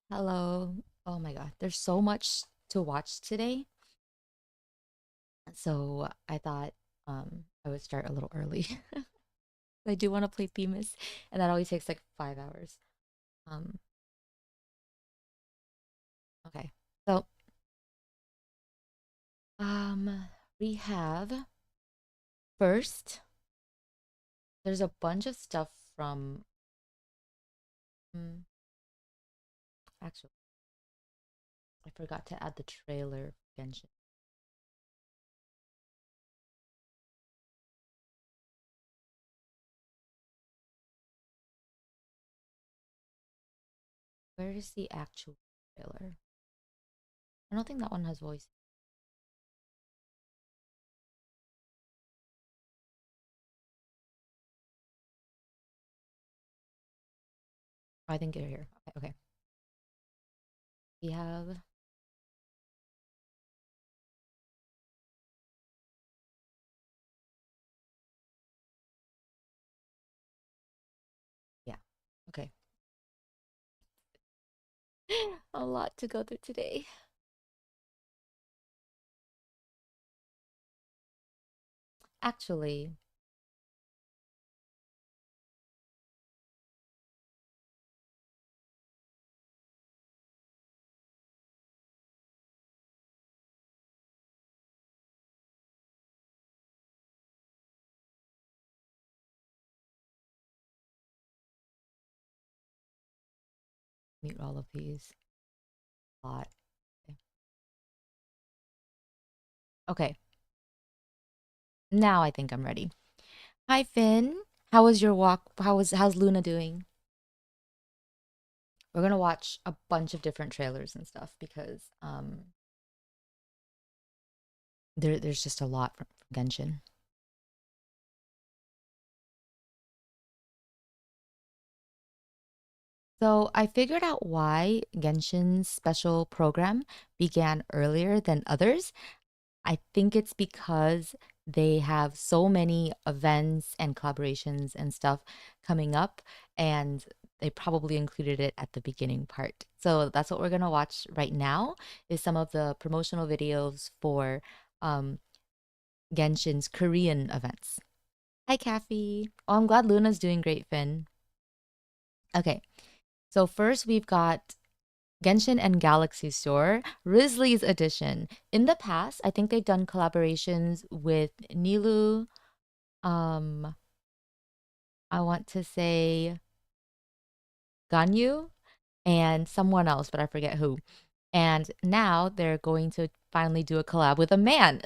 Hello. Oh my God, there's so much to watch today. So I thought I would start a little early. I do want to play Themis, and that always takes like 5 hours. Um, okay. So we have first, there's a bunch of stuff from mm, actually I forgot to add the trailer for Genshin. Where is the actual trailer? I don't think that one has voice. Oh, I think they're here. Okay, okay. We have yeah. Okay. A lot to go through today. Actually, mute all of these. A lot. Okay, now I think I'm ready. Hi, Finn. How was your walk? How's Luna doing? We're gonna watch a bunch of different trailers and stuff because there's just a lot from Genshin. So I figured out why Genshin's special program began earlier than others. I think it's because they have so many events and collaborations and stuff coming up, and they probably included it at the beginning part. So that's what we're gonna watch right now is some of the promotional videos for um, Genshin's Korean events. Hi, Kathy. Oh, I'm glad Luna's doing great, Finn. Okay, so first we've got Genshin and Galaxy Store, Risley's edition. In the past, I think they've done collaborations with Nilu. Um, I want to say Ganyu and someone else, but I forget who. And now they're going to finally do a collab with a man.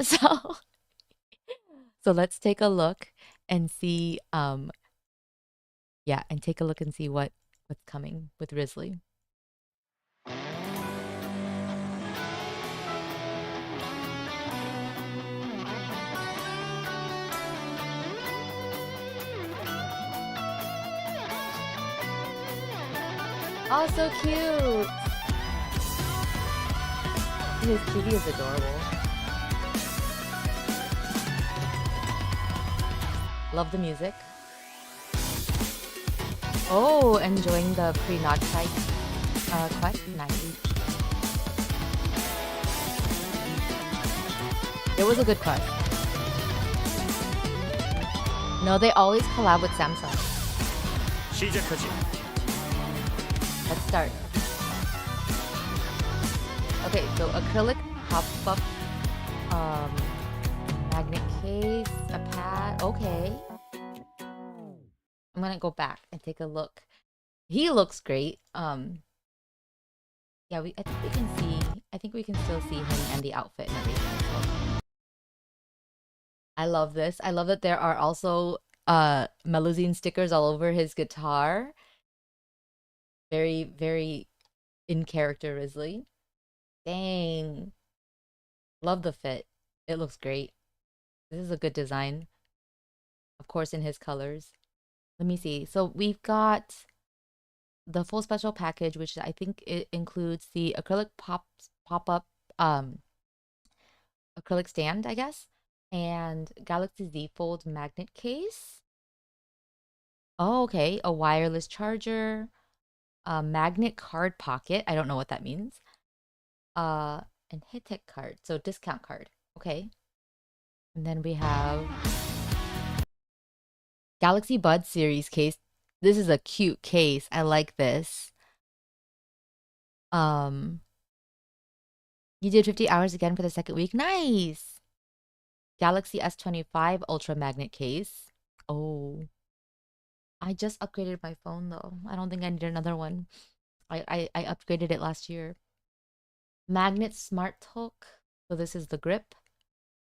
So let's take a look and see yeah, and take a look and see what's coming with Risley. Oh, so cute. His TV is adorable. Love the music. Oh, enjoying the pre-notch fight quest. Nice. It was a good quest. No, they always collab with Samsung. Let's start. Okay, so acrylic pop-up um magnet case, a pad. Okay. I'm gonna go back and take a look. He looks great. Yeah, I think we can see. I think we can still see him and the outfit and everything. So I love this. I love that there are also Melusine stickers all over his guitar. Very, very in character, Risley. Dang. Love the fit. It looks great. This is a good design. Of course, in his colors. Let me see. So we've got the full special package, which I think it includes the acrylic pop-up acrylic stand, I guess, and Galaxy Z Fold magnet case. Oh, okay. A wireless charger. magnet card pocket. I don't know what that means. And hit card, so discount card. Okay. And then we have Galaxy Bud series case. This is a cute case. I like this. You did 50 hours again for the second week. Nice. Galaxy S25 Ultra Magnet case. Oh. I just upgraded my phone though. I don't think I need another one. I upgraded it last year. Magnet Smart Talk. So this is the grip.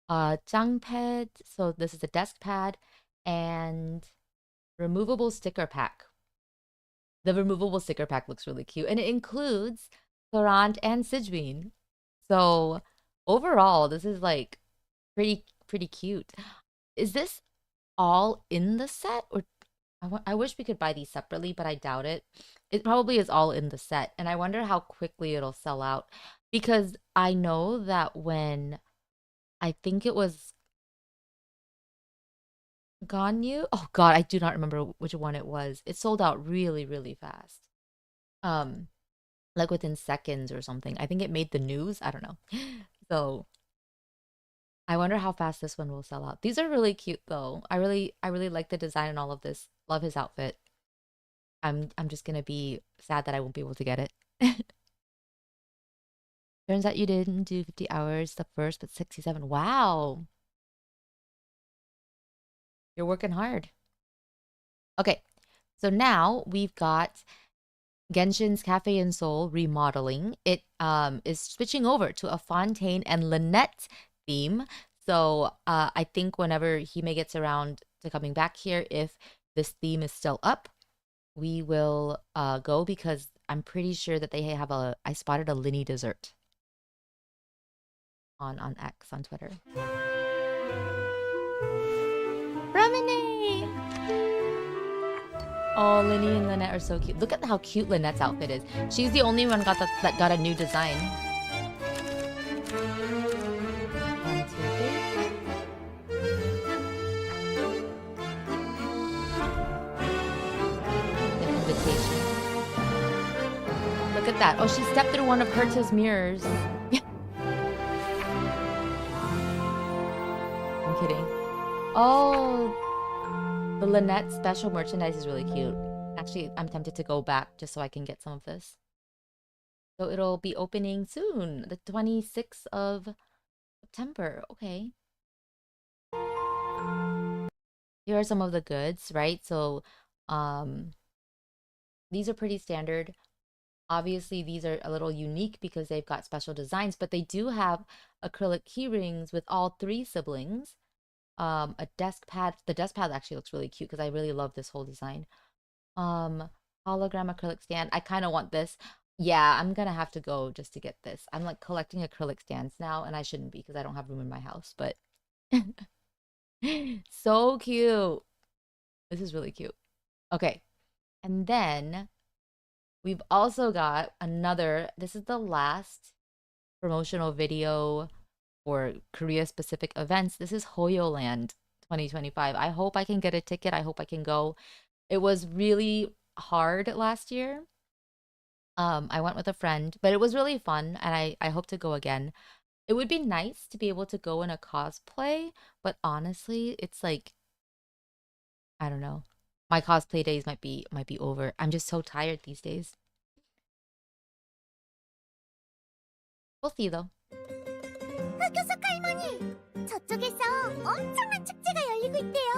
Pad. So this is the desk pad. And removable sticker pack. The removable sticker pack looks really cute. And it includes Thorant and Sigewinne. So overall, this is like pretty cute. Is this all in the set? Or I wish we could buy these separately, but I doubt it. It probably is all in the set. And I wonder how quickly it'll sell out. Because I know that when I think it was Ganyu. Oh god, I do not remember which one it was. It sold out really fast. Like within seconds or something. I think it made the news. I don't know. So I wonder how fast this one will sell out. These are really cute though. I really like the design and all of this. Love his outfit. I'm just gonna be sad that I won't be able to get it. Turns out you didn't do 50 hours the first, but 67. Wow. You're working hard. Okay, so now we've got Genshin's Cafe and Soul remodeling. It is switching over to a Fontaine and Lynette theme. So I think whenever Hime gets around to coming back here, if this theme is still up, we will go because I'm pretty sure that they have I spotted a Linny dessert on X, on Twitter. Ramene! Oh, Linny and Lynette are so cute. Look at how cute Lynette's outfit is. She's the only one that got a new design. 1, 2, 3. The invitation. Look at that. Oh, she stepped through one of Herta's mirrors. I'm kidding. Oh, the Lynette special merchandise is really cute. Actually, I'm tempted to go back just so I can get some of this. So it'll be opening soon, the 26th of September. Okay. Here are some of the goods, right? So these are pretty standard. Obviously, these are a little unique because they've got special designs, but they do have acrylic key rings with all 3 siblings. A desk pad. The desk pad actually looks really cute because I really love this whole design. Hologram acrylic stand. I kind of want this. Yeah, I'm gonna have to go just to get this. I'm like collecting acrylic stands now, and I shouldn't be because I don't have room in my house, but so cute. This is really cute. Okay, and then we've also got another. This is the last promotional video for Korea-specific events. This is HoYoLand 2025. I hope I can get a ticket. I hope I can go. It was really hard last year. I went with a friend, but it was really fun, and I hope to go again. It would be nice to be able to go in a cosplay, but honestly, it's like, I don't know. My cosplay days might be over. I'm just so tired these days. We'll see though. 흑요석 할머니, 저쪽에서 엄청난 축제가 열리고 있대요.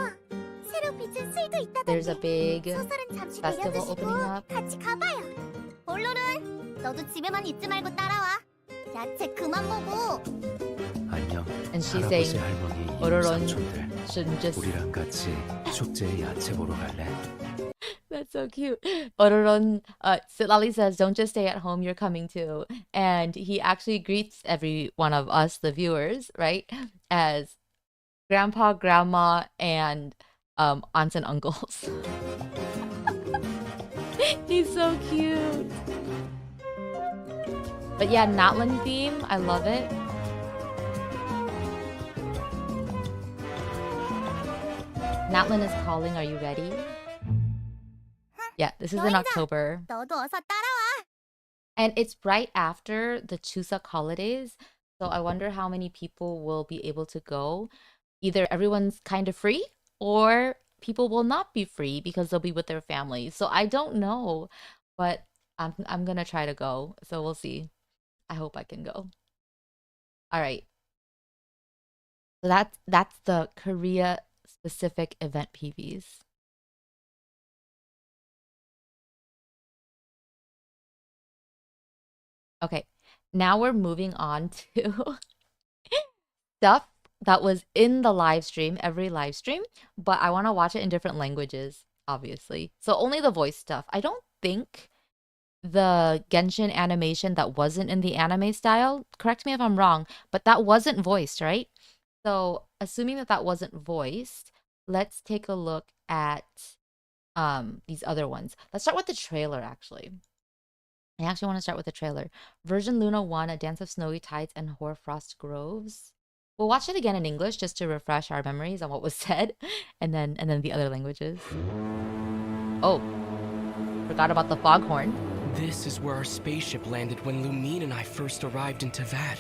새로 빚은 술도 있다던데. There's a big 소설은 잠시 festival opening 내려두시고 up. 같이 가봐요. 볼로른, 너도 집에만 있지 말고 따라와. 야채 그만 보고. 안녕. And she's 할아버지 saying, 할머니 오로론 삼촌들. shouldn't just. 우리랑 같이 축제에 야채 보러 갈래? That's so cute. Ororon, Sitlali says, don't just stay at home, you're coming too. And he actually greets every one of us, the viewers, right? As grandpa, grandma, and aunts and uncles. He's so cute. But yeah, Natlan theme, I love it. Natlan is calling, are you ready? Yeah, this is in October. 너도 어서 따라와. And it's right after the Chuseok holidays. So I wonder how many people will be able to go. Either everyone's kind of free or people will not be free because they'll be with their families. So I don't know, but I'm gonna try to go. So we'll see. I hope I can go. All right. So that's the Korea specific event PVs. Okay. Now we're moving on to stuff that was in the live stream, every live stream, but I want to watch it in different languages, obviously. So only the voice stuff. I don't think the Genshin animation that wasn't in the anime style, correct me if I'm wrong, but that wasn't voiced, right? So assuming that that wasn't voiced, let's take a look at these other ones. Let's start with the trailer, actually. I actually want to start with the trailer. Version Luna 1, A Dance of Snowy Tides and Hoarfrost Groves. We'll watch it again in English just to refresh our memories on what was said, and then the other languages. Oh, forgot about the foghorn. This is where our spaceship landed when Lumine and I first arrived in Tavad.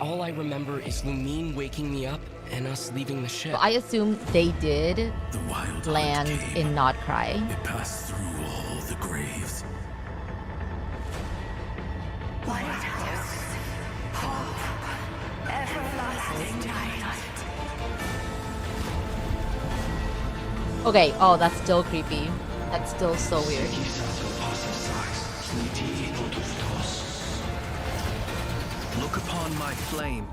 All I remember is Lumine waking me up and us leaving the ship. So I assume they did The wild land hunt came. in Nodcry. It passed through all the graves. Okay, oh, that's still creepy. That's still so weird. Look upon my flame.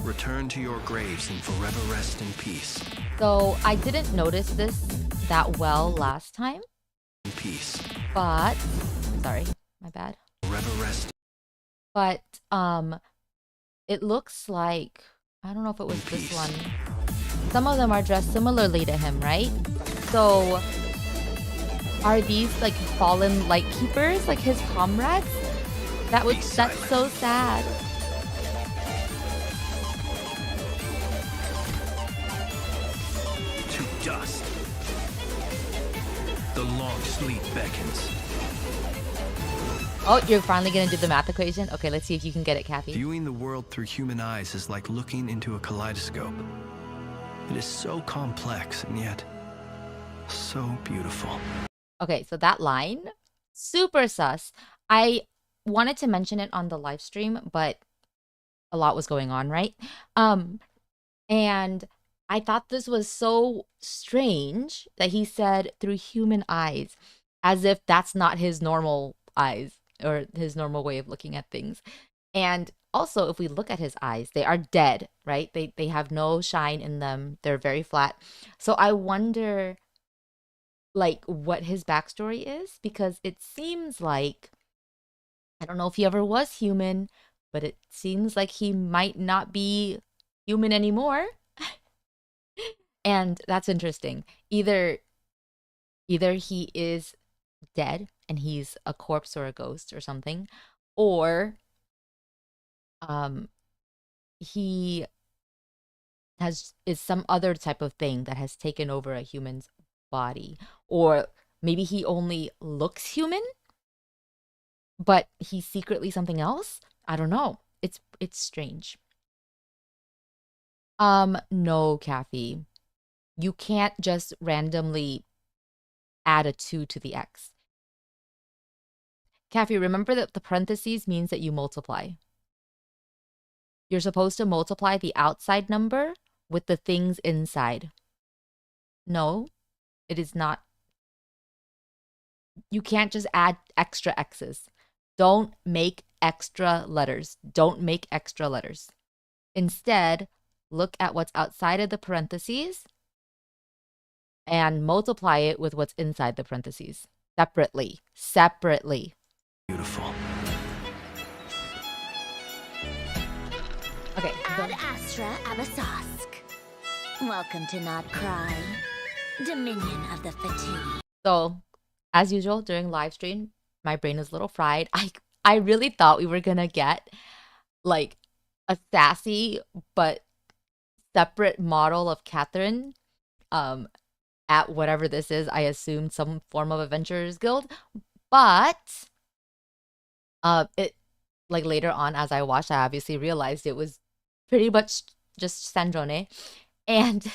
Return to your graves and forever rest in peace. So I didn't notice this that well last time, In peace. but sorry, my bad. Forever rest But it looks like, I don't know if it was this peace. one. Some of them are dressed similarly to him, right? So are these like fallen light keepers, like his comrades? That's so sad. to dust. The long sleep beckons. Oh, you're finally gonna do the math equation? Okay, let's see if you can get it, Kathy. Viewing the world through human eyes is like looking into a kaleidoscope. It is so complex and yet so beautiful. Okay, so that line, super sus. I wanted to mention it on the live stream, but a lot was going on, right? And I thought this was so strange that he said through human eyes, as if that's not his normal eyes or his normal way of looking at things. And also, if we look at his eyes, they are dead, right? They have no shine in them. They're very flat. So I wonder like what his backstory is, because it seems like, I don't know if he ever was human, but it seems like he might not be human anymore. And that's interesting. Either he is dead and he's a corpse or a ghost or something, or he is some other type of thing that has taken over a human's body, or maybe he only looks human but he's secretly something else. I don't know. It's strange. No, Kathy, you can't just randomly add a 2 to the x. Kathy, remember that the parentheses means that you multiply. You're supposed to multiply the outside number with the things inside. No, it is not. You can't just add extra x's. Don't make extra letters. Don't make extra letters. Instead, look at what's outside of the parentheses and multiply it with what's inside the parentheses. Separately. Separately. Beautiful. Okay. Ad Astra Abasask. Welcome to Not Cry, Dominion of the Fatigue. So, as usual, during live stream, my brain is a little fried. I really thought we were gonna get like a sassy but separate model of Catherine at whatever this is. I assumed some form of Adventurers Guild. But it like later on as I watched, I obviously realized it was pretty much just Sandrone. And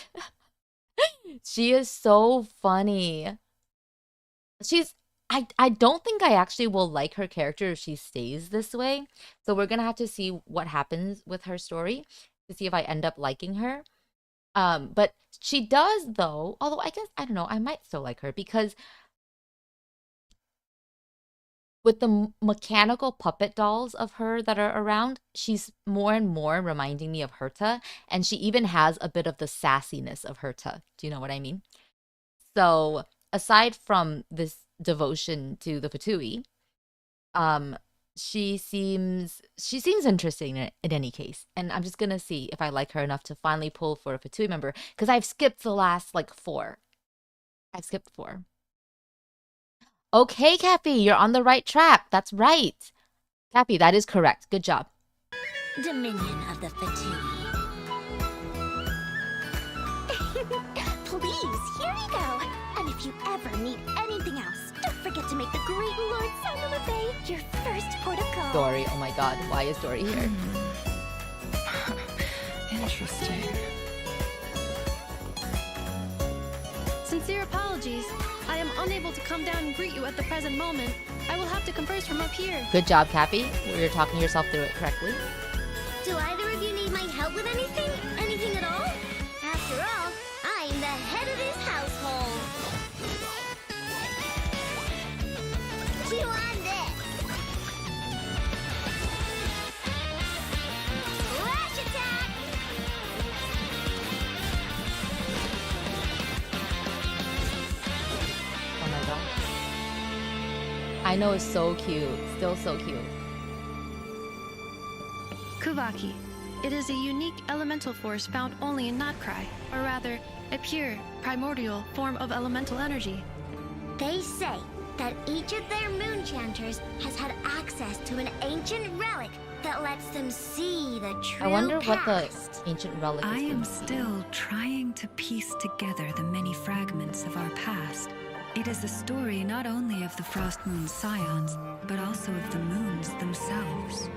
she is so funny. I don't think I actually will like her character if she stays this way. So we're gonna have to see what happens with her story to see if I end up liking her. But she does though, although I guess I don't know, I might still like her because with the mechanical puppet dolls of her that are around, she's more and more reminding me of Herta, and she even has a bit of the sassiness of Herta. Do you know what I mean? So aside from this devotion to the Fatui, she seems interesting in any case, and I'm just gonna see if I like her enough to finally pull for a Fatui member because I've skipped the last like 4. I've skipped 4. Okay, Cappy, you're on the right track. That's right. Cappy, that is correct. Good job. Dominion of the Fatui. Please, here you go. And if you ever need anything else, don't forget to make the great Lord Saint your first port of call. Dory, oh my god, why is Dory here? Interesting. Sincere apologies. I am unable to come down and greet you at the present moment. I will have to converse from up here. Good job, Cappy. You're talking yourself through it correctly. Do either of you need my help with anything? Anything at all? After all, I'm the head of this household. Chew on this. Flash attack! Oh my god. I know it's so cute. Still so cute. Kuvaki. It is a unique elemental force found only in Notcry, or rather, a pure, primordial form of elemental energy. They say that each of their moon chanters has had access to an ancient relic that lets them see the true I wonder what the past. ancient relic is. I gonna am be. still trying to piece together the many fragments of our past. It is a story not only of the Frost Moon Scions, but also of the moons themselves.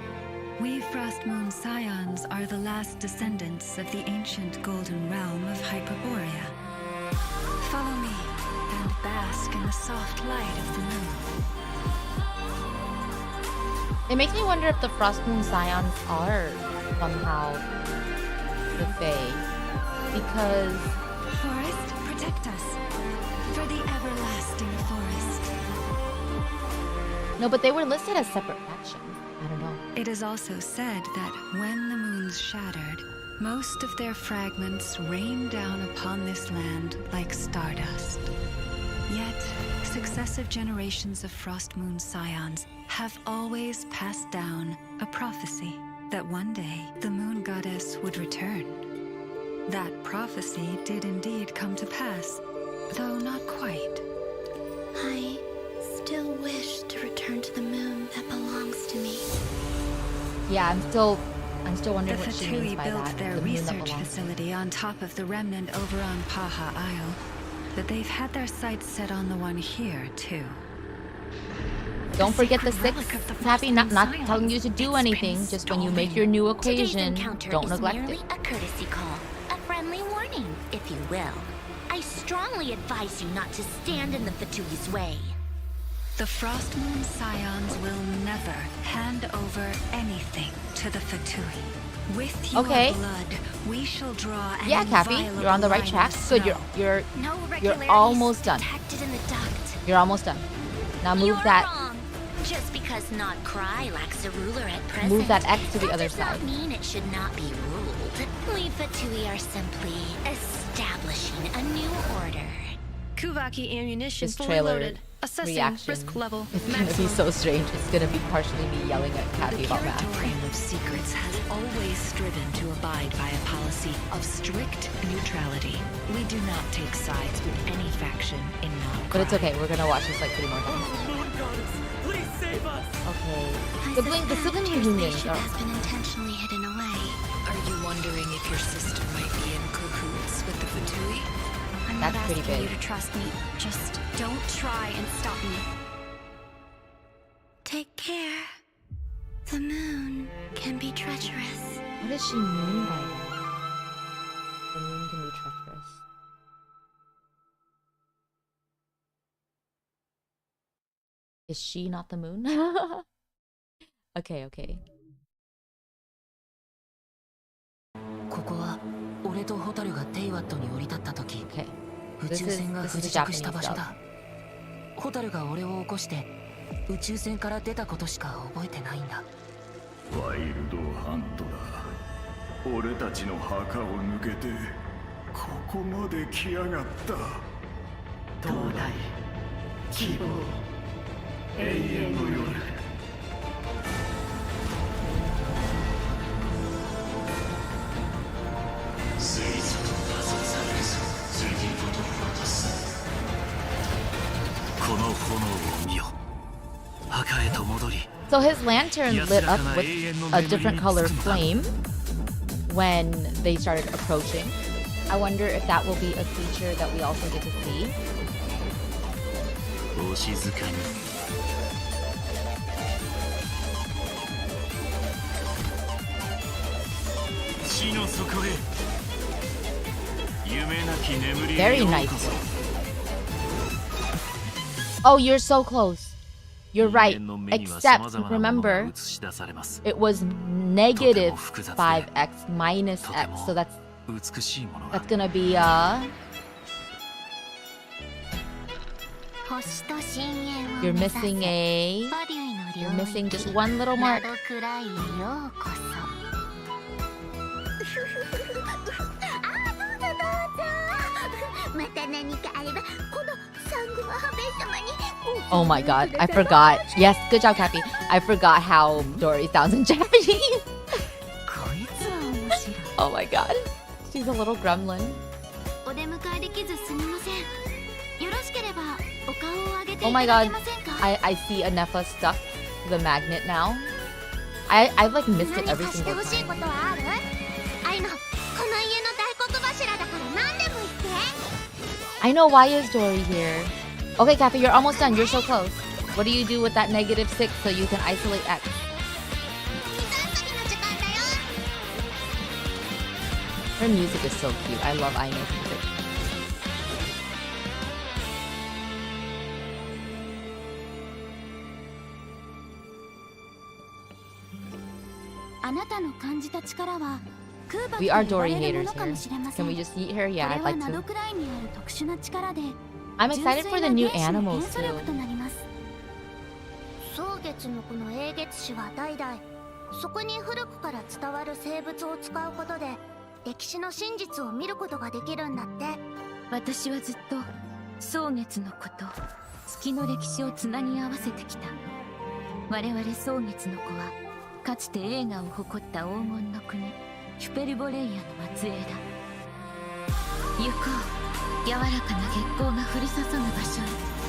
We Frost Moon Scions are the last descendants of the ancient golden realm of Hyperborea. Follow me and bask in the soft light of the moon. It makes me wonder if the Frost Moon Scions are somehow the Fae. Because Forest, protect us. For the everlasting forest. no, but they were listed as separate factions. I don't know. It is also said that when the moons shattered, most of their fragments rained down upon this land like stardust. Yet, successive generations of Frost Moon Scions have always passed down a prophecy that one day the moon goddess would return. That prophecy did indeed come to pass, though not quite. I still wish to return to the moon that belongs to me. Yeah, I'm still The wondering what she means Fatui by built that. their The moon that research belongs to facility on top of the remnant over on Paha Isle, but they've had their sights set on the one here, too. Don't forget the secret 6. relic of the Happy, not Frost telling you to do It's been anything. Just when you make your new equation, Today's encounter don't is neglect merely it. a courtesy call, a friendly warning, if you will. I strongly advise you not to stand in the Fatui's way. The Frost Moon Scions will never hand over anything to the Fatui. With your Okay. blood, we shall draw an Yeah, Cappy, inviolable you're on the right line track. of Good, snow. you're No irregularities almost done. detected in the duct. You're almost done. Now move You're that. wrong. Just because Not Cry lacks a ruler at present, Move that X to the that other does not side. mean it should not be ruled. We Fatui are simply establishing a new order. Kuvaki ammunition This fully trailer loaded. Assessing reaction risk level. is gonna be Maximum. so strange. It's gonna be partially me yelling at Cappy The about math. Curatorium of Secrets has always striven to abide by a policy of strict neutrality. We do not take sides with any faction in Notcry. But it's okay. We're gonna watch this like 3 more times. Please save us! Okay. I The suspect sibling your reunions spaceship are. has been intentionally hidden away. Are you wondering if your sister might be in cahoots with the Fatui? I'm That's not pretty asking you big. to trust me. Just don't try and stop me. Take care. The moon can be treacherous. What does she mean by that? The moon can be treacherous. Is she not the moon? Okay. ここは俺とホタルがテイワットに降り立った時、 Okay. 宇宙船が This 不 is 時着した Japanese 場所 dub. だ。ホタルが俺を起こして宇宙船から出たことしか覚えてないんだ。ワイルドハントだ。俺たちの墓を抜けてここまで来やがった。東大希望永遠の夜。この炎を見よ。墓へと戻り。 So his lantern lit up with a different color flame when they started approaching. I wonder if that will be a feature that we also get to see. お静かに。地の底へ。夢なき眠りへ Very よう nice. こそ。 Oh, you're so close. You're right. 人間の目には Except, 様々なものが remember, 映し出されます。 it was negative とても複雑で、 5x minus とて x. も So that's 美しいものが。 that's gonna be 星と深淵を you're 目指せ missing a バデュイの you're 領 missing 域 just one little mark. 窓くらいへようこそあどうぞどうぞまた何かあればこのサングマハベ様に Oh my god, I forgot. Yes, good job, Cappy. I forgot how Dory sounds in Japanese. こいつは面白い Oh my god. She's a little gremlin. お出迎えできずすみませんよろしければお顔を上げて Oh い my ただ god. けませんか I see a Nepha stuck to the magnet now. I've like missed it 何 every かして single ほしい time. ことはあるあいのこの家の大黒柱だから何でも言って I know, why is Dory here? Okay, Cappy, you're almost done. You're so close. What do you do with that -6 so you can isolate X? 水遊びの時間だよ Her music is so cute. I love Aino's music. あなたの感じた力は空爆 We are と呼ば Dory れるも haters のかも here. しれませ Can ん we just eat her? こ Yeah, れ I'd は like 窓 to. くらいにある特殊な力で I'm excited for the new 純粋な animals 元素力と too. なります蒼月のこの英月種は代々そこに古くから伝わる生物を使うことで歴史の真実を見ることができるんだって私はずっと蒼月のこと月の歴史をつなぎ合わせてきた我々蒼月の子はかつて栄華を誇った黄金の国ヒュペルボレイヤの末裔だ行こう柔らかな月光が降り注ぐ場所へ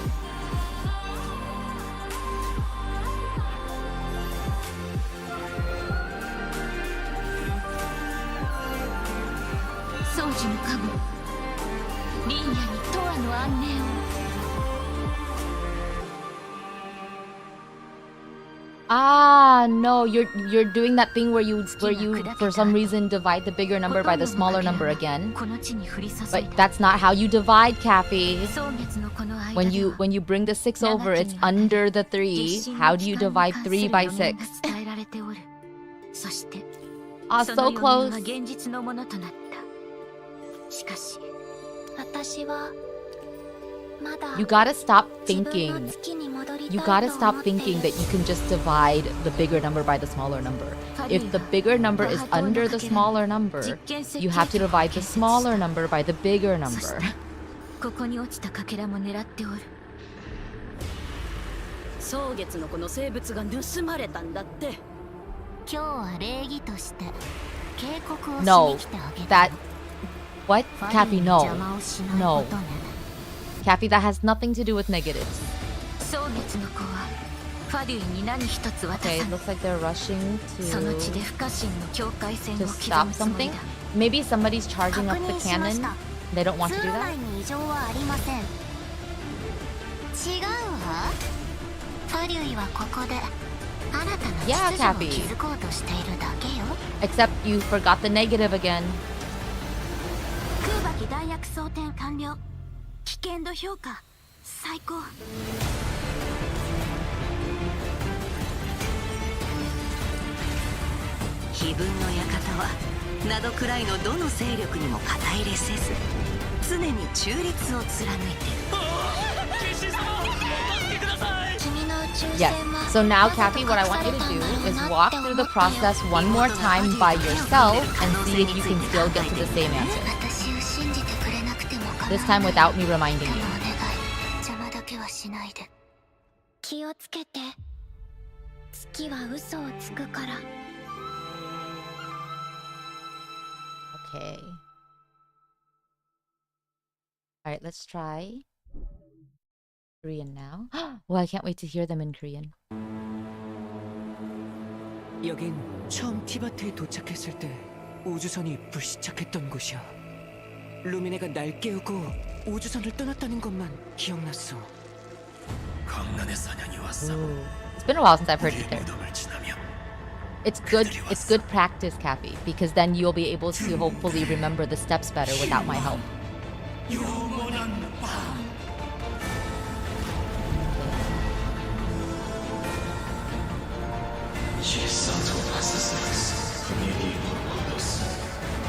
宗樹の加護リーニャに永遠の安寧を Ah, no, you're doing that thing where you for some reason divide the bigger number by the smaller number again. この地に降り注いだ But that's not how you divide, Cappy. 蒼月のこの間 When you bring the 6 over, it's under the 3. How do you divide 3 by 6? 伝えられておるそして Ah, そ so の予言 close. は現実のものとなったしかし私はまだ You gotta stop 自分の thinking. 月に戻りたい You と gotta 思 stop っている thinking that you can just divide the bigger number by the smaller number. If the bigger number is under the smaller number, you have to divide the smaller number by the bigger number. ここに落ちたかけらも狙っておる蒼月のこの生物が盗まれたんだって今日は礼儀として警告をし No, に来てあげた that... What? ファ Cappy, デュに no. 邪魔をしない No. ことなら Cappy, that has nothing to do with negatives. 蒼月の子はファデュイに何一つ渡 Okay, さ it ぬ looks like they're rushing その地で to 不可侵の境界線を to 刻 stop むつもり something. だ Maybe somebody's charging up 確 the 認しまし cannon. た They don't want to 通 do 路 that? 内に異常はありません。違うわ。ファリュイはここで新たな Yeah, 秩序を Cappy. 築こうとしているだけよ。 Except you forgot the negative again. 空馬機弾薬装填完了。危険度評価最高。非分の館は灘くらいのどの勢力にも肩入れせず常に中立を貫いてる。君の宇宙 Yes. 船は So now, Cappy, what I want you to do is walk through the process one more time by yourself and see if you can still get to the same answer. 私を信じてくれなくても構わない。 This time without me reminding で you. もお願い、邪魔だけはしないで。気をつけて。月は嘘をつくから。Okay. Alright, let's try Korean now. Well, I can't wait to hear them in Korean. 여긴 처음 티바트에 도착했을 때 우주선이 불시착했던 곳이야. 루미네가 날 깨우고 우주선을 떠났다는 것만 기억났어. 강난의 사냥이 왔어. Ooh. It's been a while since I've heard it there. It's good practice, Cappy, because then you'll be able to hopefully remember the steps better without my help.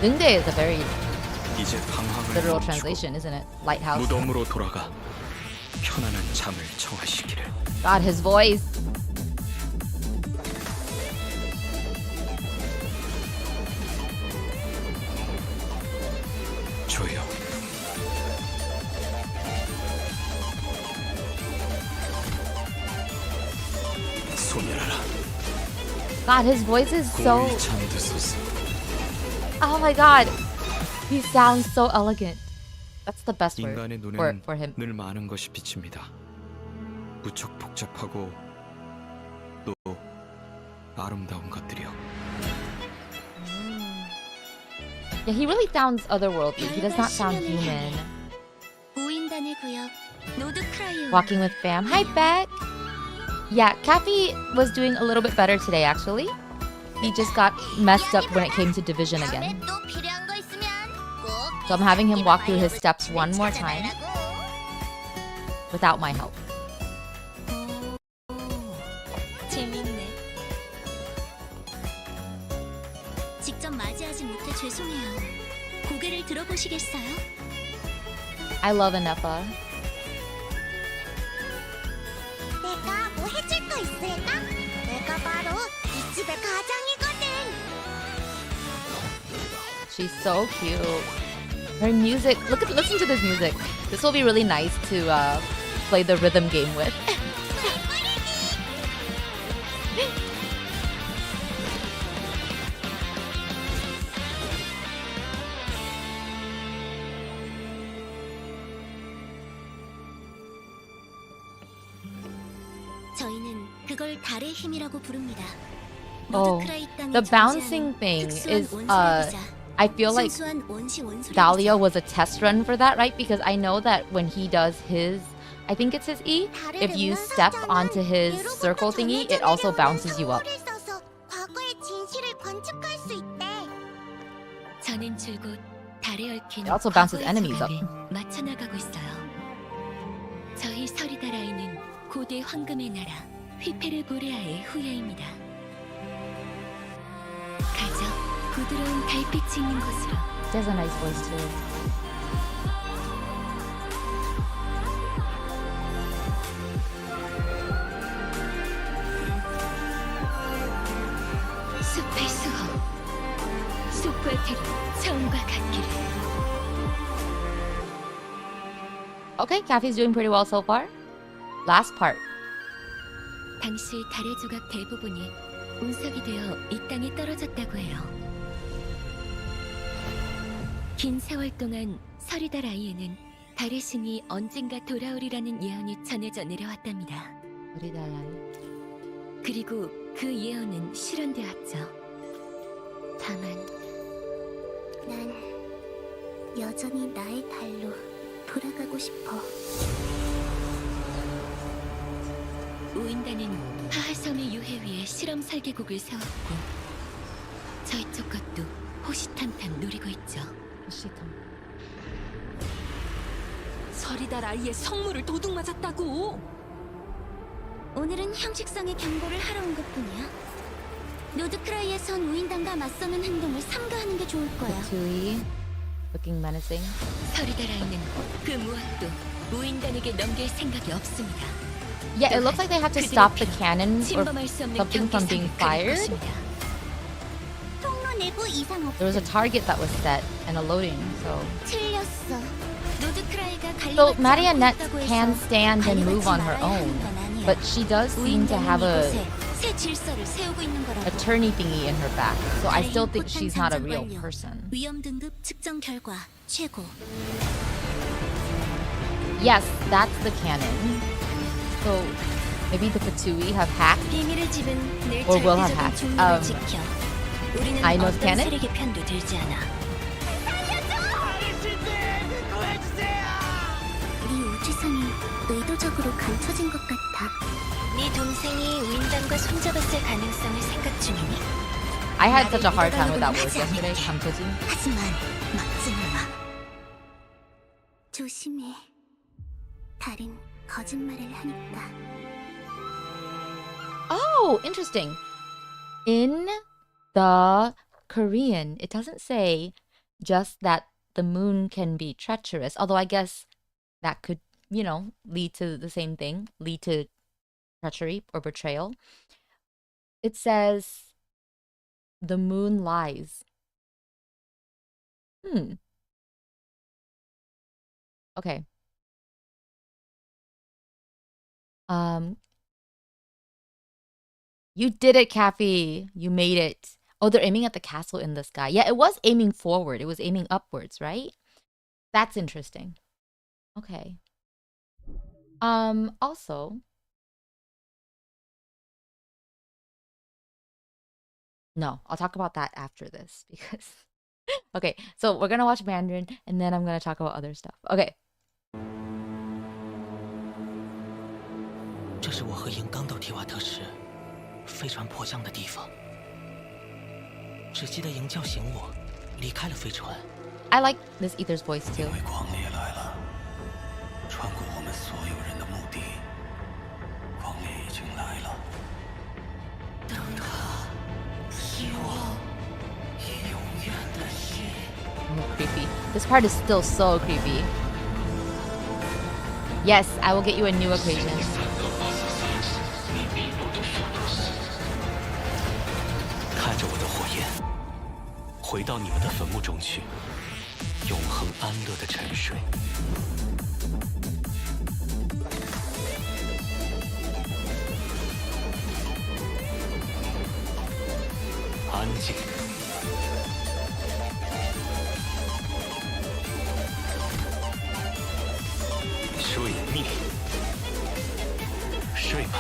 Bday is a very 이제 방황을 literal 멈추고 translation, isn't it? Lighthouse. 무덤으로 돌아가 편안한 잠을 청하시기를. God, his voice. 조용. 소멸하라. God, his voice is so... 공을 잠드소서. Oh my god. He sounds so elegant. That's the best word 인간의 눈에는 for him. 늘 많은 것이 비칩니다. 무척 복잡하고 또 아름다운 것들이요. Yeah, he really sounds otherworldly. He does not sound human. 우인단의 구역 노드크라이오. Walking with fam. Hi, Beck. Yeah, Cappy was doing a little bit better today, actually. He just got messed up when it came to division again. 또 필요한 거 있으면 꼭. So I'm having him walk through his steps one more time without my help. 재밌네. 직접 맞이하지 못해 죄송해요. 고개를 들어보시겠어요? I love Anepa. 내가 뭐 해줄 거 있을까? 내가 바로 이 집의 가장이거든. She's so cute. Her music. Listen to this music. This will be really nice to play the rhythm game with. 저희는 그걸 달의 힘이라고 부릅니다. Oh, the bouncing thing is I feel like Dahlia was a test run for that, right? Because I know that when he does his, I think it's his E, if you step onto his circle thingy, it also bounces you up. 저는 줄곧 달에 얽힌 It also bounces 과거의 enemies up. 조각을 맞춰나가고 있어요. 저희 서리다라이는 고대 황금의 나라 휘페르보레아의 후예입니다. 가죠. 부드러운 달빛이 있는 곳으로. She has a nice voice too. 숲의 수호. 숲과 들이 처음과 같기를. Okay, Cappy's doing pretty well so far. Last part. 당시 달의 조각 대부분이 운석이 되어 이 땅에 떨어졌다고 해요. 긴 세월 동안 서리다라이에는 달의 신이 언젠가 돌아오리라는 예언이 전해져 내려왔답니다. 그리고 그 예언은 실현되었죠. 다만 난 여전히 나의 달로 돌아가고 싶어. 우인단은 하하섬의 유해 위에 실험 설계국을 세웠고 저희쪽 것도 호시탐탐 노리고 있죠. 서리달 아이의 성물을 도둑 맞았다고. 오늘은 형식성의 경고를 하러 온 것뿐이야. 노드크라이에선 우인단과 맞서는 행동을 삼가하는 게 좋을 거야. Tui, looking menacing. 서리달 아이는 그 무엇도 우인단에게 넘길 생각이 없습니다. Yeah, it looks like they had to stop the cannon or something from being fired. 통로 내부 이상 없음. There was a target that was set and a loading, so... 틀렸어. 노드크라이가 So Marionette can stand and move on her own, but she does seem to have a 새 질서를 세우고 있는 거라고. attorney thingy in her back, so I still think she's not a real person. 위험 등급 측정 결과 최고. Yes, that's the cannon. So maybe the Fatui have hacked 비밀을 집은 늘 or will have 절대적인 hacked 중립을 지켜. 우리는 Aino's 어떤 cannon? 세력의 편도 들지 않아. 네 우주선이 의도적으로 감춰진 것 같아. 네 동생이 우인단과 손잡았을 가능성을 생각 중이니? I had such a hard time with that word yesterday, 감춰진. 하지만 막지는 마. 조심해. 달인 거짓말을 하니까. Oh, interesting. In the Korean, it doesn't say just that the moon can be treacherous, although I guess that could, you know, lead to the same thing, lead to treachery or betrayal. It says the moon lies. Okay. You did it, Kathy. You made it. Oh, they're aiming at the castle in the sky. Yeah, it was aiming forward. It was aiming upwards, right? That's interesting. Okay. Also, no, I'll talk about that after this because okay, so we're gonna watch Mandarin and then I'm gonna talk about other stuff. Okay. 这是我和营刚到提瓦特时，飞船迫降的地方。只记得营叫醒我，离开了飞船。I like this Ether's voice too. 因为狂烈来了，穿过我们所有人的墓地，狂烈已经来了。等他希望以永远的心。Oh, creepy. This part is still so creepy. Yes, I will get you a new equation. 看着我的火焰，回到你们的坟墓中去，永恒安乐的沉睡。安静。睡眠。睡吧。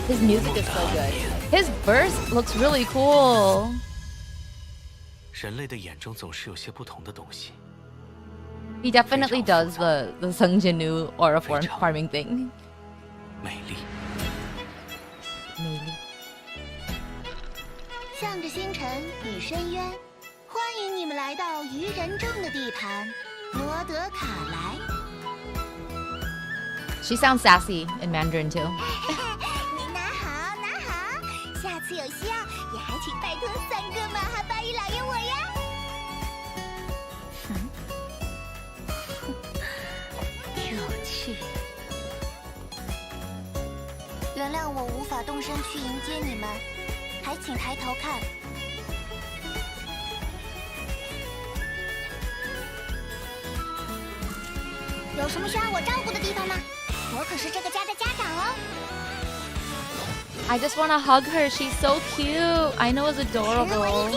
His music is so good. His burst looks really cool. 人类的眼中总是有些不同的东西。 He definitely does the Sung Jinu aura farming thing. 美丽。美丽。向着星辰与深渊，欢迎你们来到愚人众的地盘，罗德卡莱。 She sounds sassy in Mandarin too. 你拿好，拿好，下次有需要也还请拜托三个马哈巴伊老爷我呀。有趣。原谅我无法动身去迎接你们，还请抬头看。有什么需要我照顾的地方吗？我可是这个家的家长哦。 I just want to hug her. She's so cute. I know it's adorable.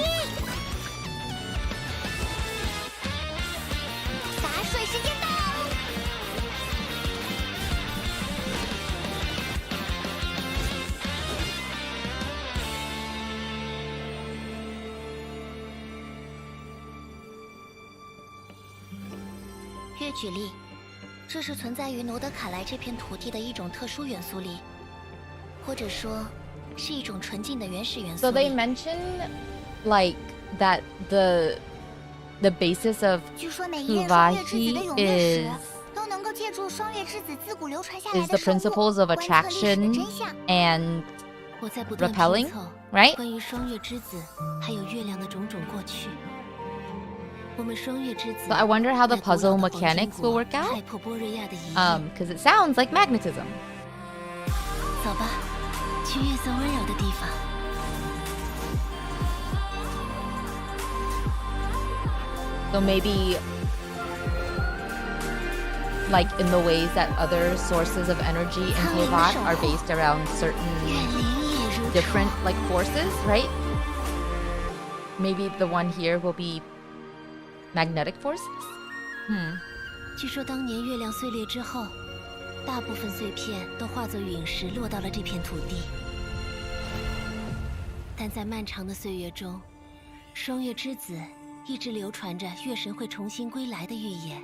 洒水时间到。略举例，这是存在于罗德卡莱这片土地的一种特殊元素力，或者说是一种纯净的原始元素力。So they mention like that the basis of 据说每一任双月之子的 Puvahi 永月石 is 都能够借助双月之子自古流传下 is 来 the 的圣物， principles of 观测历史的 attraction 真相。 and 我在不断 repelling, 拼凑 right? 关于双月之子还有月亮的种种过去。我们双月之子 So I wonder how the 在古老 puzzle 的黄金 mechanics 国 will work out. 泰珀波瑞亚的遗 Because it sounds like magnetism. 走吧，去月色温柔的地方。 So maybe like in the ways that other sources of energy in Tevat are based around certain different like forces, right? Maybe the one here will be magnetic forces? 据说当年月亮碎裂之后，大部分碎片都化作陨石落到了这片土地。但在漫长的岁月中，双月之子一直流传着月神会重新归来的预言。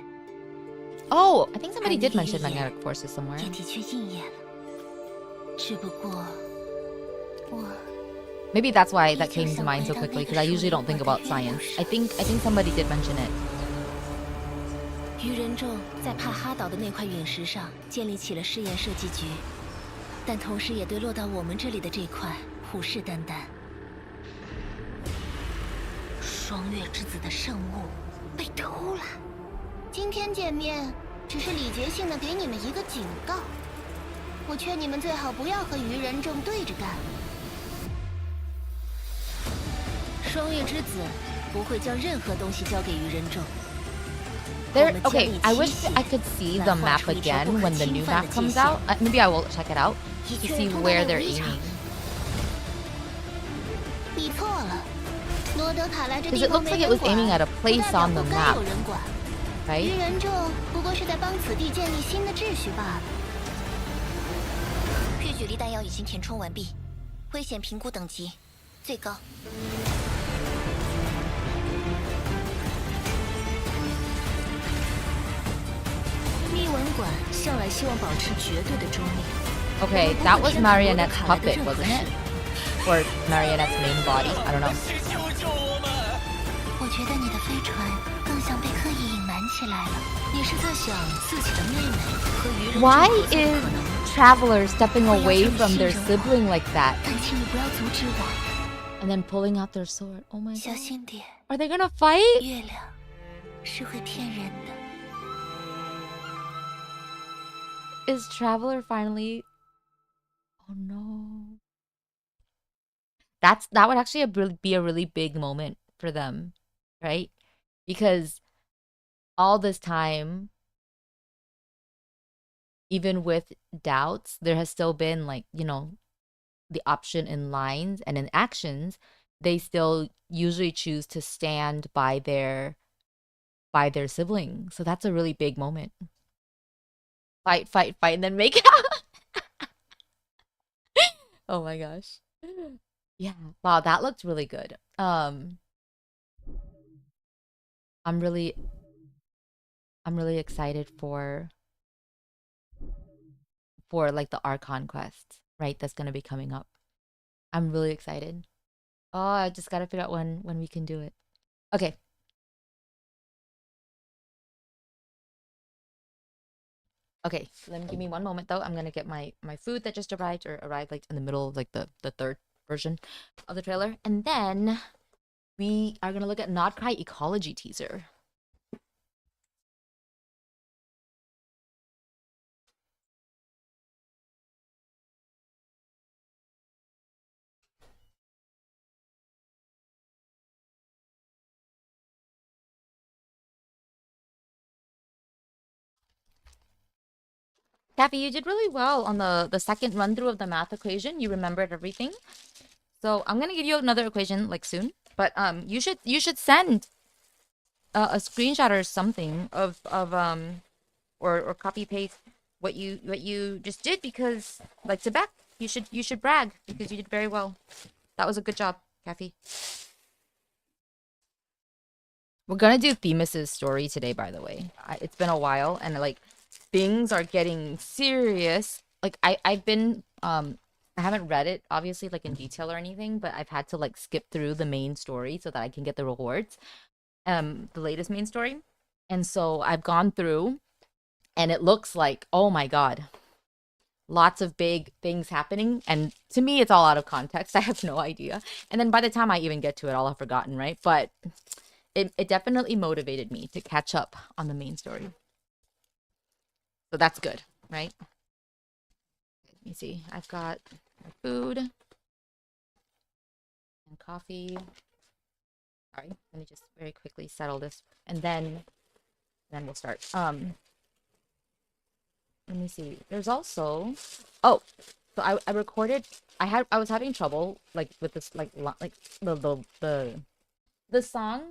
Oh, I think somebody did mention magnetic forces somewhere. 也的确应验了。只不过，我 Maybe that's why that came to mind so quickly, because I usually don't think about science. I think somebody did mention it. 愚人众在帕哈岛的那块陨石上建立起了试验设计局，但同时也对落到我们这里的这块虎视眈眈。双月之子的圣物被偷了。今天见面只是礼节性的给你们一个警告，我劝你们最好不要和愚人众对着干。双月之子不会将任何东西交给愚人众。 Okay, I wish I could see the map again when the new map comes out. Maybe I will check it out to see where they're aiming. 比错了，罗德卡莱这 Because 地 it 方 looks 没 like it 人 was 管， aiming at a 不 place 代表 on the 不该 map, 有人管。 right? 愚人众不过是在帮此地建立新的秩序罢了。月举力弹药已经填充完毕，危险评估等级最高。密文馆向来希望保持绝对的中立。 Okay, that was Marionette's puppet, wasn't it? Or Marionette's main body? I don't know. 我觉得你的飞船更像被刻意隐瞒起来了。你是在想自己的妹妹和愚人众 Why 合作的 is 可能？ Traveler stepping away from their sibling like that 但请你不要阻止我， and then pulling out their sword? Oh my 小 god. 心点。 Are they gonna fight? 月亮是会骗人的。 Is Traveler finally... Oh no. That would actually be a really big moment for them, right? Because all this time, even with doubts, there has still been like, you know, the option in lines and in actions, they still usually choose to stand by their sibling. So that's a really big moment. Fight, fight, fight, and then make out. Oh my gosh. Yeah. Wow, that looked really good. I'm really excited for like the Archon quest, right? That's gonna be coming up. I'm really excited. Oh, I just gotta figure out when we can do it. Okay. Okay, then give me one moment though. I'm gonna get my food that just arrived like in the middle of like the third version of the trailer. And then we are gonna look at Nodcry Ecology teaser. Kathy, you did really well on the second run through of the math equation. You remembered everything. So I'm gonna give you another equation like soon. But you should send a screenshot or something of or copy paste what you just did, because like to Beck, you should brag because you did very well. That was a good job, Kathy. We're gonna do Themis' story today, by the way. It's been a while, and like things are getting serious. Like I've been I haven't read it obviously like in detail or anything, but I've had to like skip through the main story so that I can get the rewards. The latest main story. And so I've gone through and it looks like, oh my God, lots of big things happening. And to me, it's all out of context. I have no idea. And then by the time I even get to it, I'll have forgotten, right? But it definitely motivated me to catch up on the main story. So that's good, right? Let me see. I've got my food and coffee. Sorry, let me just very quickly settle this, and then we'll start. Let me see. There's also, oh, so I recorded. I was having trouble like with this like the song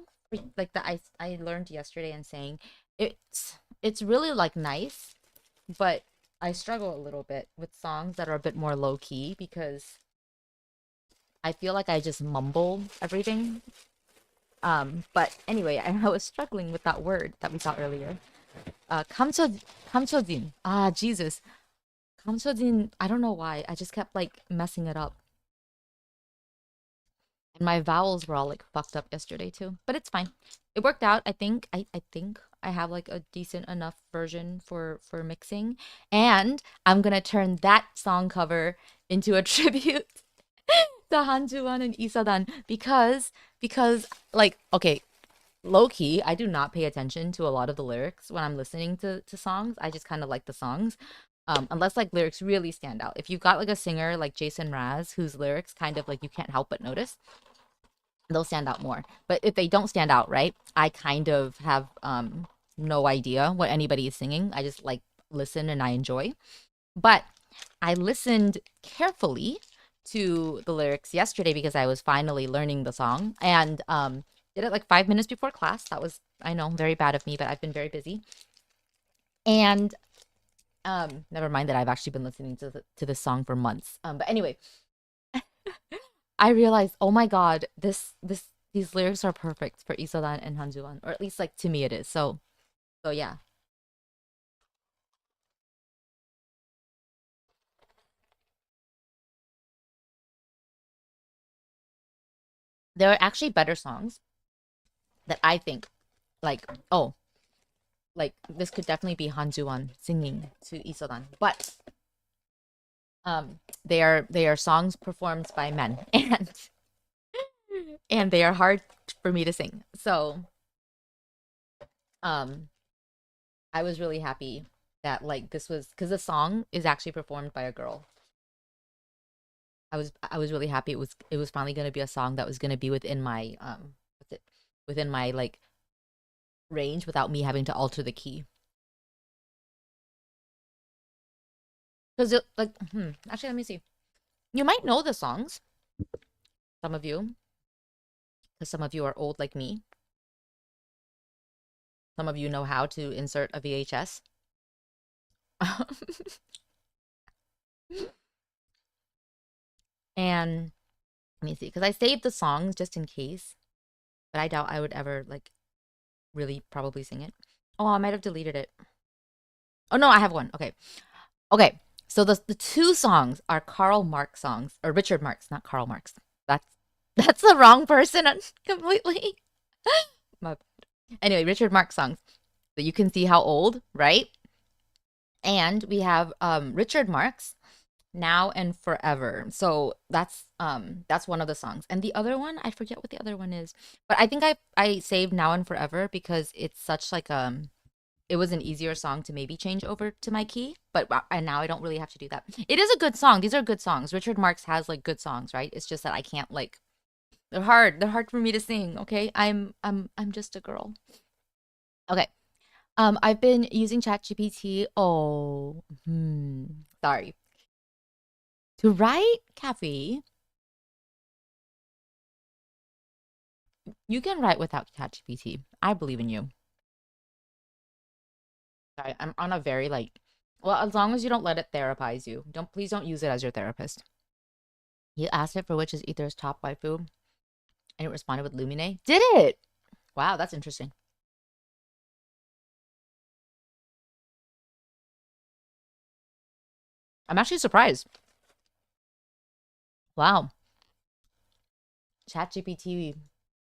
like that I learned yesterday and saying it's really like nice, but I struggle a little bit with songs that are a bit more low key because I feel like I just mumble everything. But anyway, I was struggling with that word that we saw earlier. 감춰진. Ah, Jesus. 감춰진. I don't know why. I just kept like messing it up. And my vowels were all like fucked up yesterday too. But it's fine. It worked out. I think I have like a decent enough version for mixing. And I'm gonna turn that song cover into a tribute to Hanjuan and Isadan because like okay, low key, I do not pay attention to a lot of the lyrics when I'm listening to songs. I just kind of like the songs. Unless like lyrics really stand out. If you've got like a singer like Jason Mraz whose lyrics kind of like you can't help but notice, they'll stand out more. But if they don't stand out, right, I kind of have no idea what anybody is singing. I just like listen and I enjoy. But I listened carefully to the lyrics yesterday because I was finally learning the song and did it like 5 minutes before class. That was, I know, very bad of me, but I've been very busy. And never mind that I've actually been listening to this song for months. But anyway, I realized, oh my God, these lyrics are perfect for Isodan and Hanjuan, or at least like to me it is. So yeah. There are actually better songs that I think like, oh, like this could definitely be Hanjuan singing to Isodan, but they are songs performed by men and they are hard for me to sing. So I was really happy that like this was because the song is actually performed by a girl. I was really happy it was finally gonna be a song that was gonna be within my within my like range without me having to alter the key. Because like actually let me see. You might know the songs. Some of you. Because some of you are old like me. Some of you know how to insert a VHS. And let me see, because I saved the songs just in case, but I doubt I would ever like really probably sing it. Oh, I might have deleted it. Oh no, I have one. Okay. So the two songs are Karl Marx songs, or Richard Marx, not Karl Marx. That's the wrong person completely. My bad. Anyway, Richard Marx songs. So you can see how old, right? And we have Richard Marx, Now and Forever. So that's one of the songs. And the other one, I forget what the other one is. But I think I saved Now and Forever because it's such like it was an easier song to maybe change over to my key, but and now I don't really have to do that. It is a good song. These are good songs. Richard Marx has like good songs, right? It's just that I can't like they're hard. They're hard for me to sing, okay? I'm just a girl. Okay. I've been using ChatGPT. Oh, sorry. To write Kathy, you can write without ChatGPT. I believe in you. Sorry, I'm on a very like, well, as long as you don't let it therapize you. Please don't use it as your therapist. You asked it for which is Ether's top waifu, and it responded with Lumine. Did it? Wow, that's interesting. I'm actually surprised. Wow. ChatGPT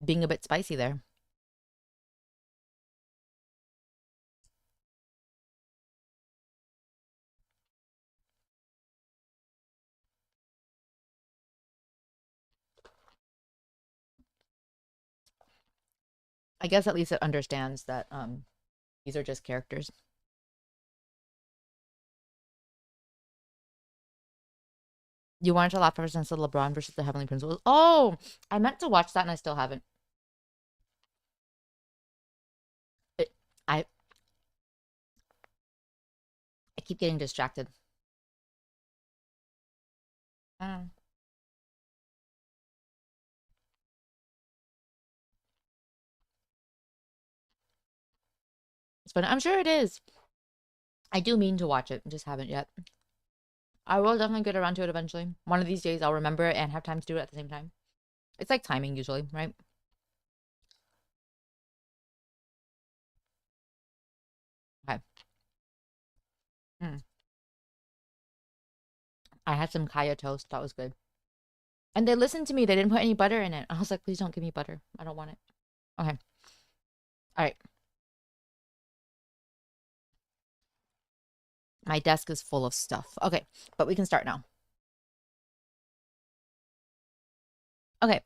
being a bit spicy there. I guess at least it understands that these are just characters. You wanted to laugh ever since the LeBron versus the Heavenly Principles. Oh, I meant to watch that and I still haven't. I keep getting distracted. It's funny. I'm sure it is. I do mean to watch it. Just haven't yet. I will definitely get around to it eventually. One of these days I'll remember it and have time to do it at the same time. It's like timing usually, right? Okay. I had some kaya toast. That was good. And they listened to me. They didn't put any butter in it. I was like, please don't give me butter. I don't want it. Okay. All right. My desk is full of stuff. Okay, but we can start now. Okay.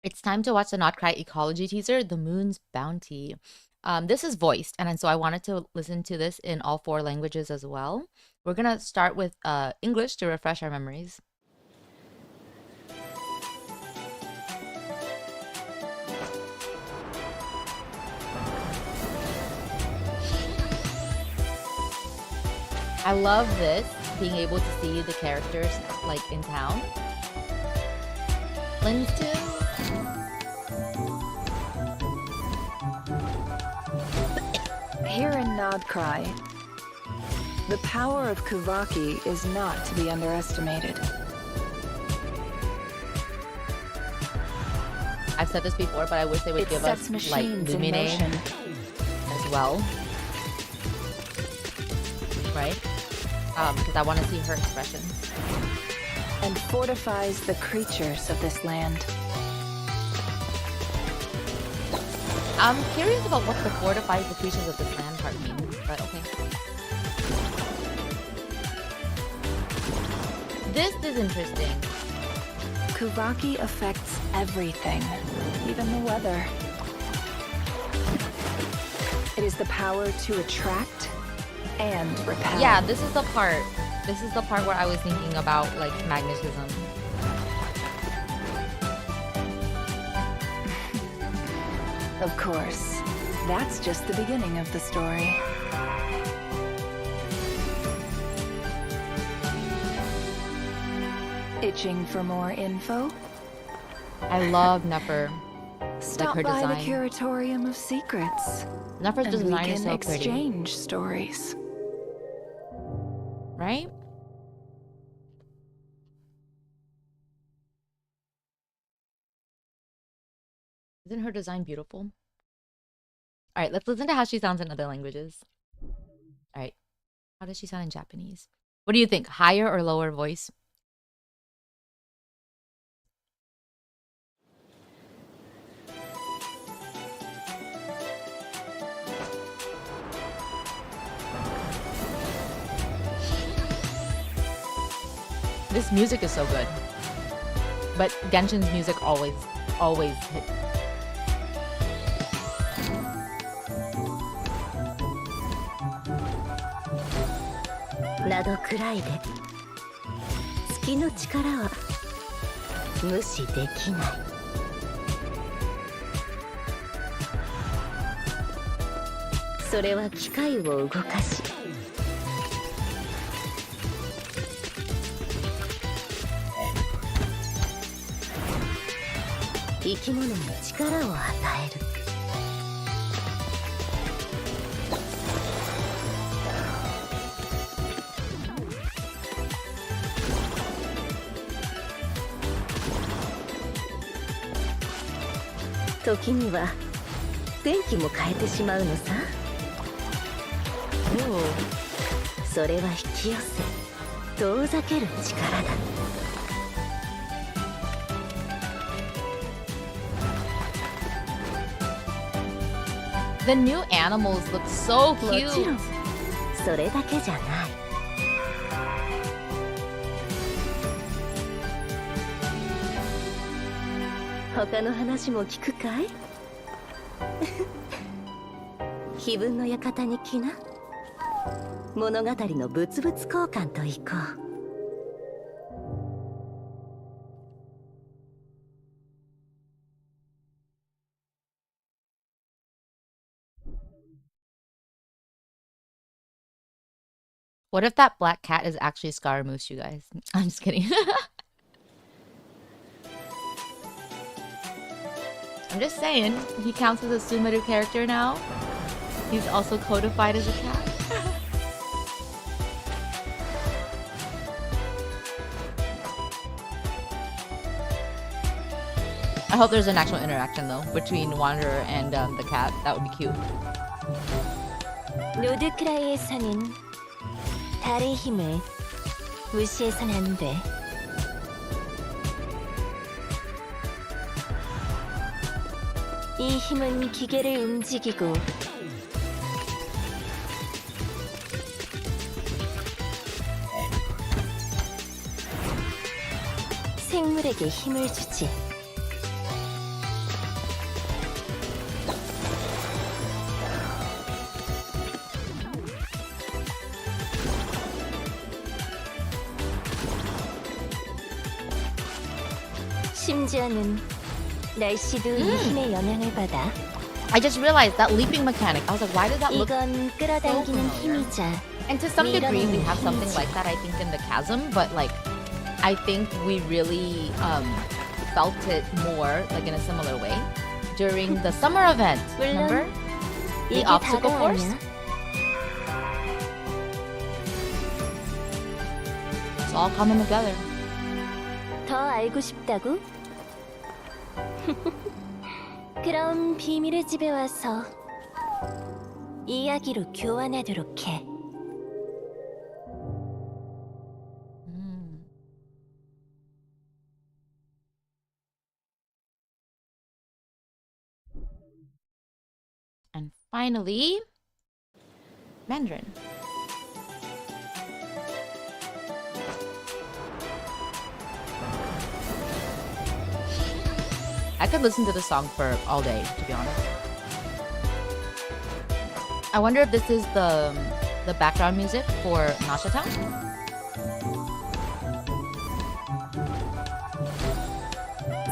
It's time to watch the Not Cry Ecology teaser, The Moon's Bounty. This is voiced, and so I wanted to listen to this in all 4 languages as well. We're going to start with English to refresh our memories. I love this, being able to see the characters like in town. Lynn's too. Here in Nodcry, the power of Kuvaki is not to be underestimated. I've said this before, but I wish they would give us like Lumine as well. Right? Because I want to see her expressions. And fortifies the creatures of this land. I'm curious about what the fortifies the creatures of this land part means, but okay. This is interesting. Kuvaki affects everything, even the weather. It is the power to attract and repel. Yeah, this is the part. This is the part where I was thinking about like magnetism. Of course, that's just the beginning of the story. Itching for more info? I love Nefer. Stop like her by design. the Curatorium of Secrets. Nefer's and design we is can so pretty. exchange stories. Right? Isn't her design beautiful? All right, let's listen to how she sounds in other languages. All right. How does she sound in Japanese? What do you think? Higher or lower voice? This music is so good. But Genshin's music always hits. 天気も変えてしまうのさ。それは引き寄せ遠ざける力だ。The new animals look so もち cute. ろんそれだけじゃない。他の話も聞くかい？気分の館に来な。物語の物々交換といこう。What if that black cat is actually Scaramouche, you guys? I'm just kidding. I'm just saying, he counts as a Sumeru character now. He's also codified as a cat. I hope there's an actual interaction though between Wanderer and the cat. That would be cute. 로드크라이에서는 달의 힘을 무시해서는 안 돼. 이 힘은 기계를 움직이고 생물에게 힘을 주지. 심지어는 날씨도 이 힘의 영향을 받아. I just realized that leaping mechanic. I was like, why does that look 이건 so 끌어당기는 familiar? 힘이자. And to some degree, we 밀어내는 have something 힘이지. like that, I think, in the chasm. But like, I think we really felt it more, like in a similar way, during the summer event. Remember the 이게 obstacle 다가 course? 아니야. It's all coming together. 더 알고 싶다고? 그럼 비밀의 집에 와서 이야기로 교환하도록 해. And finally, Mandarin. I could listen to the song for all day, to be honest. I wonder if this is the background music for Nasha Town.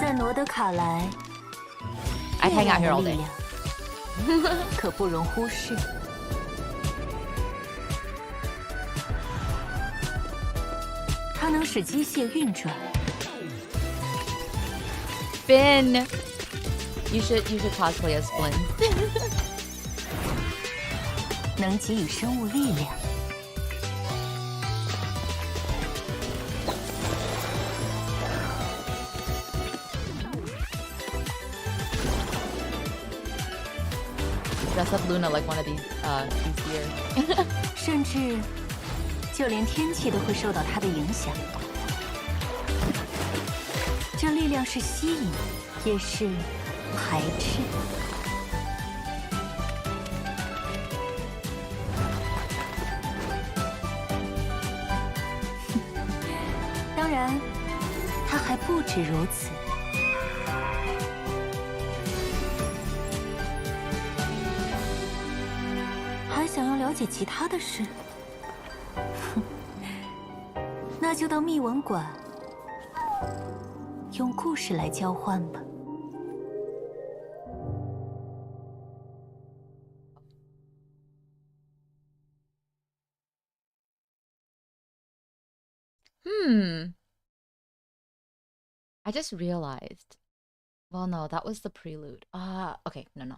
在罗德卡莱， I'd hang out here all 力 day. 量可不容忽视。它能使机械运转。 Finn, you should cosplay as Flynn. 能给予生物力量。Dress up Luna like one of these deer. 甚至就连天气都会受到它的影响。这力量是吸引，也是排斥。当然，它还不止如此。还想要了解其他的事？那就到秘文馆，用故事来交换吧。I just realized. Well, no, that was the prelude. Okay, no.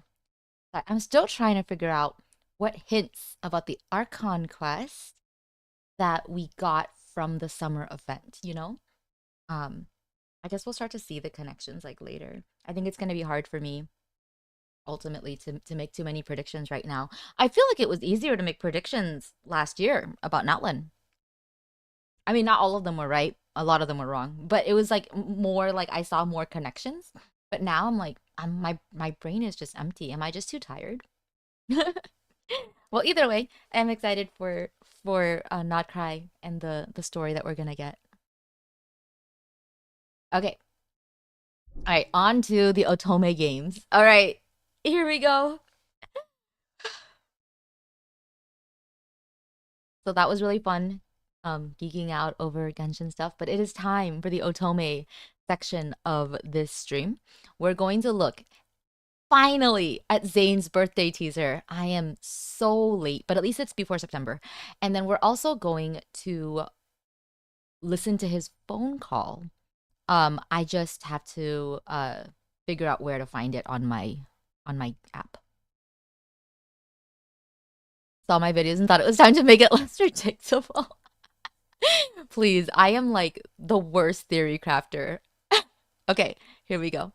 I'm still trying to figure out what hints about the Archon quest that we got from the summer event, you know? I guess we'll start to see the connections like later. I think it's going to be hard for me ultimately to make too many predictions right now. I feel like it was easier to make predictions last year about Natlan. I mean, not all of them were right. A lot of them were wrong, but it was like more like I saw more connections. But now I'm like, my brain is just empty. Am I just too tired? Well, either way, I'm excited for Not Cry and the story that we're gonna get. Okay. All right, on to the Otome games. All right, here we go. So that was really fun, geeking out over Genshin stuff, but it is time for the Otome section of this stream. We're going to look finally at Zayne's birthday teaser. I am so late, but at least it's before September. And then we're also going to listen to his phone call. I just have to figure out where to find it on my app. Saw my videos and thought it was time to make it less predictable. Please, I am like the worst theory crafter. Okay, here we go.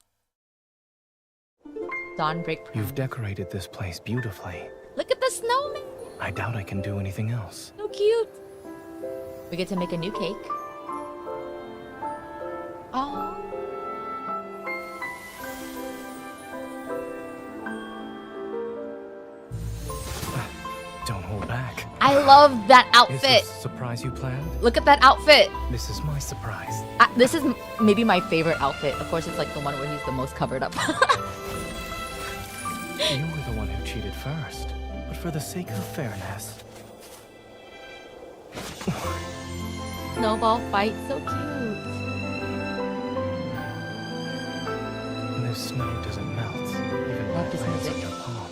Dawnbreak Prime. You've decorated this place beautifully. Look at the snowman! I doubt I can do anything else. So cute! We get to make a new cake. Oh. Don't hold back. I love that Is outfit! this a surprise you planned? Look at that outfit! This is my surprise. This is maybe my favorite outfit. Of course, it's like the one where he's the most covered up. You were the one who cheated first. But for the sake of fairness... Snowball fight, so cute. The snow doesn't melt, even when it lands on your palm.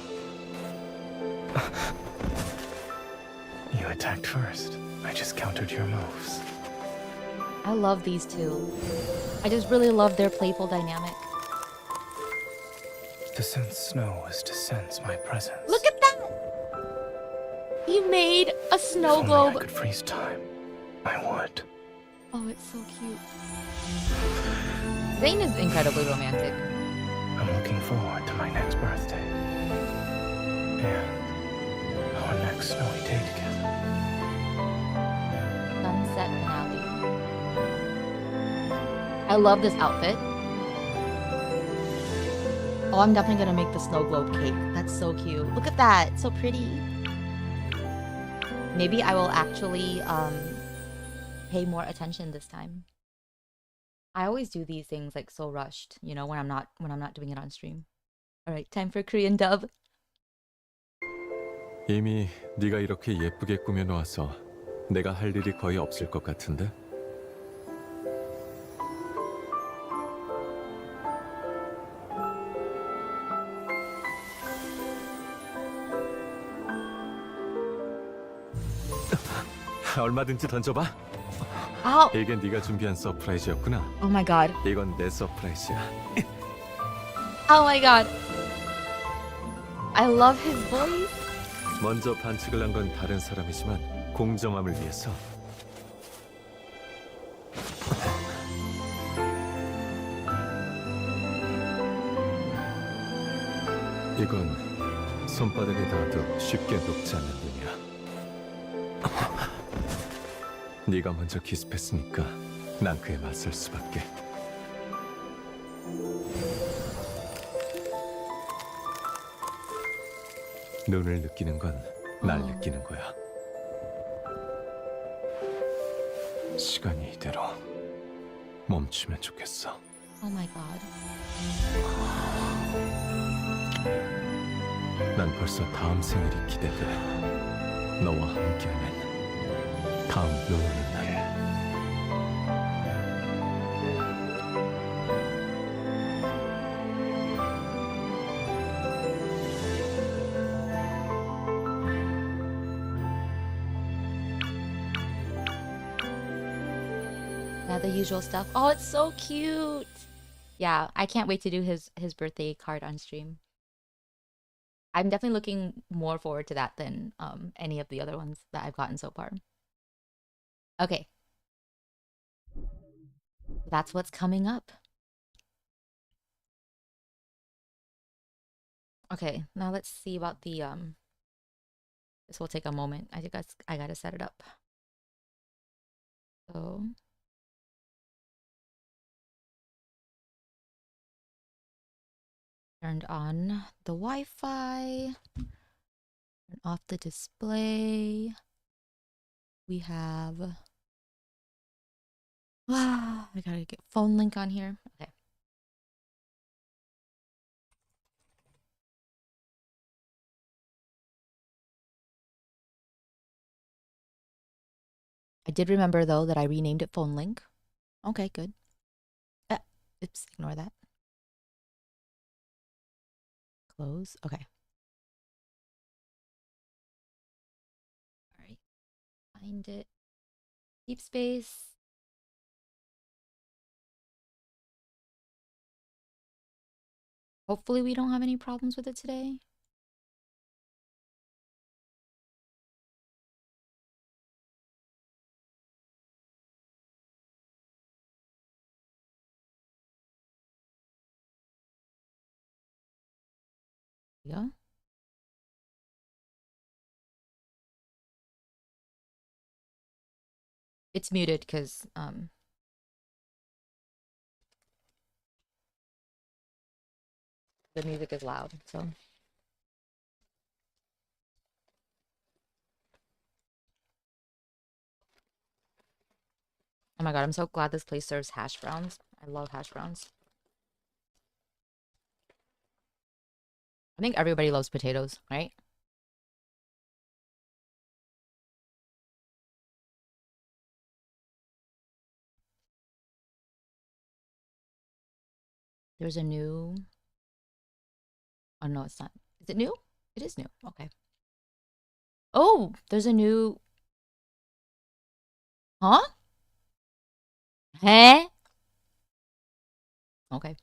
You attacked first. I just countered your moves. I love these two. I just really love their playful dynamic. To sense snow is to sense my presence. Look at that! He made a snow If only globe. I could freeze time, I would. Oh, it's so cute. Zayne is incredibly romantic. I'm looking forward to my next birthday. And our next snowy day together. Sunset finale. I love this outfit. Oh, I'm definitely gonna make the snow globe cake. That's so cute. Look at that, so pretty. Maybe I will actually pay more attention this time. I always do these things like so rushed, you know, when I'm not doing it on stream. All right, time for Korean dub. 이미 네가 이렇게 예쁘게 꾸며놓아서 내가 할 일이 거의 없을 것 같은데? 얼마든지 던져봐. 아우. 이게 네가 준비한 서프라이즈였구나. Oh my god. 이건 내 서프라이즈야. Oh my god. I love his voice. 먼저 반칙을 한 건 다른 사람이지만 공정함을 위해서. 이건 손바닥에 닿아도 쉽게 녹지 않는 눈이야. 네가 먼저 기습했으니까 난 그에 맞설 수밖에. 눈을 느끼는 건 날 느끼는 거야. 시간이 이대로 멈추면 좋겠어. Oh my god. 난 벌써 다음 생일이 기대돼. 너와 함께하는 다음 눈 오는 날. Yeah, the usual stuff. Oh, it's so cute. Yeah, I can't wait to do his birthday card on stream. I'm definitely looking more forward to that than any of the other ones that I've gotten so far. Okay. That's what's coming up. Okay, now let's see about the this will take a moment. I gotta set it up. So turned on the Wi-Fi, turn off the display. We have I gotta get phone link on here. Okay. I did remember though that I renamed it phone link. Okay, good. Oops, ignore that. Close. Okay. All right. Find it. Deepspace. Hopefully we don't have any problems with it today. Yeah. It's muted because the music is loud, so. Oh my god, I'm so glad this place serves hash browns. I love hash browns. I think everybody loves potatoes, right? There's a new... Oh no, it's not. Is it new? It is new. Okay. Oh, there's a new... Huh? Huh? Okay.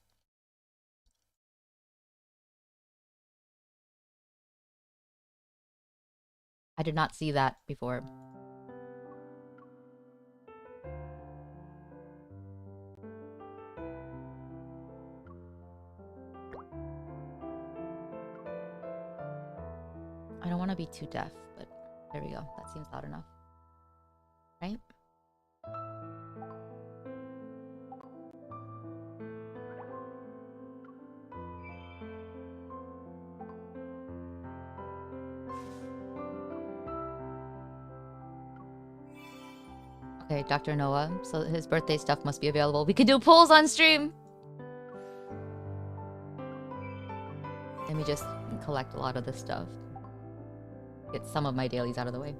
I did not see that before. I don't want to be too deaf, but there we go. That seems loud enough. Right? Okay, Dr. Noah. So his birthday stuff must be available. We could do polls on stream! Let me just collect a lot of this stuff. Get some of my dailies out of the way.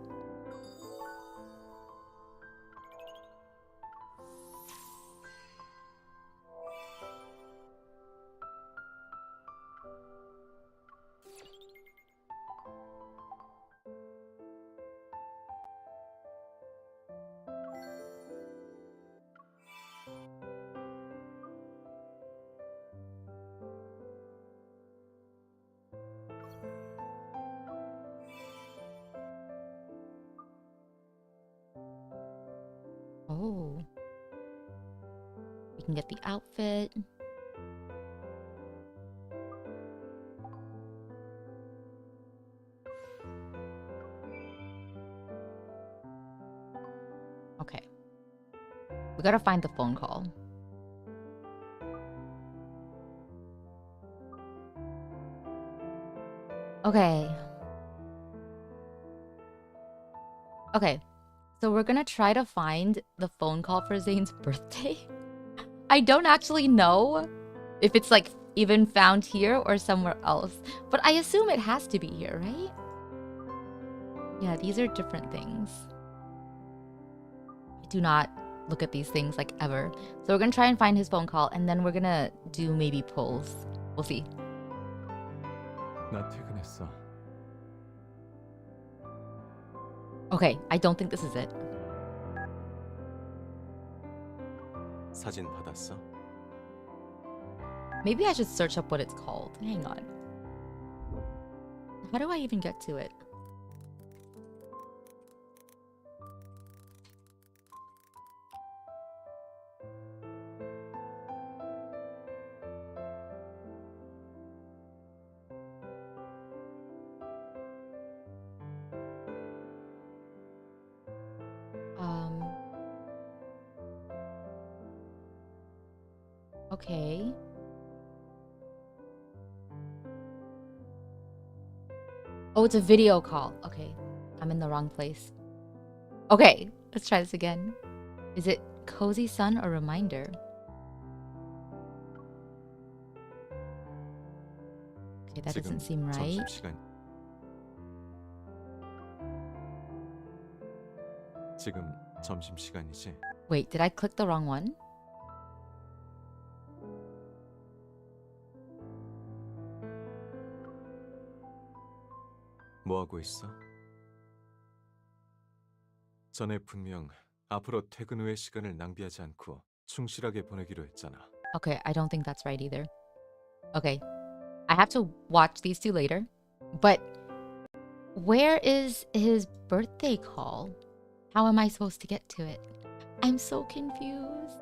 Oh. We can get the outfit. Okay. We gotta find the phone call. Okay. Okay. So we're gonna try to find the phone call for Zayne's birthday. I don't actually know if it's like even found here or somewhere else, but I assume it has to be here, right? Yeah, these are different things. I do not look at these things like ever. So we're gonna try and find his phone call and then we're gonna do maybe polls. We'll see. 나 퇴근했어. Okay, I don't think this is it. 사진 받았어? Maybe I should search up what it's called. Hang on. How do I even get to it? Okay. Oh, it's a video call. Okay. I'm in the wrong place. Okay, let's try this again. Is it Cozy Sun or Reminder? Okay, that doesn't seem right. 지금 점심시간이지? Wait, did I click the wrong one? 뭐하고 있어? 전에 분명 앞으로 퇴근 후의 시간을 낭비하지 않고 충실하게 보내기로 했잖아. Okay, I don't think that's right either. Okay, I have to watch these two later. But where is his birthday call? How am I supposed to get to it? I'm so confused.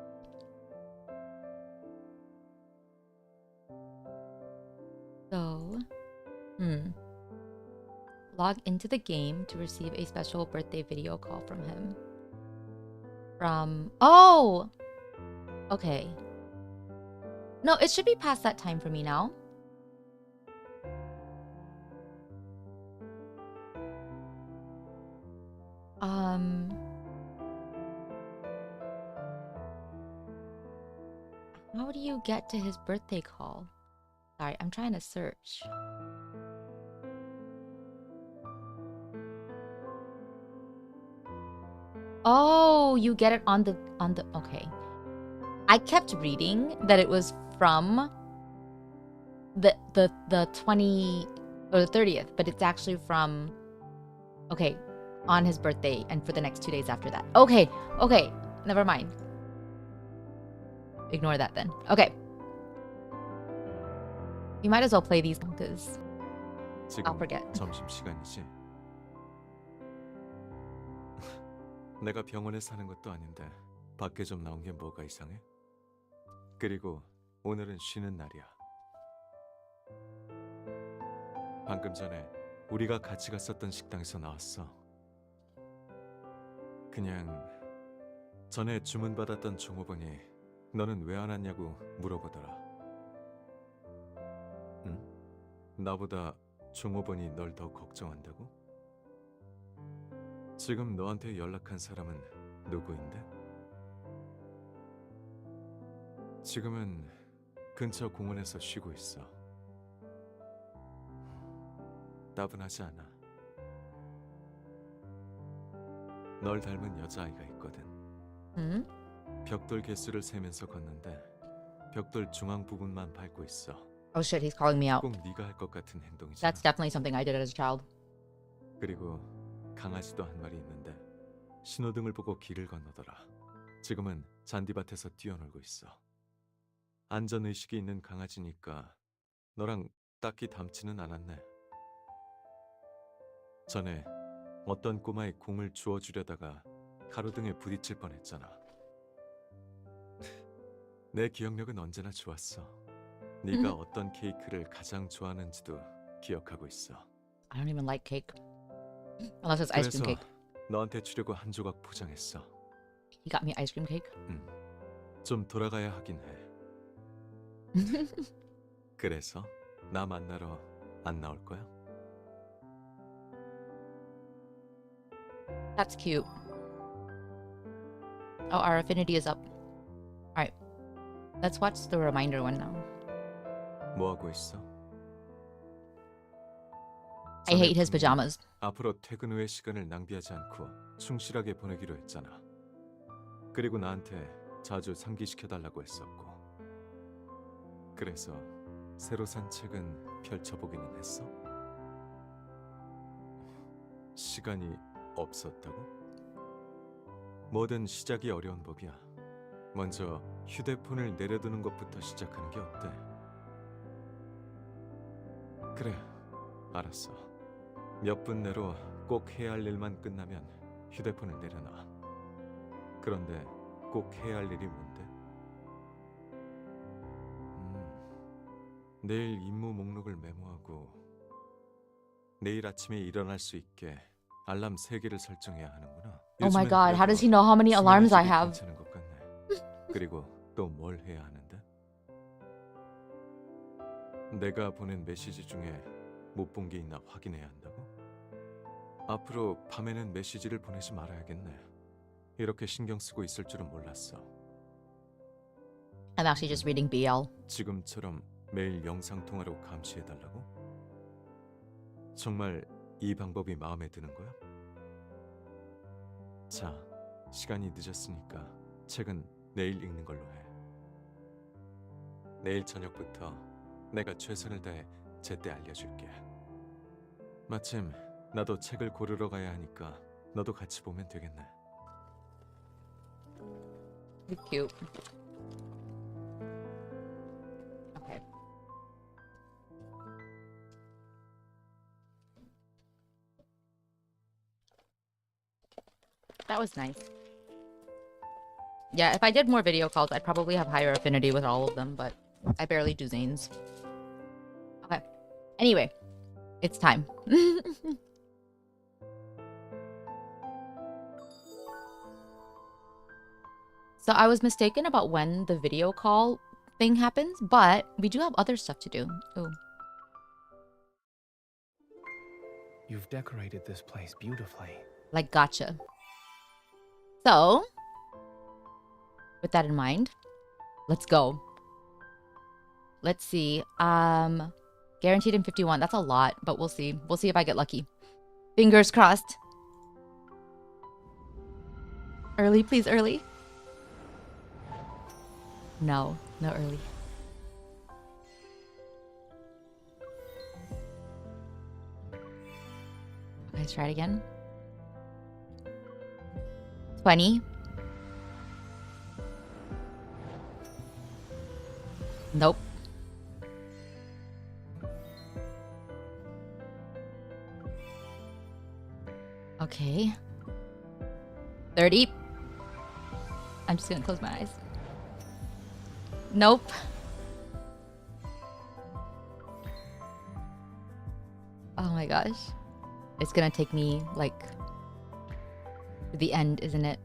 So, log into the game to receive a special birthday video call from him. Oh! Okay. No, it should be past that time for me now. How do you get to his birthday call? Sorry, I'm trying to search. Oh, you get it on the okay. I kept reading that it was from the 20 or the 30th, but it's actually from on his birthday and for the next 2 days after that. Okay, never mind. Ignore that then. Okay. You might as well play these because I'll forget. 점심시간이지? 내가 병원에 사는 것도 아닌데 밖에 좀 나온 게 뭐가 이상해? 그리고 오늘은 쉬는 날이야. 방금 전에 우리가 같이 갔었던 식당에서 나왔어. 그냥 전에 주문받았던 종업원이 너는 왜 안 왔냐고 물어보더라. 응? 나보다 종업원이 널 더 걱정한다고? 지금 너한테 연락한 사람은 누구인데? 지금은 근처 공원에서 쉬고 있어. 따분하지 않아. 널 닮은 여자아이가 있거든. 응? 벽돌 개수를 세면서 걷는데 벽돌 중앙 부분만 밟고 있어. Oh shit, he's calling me out. 꼭 네가 할 것 같은 행동이잖아. That's definitely something I did as a child. 그리고 강아지도 한 마리 있는데 신호등을 보고 길을 건너더라. 지금은 잔디밭에서 뛰어놀고 있어. 안전의식이 있는 강아지니까 너랑 딱히 닮지는 않았네. 전에 어떤 꼬마의 공을 주워주려다가 가로등에 부딪힐 뻔했잖아. 내 기억력은 언제나 좋았어. 네가 어떤 케이크를 가장 좋아하는지도 기억하고 있어. I don't even like cake. Unless it's ice cream cake. 너한테 주려고 한 조각 포장했어. He got me ice cream cake? 좀 돌아가야 하긴 해. 그래서 나 만나러 안 나올 거야? That's cute. Oh, our affinity is up. Alright. Let's watch the reminder one now. 뭐 하고 있어? I hate his pajamas. 앞으로 퇴근 후의 시간을 낭비하지 않고 충실하게 보내기로 했잖아. 그리고 나한테 자주 상기시켜달라고 했었고. 그래서 새로 산 책은 펼쳐보기는 했어? 시간이 없었다고? 뭐든 시작이 어려운 법이야. 먼저 휴대폰을 내려두는 것부터 시작하는 게 어때? 그래, 알았어. 몇 분 내로 꼭 해야 할 일만 끝나면 휴대폰을 내려놔. 그런데 꼭 해야 할 일이 뭔데? 내일 임무 목록을 메모하고 내일 아침에 일어날 수 있게 알람 3개를 설정해야 하는구나. Oh my god, how does he know how many alarms I have? 괜찮은 것 같네. 그리고 또 뭘 해야 하는데? 내가 보낸 메시지 중에 못 본 게 있나 확인해야 한다고? 앞으로 밤에는 메시지를 보내지 말아야겠네. 이렇게 신경 쓰고 있을 줄은 몰랐어. I'm actually just reading BL. 지금처럼 매일 영상 통화로 감시해달라고? 정말 이 방법이 마음에 드는 거야? 자, 시간이 늦었으니까 책은 내일 읽는 걸로 해. 내일 저녁부터 내가 최선을 다해 제때 알려줄게. 마침 나도 책을 고르러 가야 하니까 너도 같이 보면 되겠네. Cute. Okay. That was nice. Yeah, if I did more video calls, I'd probably have higher affinity with all of them, but I barely do Zayne's. Okay. Anyway, it's time. So I was mistaken about when the video call thing happens, but we do have other stuff to do. Ooh. You've decorated this place beautifully. Like, gotcha. So, with that in mind, let's go. Let's see. Guaranteed in 51. That's a lot, but we'll see. We'll see if I get lucky. Fingers crossed. Early, please, early. No, no early. Let's try it again. 20. Nope. Okay. 30. I'm just gonna close my eyes. Nope. Oh my gosh. It's gonna take me, like, to the end, isn't it?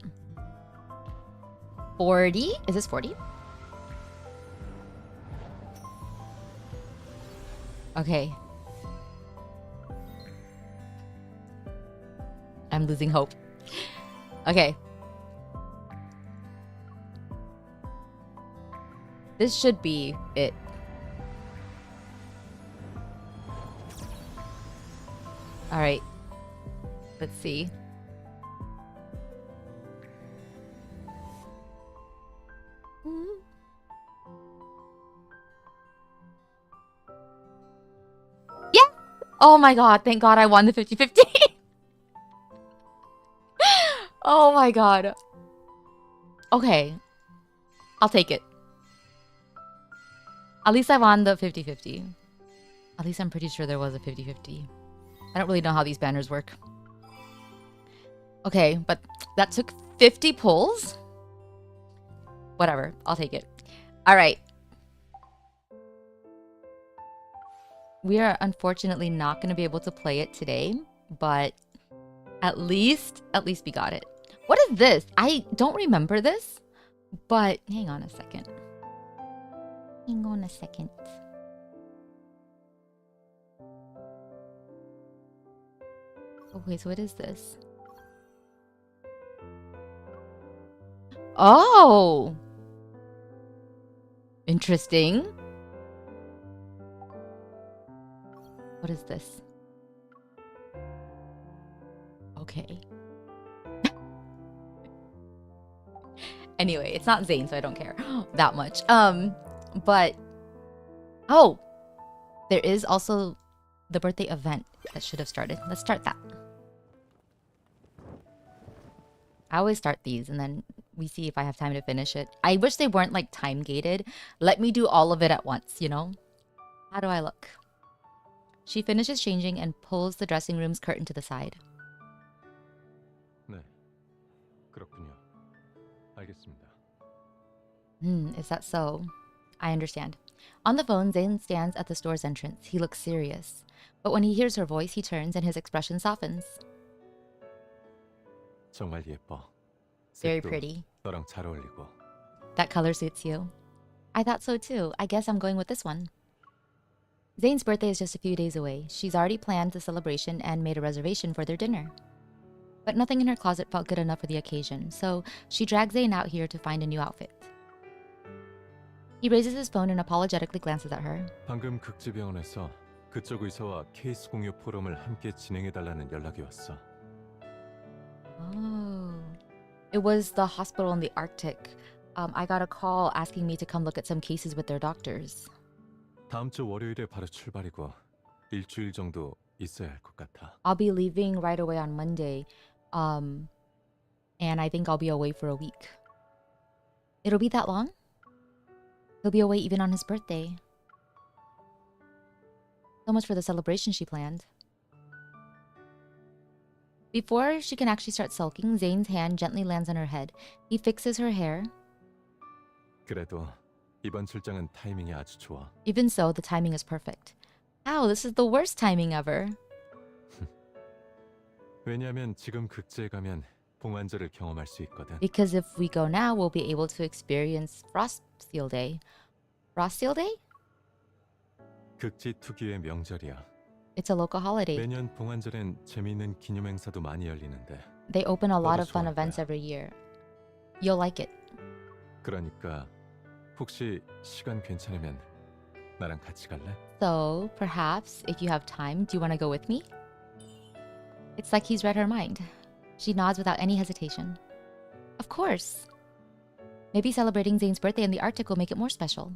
40? Is this 40? Okay. I'm losing hope. Okay. This should be it. All right. Let's see. Yeah! Oh my god, thank god I won the 50-50. Oh my god. Okay. I'll take it. At least I won the 50-50. At least I'm pretty sure there was a 50-50. I don't really know how these banners work. Okay, but that took 50 pulls? Whatever, I'll take it. All right. We are unfortunately not going to be able to play it today, but at least we got it. What is this? I don't remember this, but hang on a second. Hang on a second. Okay, so what is this? Oh! Interesting. What is this? Okay. Anyway, it's not Zayne, so I don't care that much. But oh, there is also the birthday event that should have started. Let's start that. I always start these and then we see if I have time to finish it. I wish they weren't like time gated. Let me do all of it at once, you know? How do I look? She finishes changing and pulls the dressing room's curtain to the side. 네, 그렇군요. 알겠습니다. Is that so? I understand. On the phone, Zayne stands at the store's entrance. He looks serious. But when he hears her voice, he turns and his expression softens. 정말 예뻐. Very 색도 pretty. 너랑 잘 어울리고. That color suits you. I thought so too. I guess I'm going with this one. Zayne's birthday is just a few days away. She's already planned the celebration and made a reservation for their dinner. But nothing in her closet felt good enough for the occasion, so she drags Zayne out here to find a new outfit. He raises his phone and apologetically glances at her. 방금 극지병원에서 그쪽 의사와 케이스 공유 포럼을 함께 진행해달라는 연락이 왔어. Oh. It was the hospital in the Arctic. I got a call asking me to come look at some cases with their doctors. 다음 주 월요일에 바로 출발이고 일주일 정도 있어야 할 것 같아. I'll be leaving right away on Monday. And I think I'll be away for a week. It'll be that long? He'll be away even on his birthday. So much for the celebration she planned. Before she can actually start sulking, Zayne's hand gently lands on her head. He fixes her hair. 그래도 이번 출장은 타이밍이 아주 좋아. Even so, the timing is perfect. Ow, this is the worst timing ever. 왜냐하면 지금 극지에 가면 봉환절을 경험할 수 있거든. Because if we go now, we'll be able to experience Frost Seal Day. Frost Seal Day? 극지 특유의 명절이야. It's a local holiday. 매년 봉환절엔 재미있는 기념 행사도 많이 열리는데. They open a lot 너도 of fun 좋아할 events 거야. every year. You'll like it. 그러니까 혹시 시간 괜찮으면 나랑 같이 갈래? So, perhaps, if you have time, do you want to go with me? It's like he's read her mind. She nods without any hesitation. Of course. Maybe celebrating Zayne's birthday in the Arctic will make it more special.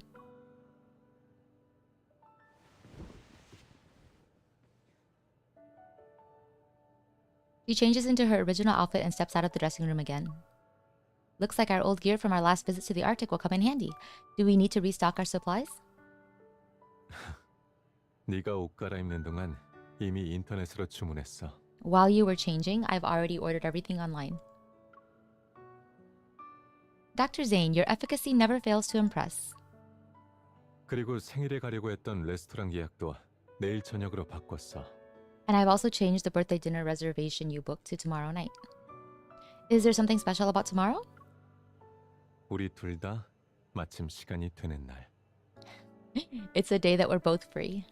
She changes into her original outfit and steps out of the dressing room again. Looks like our old gear from our last visit to the Arctic will come in handy. Do we need to restock our supplies? 네가 옷 갈아입는 동안 이미 인터넷으로 주문했어. While you were changing, I've already ordered everything online. Dr. Zayne, your efficacy never fails to impress. 그리고 생일에 가려고 했던 레스토랑 예약도 내일 저녁으로 바꿨어. And I've also changed the birthday dinner reservation you booked to tomorrow night. Is there something special about tomorrow? 우리 둘 다 마침 시간이 되는 날. It's a day that we're both free.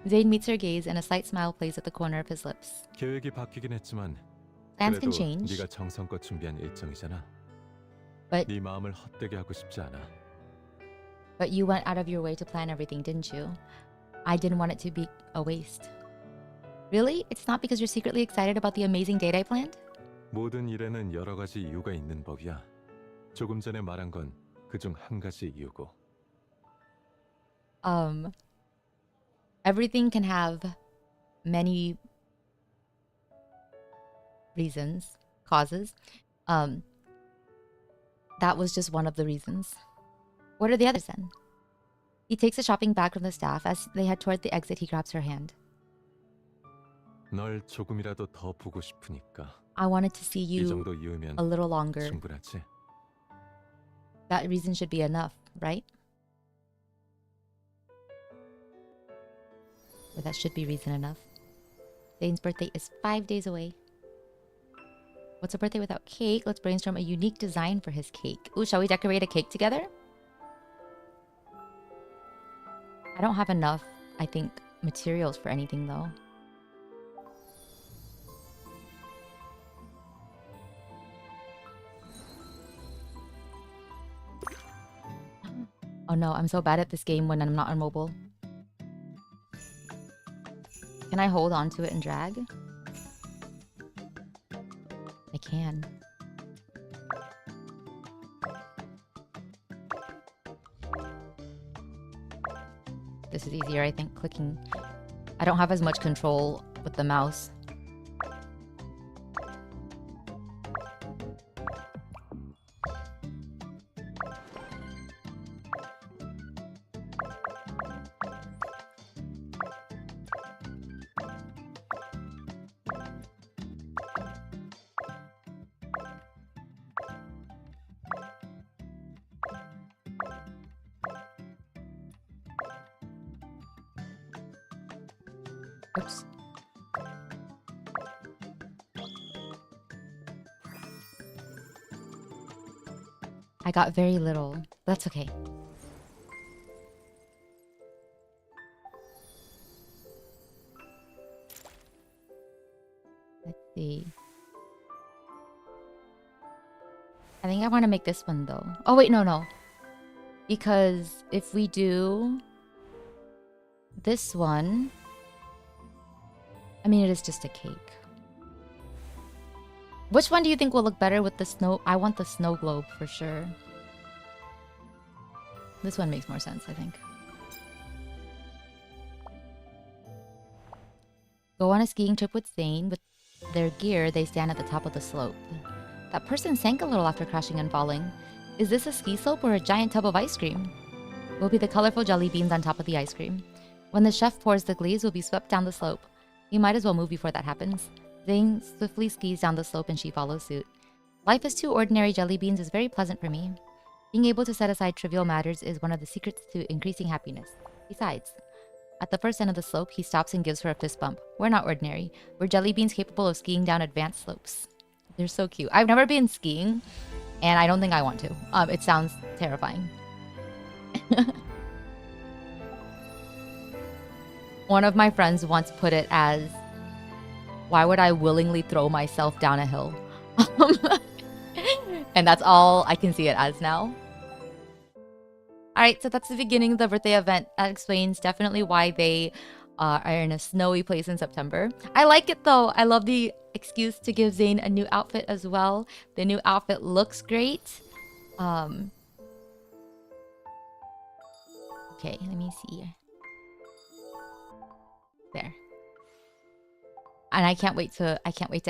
Zayne meets her gaze and a slight smile plays at the corner of his lips. 계획이 바뀌긴 했지만 Plans 그래도 can change. 네가 정성껏 준비한 일정이잖아. But 네 마음을 헛되게 하고 싶지 않아. But you went out of your way to plan everything, didn't you? I didn't want it to be a waste. Really? It's not because you're secretly excited about the amazing date I planned? 모든 일에는 여러 가지 이유가 있는 법이야. 조금 전에 말한 건 그중 한 가지 이유고. Everything can have many reasons, causes. That was just one of the reasons. What are the others then? He takes a shopping bag from the staff. As they head toward the exit, he grabs her hand. 널 조금이라도 더 보고 싶으니까. I wanted to see 이 you 정도 이유면 a little longer. 충분하지? That reason should be enough, right? Or that should be reason enough. Zayne's birthday is 5 days away. What's a birthday without cake? Let's brainstorm a unique design for his cake. Ooh, shall we decorate a cake together? I don't have enough, I think, materials for anything though. Oh no, I'm so bad at this game when I'm not on mobile. Can I hold on to it and drag? I can. This is easier, I think, clicking. I don't have as much control with the mouse. Oops. I got very little. That's okay. see. I think I want to make this one though. Oh wait, no. Because if we do this one, I mean, it is just a cake. Which one do you think will look better with the snow? I want the snow globe for sure. This one makes more sense, I think. Go on a skiing trip with Zayne. With their gear, they stand at the top of the slope. That person sank a little after crashing and falling. Is this a ski slope or a giant tub of ice cream? Will be the colorful jelly beans on top of the ice cream. When the chef pours the glaze, will be swept down the slope. You might as well move before that happens. Zayne swiftly skis down the slope and she follows suit. Life as 2 ordinary jelly beans is very pleasant for me. Being able to set aside trivial matters is one of the secrets to increasing happiness. Besides, at the first end of the slope, he stops and gives her a fist bump. We're not ordinary. We're jelly beans capable of skiing down advanced slopes. They're so cute. I've never been skiing, and I don't think I want to. It sounds terrifying. One of my friends once put it as, why would I willingly throw myself down a hill? And that's all I can see it as now. Alright, so that's the beginning of the birthday event. That explains definitely why they are in a snowy place in September. I like it though. I love the excuse to give Zayne a new outfit as well. The new outfit looks great. Okay, let me see. There. And I can't wait to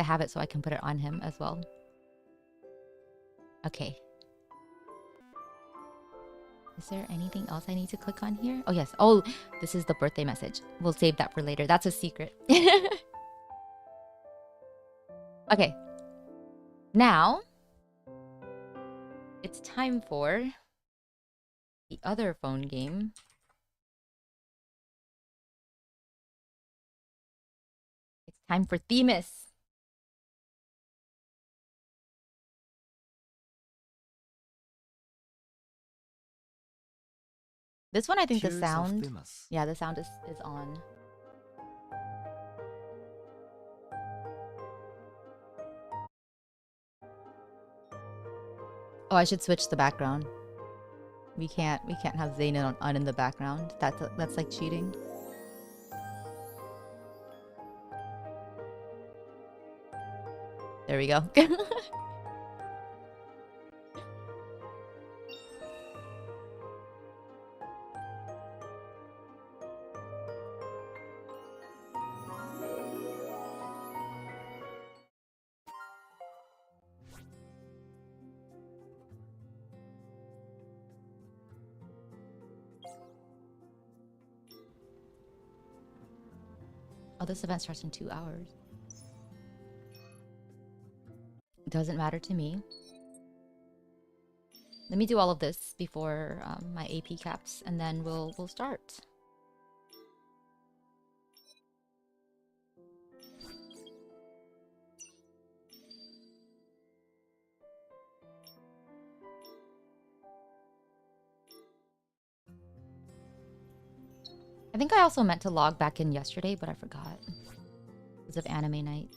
have it so I can put it on him as well. Okay. Is there anything else I need to click on here? Oh yes. Oh, this is the birthday message. We'll save that for later. That's a secret. Okay. Now it's time for the other phone game. It's time for Themis. This one, I think the sound... Yeah, the sound is on. Oh, I should switch the background. We can't have Zayne on in the background. That's like cheating. There we go. Oh, this event starts in 2 hours. It doesn't matter to me. Let me do all of this before my AP caps, and then we'll start. I think I also meant to log back in yesterday, but I forgot. Because of anime night.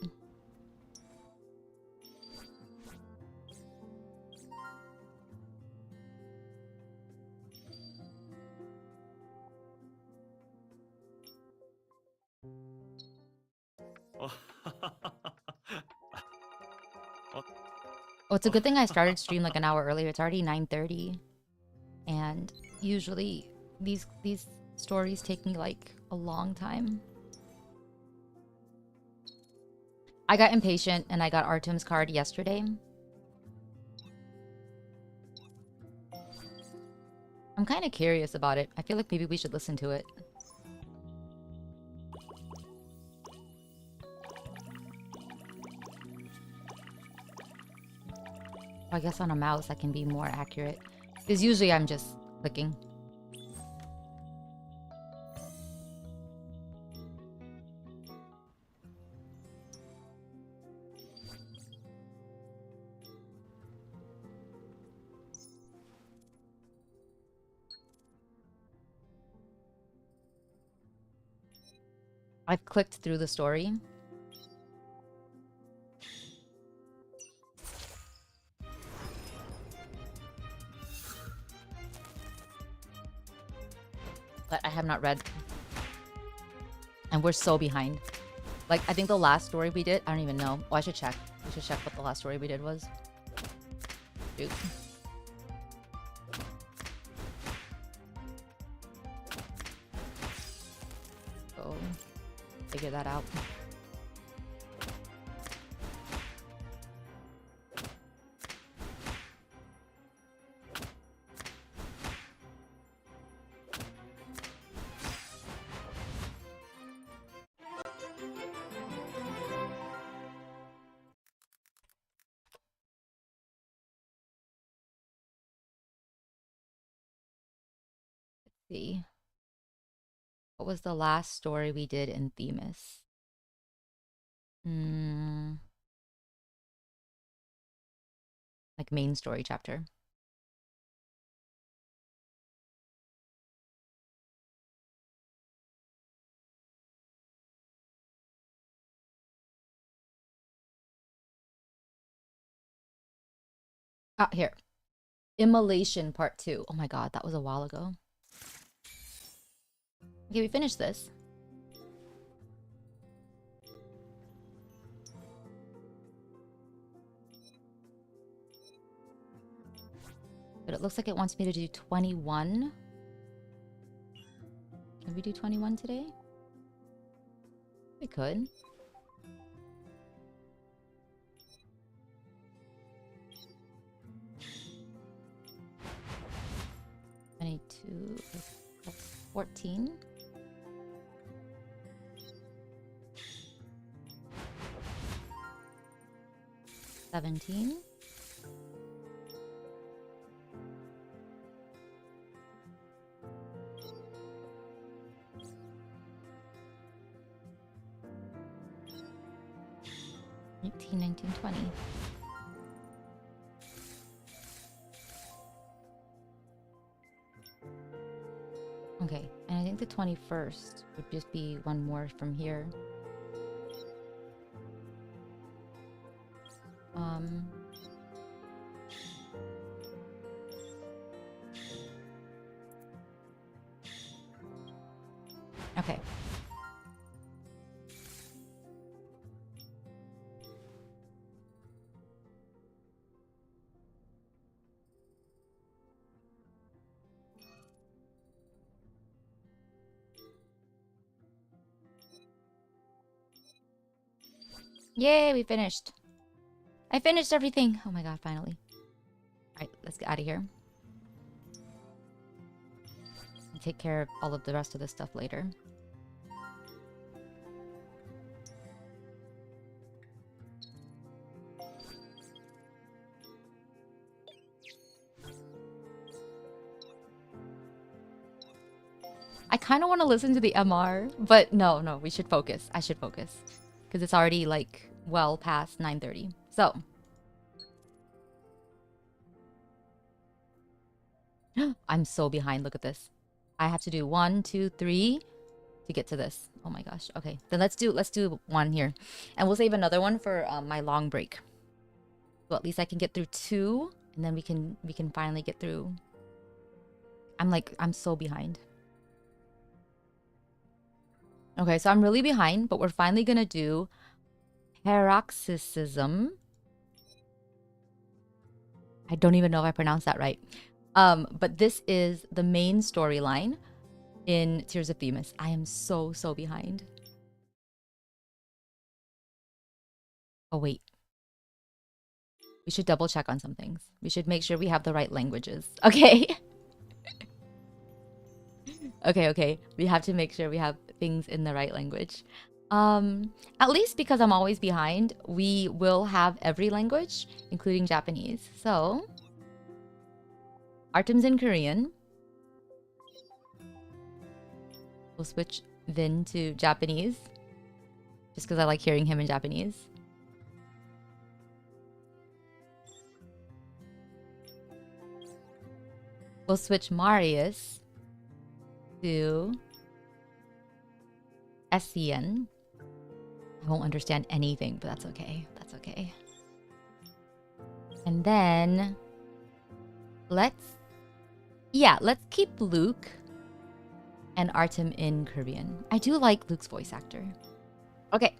Oh, it's a good thing I started stream like an hour earlier. It's already 9:30. And usually these stories take me like a long time. I got impatient and I got Artem's card yesterday. I'm kind of curious about it. I feel like maybe we should listen to it. I guess on a mouse I can be more accurate. Because usually I'm just clicking. I've clicked through the story. but I have not read. And we're so behind. Like, I think the last story we did, I don't even know. Oh, I should check. We should check what the last story we did was. Shoot. Go figure that out. See. What was the last story we did in Themis? Like main story chapter. Ah, here. Immolation Part 2. Oh my god, that was a while ago. Okay, we finished this. But it looks like it wants me to do 21. Can we do 21 today? We could. Plus 14. 17. $18, $19, $20. Okay, and I think the 21st would just be one more from here. Okay. Yay, we finished. I finished everything. Oh my god, finally. Alright, let's get out of here. I'll take care of all of the rest of this stuff later. I kind of want to listen to the MR, but no, we should focus. I should focus. Because it's already, like, well past 9:30. So. I'm so behind. Look at this. I have to do 1, 2, 3 to get to this. Oh my gosh. Okay. Then let's do one here. And we'll save another one for my long break. So at least I can get through 2. And then we can finally get through. I'm so behind. Okay, so I'm really behind, but we're finally gonna do paroxysm. I don't even know if I pronounced that right. But this is the main storyline in Tears of Themis. I am so behind. Oh wait. We should double check on some things. We should make sure we have the right languages. Okay. Okay. We have to make sure we have things in the right language. At least because I'm always behind, we will have every language, including Japanese. So, Artem's in Korean. We'll switch Vin to Japanese, just because I like hearing him in Japanese. We'll switch Marius to SCN. I won't understand anything, but that's okay. That's okay. And then let's keep Luke and Artem in Korean. I do like Luke's voice actor. Okay.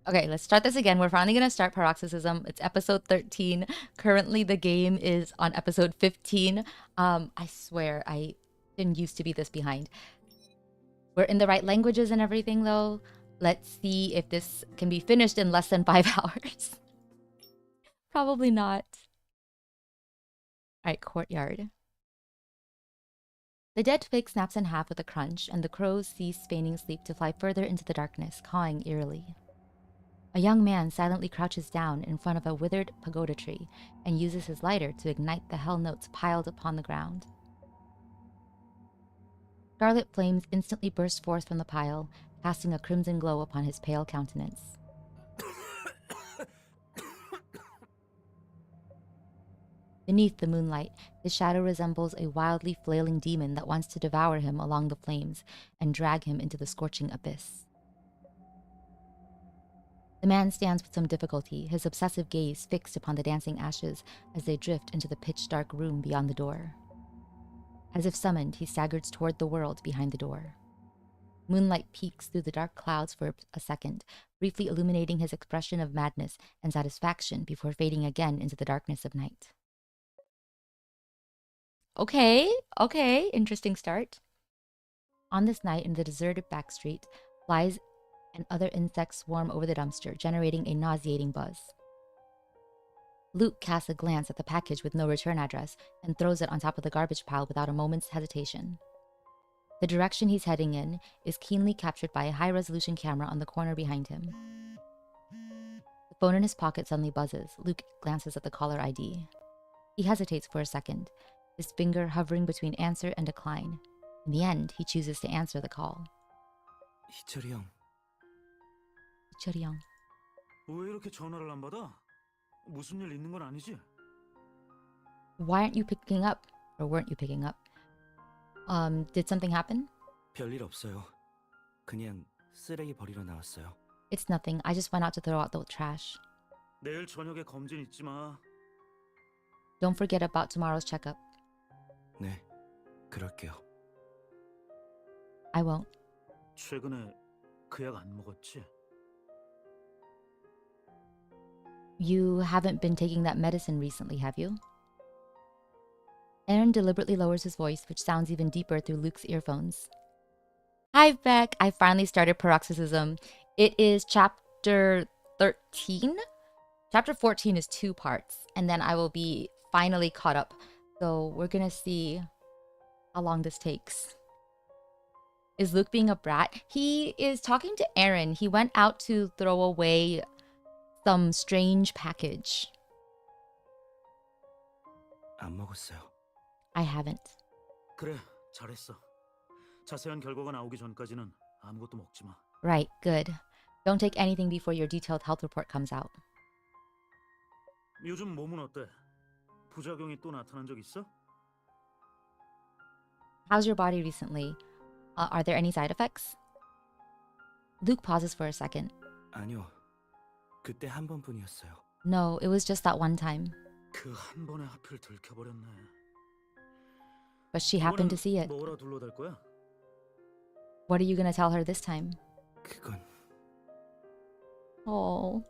Okay, let's start this again. We're finally going to start Paroxysm. It's episode 13. Currently, the game is on episode 15. I swear, I didn't used to be this behind. We're in the right languages and everything, though. Let's see if this can be finished in less than 5 hours. Probably not. All right, courtyard. The dead twig snaps in half with a crunch, and the crows cease feigning sleep to fly further into the darkness, cawing eerily. A young man silently crouches down in front of a withered pagoda tree and uses his lighter to ignite the hell notes piled upon the ground. Scarlet flames instantly burst forth from the pile, casting a crimson glow upon his pale countenance. Beneath the moonlight, his shadow resembles a wildly flailing demon that wants to devour him along the flames and drag him into the scorching abyss. The man stands with some difficulty, his obsessive gaze fixed upon the dancing ashes as they drift into the pitch-dark room beyond the door. As if summoned, he staggers toward the world behind the door. Moonlight peeks through the dark clouds for a second, briefly illuminating his expression of madness and satisfaction before fading again into the darkness of night. Okay, interesting start. On this night in the deserted back street, flies and other insects swarm over the dumpster, generating a nauseating buzz. Luke casts a glance at the package with no return address and throws it on top of the garbage pile without a moment's hesitation. The direction he's heading in is keenly captured by a high-resolution camera on the corner behind him. The phone in his pocket suddenly buzzes. Luke glances at the caller ID. He hesitates for a second, his finger hovering between answer and decline. In the end, he chooses to answer the call. 희철이 형. 희철이 형. 왜 이렇게 전화를 안 받아? 무슨 일 있는 건 아니지? Why aren't you picking up? Or weren't you picking up? Did something happen? 별일 없어요. 그냥 쓰레기 버리러 나왔어요. It's nothing. I just went out to throw out the trash. 내일 저녁에 검진 잊지 마. Don't forget about tomorrow's checkup. 네, 그럴게요. I won't. 최근에 그 약 안 먹었지? You haven't been taking that medicine recently, have you? Aaron deliberately lowers his voice, which sounds even deeper through Luke's earphones. Hi, Beck. I finally started Paroxysm. It is chapter 13? Chapter 14 is 2 parts, and then I will be finally caught up. So we're gonna see how long this takes. Is Luke being a brat? He is talking to Aaron. He went out to throw away some strange package. 안 먹었어요. I haven't. 그래, 잘했어. 자세한 결과가 나오기 전까지는 아무것도 먹지 마. Right, good. Don't take anything before your detailed health report comes out. 요즘 몸은 어때? 부작용이 또 나타난 적 있어? How's your body recently? Are there any side effects? Luke pauses for a second. 아니요. 그때 한 번뿐이었어요. No, it was just that one time. 그 한 번에 하필 들켜버렸네. But she happened to see it. 뭐라 둘러댈 거야? What are you gonna tell her this time? 그건... Oh.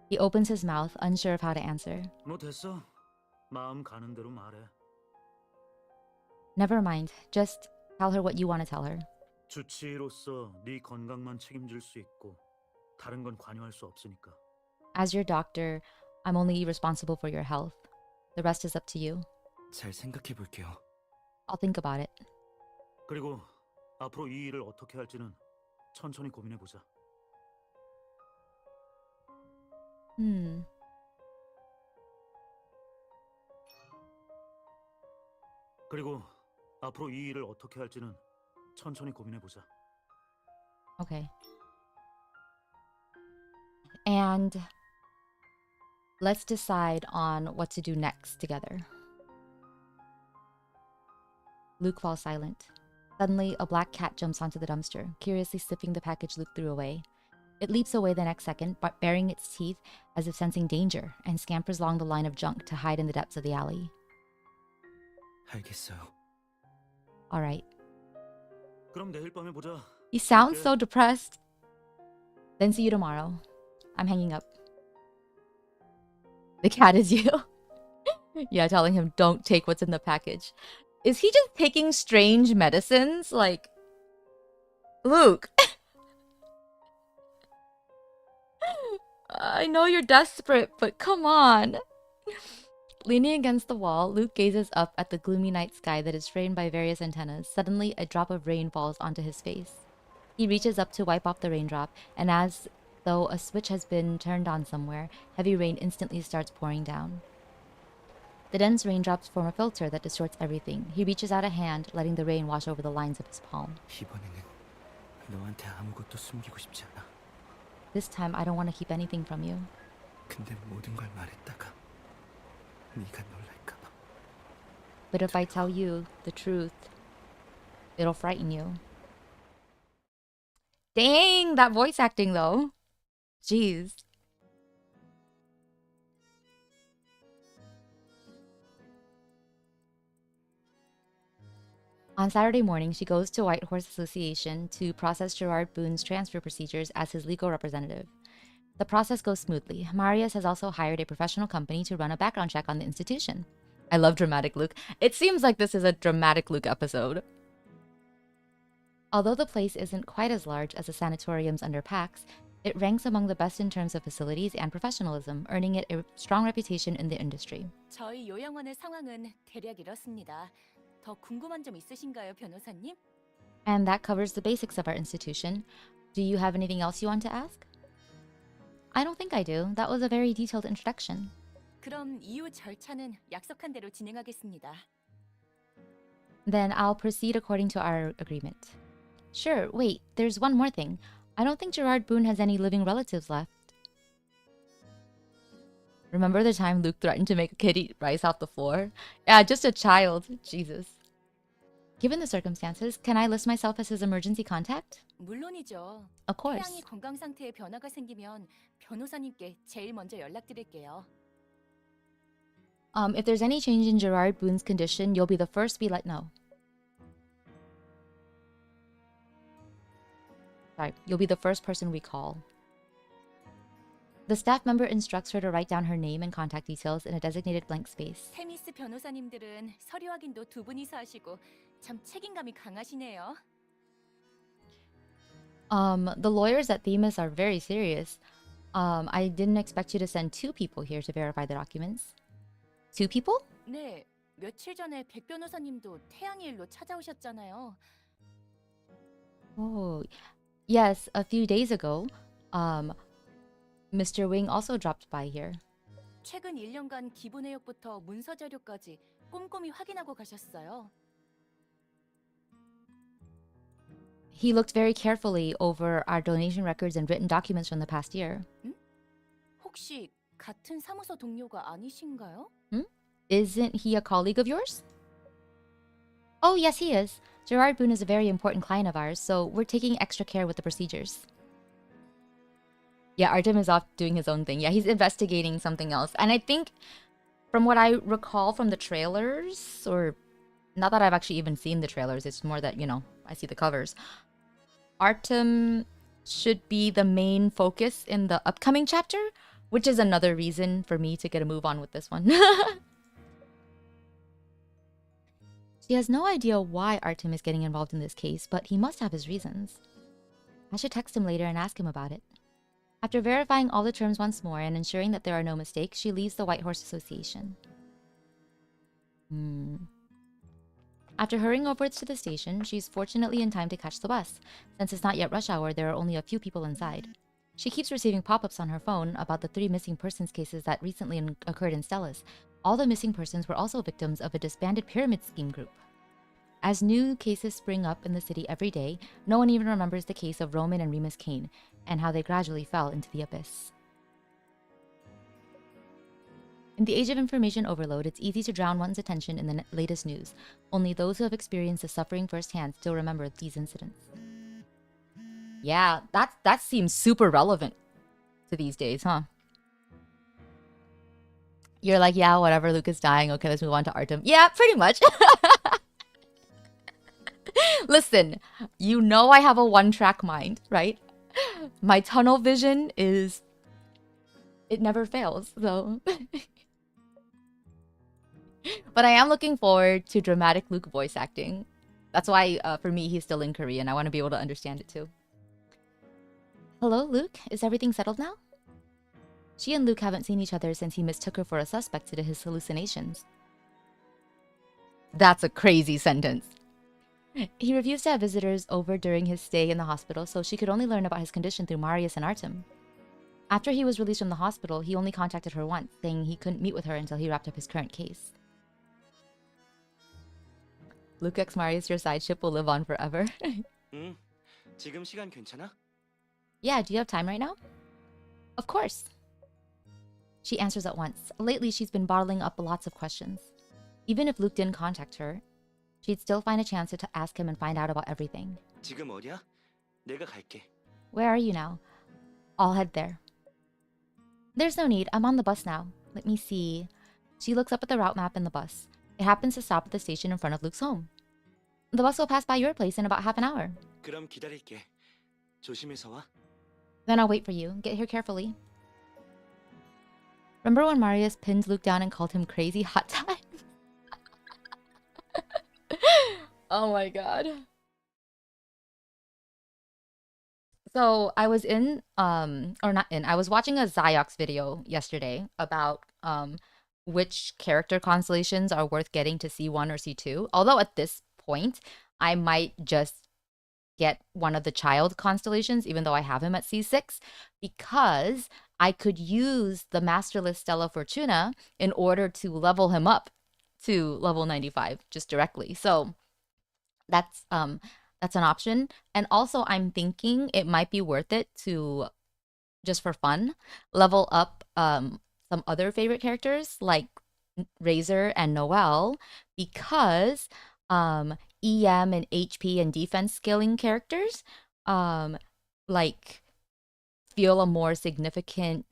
He opens his mouth, unsure of how to answer. 뭐 됐어. 마음 가는 대로 말해. Never mind. Just tell her what you want to tell her. 주치의로서 네 건강만 책임질 수 있고 다른 건 관여할 수 없으니까. As your doctor, I'm only responsible for your health. The rest is up to you. 잘 생각해 볼게요. I'll think about it. 그리고 앞으로 이 일을 어떻게 할지는 천천히 고민해 보자. 그리고 앞으로 이 일을 어떻게 할지는 천천히 고민해 보자. Okay. And Let's decide on what to do next together. Luke falls silent. Suddenly, a black cat jumps onto the dumpster, curiously sniffing the package Luke threw away. It leaps away the next second, baring its teeth as if sensing danger, and scampers along the line of junk to hide in the depths of the alley. 알겠어요. Alright. 그럼 내일 밤에 보자. You sound so depressed. Then see you tomorrow. I'm hanging up. The cat is you. Yeah, telling him don't take what's in the package. Is he just taking strange medicines? Like, Luke. I know you're desperate, but come on. Leaning against the wall, Luke gazes up at the gloomy night sky that is framed by various antennas. Suddenly, a drop of rain falls onto his face. He reaches up to wipe off the raindrop, and as though a switch has been turned on somewhere, heavy rain instantly starts pouring down. The dense raindrops form a filter that distorts everything. He reaches out a hand, letting the rain wash over the lines of his palm. 이번에는 너한테 아무것도 숨기고 싶지 않아. This time, I don't want to keep anything from you. 근데 모든 걸 말했다가 네가 놀랄까 봐. But if I tell you the truth, it'll frighten you. Dang, that voice acting though. Jeez. On Saturday morning, she goes to White Horse Association to process Gerard Boone's transfer procedures as his legal representative. The process goes smoothly. Marius has also hired a professional company to run a background check on the institution. I love dramatic Luke. It seems like this is a dramatic Luke episode. Although the place isn't quite as large as the sanatoriums under PAX, it ranks among the best in terms of facilities and professionalism, earning it a strong reputation in the industry. 저희 요양원의 상황은 대략 이렇습니다. 더 궁금한 점 있으신가요, 변호사님? And that covers the basics of our institution. Do you have anything else you want to ask? I don't think I do. That was a very detailed introduction. 그럼 이후 절차는 약속한 대로 진행하겠습니다. Then I'll proceed according to our agreement. Sure, wait, there's one more thing. I don't think Gerard Boone has any living relatives left. Remember the time Luke threatened to make a kid eat rice off the floor? Yeah, just a child. Jesus. Given the circumstances, can I list myself as his emergency contact? 물론이죠. Of course. 태양이 건강 상태에 변화가 생기면 변호사님께 제일 먼저 연락드릴게요. If there's any change in Gerard Boone's condition, you'll be the first we let know. Sorry, you'll be the first person we call. The staff member instructs her to write down her name and contact details in a designated blank space. 테미스 변호사님들은 서류 확인도 두 분이서 하시고 참 책임감이 강하시네요. The lawyers at Themis are very serious. I didn't expect you to send two people here to verify the documents. Two people? 네, 며칠 전에 백 변호사님도 태양의 일로 찾아오셨잖아요. Oh, yes, a few days ago, Mr. Wing also dropped by here. 최근 1년간 기부 내역부터 문서 자료까지 꼼꼼히 확인하고 가셨어요. He looked very carefully over our donation records and written documents from the past year. 혹시 같은 사무소 동료가 아니신가요? Isn't he a colleague of yours? Oh, yes, he is. Gerard Boone is a very important client of ours, so we're taking extra care with the procedures. Yeah, Artem is off doing his own thing. Yeah, he's investigating something else. And I think, from what I recall from the trailers, or not that I've actually even seen the trailers, it's more that, you know, I see the covers. Artem should be the main focus in the upcoming chapter, which is another reason for me to get a move on with this one. She has no idea why Artem is getting involved in this case, but he must have his reasons. I should text him later and ask him about it. After verifying all the terms once more and ensuring that there are no mistakes, she leaves the White Horse Association. After hurrying over to the station, she's fortunately in time to catch the bus. Since it's not yet rush hour, there are only a few people inside. She keeps receiving pop-ups on her phone about the 3 missing persons cases that recently occurred in Stellus. All the missing persons were also victims of a disbanded pyramid scheme group. As new cases spring up in the city every day, no one even remembers the case of Roman and Remus Kane, and how they gradually fell into the abyss. In the age of information overload, it's easy to drown one's attention in the latest news. Only those who have experienced the suffering firsthand still remember these incidents. Yeah, that seems super relevant to these days, huh? You're like, yeah, whatever, Luke is dying. Okay, let's move on to Artem. Yeah, pretty much. Listen, you know I have a one-track mind, right? My tunnel vision is... it never fails, so... But I am looking forward to dramatic Luke voice acting. That's why, for me, he's still in Korean. I want to be able to understand it too. Hello, Luke? Is everything settled now? She and Luke haven't seen each other since he mistook her for a suspect due to his hallucinations. That's a crazy sentence. He refused to have visitors over during his stay in the hospital, so she could only learn about his condition through Marius and Artem. After he was released from the hospital, he only contacted her once, saying he couldn't meet with her until he wrapped up his current case. Luke x Marius, your side ship will live on forever. 지금 시간 괜찮아? Yeah, do you have time right now? Of course. She answers at once. Lately, she's been bottling up lots of questions. Even if Luke didn't contact her, she'd still find a chance to ask him and find out about everything. 지금 어디야? 내가 갈게. Where are you now? I'll head there. There's no need. I'm on the bus now. Let me see. She looks up at the route map in the bus. It happens to stop at the station in front of Luke's home. The bus will pass by your place in about half an hour. 그럼 기다릴게. 조심해서 와. Then I'll wait for you. Get here carefully. Remember when Marius pinned Luke down and called him crazy hot time? Oh my god. So I was I was watching a Zyox video yesterday about which character constellations are worth getting to C1 or C2. Although at this point, I might just get one of the child constellations, even though I have him at C6, because I could use the Masterless Stella Fortuna in order to level him up to level 95 just directly. So that's an option. And also I'm thinking it might be worth it to, just for fun, level up some other favorite characters like Razor and Noelle, because EM and HP and defense scaling characters like feel a more significant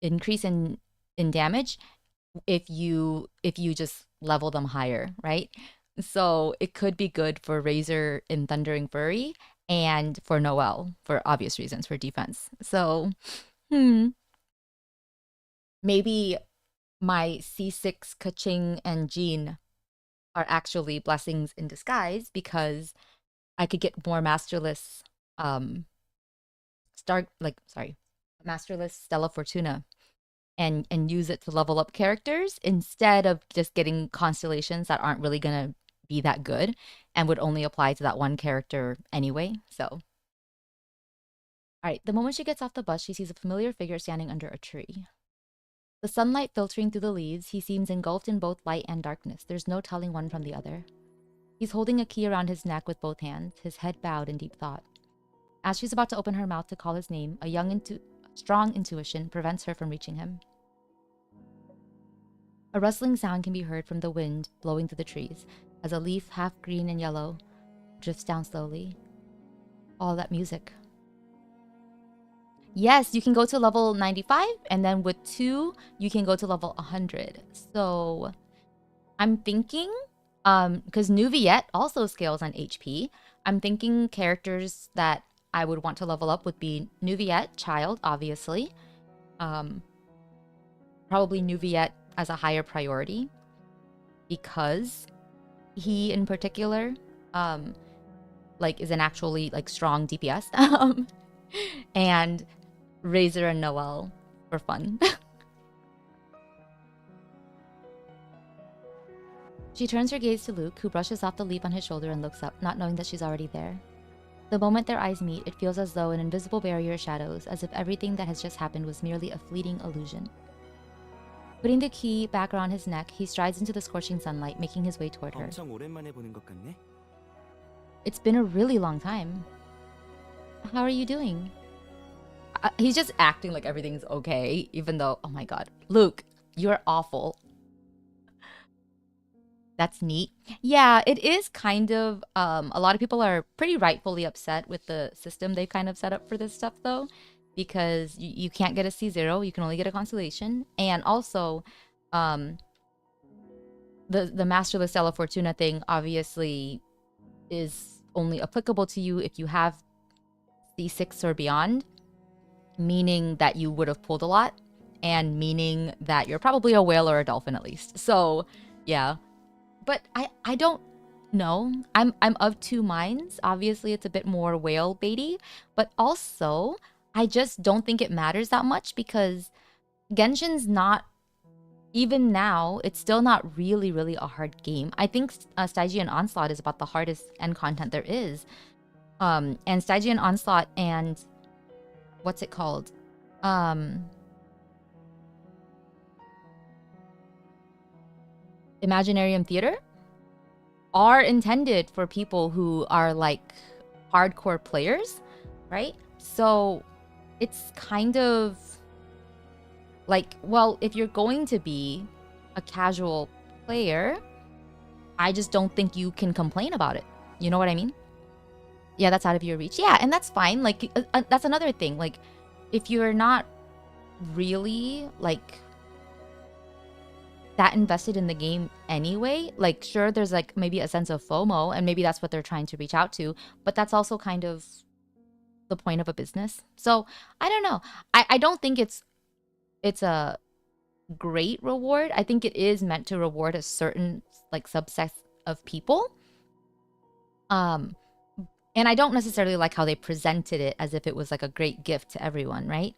increase in damage if you just level them higher, right? So it could be good for Razor in Thundering Fury and for Noelle for obvious reasons for defense. So maybe my C6 Kaching and Jean are actually blessings in disguise, because I could get more Masterless Masterless Stella Fortuna and use it to level up characters instead of just getting constellations that aren't really gonna be that good and would only apply to that one character anyway. So alright, the moment she gets off the bus, she sees a familiar figure standing under a tree. The sunlight filtering through the leaves, he seems engulfed in both light and darkness. There's no telling one from the other. He's holding a key around his neck with both hands, his head bowed in deep thought. As she's about to open her mouth to call his name, a strong intuition prevents her from reaching him. A rustling sound can be heard from the wind blowing through the trees, as a leaf half green and yellow drifts down slowly. All that music. Yes, you can go to level 95, and then with 2, you can go to level 100. So I'm thinking, because Nuviet also scales on HP, I'm thinking characters that I would want to level up would be Nuviet, Child, obviously. Probably Nuviet as a higher priority, because he in particular, is an actually strong DPS. And Razor and Noelle for fun. She turns her gaze to Luke, who brushes off the leaf on his shoulder and looks up, not knowing that she's already there. The moment their eyes meet, it feels as though an invisible barrier shadows, as if everything that has just happened was merely a fleeting illusion. Putting the key back around his neck, he strides into the scorching sunlight, making his way toward her. It's been a really long time. How are you doing? he's just acting like everything's okay, even though, oh my god, Luke, you're awful. That's neat. Yeah, it is kind of, a lot of people are pretty rightfully upset with the system they kind of set up for this stuff, though, because you can't get a C0, you can only get a constellation, and also, the Master Stella Fortuna thing obviously is only applicable to you if you have C6 or beyond, meaning that you would have pulled a lot, and meaning that you're probably a whale or a dolphin at least. So, yeah. But I don't know. I'm of two minds. Obviously, it's a bit more whale baity, but also I just don't think it matters that much because Genshin's not, even now, it's still not really, really a hard game. I think Stygian Onslaught is about the hardest end content there is. And Stygian Onslaught and what's it called? Imaginarium Theater are intended for people who are like hardcore players, right? So it's kind of like, well, if you're going to be a casual player, I just don't think you can complain about it. You know what I mean? Yeah, that's out of your reach. Yeah, and that's fine. Like, that's another thing. Like, if you're not really like that invested in the game anyway, like, sure, there's like maybe a sense of FOMO, and maybe that's what they're trying to reach out to, but that's also kind of the point of a business. So I don't know. I don't think it's a great reward. I think it is meant to reward a certain like subset of people. And I don't necessarily like how they presented it as if it was like a great gift to everyone, right?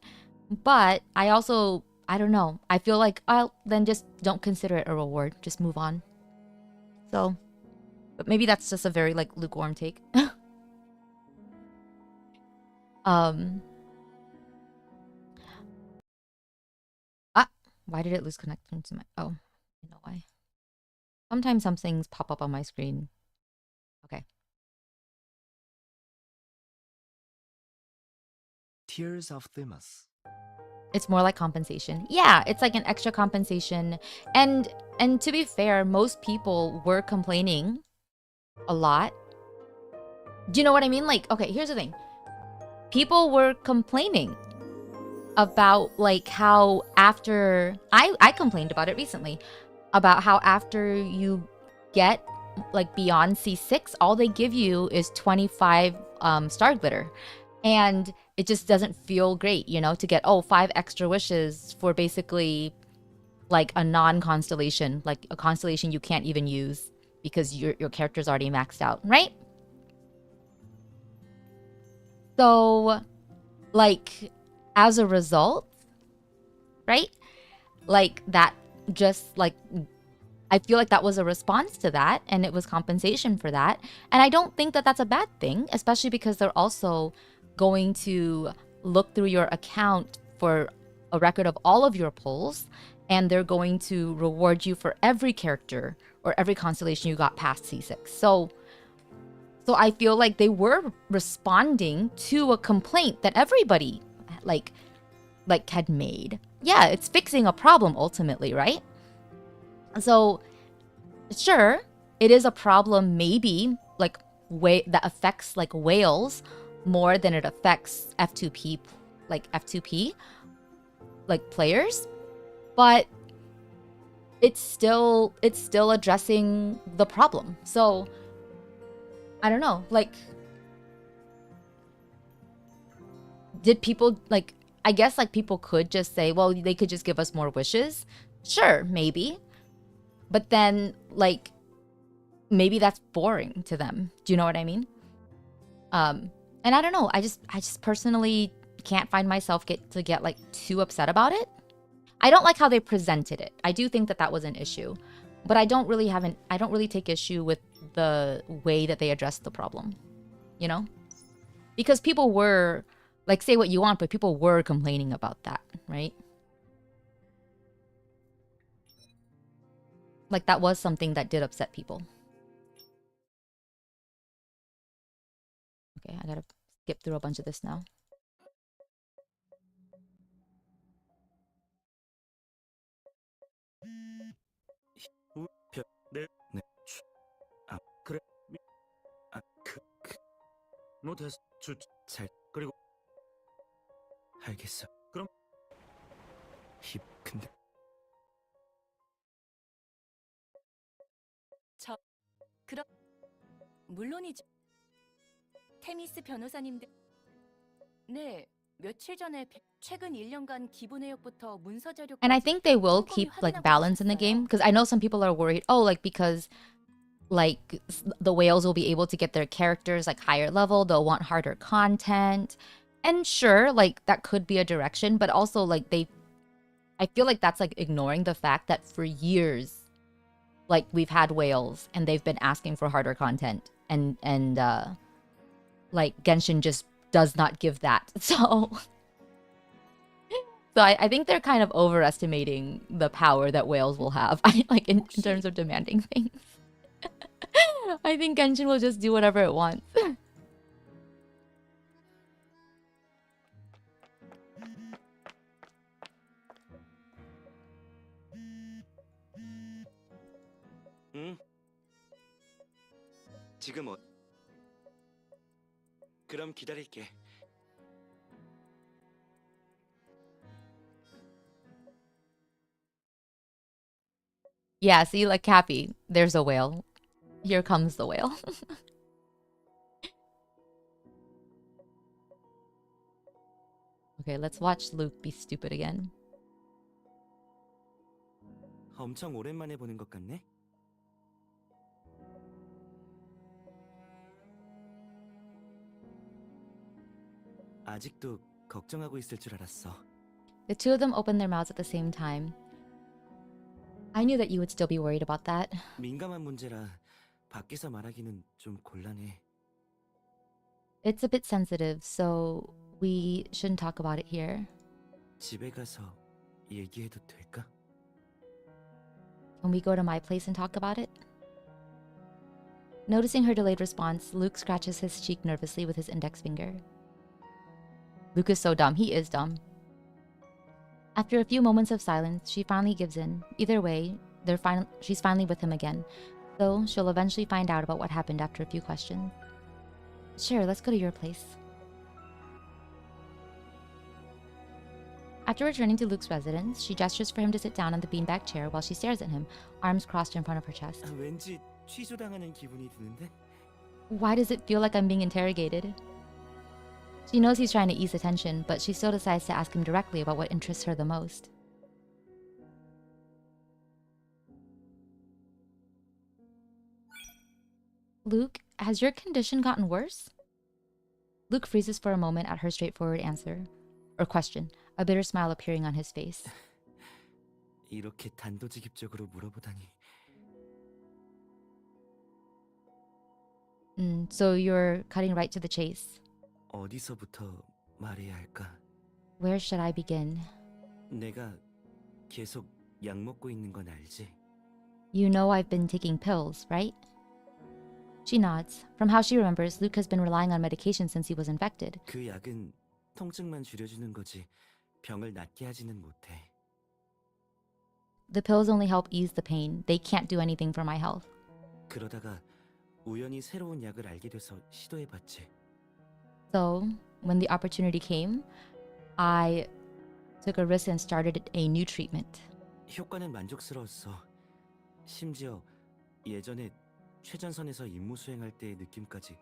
But I also, I don't know. I feel like, I'll then just don't consider it a reward. Just move on. So, but maybe that's just a very like lukewarm take. Why did it lose connection to my, oh, I know why. Sometimes some things pop up on my screen. Okay. Tears of Themis. It's more like compensation. Yeah, it's like an extra compensation. And to be fair, most people were complaining a lot. Do you know what I mean? Like, okay, here's the thing. People were complaining about like how after I complained about it recently, about how after you get like beyond C6, all they give you is 25 star glitter. And it just doesn't feel great, you know, to get, 5 extra wishes for basically like a non-constellation, like a constellation you can't even use because your character's already maxed out, right? So, like, as a result, right? Like, that just, like, I feel like that was a response to that, and it was compensation for that. And I don't think that that's a bad thing, especially because they're also going to look through your account for a record of all of your pulls, and they're going to reward you for every character or every constellation you got past C6. So I feel like they were responding to a complaint that everybody like had made. Yeah, it's fixing a problem ultimately, right? So sure, it is a problem maybe like that affects like whales more than it affects F2P like players, but it's still addressing the problem. So I don't know, like, did people like, I guess like people could just say, well, they could just give us more wishes. Sure, maybe. But then like maybe that's boring to them. Do you know what I mean? And I don't know, I just personally can't find myself get like too upset about it. I don't like how they presented it. I do think that that was an issue, but I don't really take issue with the way that they addressed the problem, you know? Because people were, like, say what you want, but people were complaining about that, right? Like, that was something that did upset people. Okay, I gotta skip through a bunch of this now. 네. 그래. 뭐 됐어. 잘. 그리고 알겠어. 그럼 근데 그럼 물론이죠. 테미스 변호사님들. 네, 며칠 전에 최근 1년간 기본 내역부터 문서 자료까지 And I think they will 꼼꼼히 keep like 확인하고 balance in the 오셨어요. game because I know some people are worried, oh, like because like the whales will be able to get their characters like higher level, they'll want harder content. And sure, like that could be a direction, but also like I feel like that's like ignoring the fact that for years like we've had whales and they've been asking for harder content and like Genshin just does not give that. So I think they're kind of overestimating the power that whales will have like in terms of demanding things. I think Genshin will just do whatever it wants. 지금 그럼 기다릴게. Yeah, see, like Cappy, there's a whale. Here comes the whale. Okay, let's watch Luke be stupid again. 엄청 오랜만에 보는 것 같네. 아직도 걱정하고 있을 줄 알았어. The two of them opened their mouths at the same time. I knew that you would still be worried about that. 민감한 문제라 밖에서 말하기는 좀 곤란해. It's a bit sensitive, so we shouldn't talk about it here. 집에 가서 얘기해도 될까? Can we go to my place and talk about it? Noticing her delayed response, Luke scratches his cheek nervously with his index finger. Luke is so dumb. He is dumb. After a few moments of silence, she finally gives in. Either way, she's finally with him again, though she'll eventually find out about what happened after a few questions. Sure, let's go to your place. After returning to Luke's residence, she gestures for him to sit down on the beanbag chair while she stares at him, arms crossed in front of her chest. 왠지 취조당하는 기분이 드는데? Why does it feel like I'm being interrogated? She knows he's trying to ease the tension, but she still decides to ask him directly about what interests her the most. Luke, has your condition gotten worse? Luke freezes for a moment at her straightforward answer. Or question, a bitter smile appearing on his face. 이렇게 단도직입적으로 물어보다니. So you're cutting right to the chase. 어디서부터 말해야 할까? Where should I begin? 내가 계속 약 먹고 있는 건 알지? You know I've been taking pills, right? She nods. From how she remembers, Luke has been relying on medication since he was infected. 그 약은 통증만 줄여주는 거지 병을 낫게 하지는 못해. The pills only help ease the pain. They can't do anything for my health. 그러다가 우연히 새로운 약을 알게 돼서 시도해봤지. So, when the opportunity came, I took a risk and started a new treatment. 효과는 만족스러웠어. 심지어 예전에 최전선에서 임무 수행할 때의 느낌까지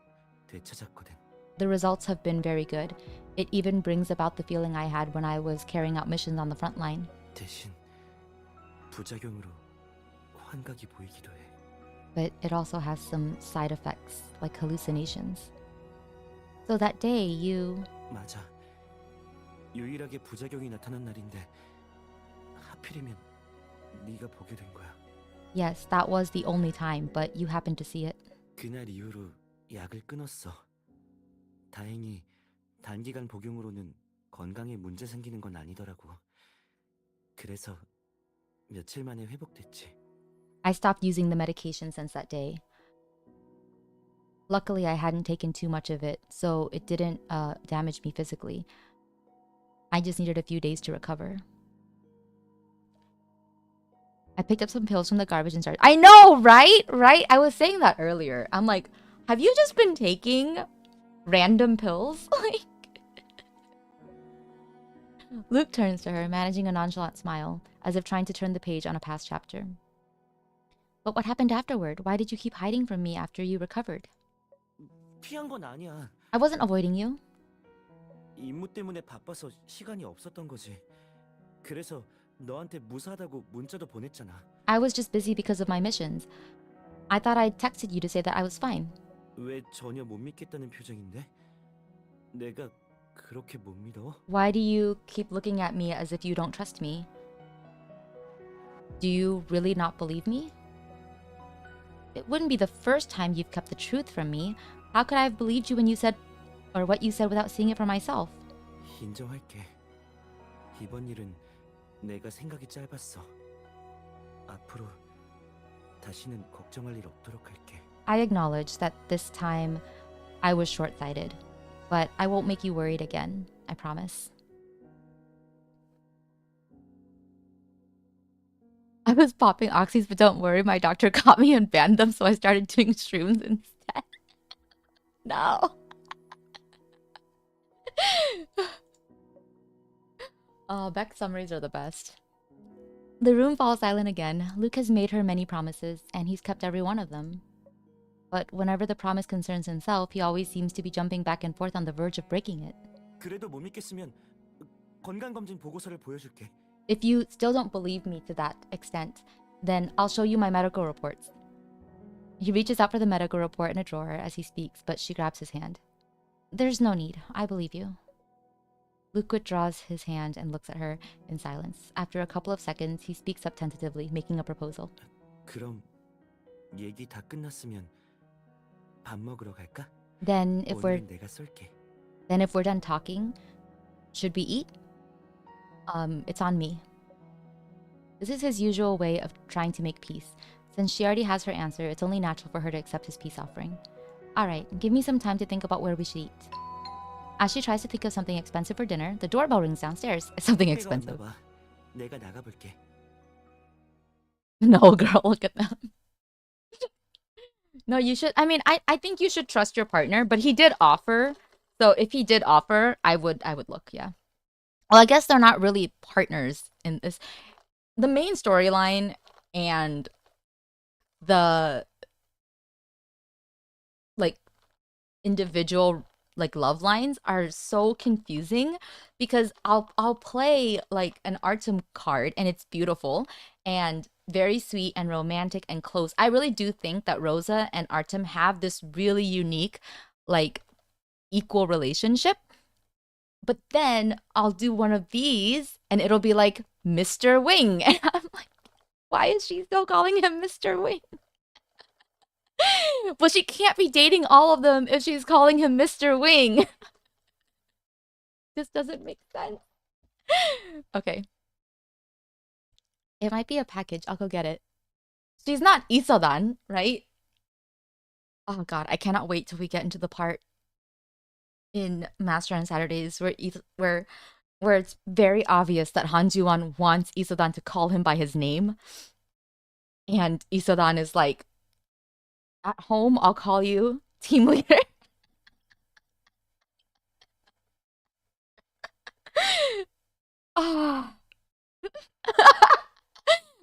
되찾았거든. The results have been very good. It even brings about the feeling I had when I was carrying out missions on the front line. 대신 부작용으로 환각이 보이기도 해. But it also has some side effects, like hallucinations. So that day, you... 맞아. 유일하게 부작용이 나타난 날인데 하필이면 네가 보게 된 거야. Yes, that was the only time, but you happened to see it. 그날 이후로 약을 끊었어. 다행히 단기간 복용으로는 건강에 문제 생기는 건 아니더라고. 그래서 며칠 만에 회복됐지. I stopped using the medication since that day. Luckily, I hadn't taken too much of it, so it didn't damage me physically. I just needed a few days to recover. I picked up some pills from the garbage and started. I know, right? Right? I was saying that earlier. I'm like, have you just been taking random pills? Like, Luke turns to her, managing a nonchalant smile, as if trying to turn the page on a past chapter. But what happened afterward? Why did you keep hiding from me after you recovered? 피한 건 아니야. I wasn't avoiding you. 임무 때문에 바빠서 시간이 없었던 거지. 그래서 너한테 무사하다고 문자도 보냈잖아. I was just busy because of my missions. I thought I texted you to say that I was fine. 왜 전혀 못 믿겠다는 표정인데? 내가 그렇게 못 믿어? Why do you keep looking at me as if you don't trust me? Do you really not believe me? It wouldn't be the first time you've kept the truth from me. How could I have believed you when you said, or what you said without seeing it for myself? 인정할게. 이번 일은 내가 생각이 짧았어. 앞으로 다시는 걱정할 일 없도록 할게. I acknowledge that this time I was short-sighted, but I won't make you worried again. I promise. I was popping oxys, but don't worry, my doctor caught me and banned them, so I started doing shrooms instead. No. Oh, Beck's summaries are the best. The room falls silent again. Luke has made her many promises, and he's kept every one of them. But whenever the promise concerns himself, he always seems to be jumping back and forth on the verge of breaking it. 그래도 못 믿겠으면 건강검진 보고서를 보여줄게. If you still don't believe me to that extent, then I'll show you my medical reports. He reaches out for the medical report in a drawer as he speaks, but she grabs his hand. There's no need. I believe you. Luke withdraws his hand and looks at her in silence. After a couple of seconds, he speaks up tentatively, making a proposal. 그럼 얘기 다 끝났으면 밥 먹으러 갈까? Then 오늘은 내가 쏠게. if we're done talking, should we eat? It's on me. This is his usual way of trying to make peace. Since she already has her answer, it's only natural for her to accept his peace offering. Alright, give me some time to think about where we should eat. As she tries to think of something expensive for dinner, the doorbell rings downstairs. It's something expensive. 내가 나가볼게. No, girl, look at them. No, you should. I mean, I think you should trust your partner, but he did offer. So if he did offer, I would look, yeah. Well, I guess they're not really partners in this. The main storyline and the like individual like love lines are so confusing because I'll play like an Artem card and it's beautiful and very sweet and romantic and close. I really do think that Rosa and Artem have this really unique like equal relationship. But then I'll do one of these and it'll be like Mr. Wing. And I'm like, why is she still calling him Mr. Wing? Well, she can't be dating all of them if she's calling him Mr. Wing. This doesn't make sense. Okay. It might be a package. I'll go get it. She's not Isodan, right? Oh god, I cannot wait till we get into the part in Master on Saturdays where it's very obvious that Hanjuan wants Isodan to call him by his name. And Isodan is like, at home, I'll call you team leader. Ah.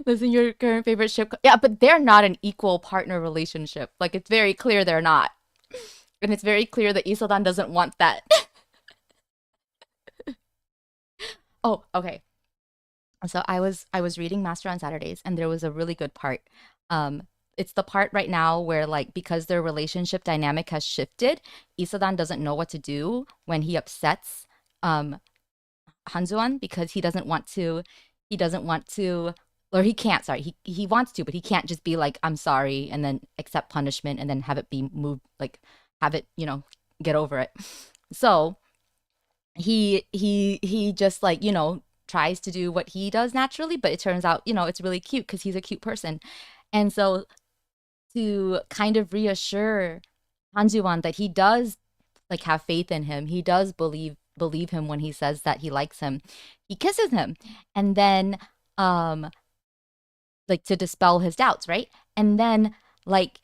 Listen, your current favorite ship. Yeah, but they're not an equal partner relationship. Like, it's very clear they're not. And it's very clear that Isodan doesn't want that. Oh, okay. So I was reading Master on Saturdays, and there was a really good part. It's the part right now where, like, because their relationship dynamic has shifted, Isodan doesn't know what to do when he upsets Hanzuan because he doesn't want to, or he can't, sorry, he wants to, but he can't just be like, I'm sorry, and then accept punishment and then have it be moved, like, have it, you know, get over it. So he just, like, you know, tries to do what he does naturally, but it turns out, you know, it's really cute because he's a cute person. And so to kind of reassure Hanjuan that he does, like, have faith in him, he does believe him when he says that he likes him, he kisses him. And then like to dispel his doubts, right? And then like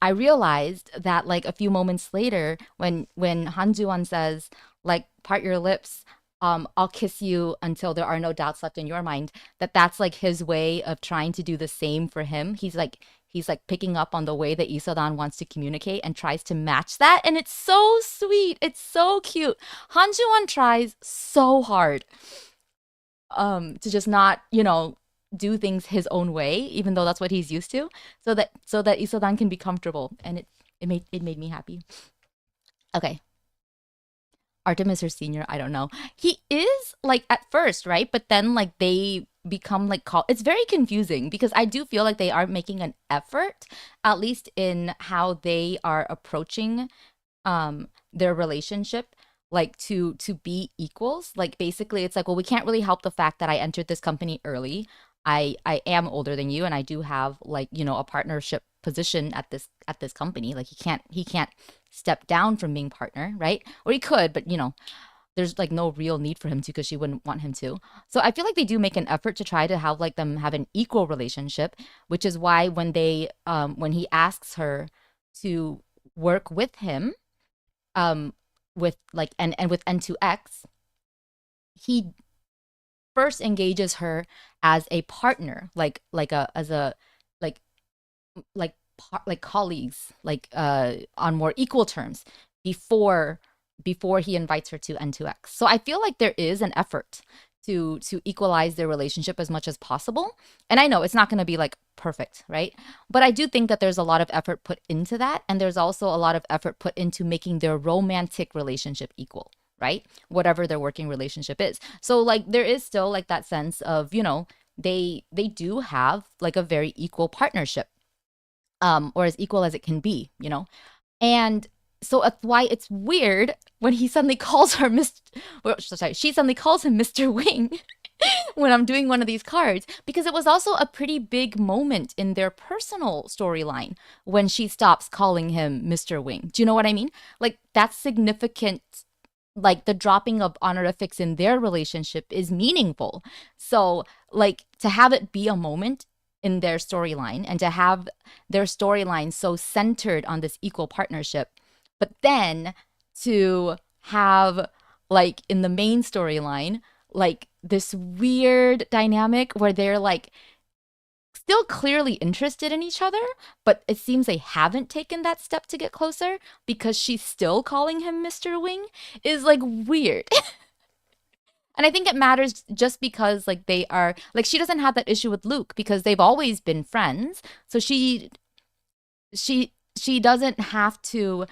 I realized that like a few moments later when Han Ju-won says like part your lips, I'll kiss you until there are no doubts left in your mind, that's like his way of trying to do the same for him. He's like picking up on the way that Isodan wants to communicate and tries to match that, and it's so sweet. It's so cute. Han Ju-won tries so hard to just not, do things his own way, even though that's what he's used to, so that Isodan can be comfortable, and it made me happy. Okay. Artem is her senior. I don't know. He is like at first, right? But then like they become like it's very confusing because I do feel like they are making an effort, at least in how they are approaching their relationship, like to be equals. Like basically it's like, well, we can't really help the fact that I entered this company early. I am older than you, and I do have like, a partnership position at this company. Like he can't step down from being partner, right? Or he could, but there's like no real need for him to, because she wouldn't want him to. So I feel like they do make an effort to try to have like them have an equal relationship, which is why when he asks her to work with him with like and with N2X, he first engages her as a partner, like colleagues, like on more equal terms before he invites her to N2X. So I feel like there is an effort to equalize their relationship as much as possible. And I know it's not going to be like perfect, right? But I do think that there's a lot of effort put into that, and there's also a lot of effort put into making their romantic relationship equal, right? Whatever their working relationship is. So like there is still like that sense of, they do have like a very equal partnership, or as equal as it can be, And so that's why it's weird when he suddenly calls her she suddenly calls him Mr. Wing when I'm doing one of these cards, because it was also a pretty big moment in their personal storyline when she stops calling him Mr. Wing. Do you know what I mean? Like that's significant. Like the dropping of honorifics in their relationship is meaningful. So like to have it be a moment in their storyline and to have their storyline so centered on this equal partnership, but then to have like in the main storyline, like this weird dynamic where they're like still clearly interested in each other, but it seems they haven't taken that step to get closer because she's still calling him Mr. Wing, is like weird. And I think it matters just because like they are like, she doesn't have that issue with Luke because they've always been friends. So she doesn't have to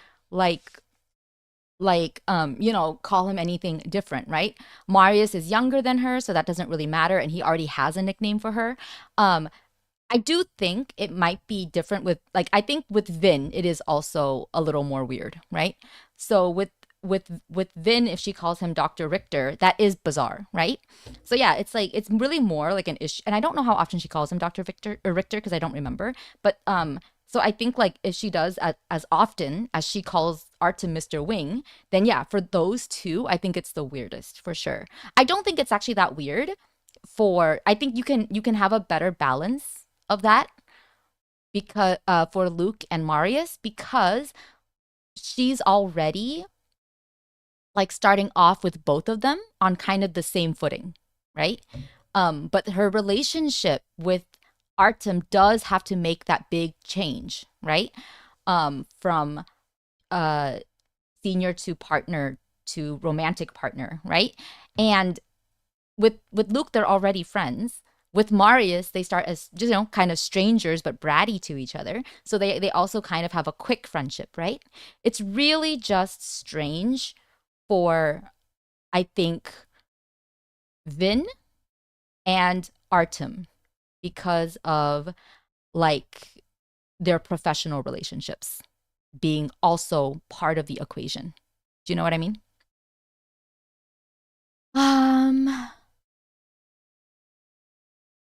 call him anything different, right? Marius is younger than her, so that doesn't really matter, and he already has a nickname for her. I do think it might be different with like, I think with Vin it is also a little more weird, right? So with Vin, if she calls him Dr. Richter, that is bizarre, right? So yeah, it's like it's really more like an issue, and I don't know how often she calls him Dr. Richter because I don't remember, but so I think like if she does as often as she calls Artem Mr. Wing, then yeah, for those two, I think it's the weirdest for sure. I don't think it's actually that weird I think you can have a better balance of that because for Luke and Marius, because she's already like starting off with both of them on kind of the same footing, right? But her relationship with Artem does have to make that big change, right? From senior to partner to romantic partner, right? And with Luke, they're already friends. With Marius, they start as just, kind of strangers, but bratty to each other. So they also kind of have a quick friendship, right? It's really just strange for, I think, Vin and Artem because of like their professional relationships being also part of the equation. Do you know what I mean?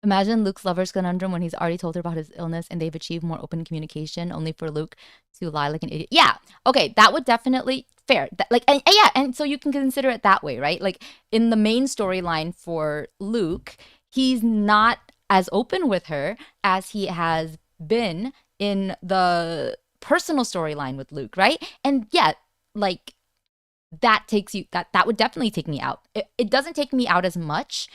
Imagine Luke's lover's conundrum when he's already told her about his illness and they've achieved more open communication, only for Luke to lie like an idiot. Yeah, okay, that would definitely fair. And so you can consider it that way, right? Like in the main storyline for Luke, he's not as open with her as he has been in the personal storyline with Luke, right? And yet, like, that would definitely take me out. It doesn't take me out as much,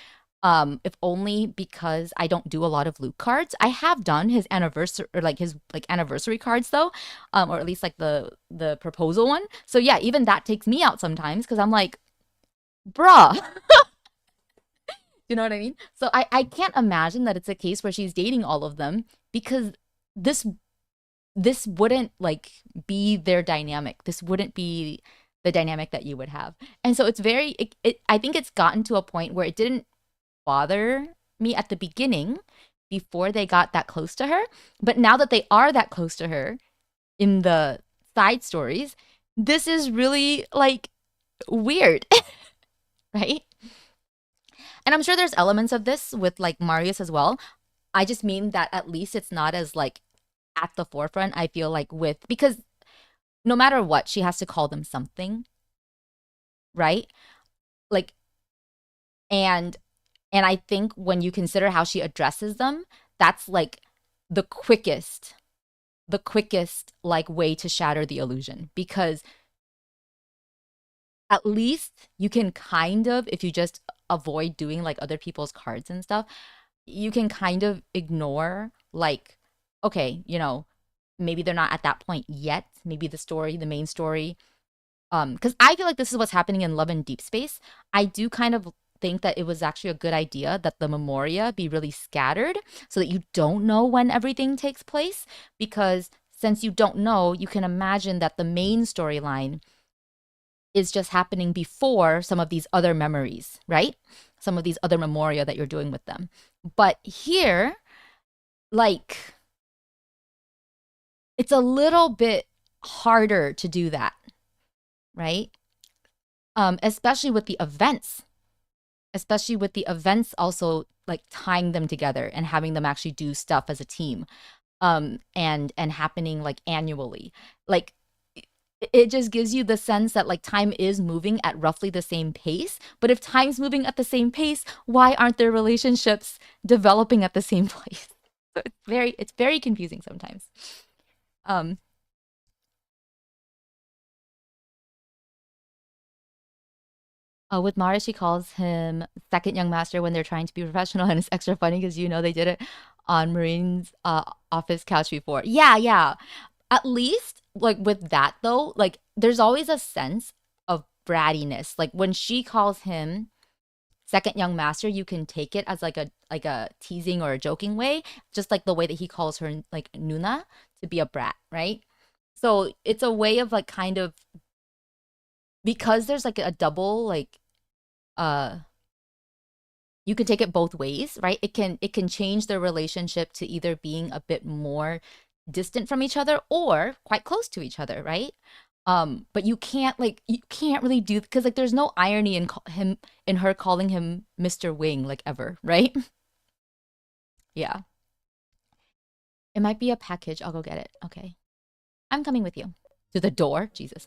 if only because I don't do a lot of Luke cards. I have done his anniversary, or like his like anniversary cards though, or at least like the proposal one. So yeah, even that takes me out sometimes because I'm like, bruh. You know what I mean? So I can't imagine that it's a case where she's dating all of them, because this this wouldn't like be their dynamic. This wouldn't be the dynamic that you would have. And so it's very I think it's gotten to a point where it didn't bother me at the beginning before they got that close to her, but now that they are that close to her in the side stories, this is really like weird. Right? And I'm sure there's elements of this with like Marius as well. I just mean that at least it's not as like at the forefront, I feel like, with, because no matter what, she has to call them something, right? Like, and I think when you consider how she addresses them, that's like the quickest like way to shatter the illusion, because at least you can kind of, if you just avoid doing like other people's cards and stuff, you can kind of ignore like, okay, you know, maybe they're not at that point yet. Maybe the main story, because I feel like this is what's happening in Love and Deepspace. I do kind of think that it was actually a good idea that the memoria be really scattered so that you don't know when everything takes place, because since you don't know, you can imagine that the main storyline is just happening before some of these other memories, right? Some of these other memoria that you're doing with them. But here, like, it's a little bit harder to do that, right? Especially with the events. Especially with the events also like tying them together and having them actually do stuff as a team. And happening like annually. Like, it just gives you the sense that like time is moving at roughly the same pace. But if time's moving at the same pace, why aren't their relationships developing at the same place? So it's very confusing sometimes. With Mara, she calls him second young master when they're trying to be professional, and it's extra funny because you know they did it on Marine's office couch before. Yeah. At least like with that though, like there's always a sense of brattiness. Like when she calls him second young master, you can take it as like a teasing or a joking way, just like the way that he calls her like Nuna, to be a brat, right? So it's a way of like kind of, because there's like a double like you can take it both ways, right? It can change their relationship to either being a bit more distant from each other or quite close to each other, right? But you can't really do, because like there's no irony in her calling him Mr. Wing like ever, right? Yeah. It might be a package. I'll go get it. Okay. I'm coming with you. To the door? Jesus.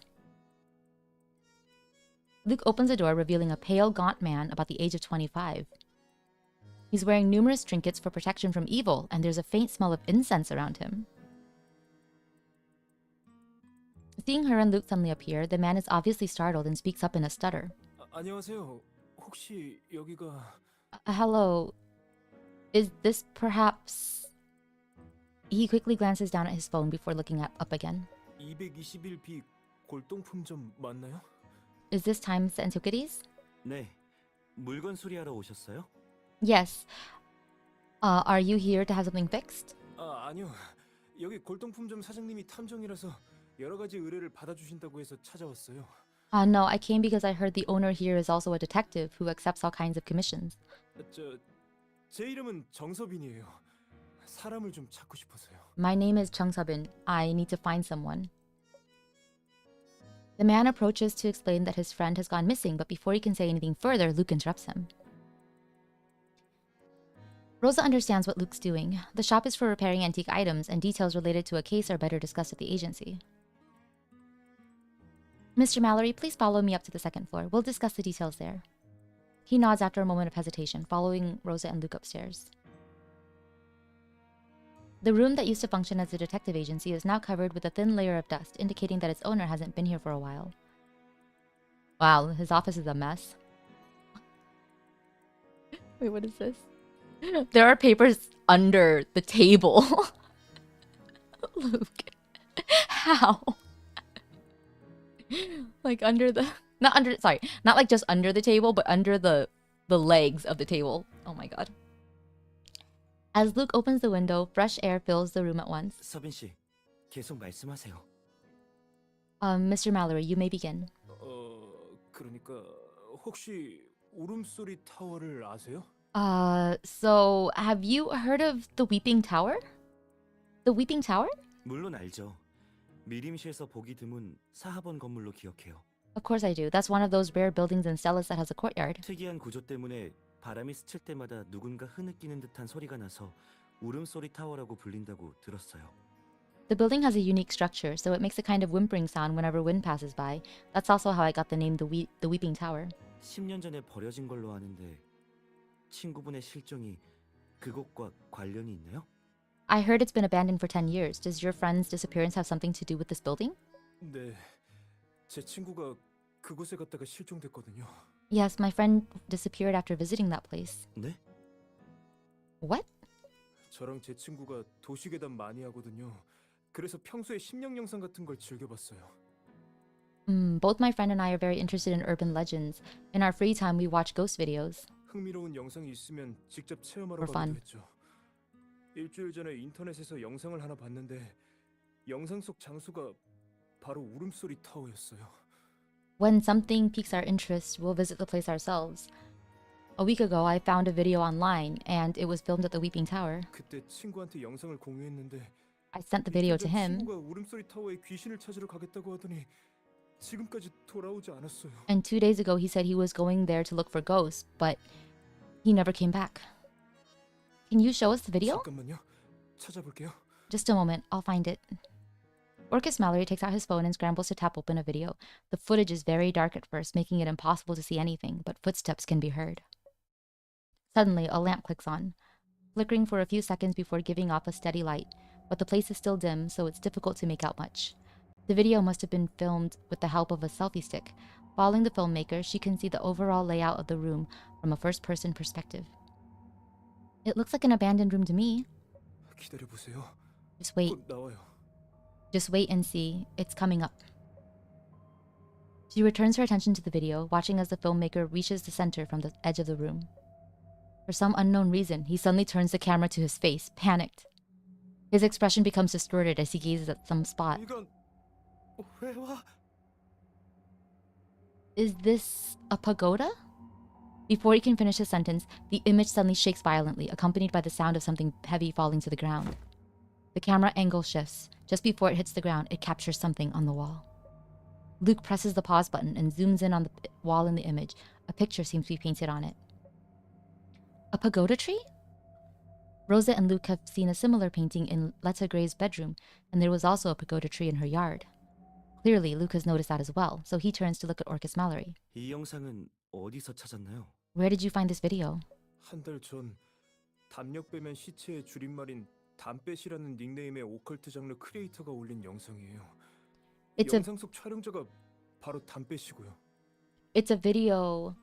Luke opens the door, revealing a pale, gaunt man about the age of 25. He's wearing numerous trinkets for protection from evil, and there's a faint smell of incense around him. Seeing her and Luke suddenly appear, the man is obviously startled and speaks up in a stutter. 안녕하세요. 혹시 여기가... Hello. Is this perhaps... He quickly glances down at his phone before looking up again. 221B 골동품점 맞나요? Is this Times Antiquities? 네. 물건 수리하러 오셨어요? Yes. Are you here to have something fixed? 아니요. 여기 골동품점 사장님이 탐정이라서 여러 가지 의뢰를 받아주신다고 해서 찾아왔어요. No, I came because I heard the owner here is also a detective who accepts all kinds of commissions. 제 이름은 정서빈이에요. 사람을 좀 찾고 싶어서요. My name is Chung Sabin. I need to find someone. The man approaches to explain that his friend has gone missing, but before he can say anything further, Luke interrupts him. Rosa understands what Luke's doing. The shop is for repairing antique items, and details related to a case are better discussed at the agency. Mr. Mallory, please follow me up to the second floor. We'll discuss the details there. He nods after a moment of hesitation, following Rosa and Luke upstairs. The room that used to function as a detective agency is now covered with a thin layer of dust, indicating that its owner hasn't been here for a while. Wow, his office is a mess. Wait, what is this? There are papers under the table. Luke. How? Like under the... not like just under the table, but under the legs of the table. Oh my god. As Luke opens the window, fresh air fills the room at once. 서빈 씨, 계속 말씀하세요. Mr. Mallory, you may begin. 그러니까 혹시 울음소리 타워를 아세요? So have you heard of the Weeping Tower? The Weeping Tower? 물론 알죠. 미림시에서 보기 드문 사하번 건물로 기억해요. Of course I do. That's one of those rare buildings in Stelis that has a courtyard. 특이한 구조 때문에 바람이 스칠 때마다 누군가 흐느끼는 듯한 소리가 나서 울음소리 타워라고 불린다고 들었어요. The building has a unique structure, so it makes a kind of whimpering sound whenever wind passes by. That's also how I got the name the Weeping Tower. 10년 전에 버려진 걸로 아는데 친구분의 실종이 그곳과 관련이 있나요? I heard it's been abandoned for 10 years. Does your friend's disappearance have something to do with this building? 네, 제 친구가 그곳에 갔다가 실종됐거든요. Yes, my friend disappeared after visiting that place. 네? What? 저랑 제 친구가 도시괴담 많이 하거든요. 그래서 평소에 심령 영상 같은 걸 즐겨봤어요. Both my friend and I are very interested in urban legends. In our free time, we watch ghost videos. 흥미로운 영상이 있으면 직접 체험하러 For fun. 가기도 했죠. 일주일 전에 인터넷에서 영상을 하나 봤는데 영상 속 장소가 바로 울음소리 타워였어요. When something piques our interest, we'll visit the place ourselves. A week ago, I found a video online, and it was filmed at the Weeping Tower. 그때 친구한테 영상을 공유했는데 I sent the video to him, 친구가 울음소리 타워에 귀신을 찾으러 가겠다고 하더니 지금까지 돌아오지 않았어요. and 2 days ago he said he was going there to look for ghosts, but he never came back. Can you show us the video? 잠깐만요. 찾아볼게요. Just a moment, I'll find it. Orcus Mallory takes out his phone and scrambles to tap open a video. The footage is very dark at first, making it impossible to see anything, but footsteps can be heard. Suddenly, a lamp clicks on, flickering for a few seconds before giving off a steady light, but the place is still dim, so it's difficult to make out much. The video must have been filmed with the help of a selfie stick. Following the filmmaker, she can see the overall layout of the room from a first-person perspective. It looks like an abandoned room to me. 기다려보세요. Just wait. 곧 나와요. Just wait and see. It's coming up. She returns her attention to the video, watching as the filmmaker reaches the center from the edge of the room. For some unknown reason, he suddenly turns the camera to his face, panicked. His expression becomes distorted as he gazes at some spot. 이건 왜 와? Is this a pagoda? Before he can finish his sentence, the image suddenly shakes violently, accompanied by the sound of something heavy falling to the ground. The camera angle shifts. Just before it hits the ground, it captures something on the wall. Luke presses the pause button and zooms in on the wall in the image. A picture seems to be painted on it. A pagoda tree? Rosa and Luke have seen a similar painting in Letta Gray's bedroom, and there was also a pagoda tree in her yard. Clearly, Luke has noticed that as well, so he turns to look at Orcus Mallory. 이 영상은 어디서 찾았나요? Where did you find this video? 한 달 전 담력 빼면 시체의 줄임말인 담뱃이라는 닉네임의 오컬트 장르 크리에이터가 올린 영상이에요. 영상 속 촬영자가 바로 담뱃이고요. It's a video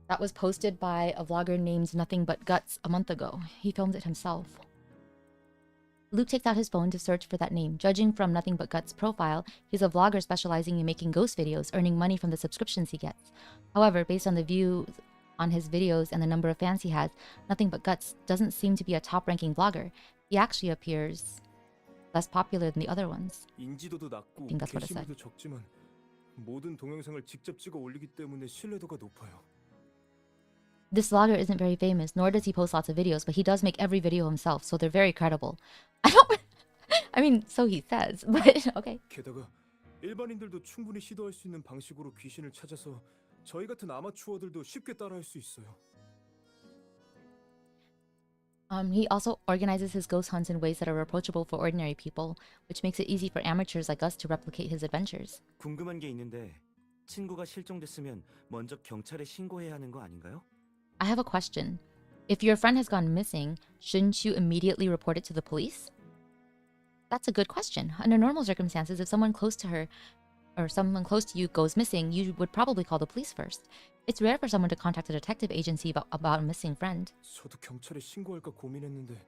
that was posted by a vlogger named Nothing But Guts a month ago. He filmed it himself. Luke takes out his phone to search for that name. Judging from Nothing But Guts' profile, he's a vlogger specializing in making ghost videos, earning money from the subscriptions he gets. However, based on the views on his videos and the number of fans he has, Nothing But Guts doesn't seem to be a top-ranking vlogger. He actually appears less popular than the other ones. 인지도도 낮고 I think that's what it said. 게시물도 적지만 모든 동영상을 직접 찍어 올리기 때문에 신뢰도가 높아요. This vlogger isn't very famous, nor does he post lots of videos, but he does make every video himself, so they're very credible. I mean, so he says, but okay. 게다가 일반인들도 충분히 시도할 수 있는 방식으로 귀신을 찾아서 저희 같은 아마추어들도 쉽게 따라할 수 있어요. He also organizes his ghost hunts in ways that are approachable for ordinary people, which makes it easy for amateurs like us to replicate his adventures. 궁금한 게 있는데 친구가 실종됐으면 먼저 경찰에 신고해야 하는 거 아닌가요? I have a question. If your friend has gone missing, shouldn't you immediately report it to the police? That's a good question. Under normal circumstances, if someone close to her or someone close to you goes missing, you would probably call the police first. It's rare for someone to contact a detective agency about a missing friend. 저도 경찰에 신고할까 고민했는데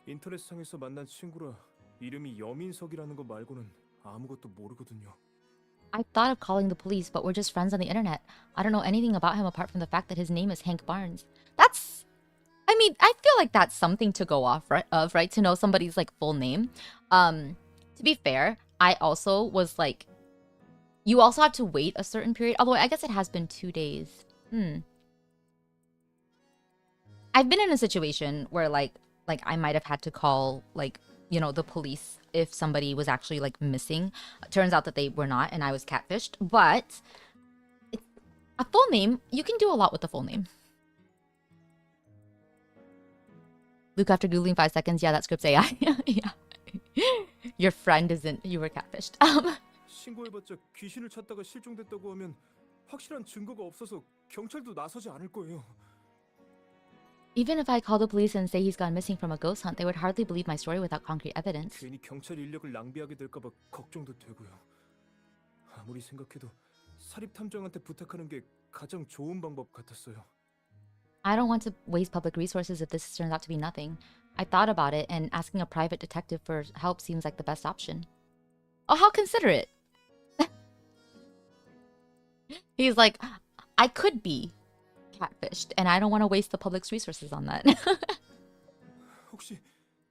인터넷상에서 만난 친구라 이름이 여민석이라는 거 말고는 아무것도 모르거든요. I thought of calling the police, but we're just friends on the internet. I don't know anything about him apart from the fact that his name is Hank Barnes. I mean, I feel like that's something to go off right? To know somebody's like full name. To be fair, I also was like, you also have to wait a certain period. Although I guess it has been 2 days. I've been in a situation where like I might have had to call like, you know, the police if somebody was actually like missing. Turns out that they were not and I was catfished. But a full name, you can do a lot with a full name. Luke, after Googling 5 seconds, yeah, that script's AI. Yeah. Your friend isn't, you were catfished. 신고해봤자 귀신을 찾다가 실종됐다고 하면 확실한 증거가 없어서 경찰도 나서지 않을 거예요. Even if I call the police and say he's gone missing from a ghost hunt, they would hardly believe my story without concrete evidence. 괜히 경찰 인력을 낭비하게 될까봐 걱정도 되고요. 아무리 생각해도 사립 탐정한테 부탁하는 게 가장 좋은 방법 같았어요. I don't want to waste public resources if this turns out to be nothing. I thought about it, and asking a private detective for help seems like the best option. Oh, how considerate! He's like, I could be catfished, and I don't want to waste the public's resources on that. 혹시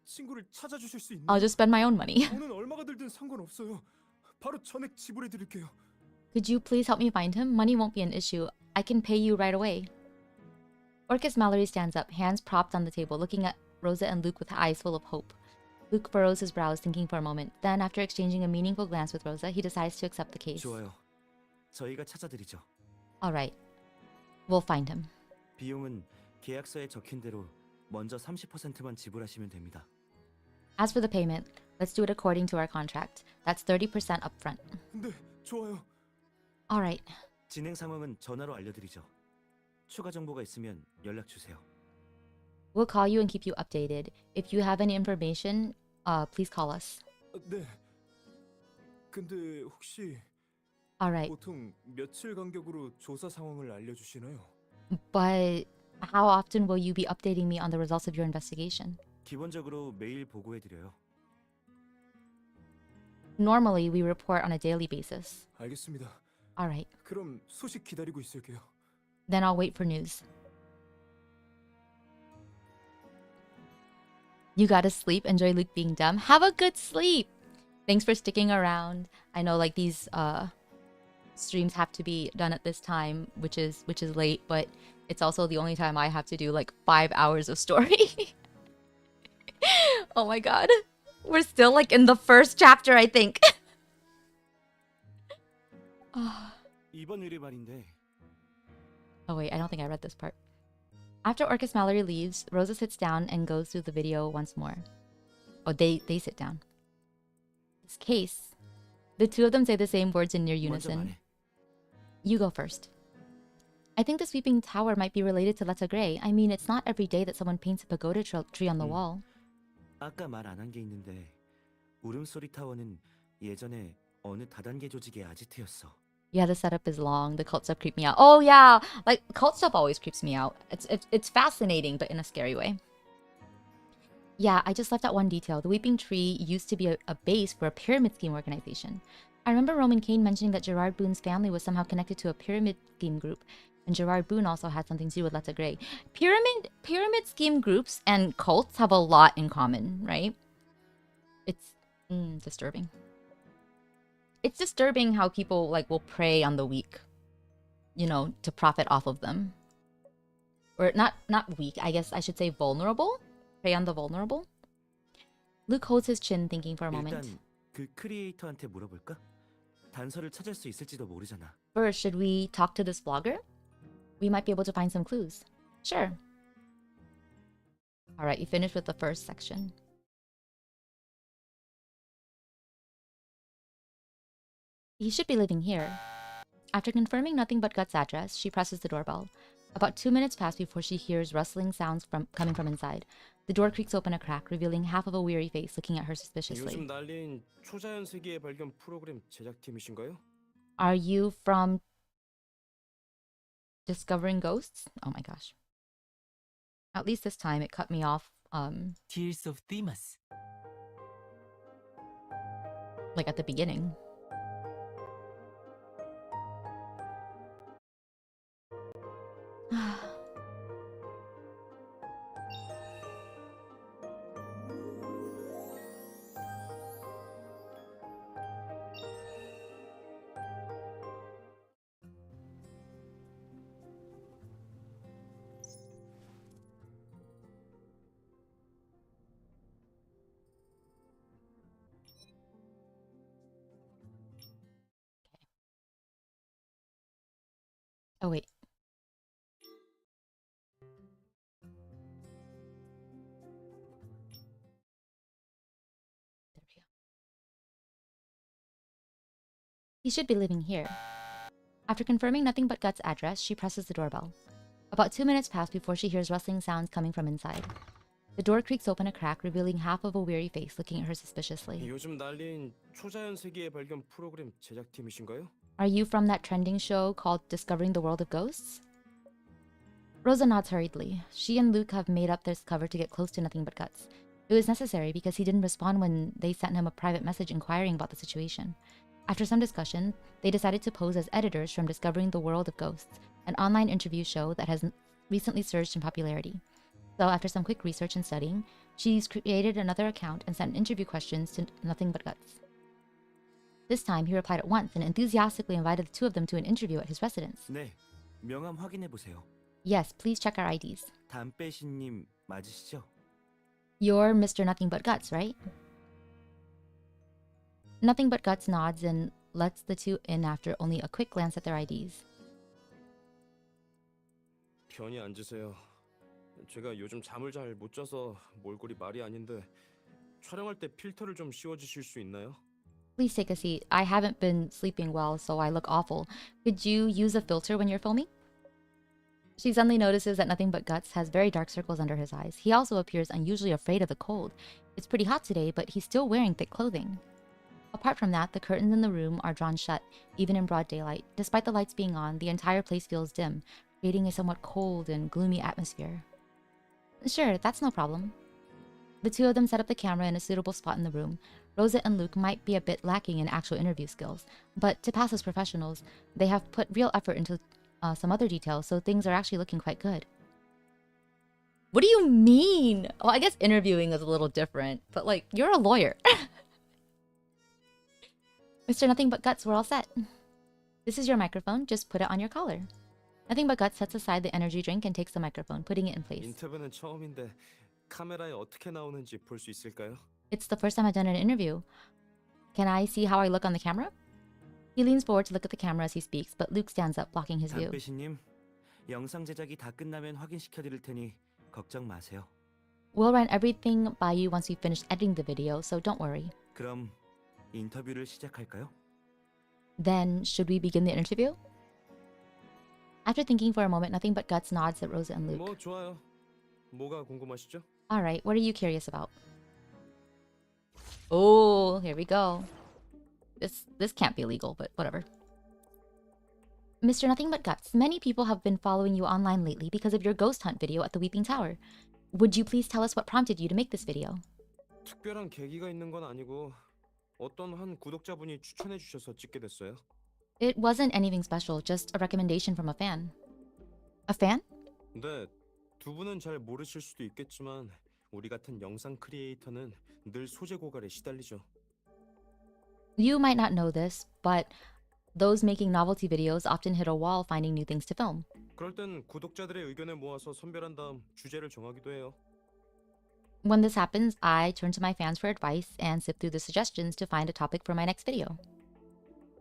친구를 찾아주실 수 있나요? I'll just spend my own money. 돈은 얼마가 들든 상관없어요. 바로 전액 지불해 드릴게요. Could you please help me find him? Money won't be an issue. I can pay you right away. Orcus Mallory stands up, hands propped on the table, looking at Rosa and Luke with eyes full of hope. Luke furrows his brows, thinking for a moment. Then, after exchanging a meaningful glance with Rosa, he decides to accept the case. 좋아요. 저희가 찾아드리죠. All right. We'll find him. 비용은 계약서에 적힌 대로 먼저 30%만 지불하시면 됩니다. As for the payment, let's do it according to our contract. That's 30% upfront. 네, 좋아요. All right. 진행 상황은 전화로 알려드리죠. 추가 정보가 있으면 연락 주세요. We'll call you and keep you updated. If you have any information, please call us. 네. 근데 혹시 All right. 보통 며칠 간격으로 조사 상황을 알려주시나요? But how often will you be updating me on the results of your investigation? 기본적으로 매일 보고해드려요. Normally, we report on a daily basis. 알겠습니다. All right. 그럼 소식 기다리고 있을게요. Then I'll wait for news. You gotta sleep. Enjoy Luke being dumb. Have a good sleep. Thanks for sticking around. I know like these streams have to be done at this time, which is late, but it's also the only time I have to do like 5 hours of story. Oh my god. We're still like in the first chapter, I think. 이번 의뢰 말인데. Oh wait, I don't think I read this part. After Orcus Mallory leaves, Rosa sits down and goes through the video once more. Oh, they sit down. This case. The two of them say the same words in near unison. You go first. I think the sweeping tower might be related to Letta Gray. I mean, it's not every day that someone paints a pagoda tree on the wall. 아까 말 안 한 게 있는데 울음소리 타워는 예전에 어느 다단계 조직의 아지트였어. Yeah, the setup is long. The cult stuff creep me out. Oh yeah, like cult stuff always creeps me out. It's fascinating, but in a scary way. Yeah, I just left out one detail. The Weeping Tree used to be a base for a pyramid scheme organization. I remember Roman Kane mentioning that Gerard Boone's family was somehow connected to a pyramid scheme group, and Gerard Boone also had something to do with Letta Gray. Pyramid scheme groups and cults have a lot in common, right? It's disturbing. It's disturbing how people like will prey on the weak, you know, to profit off of them. Or not weak, I guess I should say vulnerable. Prey on the vulnerable. Luke holds his chin, thinking for a moment. 일단 그 크리에이터한테 물어볼까? 단서를 찾을 수 있을지도 모르잖아. First, should we talk to this vlogger? We might be able to find some clues. Sure. All right, you finished with the first section. He should be living here. After confirming nothing but Gut's address, she presses the doorbell. About 2 minutes pass before she hears rustling sounds coming from inside. The door creaks open a crack, revealing half of a weary face looking at her suspiciously. 요즘 날린 초자연 세계의 발견 프로그램 제작팀이신가요? Are you from Discovering Ghosts? Oh my gosh. At least this time it cut me off. Tears of Themis. Like at the beginning. Oh wait. There we go. He should be living here. After confirming Nothing But Guts' address, she presses the doorbell. About 2 minutes pass before she hears rustling sounds coming from inside. The door creaks open a crack, revealing half of a weary face looking at her suspiciously. 요즘 날린 초자연 세계의 발견 프로그램 제작팀이신가요? Are you from that trending show called Discovering the World of Ghosts? Rosa nods hurriedly. She and Luke have made up this cover to get close to Nothing But Guts. It was necessary because he didn't respond when they sent him a private message inquiring about the situation. After some discussion, they decided to pose as editors from Discovering the World of Ghosts, an online interview show that has recently surged in popularity. So after some quick research and studying, she's created another account and sent interview questions to Nothing But Guts. This time, he replied at once and enthusiastically invited the two of them to an interview at his residence. 네, 명함 확인해 보세요. Yes, please check our IDs. 담배신님 맞으시죠? You're Mr. Nothing But Guts, right? Nothing But Guts nods and lets the two in after only a quick glance at their IDs. 편히 앉으세요. 제가 요즘 잠을 잘 못 자서 몰골이 말이 아닌데 촬영할 때 필터를 좀 씌워주실 수 있나요? Please take a seat. I haven't been sleeping well, so I look awful. Could you use a filter when you're filming? She suddenly notices that Nothing But Guts has very dark circles under his eyes. He also appears unusually afraid of the cold. It's pretty hot today, but he's still wearing thick clothing. Apart from that, the curtains in the room are drawn shut, even in broad daylight. Despite the lights being on, the entire place feels dim, creating a somewhat cold and gloomy atmosphere. Sure, that's no problem. The two of them set up the camera in a suitable spot in the room. Rosa and Luke might be a bit lacking in actual interview skills, but to pass as professionals, they have put real effort into some other details, so things are actually looking quite good. What do you mean? Well, I guess interviewing is a little different, but like, you're a lawyer. Mr. Nothing But Guts, we're all set. This is your microphone, just put it on your collar. Nothing But Guts sets aside the energy drink and takes the microphone, putting it in place. 인터뷰는 처음인데 카메라에 어떻게 나오는지 볼 수 있을까요? It's the first time I've done an interview. Can I see how I look on the camera? He leans forward to look at the camera as he speaks, but Luke stands up, blocking his view. 담배신님, 영상 제작이 다 끝나면 확인시켜 드릴 테니 걱정 마세요. We'll run everything by you once we finish editing the video, so don't worry. 그럼 인터뷰를 시작할까요? Then, should we begin the interview? After thinking for a moment, Nothing But Guts nods at Rosa and Luke. 뭐 좋아요. 뭐가 궁금하시죠? Alright, what are you curious about? Oh, here we go. This can't be legal, but whatever. Mr. Nothing But Guts, many people have been following you online lately because of your ghost hunt video at the Weeping Tower. Would you please tell us what prompted you to make this video? 특별한 계기가 있는 건 아니고 어떤 한 구독자분이 추천해 주셔서 찍게 됐어요. It wasn't anything special, just a recommendation from a fan. A fan? 네, 두 분은 잘 모르실 수도 있겠지만 우리 같은 영상 크리에이터는 늘 소재 고갈에 시달리죠. You might not know this, but those making novelty videos often hit a wall finding new things to film. 그럴 땐 구독자들의 의견을 모아서 선별한 다음 주제를 정하기도 해요. When this happens, I turn to my fans for advice and sift through the suggestions to find a topic for my next video.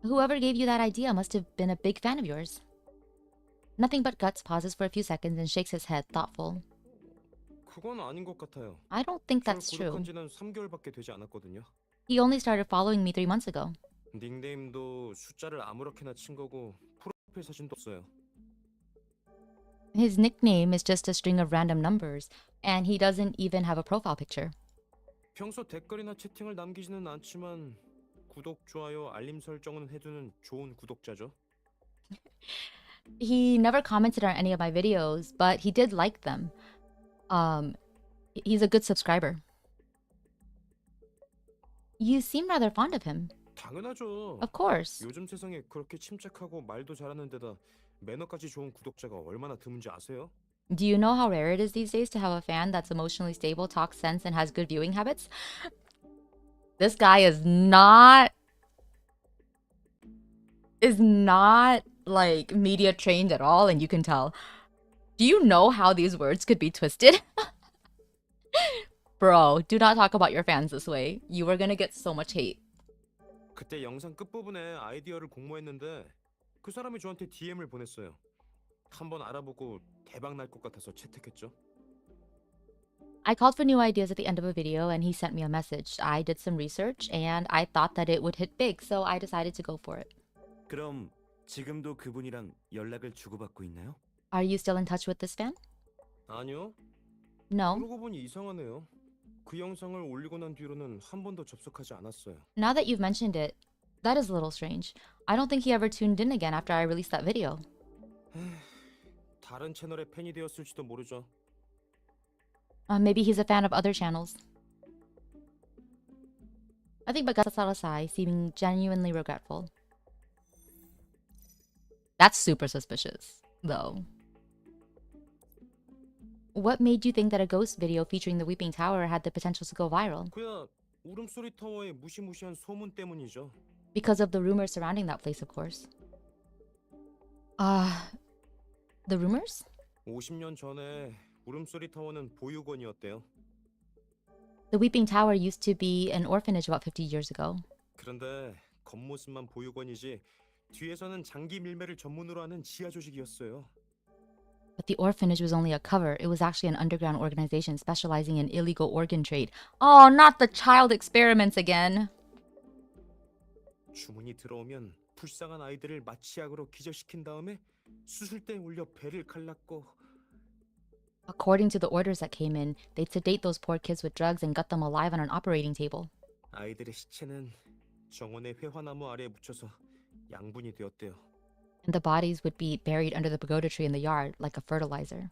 Whoever gave you that idea must have been a big fan of yours. Nothing But Guts pauses for a few seconds and shakes his head, thoughtful. 그건 아닌 것 같아요. I don't think that's 절 true. 구독한 지는 3개월밖에 되지 않았거든요. He only started following me 3 months ago. 닉네임도 숫자를 아무렇게나 친 거고 프로필 사진도 없어요. His nickname is just a string of random numbers, and he doesn't even have a profile picture. 평소 댓글이나 채팅을 남기지는 않지만 구독, 좋아요, 알림 설정은 해두는 좋은 구독자죠. He never commented on any of my videos, but he did like them. He's a good subscriber. You seem rather fond of him. 당연하죠. Of course. 요즘 세상에 그렇게 침착하고 말도 잘하는 데다 매너까지 좋은 구독자가 얼마나 드문지 아세요? Do you know how rare it is these days to have a fan that's emotionally stable, talks sense, and has good viewing habits? This guy is not like media trained at all, and you can tell. Do you know how these words could be twisted? Bro, do not talk about your fans this way. You are gonna get so much hate. 그때 영상 끝부분에 아이디어를 공모했는데 그 사람이 저한테 DM을 보냈어요. 한번 알아보고 대박 날 것 같아서 채택했죠. I called for new ideas at the end of a video and he sent me a message. I did some research and I thought that it would hit big, so I decided to go for it. 그럼 지금도 그분이랑 연락을 주고받고 있나요? Are you still in touch with this fan? 아니요. No. 그러고 보니 이상하네요. 그 영상을 올리고 난 뒤로는 한 번도 접속하지 않았어요. Now that you've mentioned it, that is a little strange. I don't think he ever tuned in again after I released that video. 다른 채널의 팬이 되었을지도 모르죠. Maybe he's a fan of other channels. I think Bagasarasai seeming genuinely regretful. That's super suspicious, though. What made you think that a ghost video featuring the Weeping Tower had the potential to go viral? 그야 울음소리 타워의 무시무시한 소문 때문이죠. Because of the rumors surrounding that place, of course. The rumors? 50년 전에 울음소리 타워는 보육원이었대요. The Weeping Tower used to be an orphanage about 50 years ago. 그런데 겉모습만 보육원이지 뒤에서는 장기 밀매를 전문으로 하는 지하 조직이었어요. But the orphanage was only a cover. It was actually an underground organization specializing in illegal organ trade. Oh, not the child experiments again. 주문이 들어오면 불쌍한 아이들을 마취약으로 기절시킨 다음에 수술대에 올려 배를 갈랐고. According to the orders that came in, they'd sedate those poor kids with drugs and gut them alive on an operating table. 아이들의 시체는 정원의 회화나무 아래에 묻혀서 양분이 되었대요. And the bodies would be buried under the pagoda tree in the yard like a fertilizer.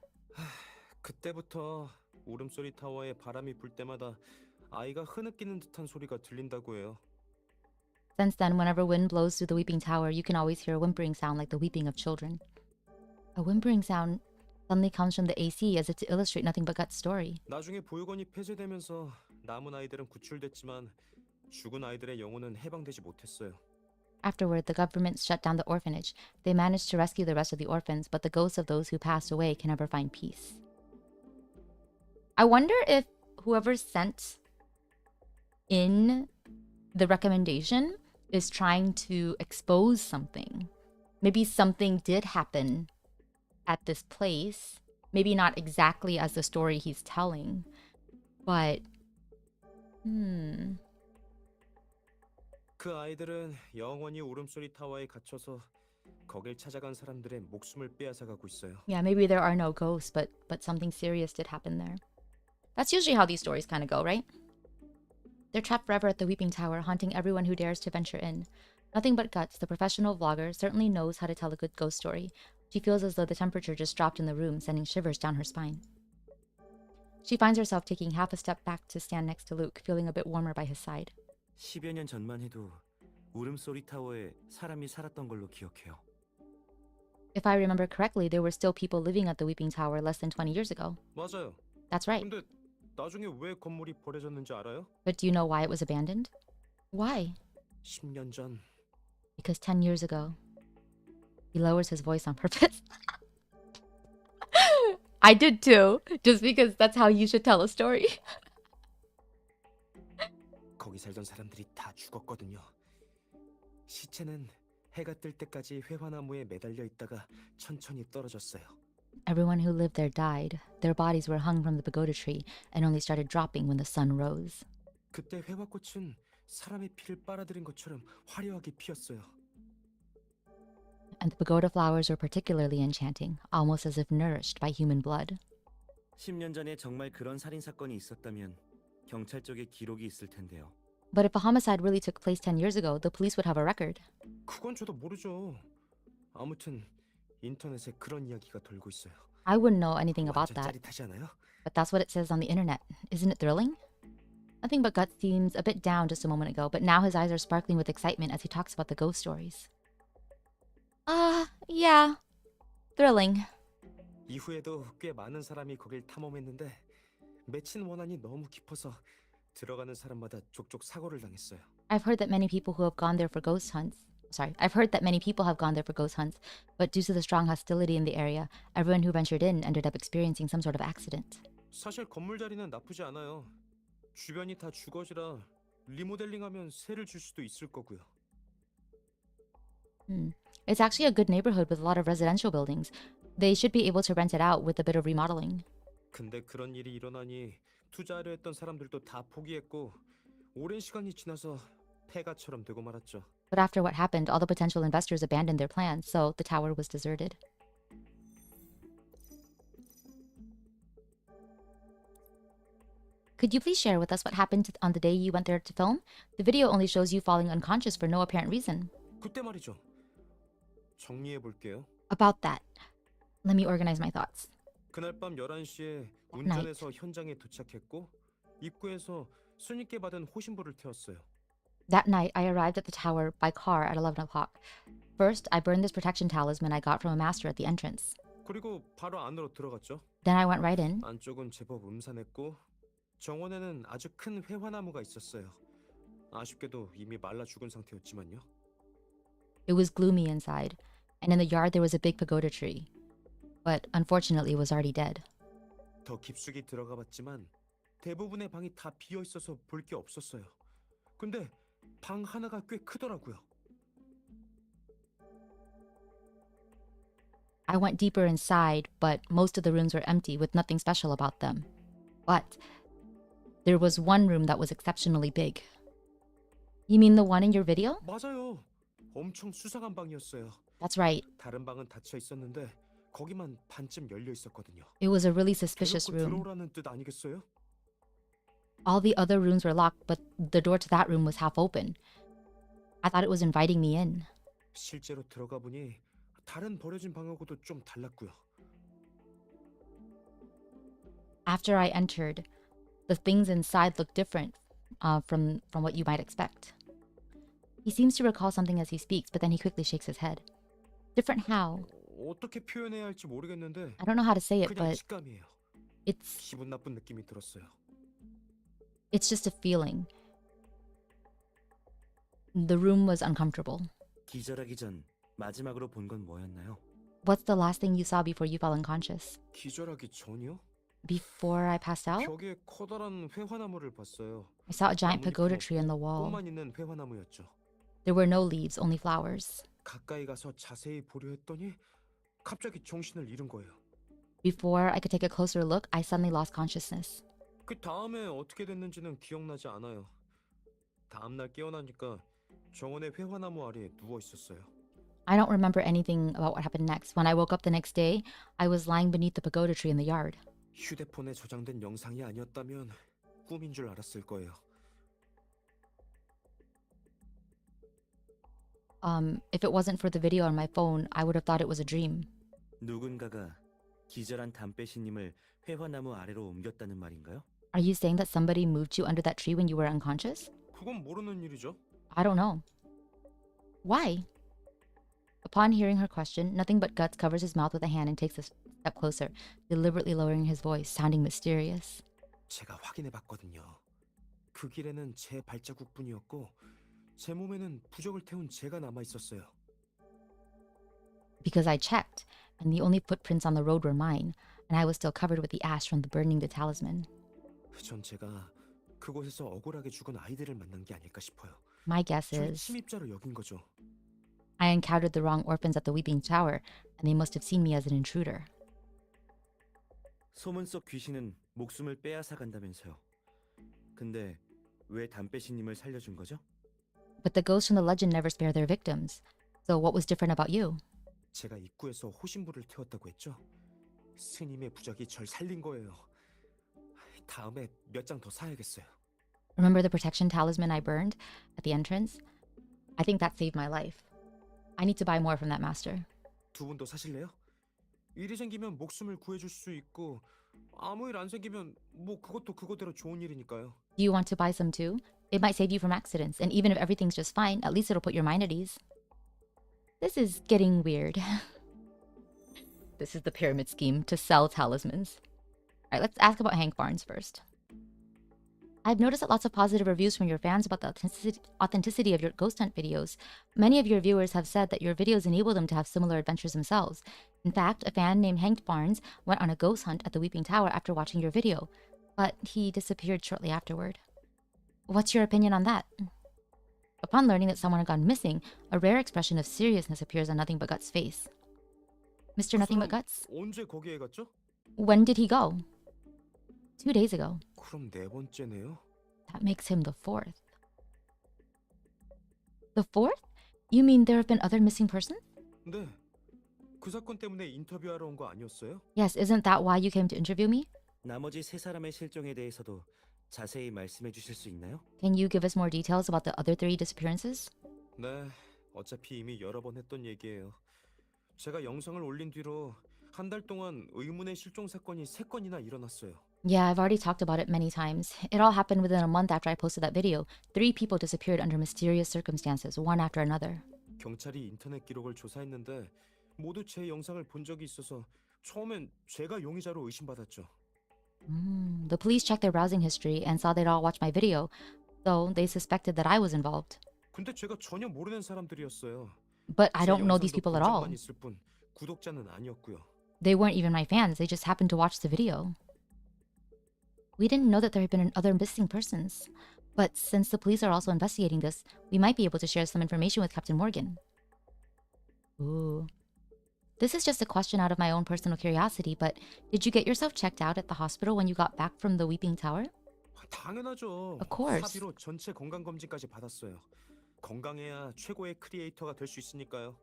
그때부터 울음소리 타워에 바람이 불 때마다 아이가 흐느끼는 듯한 소리가 들린다고 해요. Since then, whenever wind blows through the Weeping Tower, you can always hear a whimpering sound like the weeping of children. A whimpering sound suddenly comes from the AC as if to illustrate nothing but Gut's story. 나중에 보육원이 폐쇄되면서 남은 아이들은 구출됐지만 죽은 아이들의 영혼은 해방되지 못했어요. Afterward, the government shut down the orphanage. They managed to rescue the rest of the orphans, but the ghosts of those who passed away can never find peace. I wonder if whoever sent in the recommendation is trying to expose something. Maybe something did happen at this place. Maybe not exactly as the story he's telling, but 그 아이들은 영원히 울음소리 타워에 갇혀서 거길 찾아간 사람들의 목숨을 빼앗아가고 있어요. Yeah, maybe there are no ghosts, but something serious did happen there. That's usually how these stories kind of go, right? They're trapped forever at the Weeping Tower, haunting everyone who dares to venture in. Nothing but Guts, the professional vlogger, certainly knows how to tell a good ghost story. She feels as though the temperature just dropped in the room, sending shivers down her spine. She finds herself taking half a step back to stand next to Luke, feeling a bit warmer by his side. 10여 년 전만 해도 울음소리 타워에 사람이 살았던 걸로 기억해요. If I remember correctly, there were still people living at the Weeping Tower less than 20 years ago. 맞아요. That's right. 근데 나중에 왜 건물이 버려졌는지 알아요? But do you know why it was abandoned? Why? 10년 전. Because 10 years ago. He lowers his voice on purpose. I did too, just because that's how you should tell a story. 거기 살던 사람들이 다 죽었거든요. 시체는 해가 뜰 때까지 회화나무에 매달려 있다가 천천히 떨어졌어요. Everyone who lived there died. Their bodies were hung from the pagoda tree and only started dropping when the sun rose. 그때 회화꽃은 사람의 피를 빨아들인 것처럼 화려하게 피었어요. and the pagoda flowers were particularly enchanting, almost as if nourished by human blood. 10년 전에 정말 그런 살인 사건이 있었다면 경찰 쪽에 기록이 있을 텐데요. But if a homicide really took place 10 years ago, the police would have a record. 그건 저도 모르죠. 아무튼 인터넷에 그런 이야기가 돌고 있어요. I wouldn't know anything about 완전 that. 짜릿하지 않아요? But that's what it says on the internet. Isn't it thrilling? Nothing but Guts seems a bit down just a moment ago, but now his eyes are sparkling with excitement as he talks about the ghost stories. Yeah. Thrilling. 이후에도 꽤 많은 사람이 거길 탐험했는데 맺힌 원한이 너무 깊어서 들어가는 사람마다 족족 사고를 당했어요. I've heard that many people who have gone there for ghost hunts. I've heard that many people have gone there for ghost hunts, but due to the strong hostility in the area, everyone who ventured in ended up experiencing some sort of accident. 사실 건물 자리는 나쁘지 않아요. 주변이 다 주거지라 리모델링하면 세를 줄 수도 있을 거고요. It's actually a good neighborhood with a lot of residential buildings. They should be able to rent it out with a bit of remodeling. 근데 그런 일이 일어나니 투자하려 했던 사람들도 다 포기했고 오랜 시간이 지나서 폐가처럼 되고 말았죠. But after what happened, all the potential investors abandoned their plans, so the tower was deserted. Could you please share with us what happened on the day you went there to film? The video only shows you falling unconscious for no apparent reason. 그때 말이죠. 정리해 볼게요. About that, let me organize my thoughts. 그날 밤 11시에 That night. 운전해서 현장에 도착했고 입구에서 손님께 받은 호신부를 태웠어요. That night, I arrived at the tower by car at 11 o'clock. First, I burned this protection talisman I got from a master at the entrance. 그리고 바로 안으로 들어갔죠. Then I went right in. 안쪽은 제법 음산했고 정원에는 아주 큰 회화나무가 있었어요. 아쉽게도 이미 말라 죽은 상태였지만요. It was gloomy inside, and in the yard there was a big pagoda tree. But unfortunately, it was already dead. 더 깊숙이 들어가 봤지만 대부분의 방이 다 비어 있어서 볼 게 없었어요. 근데 방 하나가 꽤 크더라고요. I went deeper inside, but most of the rooms were empty with nothing special about them. But there was one room that was exceptionally big. You mean the one in your video? 맞아요. 엄청 수상한 방이었어요. That's right. 다른 방은 닫혀 있었는데 거기만 반쯤 열려 있었거든요. It was a really suspicious 대놓고 room. 들어오라는 뜻 아니겠어요? All the other rooms were locked, but the door to that room was half open. I thought it was inviting me in. 실제로 들어가 보니 다른 버려진 방하고도 좀 달랐고요. After I entered, the things inside looked different from what you might expect. He seems to recall something as he speaks, but then he quickly shakes his head. Different how? 어떻게 표현해야 할지 모르겠는데 I don't know how to say it, 그냥 but 직감이에요. it's 기분 나쁜 느낌이 들었어요. just a feeling. The room was uncomfortable. 기절하기 전 마지막으로 본 건 뭐였나요? What's the last thing you saw before you fell unconscious? 기절하기 전이요? Before I passed out? 벽에 커다란 회화나무를 봤어요. I saw a giant 나뭇잎이 pagoda tree on the 없고 wall. 꽃만 있는 회화나무였죠. There were no leaves, only flowers. 가까이 가서 자세히 보려 했더니 갑자기 정신을 잃은 거예요. Before I could take a closer look, I suddenly lost consciousness. 그 다음에 어떻게 됐는지는 기억나지 않아요. 다음 날 깨어나니까 정원의 회화나무 아래에 누워 있었어요. I don't remember anything about what happened next. When I woke up the next day, I was lying beneath the pagoda tree in the yard. 휴대폰에 저장된 영상이 아니었다면 꿈인 줄 알았을 거예요. If it wasn't for the video on my phone, I would have thought it was a dream. 누군가가 기절한 담배신님을 회화나무 아래로 옮겼다는 말인가요? Are you saying that somebody moved you under that tree when you were unconscious? 그건 모르는 일이죠. I don't know. Why? Upon hearing her question, nothing but Guts covers his mouth with a hand and takes a step closer, deliberately lowering his voice, sounding mysterious. 제가 확인해 봤거든요. 그 길에는 제 발자국뿐이었고 제 몸에는 부적을 태운 제가 남아 있었어요. Because I checked, and the only footprints on the road were mine, and I was still covered with the ash from the burning the talisman. 전 제가 그곳에서 억울하게 죽은 아이들을 만난 게 아닐까 싶어요. My guess 저를 is 침입자로 여긴 거죠. I encountered the wrong orphans at the Weeping Tower, and they must have seen me as an intruder. 소문 속 귀신은 목숨을 빼앗아 간다면서요. 근데 왜 담배신님을 살려준 거죠? But the ghosts from the legend never spare their victims. So what was different about you? 제가 입구에서 호신부를 태웠다고 했죠? 스님의 부적이 절 살린 거예요. 다음에 몇 장 더 사야겠어요. Remember the protection talisman I burned at the entrance? I think that saved my life. I need to buy more from that master. 두 분도 사실래요? 일이 생기면 목숨을 구해줄 수 있고 아무 일 안 생기면 뭐 그것도 그거대로 좋은 일이니까요. Do you want to buy some too? It might save you from accidents, and even if everything's just fine, at least it'll put your mind at ease. This is getting weird. This is the pyramid scheme to sell talismans. Alright, let's ask about Hank Barnes first. I've noticed that lots of positive reviews from your fans about the authenticity of your ghost hunt videos. Many of your viewers have said that your videos enable them to have similar adventures themselves. In fact, a fan named Hank Barnes went on a ghost hunt at the Weeping Tower after watching your video, but he disappeared shortly afterward. What's your opinion on that? Upon learning that someone had gone missing, a rare expression of seriousness appears on Nothing But Guts' face. Mr. Nothing But Guts? 언제 거기에 갔죠? When did he go? 2 days ago. 그럼 네 번째네요. That makes him the fourth. The fourth? You mean there have been other missing persons? 네. 그 사건 때문에 인터뷰하러 온 거 아니었어요? Yes, isn't that why you came to interview me? 나머지 세 사람의 실종에 대해서도 자세히 말씀해 주실 수 있나요? Can you give us more details about the other 3 disappearances? 네. 어차피 이미 여러 번 했던 얘기예요. 제가 영상을 올린 뒤로 한 달 동안 의문의 실종 사건이 3건이나 일어났어요. Yeah, I've already talked about it many times. It all happened within a month after I posted that video. 3 people disappeared under mysterious circumstances, one after another. 경찰이 인터넷 기록을 조사했는데 모두 제 영상을 본 적이 있어서 처음엔 제가 용의자로 의심받았죠. The police checked their browsing history and saw they'd all watched my video, so they suspected that I was involved. 근데 제가 전혀 모르는 사람들이었어요. But I don't know these people at all. 있을 뿐 구독자는 아니었고요. They weren't even my fans, they just happened to watch the video. We didn't know that there had been other missing persons. But since the police are also investigating this, we might be able to share some information with Captain Morgan. Ooh. This is just a question out of my own personal curiosity, but did you get yourself checked out at the hospital when you got back from the Weeping Tower? 당연하죠. Of course. 사비로 전체 건강 검진까지 받았어요. 건강해야 최고의 크리에이터가 될 수 있으니까요.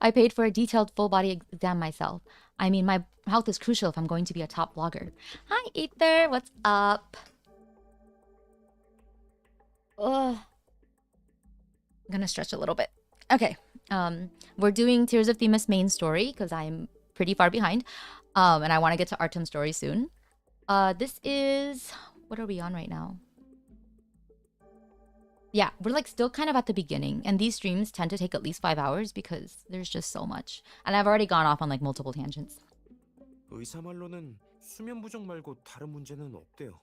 I paid for a detailed full body exam myself. I mean, my health is crucial if I'm going to be a top blogger. Hi, Ether. What's up? Ugh. I'm gonna stretch a little bit. Okay. We're doing Tears of Themis main story because I'm pretty far behind. And I want to get to Artem's story soon. This is... What are we on right now? Yeah, we're like still kind of at the beginning, and these streams tend to take at least 5 hours because there's just so much. And I've already gone off on like multiple tangents. 의사 말로는 수면 부족 말고 다른 문제는 없대요.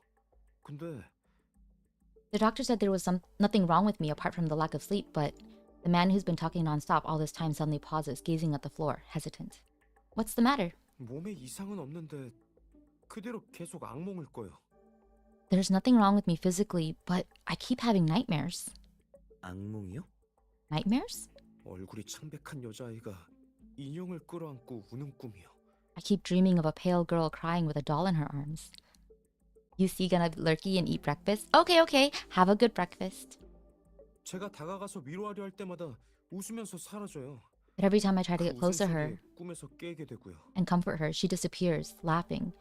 근데 The doctor said there was nothing wrong with me apart from the lack of sleep, but the man who's been talking nonstop all this time suddenly pauses, gazing at the floor, hesitant. What's the matter? 몸에 이상은 없는데 그대로 계속 악몽을 꿔요. There's nothing wrong with me physically, but I keep having nightmares. 악몽이요? Nightmares? 얼굴이 창백한 여자아이가 인형을 끌어안고 우는 꿈이요. I keep dreaming of a pale girl crying with a doll in her arms. You see, gonna lurky and eat breakfast? Okay. Have a good breakfast. 제가 다가가서 위로하려 할 때마다 웃으면서 사라져요. But every time I try to get close to her 꿈에서 깨게 되고요. and comfort her, she disappears, laughing.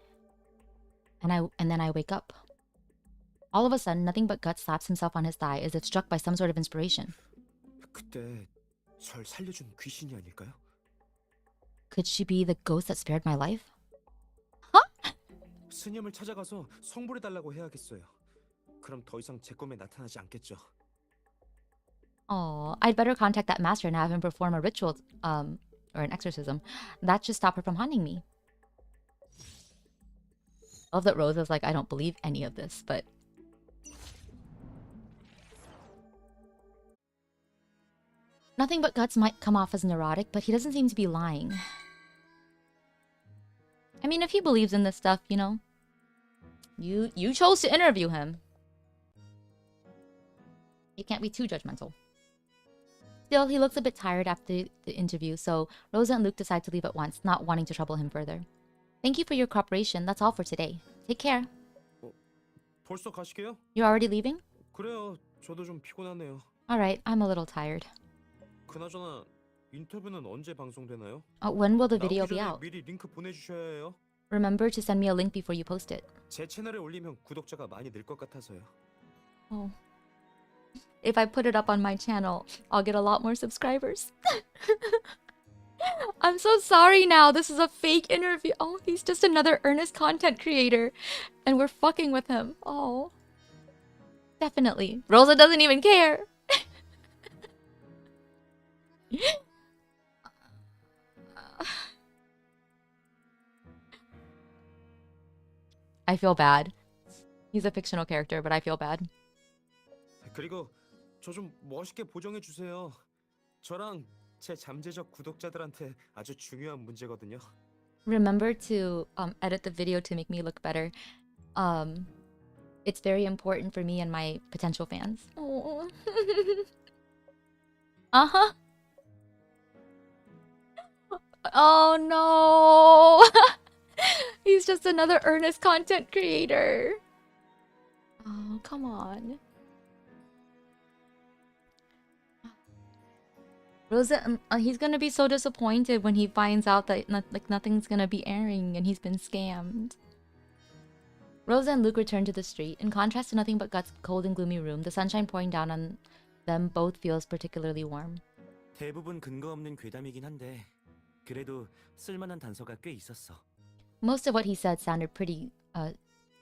And then I wake up. All of a sudden, Nothing But Guts slaps himself on his thigh as if struck by some sort of inspiration. 그때 절 살려준 귀신이 아닐까요? Could she be the ghost that spared my life? 스님을 찾아가서 성불해달라고 해야겠어요. 그럼 더 이상 제 꿈에 나타나지 않겠죠. Oh, I'd better contact that master and have him perform a ritual, or an exorcism. That should stop her from haunting me. Love that Rose is like, I don't believe any of this, but... Nothing But Guts might come off as neurotic, but he doesn't seem to be lying. I mean, if he believes in this stuff, you know. You chose to interview him. You can't be too judgmental. Still, he looks a bit tired after the interview, so Rosa and Luke decide to leave at once, not wanting to trouble him further. Thank you for your cooperation. That's all for today. Take care. 벌써 가시게요? You're already leaving? 그래요. 저도 좀 피곤하네요. Alright, I'm a little tired. 그나저나 인터뷰는 언제 방송되나요? When will the video 나오기 be 전에 out? 미리 링크 보내주셔야 해요. Remember to send me a link before you post it. 제 채널에 올리면 구독자가 많이 늘 것 같아서요. Oh. If I put it up on my channel, I'll get a lot more subscribers. I'm so sorry now. This is a fake interview. Oh, he's just another earnest content creator. And we're fucking with him. Oh. Definitely. Rosa doesn't even care. I feel bad. He's a fictional character, but I feel bad. 그리고 저 좀 멋있게 보정해 주세요. 저랑 제 잠재적 구독자들한테 아주 중요한 문제거든요. Remember to edit the video to make me look better. It's very important for me and my potential fans. Oh. Uh-huh. Oh no. He's just another earnest content creator. Oh, come on. Rosa, he's gonna be so disappointed when he finds out that nothing's gonna be airing and he's been scammed. Rosa and Luke return to the street. In contrast to Nothing But Guts' cold and gloomy room, the sunshine pouring down on them both feels particularly warm. 대부분 근거 없는 괴담이긴 한데 그래도 쓸만한 단서가 꽤 있었어. Most of what he said sounded pretty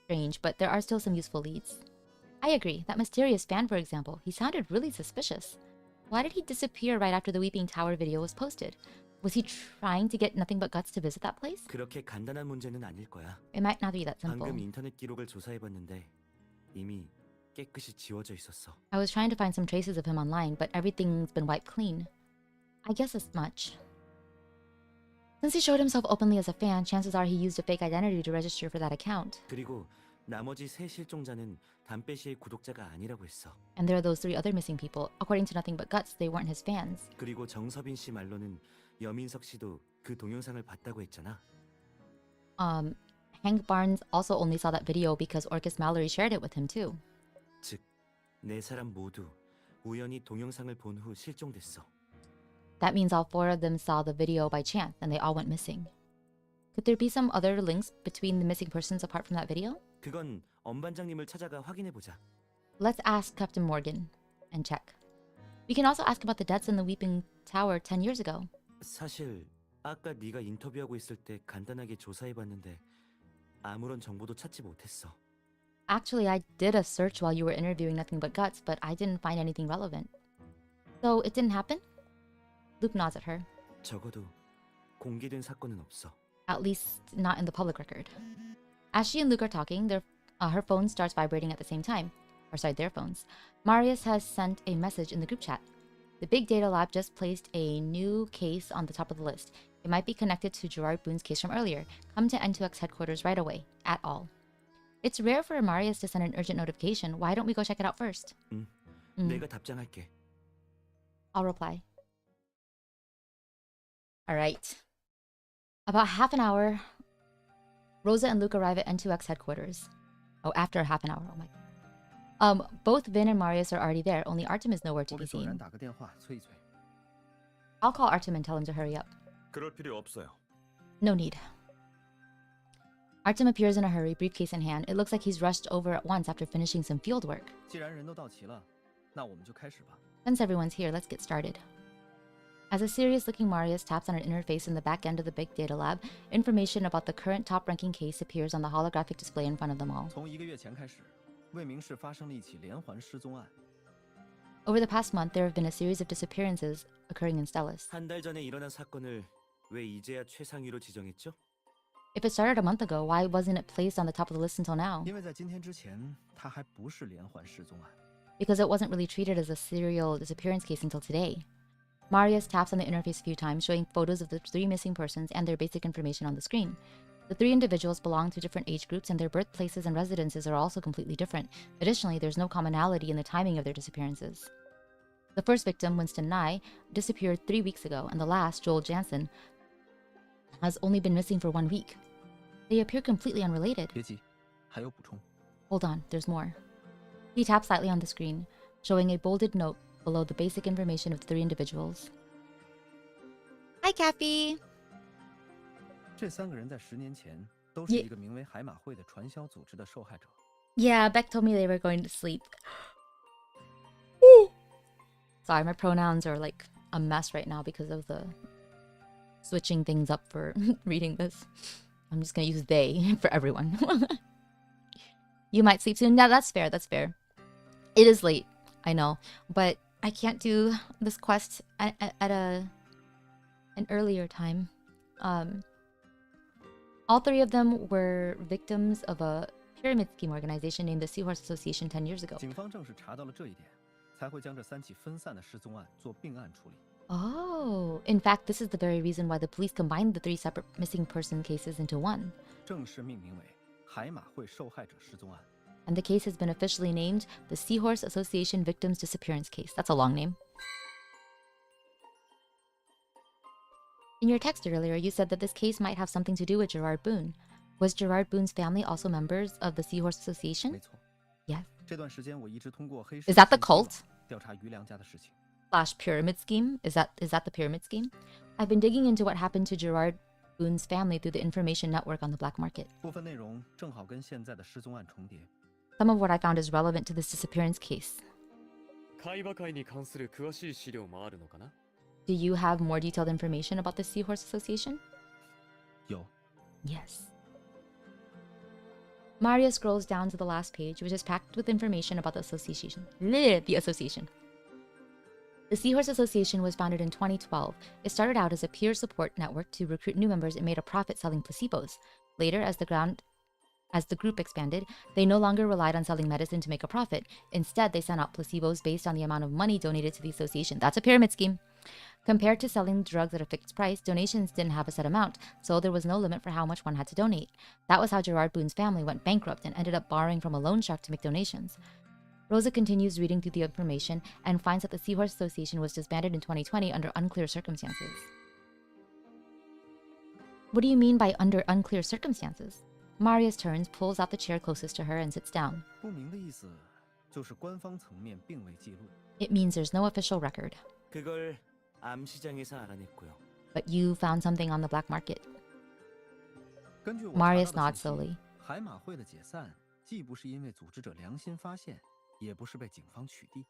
strange, but there are still some useful leads. I agree. That mysterious fan, for example, he sounded really suspicious. Why did he disappear right after the Weeping Tower video was posted? Was he trying to get Nothing But Guts to visit that place? 그렇게 간단한 문제는 아닐 거야. It might not be that simple. 방금 인터넷 기록을 조사해봤는데 이미 깨끗이 지워져 있었어. I was trying to find some traces of him online, but everything's been wiped clean. I guess as much. Since he showed himself openly as a fan, chances are he used a fake identity to register for that account. 그리고 나머지 세 실종자는 담배시의 구독자가 아니라고 했어. And there are those 3 other missing people. According to Nothing But Guts, they weren't his fans. 그리고 정서빈 씨 말로는 여민석 씨도 그 동영상을 봤다고 했잖아. Hank Barnes also only saw that video because Orcus Mallory shared it with him too. 즉, 네 사람 모두 우연히 동영상을 본 후 실종됐어. That means all 4 of them saw the video by chance and they all went missing. Could there be some other links between the missing persons apart from that video? 그건 엄반장님을 찾아가 확인해 보자. Let's ask Captain Morgan and check. We can also ask about the deaths in the Weeping Tower 10 years ago. 사실 아까 네가 인터뷰하고 있을 때 간단하게 조사해봤는데 아무런 정보도 찾지 못했어. Actually, I did a search while you were interviewing Nothing But Guts, but I didn't find anything relevant. So it didn't happen? Luke nods at her. 적어도 공개된 사건은 없어. At least not in the public record. As she and Luke are talking, her phone starts vibrating at the same time. Or sorry, their phones. Marius has sent a message in the group chat. The Big Data Lab just placed a new case on the top of the list. It might be connected to Gerard Boone's case from earlier. Come to N2X headquarters right away. At all. It's rare for Marius to send an urgent notification. Why don't we go check it out first? 내가 답장할게. I'll reply. Alright. About half an hour, Rosa and Luke arrive at N2X headquarters. Oh, after half an hour. Oh my god. Both Vin and Marius are already there, only Artem is nowhere to be seen. I'll call Artem and tell him to hurry up. 그럴 필요 없어요. No need. Artem appears in a hurry, briefcase in hand. It looks like he's rushed over at once after finishing some field work. Since everyone's here, let's get started. As a serious-looking Marius taps on an interface in the back end of the Big Data Lab, information about the current top-ranking case appears on the holographic display in front of them all. Over the past month, there have been a series of disappearances occurring in Stellus. 한 달 전에 일어난 사건을 왜 이제야 최상위로 지정했죠? If it started a month ago, why wasn't it placed on the top of the list until now? Because it wasn't really treated as a serial disappearance case until today. Marius taps on the interface a few times, showing photos of the 3 missing persons and their basic information on the screen. The 3 individuals belong to different age groups, and their birthplaces and residences are also completely different. Additionally, there's no commonality in the timing of their disappearances. The first victim, Winston Nye, disappeared 3 weeks ago, and the last, Joel Jansen, has only been missing for 1 week. They appear completely unrelated. Hold on, there's more. He taps slightly on the screen, showing a bolded note below the basic information of the 3 individuals. Hi, Cappy. 这3个人在10年前都是一个名为海马会的传销组织的受害者。Yeah, Beck told me they were going to sleep. Sorry, my pronouns are like a mess right now because of the switching things up for reading this. I'm just gonna use they for everyone. You might sleep soon. Yeah, that's fair. That's fair. It is late, I know, but I can't do this quest at an earlier time. All 3 of them were victims of a pyramid scheme organization named the Seahorse Association 10 years ago. 警方正是查到了这一点，才会将这3起分散的失踪案做并案处理。 Oh, in fact, this is the very reason why the police combined the 3 separate missing person cases into one. 正式命名为海马会受害者失踪案。 And the case has been officially named the Seahorse Association Victims Disappearance Case. That's a long name. In your text earlier, you said that this case might have something to do with Gerard Boone. Was Gerard Boone's family also members of the Seahorse Association? 没错。 Yes. 这段时间我一直通过黑市 Is that the cult? 调查余良家的事情。 Slash pyramid scheme? Is that the pyramid scheme? I've been digging into what happened to Gerard Boone's family through the information network on the black market. 部分内容正好跟现在的失踪案重叠。 Some of what I found is relevant to this disappearance case. 海馬会に関する詳しい資料もあるのかな? Do you have more detailed information about the Seahorse Association? 有。 Yes. Maria scrolls down to the last page, which is packed with information about the association. The association. The Seahorse Association was founded in 2012. It started out as a peer support network to recruit new members and made a profit selling placebos. Later, as the group expanded, they no longer relied on selling medicine to make a profit. Instead, they sent out placebos based on the amount of money donated to the association. That's a pyramid scheme. Compared to selling drugs at a fixed price, donations didn't have a set amount, so there was no limit for how much one had to donate. That was how Gerard Boone's family went bankrupt and ended up borrowing from a loan shark to make donations. Rosa continues reading through the information and finds that the Seahorse Association was disbanded in 2020 under unclear circumstances. What do you mean by under unclear circumstances? Marius turns, pulls out the chair closest to her, and sits down. 不明的意思就是官方层面并未记录。 It means there's no official record. 그걸 암시장에서 알아냈고요. But you found something on the black market. 根据我 Marius 查到 nods 的信 slowly. 息，海马会的解散既不是因为组织者良心发现，也不是被警方取缔。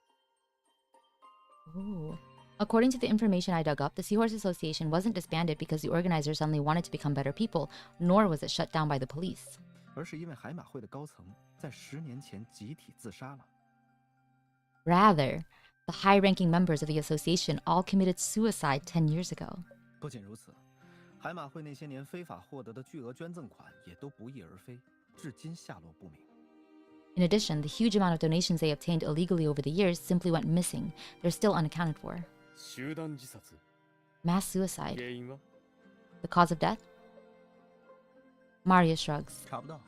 Ooh. According to the information I dug up, the Seahorse Association wasn't disbanded because the organizers suddenly wanted to become better people, nor was it shut down by the police. 而是因为海马会的高层在10年前集体自杀了。 Rather, the high-ranking members of the association all committed suicide 10 years ago. 不仅如此，海马会那些年非法获得的巨额捐赠款也都不翼而飞，至今下落不明。 In addition, the huge amount of donations they obtained illegally over the years simply went missing. They're still unaccounted for. 集団自殺 Mass suicide. 原因は The cause of death? Marius shrugs. 查不到，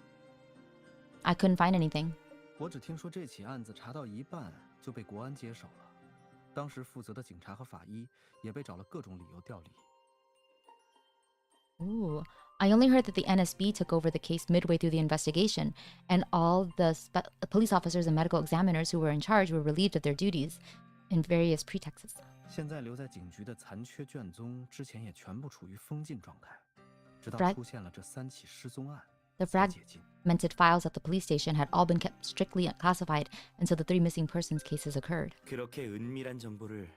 I couldn't find anything. 我只听说这起案子查到一半就被国安接手了，当时负责的警察和法医也被找了各种理由调离。 Ooh. I only heard that the NSB took over the case midway through the investigation, and all the police officers and medical examiners who were in charge were relieved of their duties in various pretexts. 现在留在警局的残缺卷宗之前也全部处于封禁状态，直到 Frag- 出现了这3起失踪案 The 才解禁。 fragmented files at the police station had all been kept strictly classified until the 3 missing persons cases occurred. 그렇게 은밀한 정보를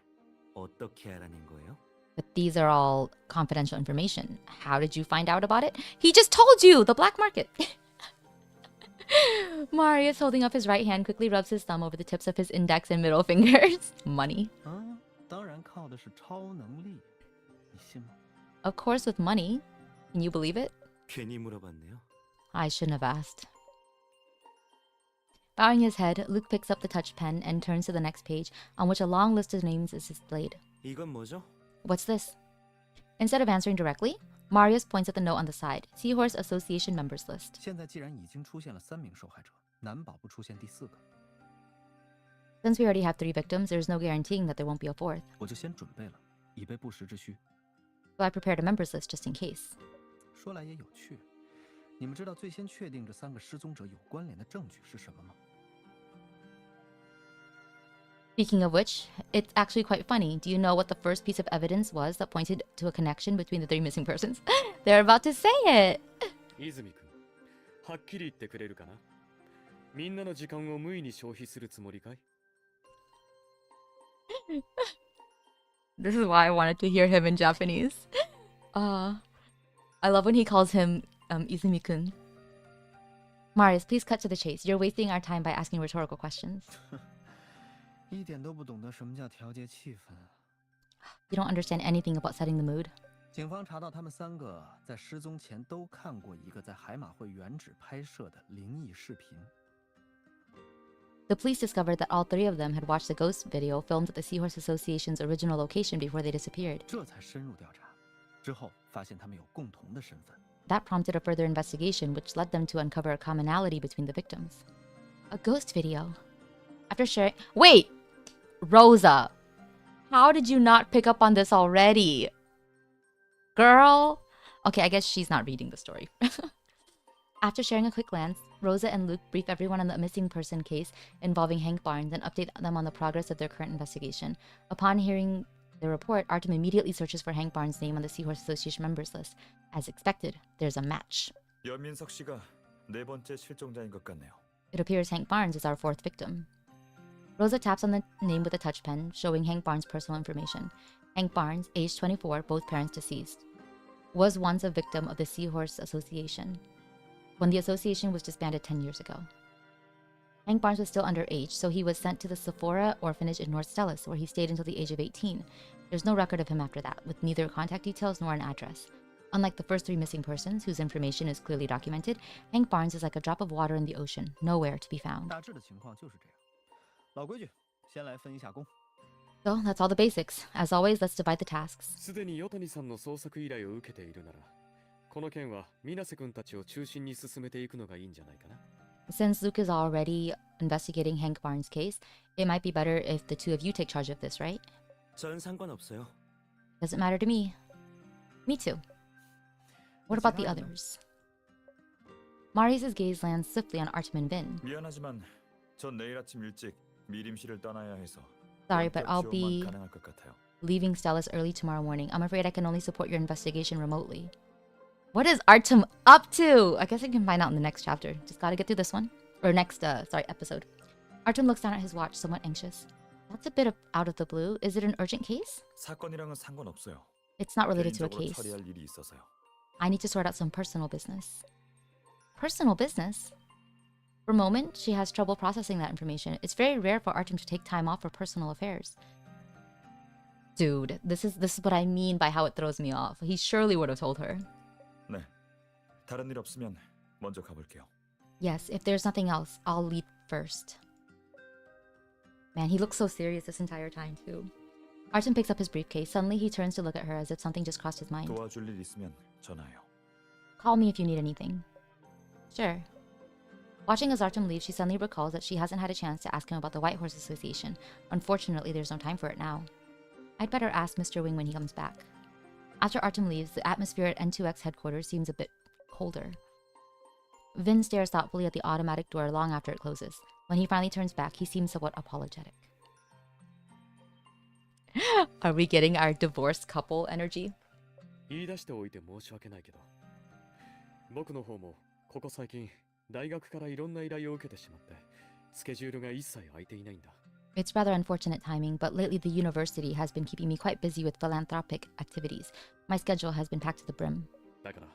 어떻게 알아낸 거예요? But these are all confidential information. How did you find out about it? He just told you! The black market! Marius, holding up his right hand, quickly rubs his thumb over the tips of his index and middle fingers. Money. 啊，当然靠的是超能力，你信吗？ Of course, with money. Can you believe it? 괜히 물어봤네요. I shouldn't have asked. Bowing his head, Luke picks up the touch pen and turns to the next page, on which a long list of names is displayed. 이건 뭐죠? What's this? Instead of answering directly, Marius points at the note on the side. Seahorse Association members list. 现在既然已经出现了3名受害者，难保不出现第4个。 Since we already have 3 victims, there's no guaranteeing that there won't be a 4th. 我就先准备了，以备不时之需。 So I prepared a members list just in case. 说来也有趣，你们知道最先确定这3个失踪者有关联的证据是什么吗？ Speaking of which, it's actually quite funny. Do you know what the first piece of evidence was that pointed to a connection between the 3 missing persons? They're about to say it! 泉君、はっきり言ってくれるかな？みんなの時間を無意に消費するつもりかい？ This is why I wanted to hear him in Japanese. I love when he calls him Izumi-kun. Marius, please cut to the chase. You're wasting our time by asking rhetorical questions. 一点都不懂得什么叫调节气氛。You don't understand anything about setting the mood. 警方查到他们3个在失踪前都看过一个在海马会原址拍摄的灵异视频。The police discovered that all 3 of them had watched the ghost video filmed at the Seahorse Association's original location before they disappeared. 这才深入调查，之后发现他们有共同的身份。That prompted a further investigation, which led them to uncover a commonality between the victims. A ghost video. After sharing... Wait! Rosa! How did you not pick up on this already? Girl? Okay, I guess she's not reading the story. After sharing a quick glance, Rosa and Luke brief everyone on the missing person case involving Hank Barnes and update them on the progress of their current investigation. Upon hearing the report, Artem immediately searches for Hank Barnes' name on the Seahorse Association members list. As expected, there's a match. 연민석 씨가 네 번째 실종자인 것 같네요. It appears Hank Barnes is our 4th victim. Rosa taps on the name with a touch pen, showing Hank Barnes' personal information. Hank Barnes, age 24, both parents deceased, was once a victim of the Seahorse Association when the association was disbanded 10 years ago. Hank Barnes was still underage, so he was sent to the Sephora orphanage in North Stellis, where he stayed until the age of 18. There's no record of him after that, with neither contact details nor an address. Unlike the first 3 missing persons, whose information is clearly documented, Hank Barnes is like a drop of water in the ocean, nowhere to be found. 大致的情况就是这样。老规矩，先来分一下工。 So that's all the basics. As always, let's divide the tasks. すでにヨタニさんの捜索依頼を受けているなら、この件は水瀬君たちを中心に進めていくのがいいんじゃないかな。 Since Luke is already investigating Hank Barnes' case, it might be better if the 2 of you take charge of this, right? 전 상관없어요. Doesn't matter to me. Me too. What about the others? Marius' gaze lands swiftly on Artem and Vin. 미안하지만 전 내일 아침 일찍 미림실을 떠나야 해서 Sorry, but I'll 지원만 be 가능할 것 같아요. leaving Stellis early tomorrow morning. I'm afraid I can only support your investigation remotely. What is Artem up to? I guess I can find out in the next chapter. Just gotta get through this one. Or next, episode. Artem looks down at his watch, somewhat anxious. That's a bit out of the blue. Is it an urgent case? 사건이랑은 상관없어요. It's not related to a 개인적으로 case. 처리할 일이 있어서요. I need to sort out some personal business. Personal business? For a moment, she has trouble processing that information. It's very rare for Artem to take time off for personal affairs. Dude, this is what I mean by how it throws me off. He surely would have told her. 네. 다른 일 없으면 먼저 가볼게요. Yes, if there's nothing else, I'll leave first. Man, he looks so serious this entire time, too. Artem picks up his briefcase. Suddenly, he turns to look at her as if something just crossed his mind. 도와줄 일 있으면 전화해요. Call me if you need anything. Sure. Watching as Artem leaves, she suddenly recalls that she hasn't had a chance to ask him about the White Horse Association. Unfortunately, there's no time for it now. I'd better ask Mr. Wing when he comes back. After Artem leaves, the atmosphere at N2X headquarters seems a bit colder. Vin stares thoughtfully at the automatic door long after it closes. When he finally turns back, he seems somewhat apologetic. Are we getting our divorced couple energy? 言い出しておいて申し訳ないけど、僕の方もここ最近大学からいろんな依頼を受けてしまって、スケジュールが一切空いていないんだ。It's rather unfortunate timing, but lately the university has been keeping me quite busy with philanthropic activities. My schedule has been packed to the brim. だから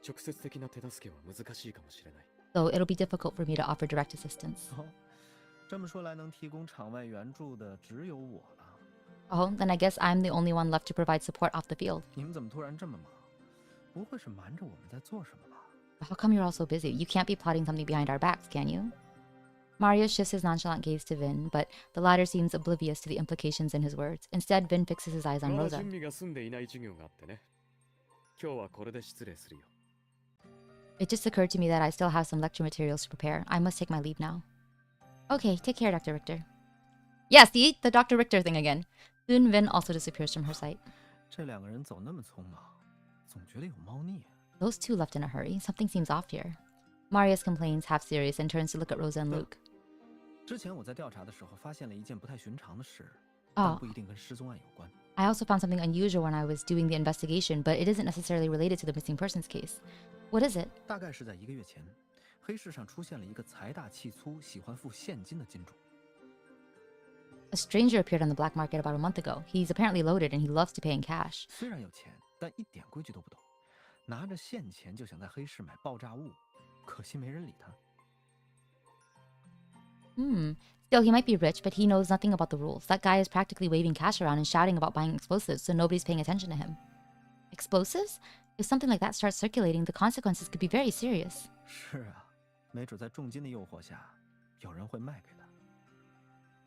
直接的な手助けは難しいかもしれない。So it'll be difficult for me to offer direct assistance. 这么说来，能提供场外援助的只有我了。 Oh, then I guess I'm the only one left to provide support off the field. 你们怎么突然这么忙？不会是瞒着我们在做什么吧？ How come you're all so busy? You can't be plotting something behind our backs, can you? Mario shifts his nonchalant gaze to Vin, but the latter seems oblivious to the implications in his words. Instead, Vin fixes his eyes on まだ Rosa. 準備が済んでいない授業があってね。今日はこれで失礼するよ。 It just occurred to me that I still have some lecture materials to prepare. I must take my leave now. Okay, take care, Dr. Richter. Yes, the Dr. Richter thing again. Soon, Vin also disappears from her sight. 这两个人走那么匆忙，总觉得有猫腻。 Those two left in a hurry. Something seems off here. Marius complains, half serious, and turns to look at Rosa and Luke. 之前我在调查的时候发现了一件不太寻常的事， Oh. 但不一定跟失踪案有关。 I also found something unusual when I was doing the investigation, but it isn't necessarily related to the missing persons case. What is it? 大概是在1个月前，黑市上出现了一个财大气粗、喜欢付现金的金主。 A stranger appeared on the black market about a month ago. He's apparently loaded and he loves to pay in cash. 虽然有钱，但一点规矩都不懂，拿着现钱就想在黑市买爆炸物，可惜没人理他。 Still, he might be rich, but he knows nothing about the rules. That guy is practically waving cash around and shouting about buying explosives, so nobody's paying attention to him. Explosives? If something like that starts circulating, the consequences could be very serious. 是啊，没准在重金的诱惑下，有人会卖给他。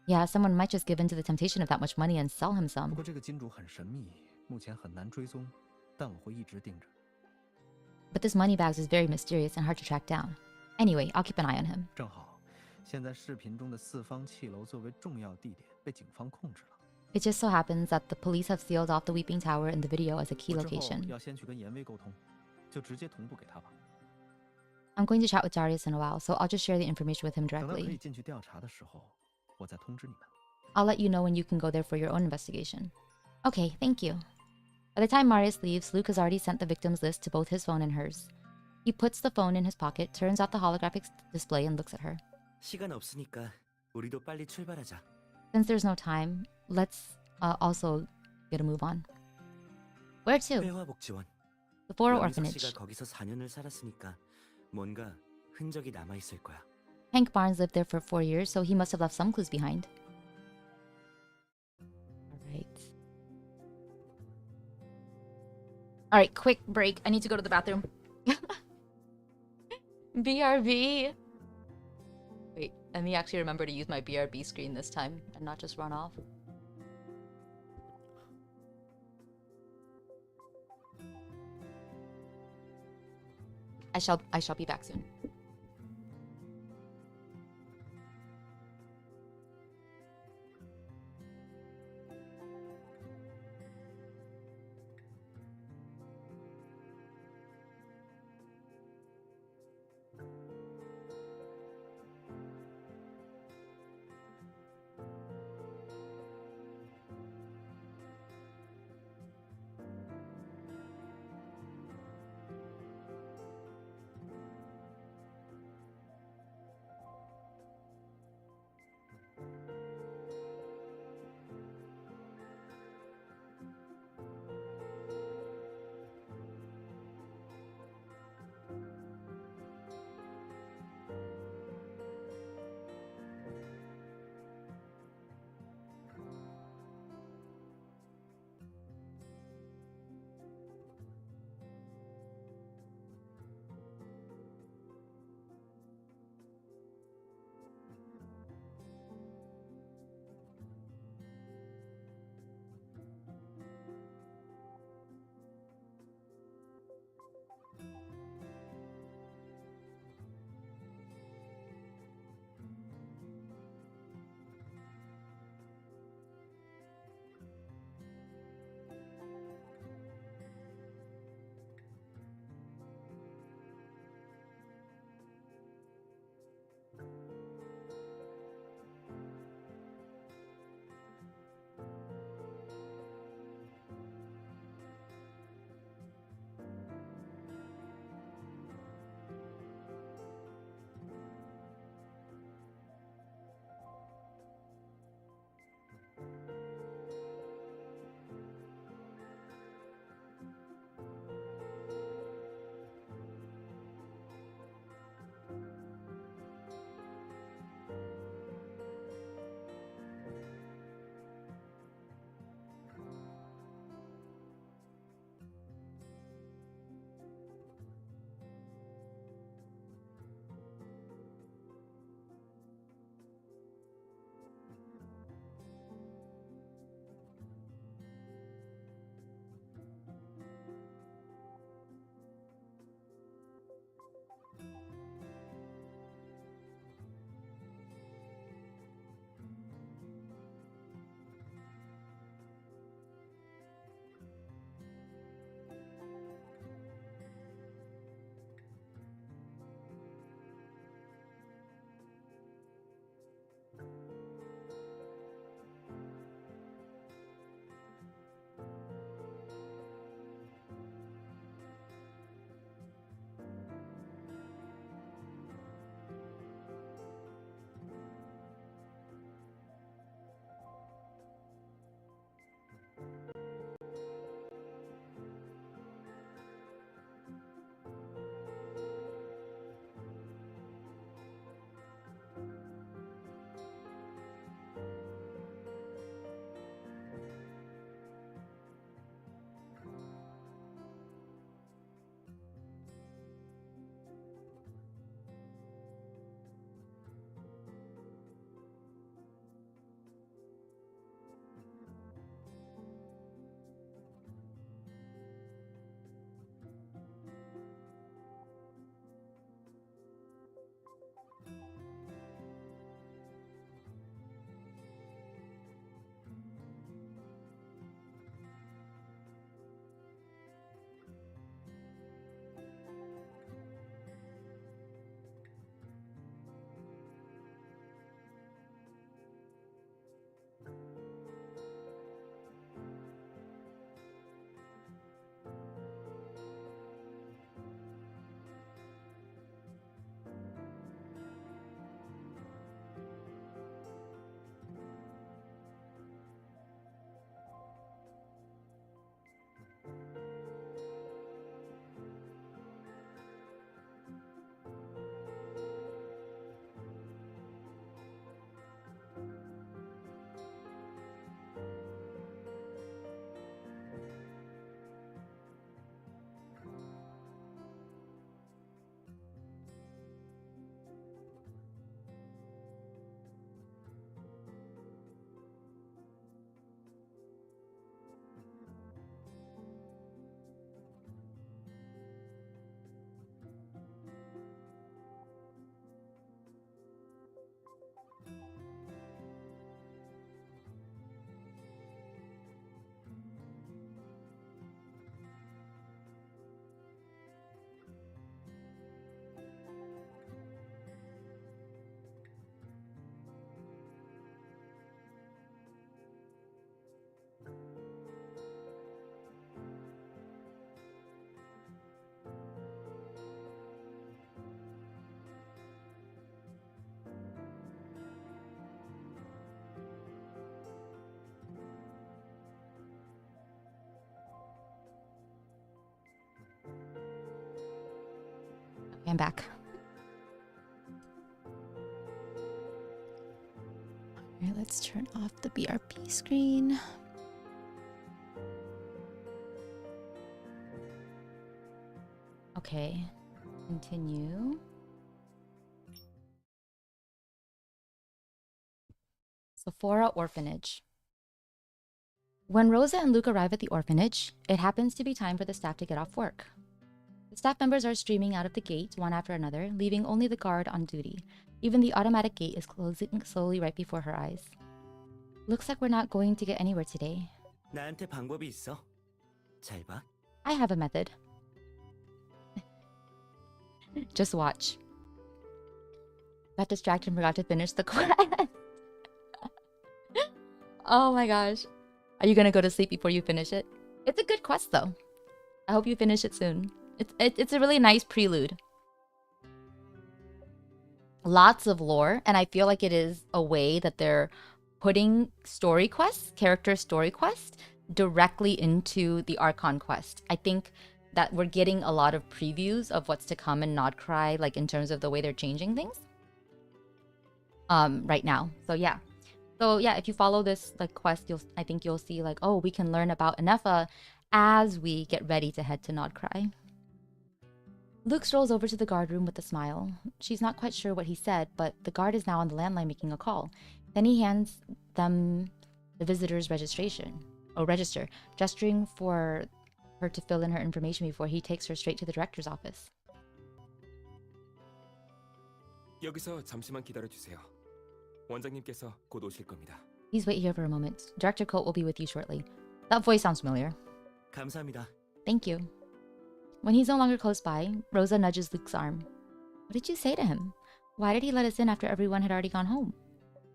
Yeah, someone might just give in to the temptation of that much money and sell him some. 不过这个金主很神秘，目前很难追踪，但我会一直盯着。 But this moneybags is very mysterious and hard to track down. Anyway, I'll keep an eye on him. 正好。 现在视频中的4方气楼作为重要地点被警方控制了。 It just so happens that the police have sealed off the Weeping Tower in the video as a key location. 要先去跟严威沟通，就直接同步给他吧。 I'm going to chat with Darius in a while, so I'll just share the information with him 等到可以 directly. 进去调查的时候，我再通知你们。 I'll let you know when you can go there for your own investigation. Okay, thank you. By the time Marius leaves, Luke has already sent the victims list to both his phone and hers. He puts the phone in his pocket, turns off the holographic display, and looks at her. 시간 없으니까 우리도 빨리 출발하자. Since there's no time, let's also get a move on. Where to? 회화복지원. The Foro 영석 Orphanage. 씨가 거기서 4년을 살았으니까 뭔가 흔적이 남아 있을 거야. Hank Barnes lived there for 4 years, so he must have left some clues behind. Alright, quick break. I need to go to the bathroom. BRB. Wait, let me actually remember to use my BRB screen this time and not just run off. I shall be back soon. I'm back. Alright, let's turn off the BRP screen. Okay, continue. Sephora Orphanage. When Rosa and Luke arrive at the orphanage, it happens to be time for the staff to get off work. The staff members are streaming out of the gate, one after another, leaving only the guard on duty. Even the automatic gate is closing slowly right before her eyes. Looks like we're not going to get anywhere today. 나한테 방법이 있어. 잘 봐. I have a method. Just watch. Got distracted and forgot to finish the quest. Oh my gosh. Are you gonna go to sleep before you finish it? It's a good quest though. I hope you finish it soon. It's a really nice prelude. Lots of lore, and I feel like it is a way that they're putting story quests, character story quests, directly into the Archon quest. I think that we're getting a lot of previews of what's to come in Nodcry, like in terms of the way they're changing things. Right now. So yeah, if you follow this like quest, I think you'll see like, oh, we can learn about Anefa as we get ready to head to Nodcry. Luke strolls over to the guard room with a smile. She's not quite sure what he said, but the guard is now on the landline making a call. Then he hands them the visitor's register, gesturing for her to fill in her information before he takes her straight to the director's office. 여기서 잠시만 기다려주세요. 원장님께서 곧 오실 겁니다. Please wait here for a moment. Director Colt will be with you shortly. That voice sounds familiar. 감사합니다. Thank you. When he's no longer close by, Rosa nudges Luke's arm. What did you say to him? Why did he let us in after everyone had already gone home?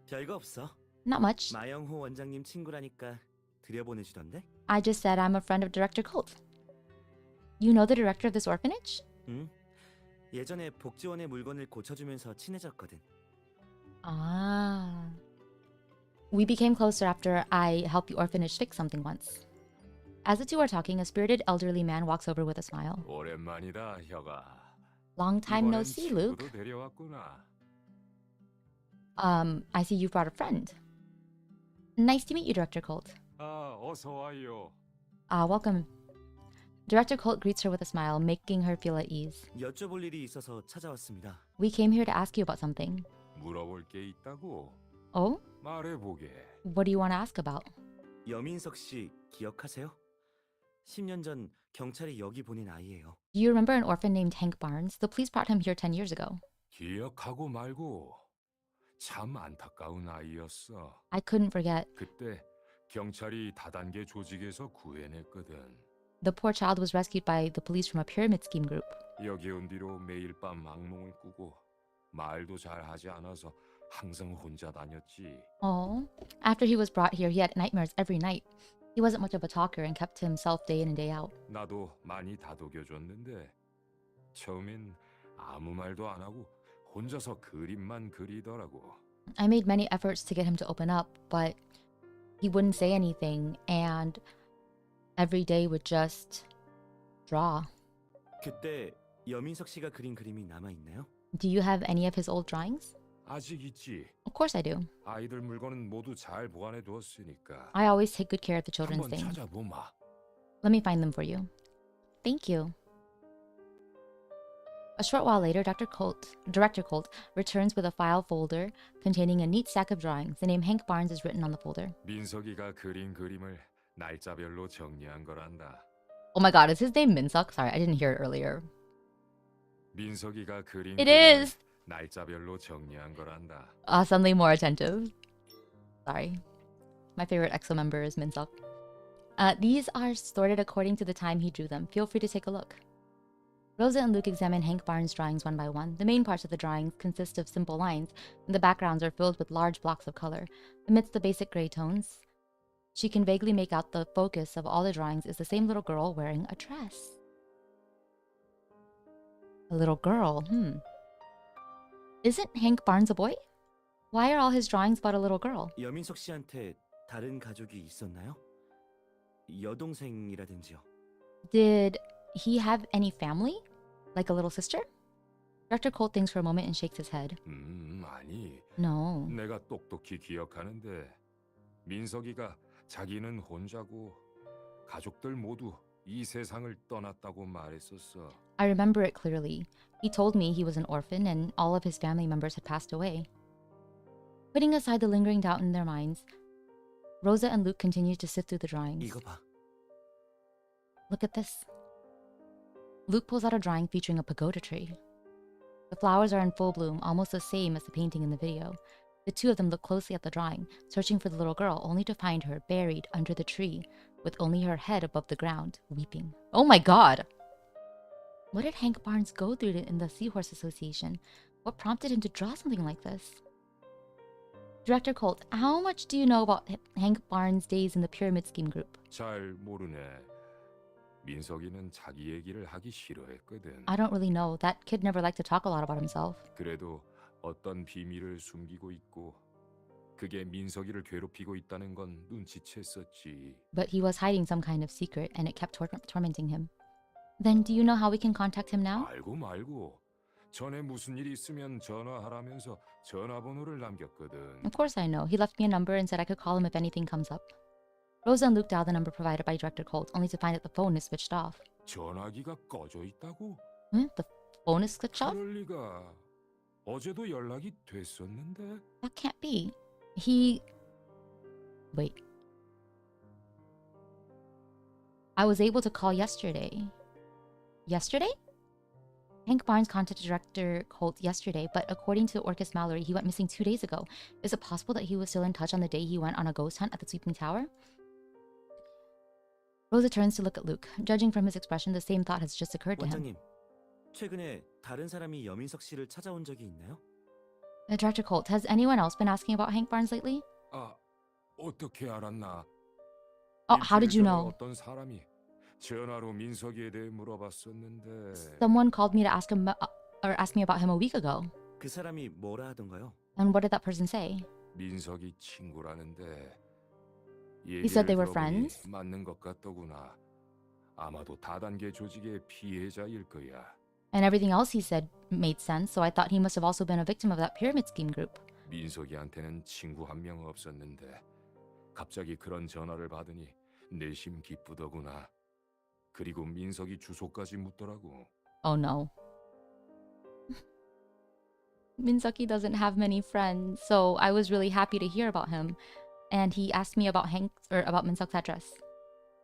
별거 없어. Not much. 마영호 원장님 친구라니까 들여보내주던데? I just said I'm a friend of Director Colt. You know the director of this orphanage? 응. 예전에 복지원의 물건을 고쳐주면서 친해졌거든. Ah. We became closer after I helped the orphanage fix something once. As the two are talking, a spirited elderly man walks over with a smile. 오랜만이다, 혁아. Long time no see, Luke. 데려왔구나. I see you've brought a friend. Nice to meet you, Director Colt. 어서 와요. Welcome. Director Colt greets her with a smile, making her feel at ease. 여쭤볼 일이 있어서 찾아왔습니다. We came here to ask you about something. 물어볼 게 있다고. Oh? 말해보게. What do you want to ask about? 여민석 씨 기억하세요? 10년 전 경찰이 여기 보낸 아이예요. Do you remember an orphan named Hank Barnes? The police brought him here 10 years ago. 기억하고 말고 참 안타까운 아이였어. I couldn't forget. 그때 경찰이 다단계 조직에서 구해냈거든. The poor child was rescued by the police from a pyramid scheme group. 여기 온 뒤로 매일 밤 악몽을 꾸고 말도 잘 하지 않아서 항상 혼자 다녔지. Oh. After he was brought here, he had nightmares every night. He wasn't much of a talker and kept to himself day in and day out. 나도 많이 다독여줬는데 처음엔 아무 말도 안 하고 혼자서 그림만 그리더라고. I made many efforts to get him to open up, but he wouldn't say anything and every day would just draw. 그때 여민석 씨가 그린 그림이 남아 있나요? Do you have any of his old drawings? 아직 있지. Of course I do. 아이들 물건은 모두 잘 보관해 두었으니까. I always take good care of the children's 한번 things. 찾아보마. Let me find them for you. Thank you. A short while later, Director Colt returns with a file folder containing a neat stack of drawings. The name Hank Barnes is written on the folder. 민석이가 그린 그림을 날짜별로 정리한 거란다. Oh my god, is his name Minsuk? Sorry, I didn't hear it earlier. 민석이가 그린 It 그림을 is! 날짜별로 정리한 거란다. Suddenly more attentive. Sorry. My favorite EXO member is Minsuk. These are sorted according to the time he drew them. Feel free to take a look. Rosa and Luke examine Hank Barnes' drawings one by one. The main parts of the drawings consist of simple lines, and the backgrounds are filled with large blocks of color. Amidst the basic gray tones, she can vaguely make out the focus of all the drawings is the same little girl wearing a dress. A little girl, Isn't Hank Barnes a boy? Why are all his drawings about a little girl? 여민석 씨한테 다른 가족이 있었나요? 여동생이라든지요. Did he have any family? Like a little sister? Director Colt thinks for a moment and shakes his head. 아니. No. 내가 똑똑히 기억하는데 민석이가 자기는 혼자고 가족들 모두 이 세상을 떠났다고 말했었어. I remember it clearly. He told me he was an orphan and all of his family members had passed away. Putting aside the lingering doubt in their minds, Rosa and Luke continued to sift through the drawings. 이거 봐. Look at this. Luke pulls out a drawing featuring a pagoda tree. The flowers are in full bloom, almost the same as the painting in the video. The two of them look closely at the drawing, searching for the little girl, only to find her buried under the tree, with only her head above the ground, weeping. Oh my god! What did Hank Barnes go through in the Seahorse Association? What prompted him to draw something like this? Director Colt, how much do you know about Hank Barnes' days in the Pyramid Scheme group? 잘 모르네. 민석이는 자기 얘기를 하기 싫어했거든. I don't really know. That kid never liked to talk a lot about himself. 그래도 어떤 비밀을 숨기고 있고 그게 민석이를 괴롭히고 있다는 건 눈치챘었지. But he was hiding some kind of secret and it kept tormenting him. Then do you know how we can contact him now? 알고 말고 전에 무슨 일 있으면 전화하라면서 전화번호를 남겼거든. Of course I know. He left me a number and said I could call him if anything comes up. Rosa and Luke dialed the number provided by Director Colt, only to find that the phone is switched off. 전화기가 꺼져 있다고? The phone is switched off? 그럴 리가. 어제도 연락이 됐었는데. That can't be. Wait. I was able to call yesterday. Yesterday? Hank Barnes contacted Director Colt yesterday, but according to Orcus Mallory, he went missing 2 days ago. Is it possible that he was still in touch on the day he went on a ghost hunt at the Sweeping Tower? Rosa turns to look at Luke. Judging from his expression, the same thought has just occurred to him. 원장님, 최근에 다른 사람이 여민석 씨를 찾아온 적이 있나요? Director Colt, has anyone else been asking about Hank Barnes lately? 아, 어떻게 알았나? Oh, how did you 일주일 전에 know? 어떤 사람이 전화로 민석이에 대해 물어봤었는데. Someone called me to ask him or ask me about him a week ago. 그 사람이 뭐라 하던가요? And what did that person say? 민석이 친구라는데. He said they were friends? 맞는 것 같더구나. 아마도 다단계 조직의 피해자일 거야. And everything else he said made sense, so I thought he must have also been a victim of that pyramid scheme group. 민석이한테는 친구 한 명 없었는데 갑자기 그런 전화를 받으니 내심 기쁘더구나. 그리고 민석이 주소까지 묻더라고. Oh no. Minsuki doesn't have many friends, so I was really happy to hear about him. And he asked me about about Minsuk's address.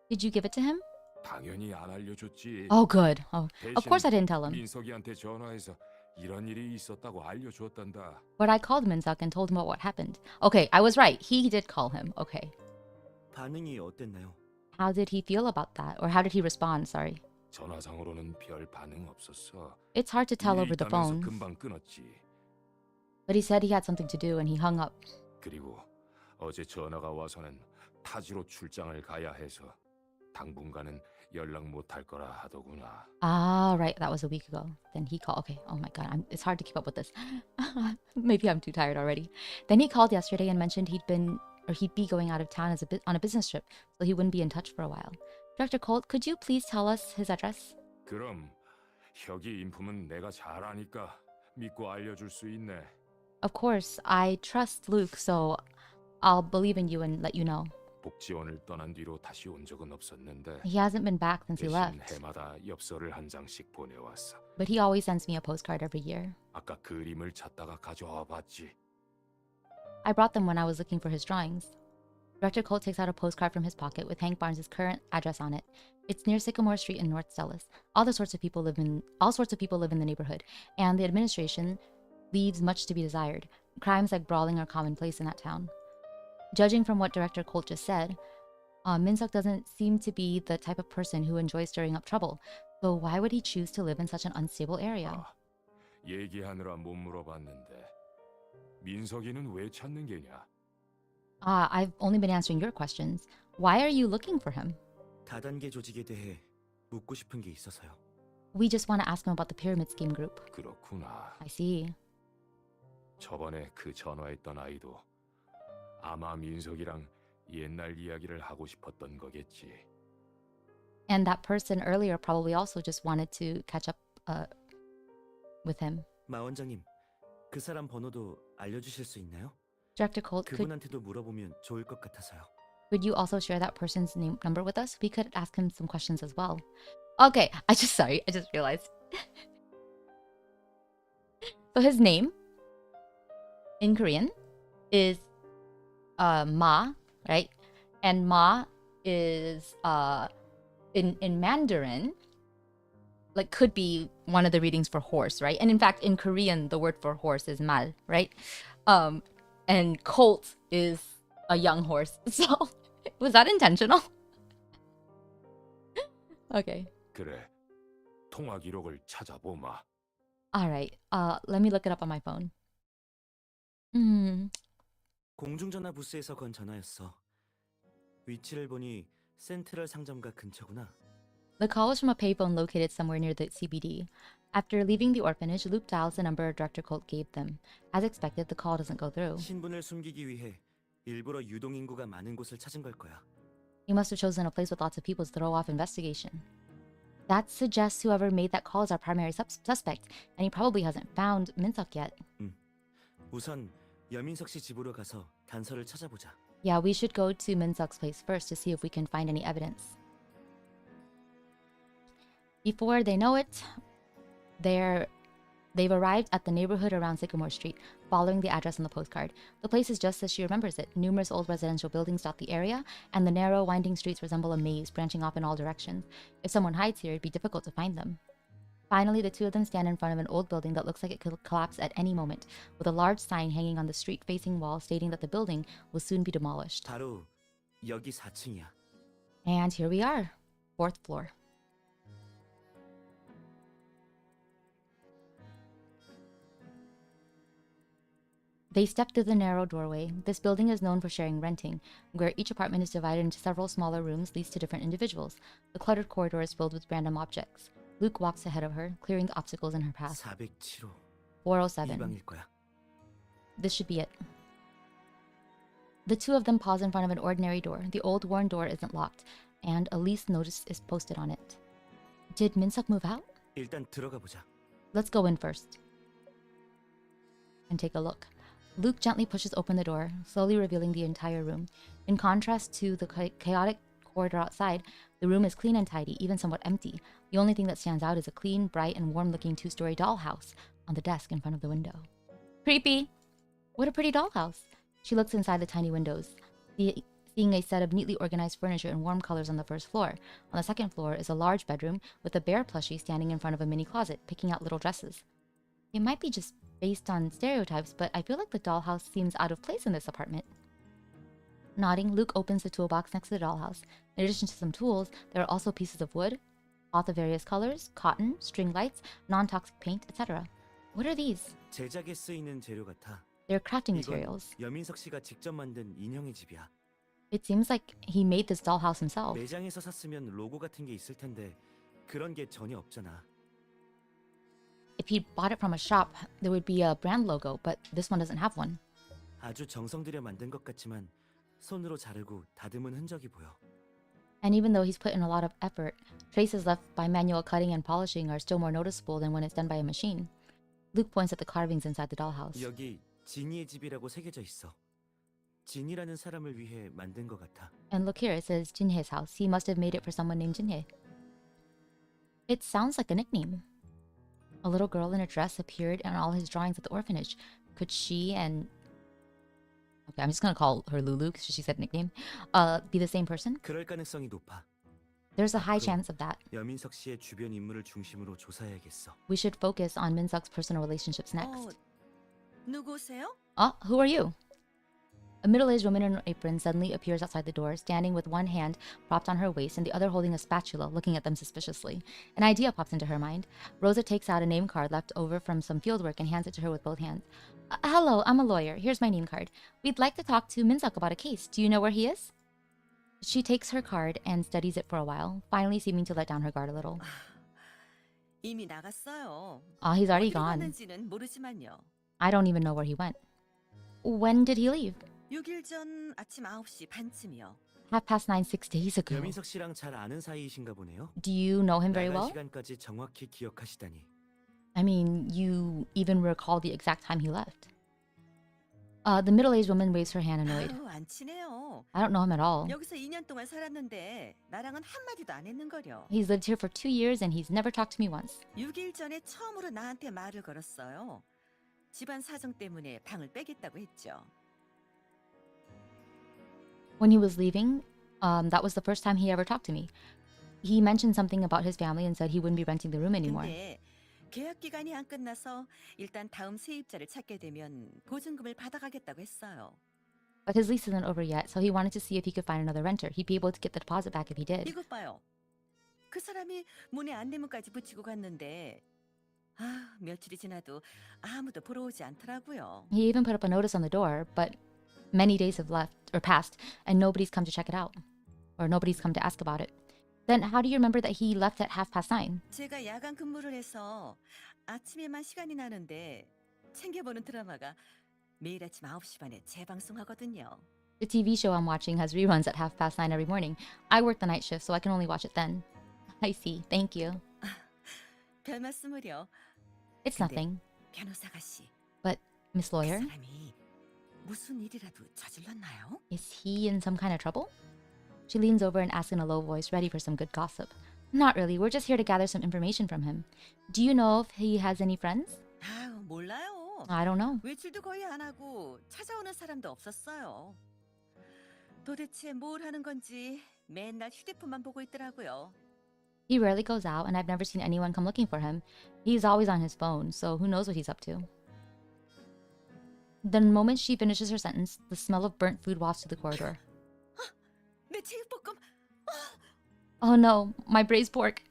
Did you give it to him? 당연히 안 알려줬지. Oh, good. Oh, of course I didn't tell him. 민석이한테 전화해서 이런 일이 있었다고 알려줬단다. But I called Minsuk and told him about what happened. Okay, I was right. He did call him. Okay. 반응이 어땠나요? How did he feel about that? Or how did he respond? Sorry. 전화상으로는 별 반응 없었어. It's hard to tell 일이 over the 있다면서 phone. 금방 끊었지. But he said he had something to do and he hung up. 그리고 어제 전화가 와서는 타지로 출장을 가야 해서 당분간은 연락 못할 거라 하더구나. Ah, right. That was a week ago. Then he called. Okay. Oh my God. It's hard to keep up with this. Maybe I'm too tired already. Then he called yesterday and mentioned he'd be going out of town on a business trip, so he wouldn't be in touch for a while. Director Colt, could you please tell us his address? 그럼 혁이 인품은 내가 잘 아니까 믿고 알려줄 수 있네. Of course. I trust Luke, so I'll believe in you and let you know. 복지원을 떠난 뒤로 다시 온 적은 없었는데 He hasn't been back since he 대신 left. 해마다 엽서를 한 장씩 보내왔어. But he always sends me a postcard every year. 아까 그림을 찾다가 가져와 봤지. I brought them when I was looking for his drawings. Director Colt takes out a postcard from his pocket with Hank Barnes' current address on it. It's near Sycamore Street in North Stellis. All sorts of people live in the neighborhood, and the administration leaves much to be desired. Crimes like brawling are commonplace in that town. Judging from what Director Colt just said, Minsuk doesn't seem to be the type of person who enjoys stirring up trouble. So why would he choose to live in such an unstable area? 얘기하느라 못 물어봤는데 민석이는 왜 찾는 게냐? I've only been answering your questions. Why are you looking for him? 다단계 조직에 대해 묻고 싶은 게 있어서요. We just want to ask him about the pyramid scheme group. 그렇구나. I see. 저번에 그 전화했던 아이도 아마 민석이랑 옛날 이야기를 하고 싶었던 거겠지. And that person earlier probably also just wanted to catch up with him. 마 원장님, 그 사람 번호도 알려주실 수 있나요? Director Colt, 그분한테도 물어보면 좋을 것 같아서요. could you also share that person's name number with us? We could ask him some questions as well. Okay, I just realized. So his name in Korean is Ma, right? And Ma is in Mandarin, like, could be one of the readings for horse, right? And in fact, in Korean, the word for horse is mal, right? And colt is a young horse. So was that intentional? Okay. 그래. 통화 기록을 찾아보마. All right. Let me look it up on my phone. 공중전화 부스에서 건 전화였어. 위치를 보니 센트럴 상점가 근처구나. The call was from a payphone located somewhere near the CBD. After leaving the orphanage, Luke dials the number Director Colt gave them. As expected, the call doesn't go through. 신분을 숨기기 위해 일부러 유동 인구가 많은 곳을 찾은 걸 거야. He must have chosen a place with lots of people to throw off investigation. That suggests whoever made that call is our primary suspect, and he probably hasn't found Minseok yet. 우선 여민석 씨 집으로 가서 단서를 찾아보자. Yeah, we should go to Minseok's place first to see if we can find any evidence. Before they know it, they've arrived at the neighborhood around Sycamore Street, following the address on the postcard. The place is just as she remembers it. Numerous old residential buildings dot the area, and the narrow, winding streets resemble a maze branching off in all directions. If someone hides here, it'd be difficult to find them. Finally, the two of them stand in front of an old building that looks like it could collapse at any moment, with a large sign hanging on the street-facing wall stating that the building will soon be demolished. 바로 여기 4층이야. And here we are, 4th floor. They step through the narrow doorway. This building is known for sharing renting, where each apartment is divided into several smaller rooms leased to different individuals. The cluttered corridor is filled with random objects. Luke walks ahead of her, clearing the obstacles in her path. 407호. 407. 이 방일 거야. This should be it. The two of them pause in front of an ordinary door. The old worn door isn't locked, and a lease notice is posted on it. Did Minseok move out? 일단 들어가 보자. Let's go in first and take a look. Luke gently pushes open the door, slowly revealing the entire room. In contrast to the chaotic corridor outside, the room is clean and tidy, even somewhat empty. The only thing that stands out is a clean, bright, and warm-looking two-story dollhouse on the desk in front of the window. Creepy! What a pretty dollhouse! She looks inside the tiny windows, seeing a set of neatly organized furniture in warm colors on the first floor. On the second floor is a large bedroom with a bear plushie standing in front of a mini closet, picking out little dresses. It might be just based on stereotypes, but I feel like the dollhouse seems out of place in this apartment. Nodding, Luke opens the toolbox next to the dollhouse. In addition to some tools, there are also pieces of wood, cloth of various colors, cotton, string lights, non-toxic paint, etc. What are these? 제작에 쓰이는 재료 같아. They're crafting materials. 여민석 씨가 직접 만든 인형의 집이야. It seems like he made this dollhouse himself. 매장에서 샀으면 로고 같은 게 있을 텐데 그런 게 전혀 없잖아. If he bought it from a shop, there would be a brand logo, but this one doesn't have one. 아주 정성 들여 만든 것 같지만 손으로 자르고 다듬은 흔적이 보여. And even though he's put in a lot of effort, traces left by manual cutting and polishing are still more noticeable than when it's done by a machine. Luke points at the carvings inside the dollhouse. 여기 지니의 집이라고 새겨져 있어. 진이라는 사람을 위해 만든 것 같아. And look here, it says Jinhe's house. He must have made it for someone named Jinhe. It sounds like a nickname. A little girl in a dress appeared in all his drawings at the orphanage. Could she and... Okay, I'm just gonna call her Lulu because she said nickname. Be the same person? 그럴 가능성이 높아. There's a high chance of that. 여민석 씨의 주변 인물을 중심으로 조사해야겠어. We should focus on Minseok's personal relationships next. 누구세요? Who are you? A middle-aged woman in an apron suddenly appears outside the door, standing with one hand propped on her waist and the other holding a spatula, looking at them suspiciously. An idea pops into her mind. Rosa takes out a name card left over from some fieldwork and hands it to her with both hands. Hello, I'm a lawyer. Here's my name card. We'd like to talk to Minseok about a case. Do you know where he is? She takes her card and studies it for a while, finally seeming to let down her guard a little. 이미 나갔어요. He's already gone. 갔는지는 모르지만요. I don't even know where he went. When did he leave? 6일 전 아침 9시 반쯤이요. 9:30, 6 days ago. 여민석 씨랑 잘 아는 사이이신가 보네요. Do you know him very 나갈 well? 시간까지 정확히 기억하시다니. I mean, you even recall the exact time he left. The middle-aged woman waves her hand annoyed. 아유, 안 친해요. I don't know him at all. 여기서 2년 동안 살았는데 나랑은 한마디도 안 했는거려. He's lived here for 2 years and he's never talked to me once. 6일 전에 처음으로 나한테 말을 걸었어요. 집안 사정 때문에 방을 빼겠다고 했죠. When he was leaving, that was the first time he ever talked to me. He mentioned something about his family and said he wouldn't be renting the room anymore. 근데 계약 기간이 안 끝나서 일단 다음 세입자를 찾게 되면 보증금을 받아가겠다고 했어요. But his lease isn't over yet, so he wanted to see if he could find another renter. He'd be able to get the deposit back if he did. 이것 봐요. 그 사람이 문에 안내문까지 붙이고 갔는데 며칠이 지나도 아무도 보러 오지 않더라고요. He even put up a notice on the door, but many days have left or passed, and nobody's come to check it out. Or nobody's come to ask about it. Then how do you remember that he left at 9:30? 제가 야간 근무를 해서 아침에만 시간이 나는데 챙겨보는 드라마가 매일 아침 9시 반에 재방송하거든요. The TV show I'm watching has reruns at 9:30 every morning. I work the night shift, so I can only watch it then. I see. Thank you. 별 말씀을요. It's nothing. 변호사 아가씨. But, Miss Lawyer, 그 사람이 무슨 일이라도 저질렀나요? is he in some kind of trouble? She leans over and asks in a low voice, ready for some good gossip. Not really. We're just here to gather some information from him. Do you know if he has any friends? 아유, 몰라요. I don't know. 외출도 거의 안 하고 찾아오는 사람도 없었어요. 도대체 뭘 하는 건지 맨날 휴대폰만 보고 있더라고요. He rarely goes out, and I've never seen anyone come looking for him. He's always on his phone, so who knows what he's up to. The moment she finishes her sentence, the smell of burnt food wafts through the corridor. 내 제육볶음. Oh no, my braised pork.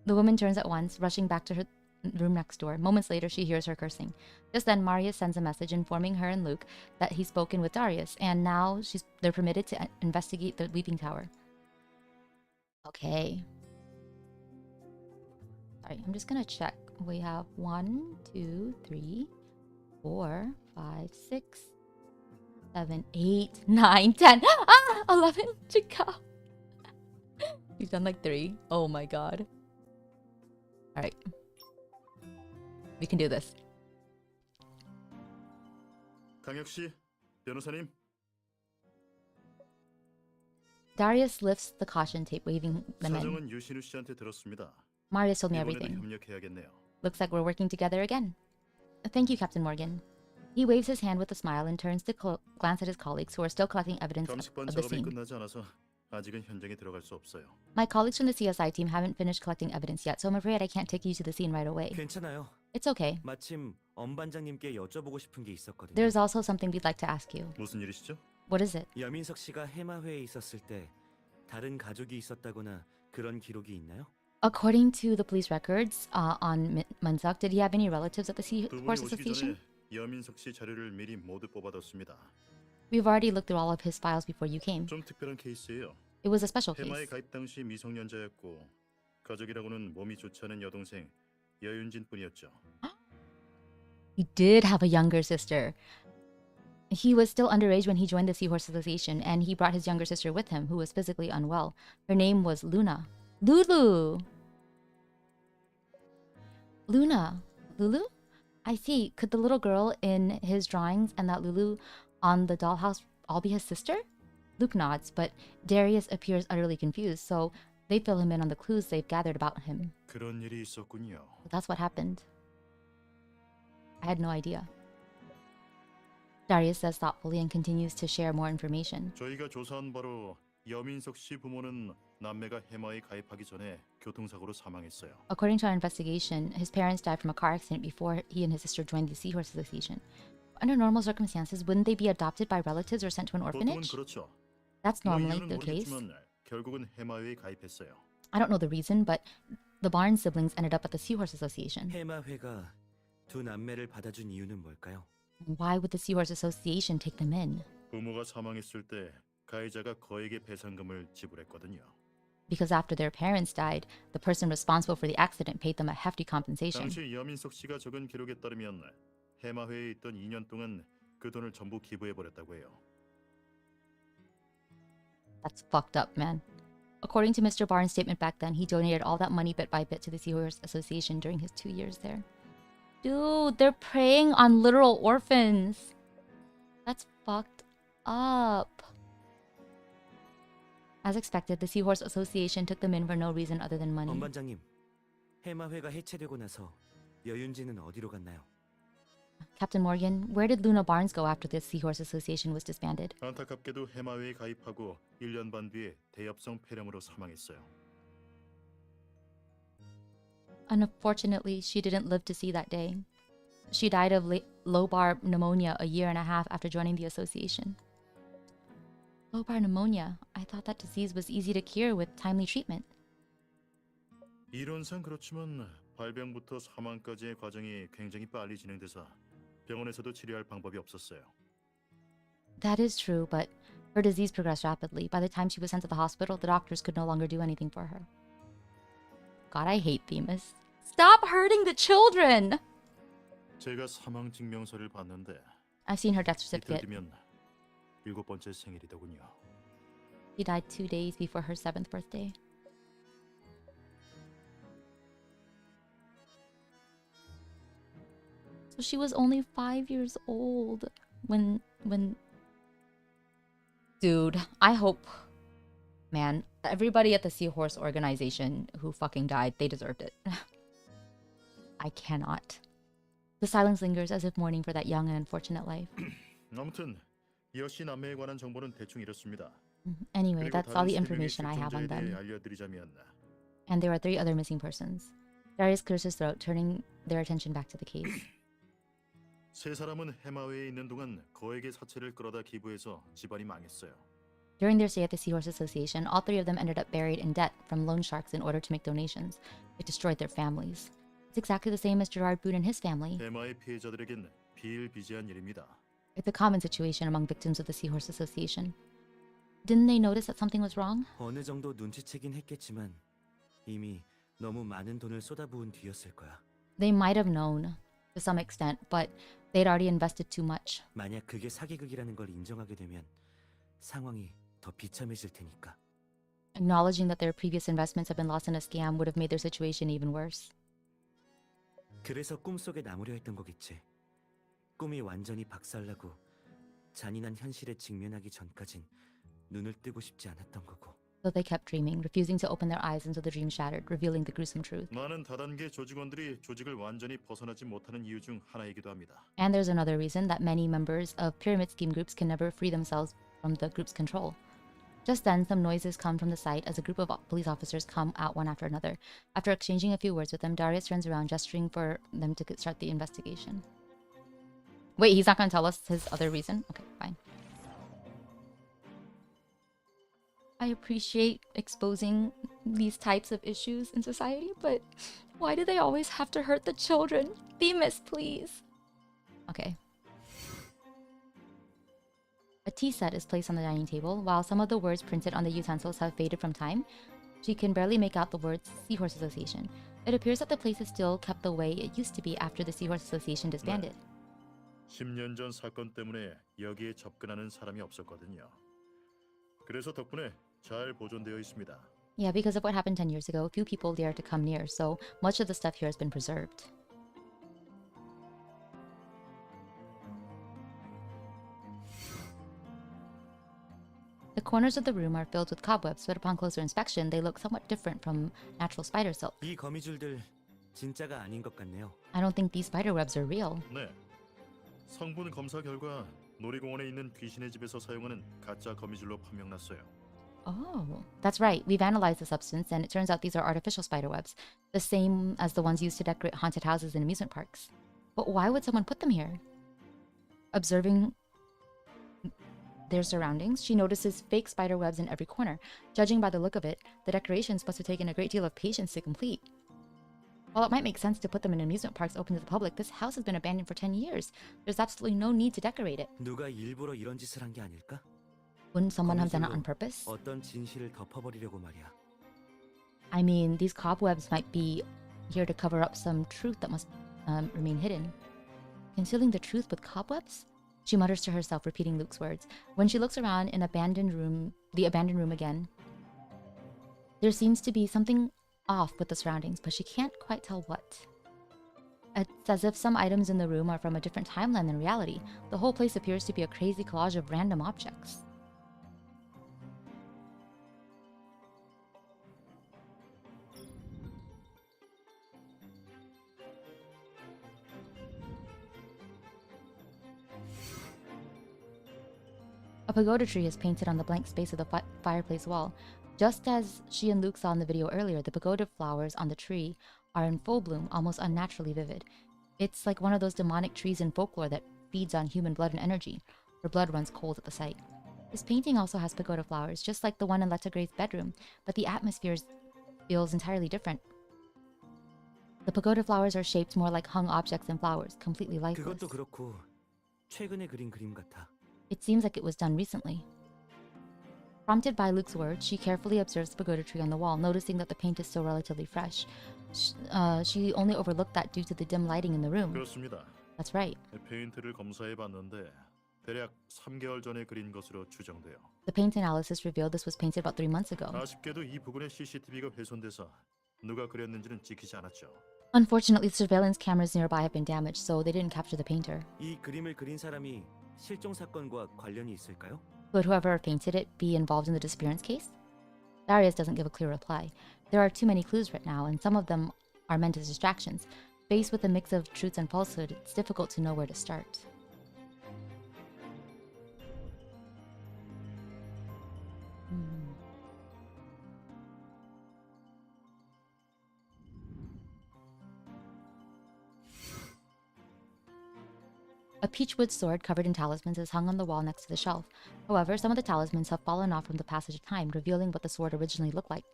The woman turns at once, rushing back to her room next door. Moments later, she hears her cursing. Just then, Marius sends a message informing her and Luke that he's spoken with Darius, and now they're permitted to investigate the Weeping Tower. Okay. Sorry, I'm just gonna check. We have 1, 2, 3, 4, 5, 6, 7, 8, 9, 10. 11. Chica. You've done like 3. Oh my god. Alright. We can do this. 강혁씨, 변호사님. Darius lifts the caution tape, waving them in. 사정은 유신우 씨한테 들었습니다. Marius told me 이번에도 everything. 협력해야겠네요. Looks like we're working together again. Thank you, Captain Morgan. He waves his hand with a smile and turns to glance at his colleagues who are still collecting evidence 감식반 of the 작업이 scene. 끝나지 않아서 아직은 현장에 들어갈 수 없어요. My colleagues from the CSI team haven't finished collecting evidence yet, so I'm afraid I can't take you to the scene right away. 괜찮아요. It's okay. 마침 엄 반장님께 여쭤보고 싶은 게 있었거든요. There's also something we'd like to ask you. 무슨 일이시죠? What is it? 여민석 씨가 해마회에 있었을 때 다른 가족이 있었다거나 그런 기록이 있나요? According to the police records on Munzuk, did he have any relatives at the 두 분이 Seahorse 오시기 Association? 전에 여민석 씨 자료를 미리 모두 뽑아뒀습니다. We've already looked through all of his files before you came. 좀 특별한 케이스예요. It was a special 해마에 case. 가입 당시 미성년자였고 가족이라고는 몸이 좋지 않은 여동생 여윤진 뿐이었죠. He did have a younger sister. He was still underage when he joined the Seahorse Association, and he brought his younger sister with him, who was physically unwell. Her name was Luna. Lulu! Luna. Lulu? I see. Could the little girl in his drawings and that Lulu on the dollhouse all be his sister? Luke nods, but Darius appears utterly confused, so they fill him in on the clues they've gathered about him. 그런 일이 있었군요. That's what happened. I had no idea. Darius says thoughtfully and continues to share more information. 저희가 조사한 바로 여민석 씨 부모는 남매가 해마에 가입하기 전에 교통사고로 사망했어요. According to our investigation, his parents died from a car accident before he and his sister joined the Seahorse Association. Under normal circumstances, wouldn't they be adopted by relatives or sent to an 보통은 orphanage? 그렇죠. That's 그 normally 이유는 the case. 모르겠지만 결국은 해마회에 가입했어요. I don't know the reason, but the Barnes siblings ended up at the Seahorse Association. 해마회가 두 남매를 받아준 이유는 뭘까요? Why would the Seahorse Association take them in? 부모가 사망했을 때 가해자가 거액의 배상금을 지불했거든요. Because after their parents died, the person responsible for the accident paid them a hefty compensation. 당시 여민석 씨가 적은 기록에 따르면 해마회에 있던 2년 동안 그 돈을 전부 기부해 버렸다고 해요. That's fucked up, man. According to Mr. Barnes' statement back then, he donated all that money bit by bit to the Seahorse Association during his 2 years there. Dude, they're preying on literal orphans. That's fucked up. As expected, the Seahorse Association took them in for no reason other than money. 엄반장님, 해마회가 해체되고 나서 여윤지는 어디로 갔나요? Captain Morgan, where did Luna Barnes go after the Seahorse Association was disbanded? 안타깝게도 해마회에 가입하고 1년 반 뒤에 대엽성 폐렴으로 사망했어요. Unfortunately, she didn't live to see that day. She died of lobar pneumonia a year and a half after joining the association. Lobar pneumonia? I thought that disease was easy to cure with timely treatment. 이론상 그렇지만 발병부터 사망까지의 과정이 굉장히 빨리 진행돼서 병원에서도 치료할 방법이 없었어요. That is true, but her disease progressed rapidly. By the time she was sent to the hospital, the doctors could no longer do anything for her. God, I hate Themis. Stop hurting the children! 제가 사망 증명서를 봤는데 I've seen her death 이틀 certificate. 뒤면 7번째 생일이더군요. She died 2 days before her 7th birthday. So she was only 5 years old when... Dude, I hope... Man, everybody at the Seahorse organization who fucking died, they deserved it. I cannot. The silence lingers as if mourning for that young and unfortunate life. 아무튼 여씨 남매에 관한 정보는 대충 이렇습니다. Anyway, 그리고 that's all 다른 the 세 명의 information I have on 실종자에 대해 them. 알려드리자면 And there are 3 other missing persons. Darius clears his throat, turning their attention back to the case. 세 사람은 해마회에 있는 동안 거액의 사채를 끌어다 기부해서 집안이 망했어요. During their stay at the Seahorse Association, all 3 of them ended up buried in debt from loan sharks in order to make donations. It destroyed their families. It's exactly the same as Gerard Boone and his family. 해마의 피해자들에겐 비일비재한 일입니다. It's a common situation among victims of the Seahorse Association. Didn't they notice that something was wrong? 어느 정도 눈치채긴 했겠지만 이미 너무 많은 돈을 쏟아부은 뒤였을 거야. They might have known, to some extent, but they'd already invested too much. 만약 그게 사기극이라는 걸 인정하게 되면 상황이 더 비참해질 테니까. Acknowledging that their previous investments have been lost in a scam would have made their situation even worse. 그래서 꿈속에 남으려 했던 거겠지. 꿈이 완전히 박살나고 잔인한 현실에 직면하기 전까진 눈을 뜨고 싶지 않았던 거고. So they kept dreaming, refusing to open their eyes until the dream shattered, revealing the gruesome truth. 많은 다단계 조직원들이 조직을 완전히 벗어나지 못하는 이유 중 하나이기도 합니다. And there's another reason that many members of pyramid scheme groups can never free themselves from the group's control. Just then, some noises come from the site as a group of police officers come out one after another. After exchanging a few words with them, Darius turns around, gesturing for them to start the investigation. Wait, he's not going to tell us his other reason? Okay, fine. I appreciate exposing these types of issues in society, but why do they always have to hurt the children? Themis, please. Okay. A tea set is placed on the dining table. While some of the words printed on the utensils have faded from time, she can barely make out the words Seahorse Association. It appears that the place is still kept the way it used to be after the Seahorse Association disbanded. 10년 전 사건 때문에 여기에 접근하는 사람이 없었거든요. 그래서 덕분에 잘 보존되어 있습니다. Yeah, because of what happened 10 years ago, few people dare to come near, so much of the stuff here has been preserved. The corners of the room are filled with cobwebs, but upon closer inspection, they look somewhat different from natural spider silk. 이 거미줄들 진짜가 아닌 것 같네요. I don't think these spider webs are real. 네. 성분 검사 결과 놀이공원에 있는 귀신의 집에서 사용하는 가짜 거미줄로 판명났어요. Oh, that's right. We've analyzed the substance, and it turns out these are artificial spider webs, the same as the ones used to decorate haunted houses in amusement parks. But why would someone put them here? Observing their surroundings, she notices fake spider webs in every corner. Judging by the look of it, the decorations must have taken a great deal of patience to complete. While it might make sense to put them in amusement parks open to the public, this house has been abandoned for 10 years. There's absolutely no need to decorate it. 누가 일부러 이런 짓을 한 게 아닐까? Wouldn't someone have done it on purpose? 어떤 진실을 덮어버리려고 말이야. I mean, these cobwebs might be here to cover up some truth that must remain hidden. Concealing the truth with cobwebs? She mutters to herself, repeating Luke's words. When she looks around in the abandoned room again, There seems to be something off with the surroundings, but she can't quite tell what. It's as if some items in the room are from a different timeline than reality. The whole place appears to be a crazy collage of random objects. A pagoda tree is painted on the blank space of the fireplace wall. Just as she and Luke saw in the video earlier, the pagoda flowers on the tree are in full bloom, almost unnaturally vivid. It's like one of those demonic trees in folklore that feeds on human blood and energy. Her blood runs cold at the sight. This painting also has pagoda flowers, just like the one in Letta Gray's bedroom, but the atmosphere feels entirely different. The pagoda flowers are shaped more like hung objects than flowers, completely lifeless. 그것도 그렇고 최근에 그린 그림 같아. It seems like it was done recently. Prompted by Luke's words, she carefully observes the pagoda tree on the wall, noticing that the paint is still relatively fresh. She only overlooked that due to the dim lighting in the room. 그렇습니다. That's right. 페인트를 검사해봤는데 대략 3개월 전에 그린 것으로 추정돼요. The paint analysis revealed this was painted about 3 months ago. 아쉽게도 이 부근의 CCTV가 훼손돼서 누가 그렸는지는 찍히지 않았죠. Unfortunately, the surveillance cameras nearby have been damaged, so they didn't capture the painter. 이 그림을 그린 사람이 실종 사건과 관련이 있을까요? Could whoever painted it be involved in the disappearance case? Darius doesn't give a clear reply. There are too many clues right now, and some of them are meant as distractions. Faced with a mix of truths and falsehood, it's difficult to know where to start. A peachwood sword covered in talismans is hung on the wall next to the shelf. However, some of the talismans have fallen off from the passage of time, revealing what the sword originally looked like.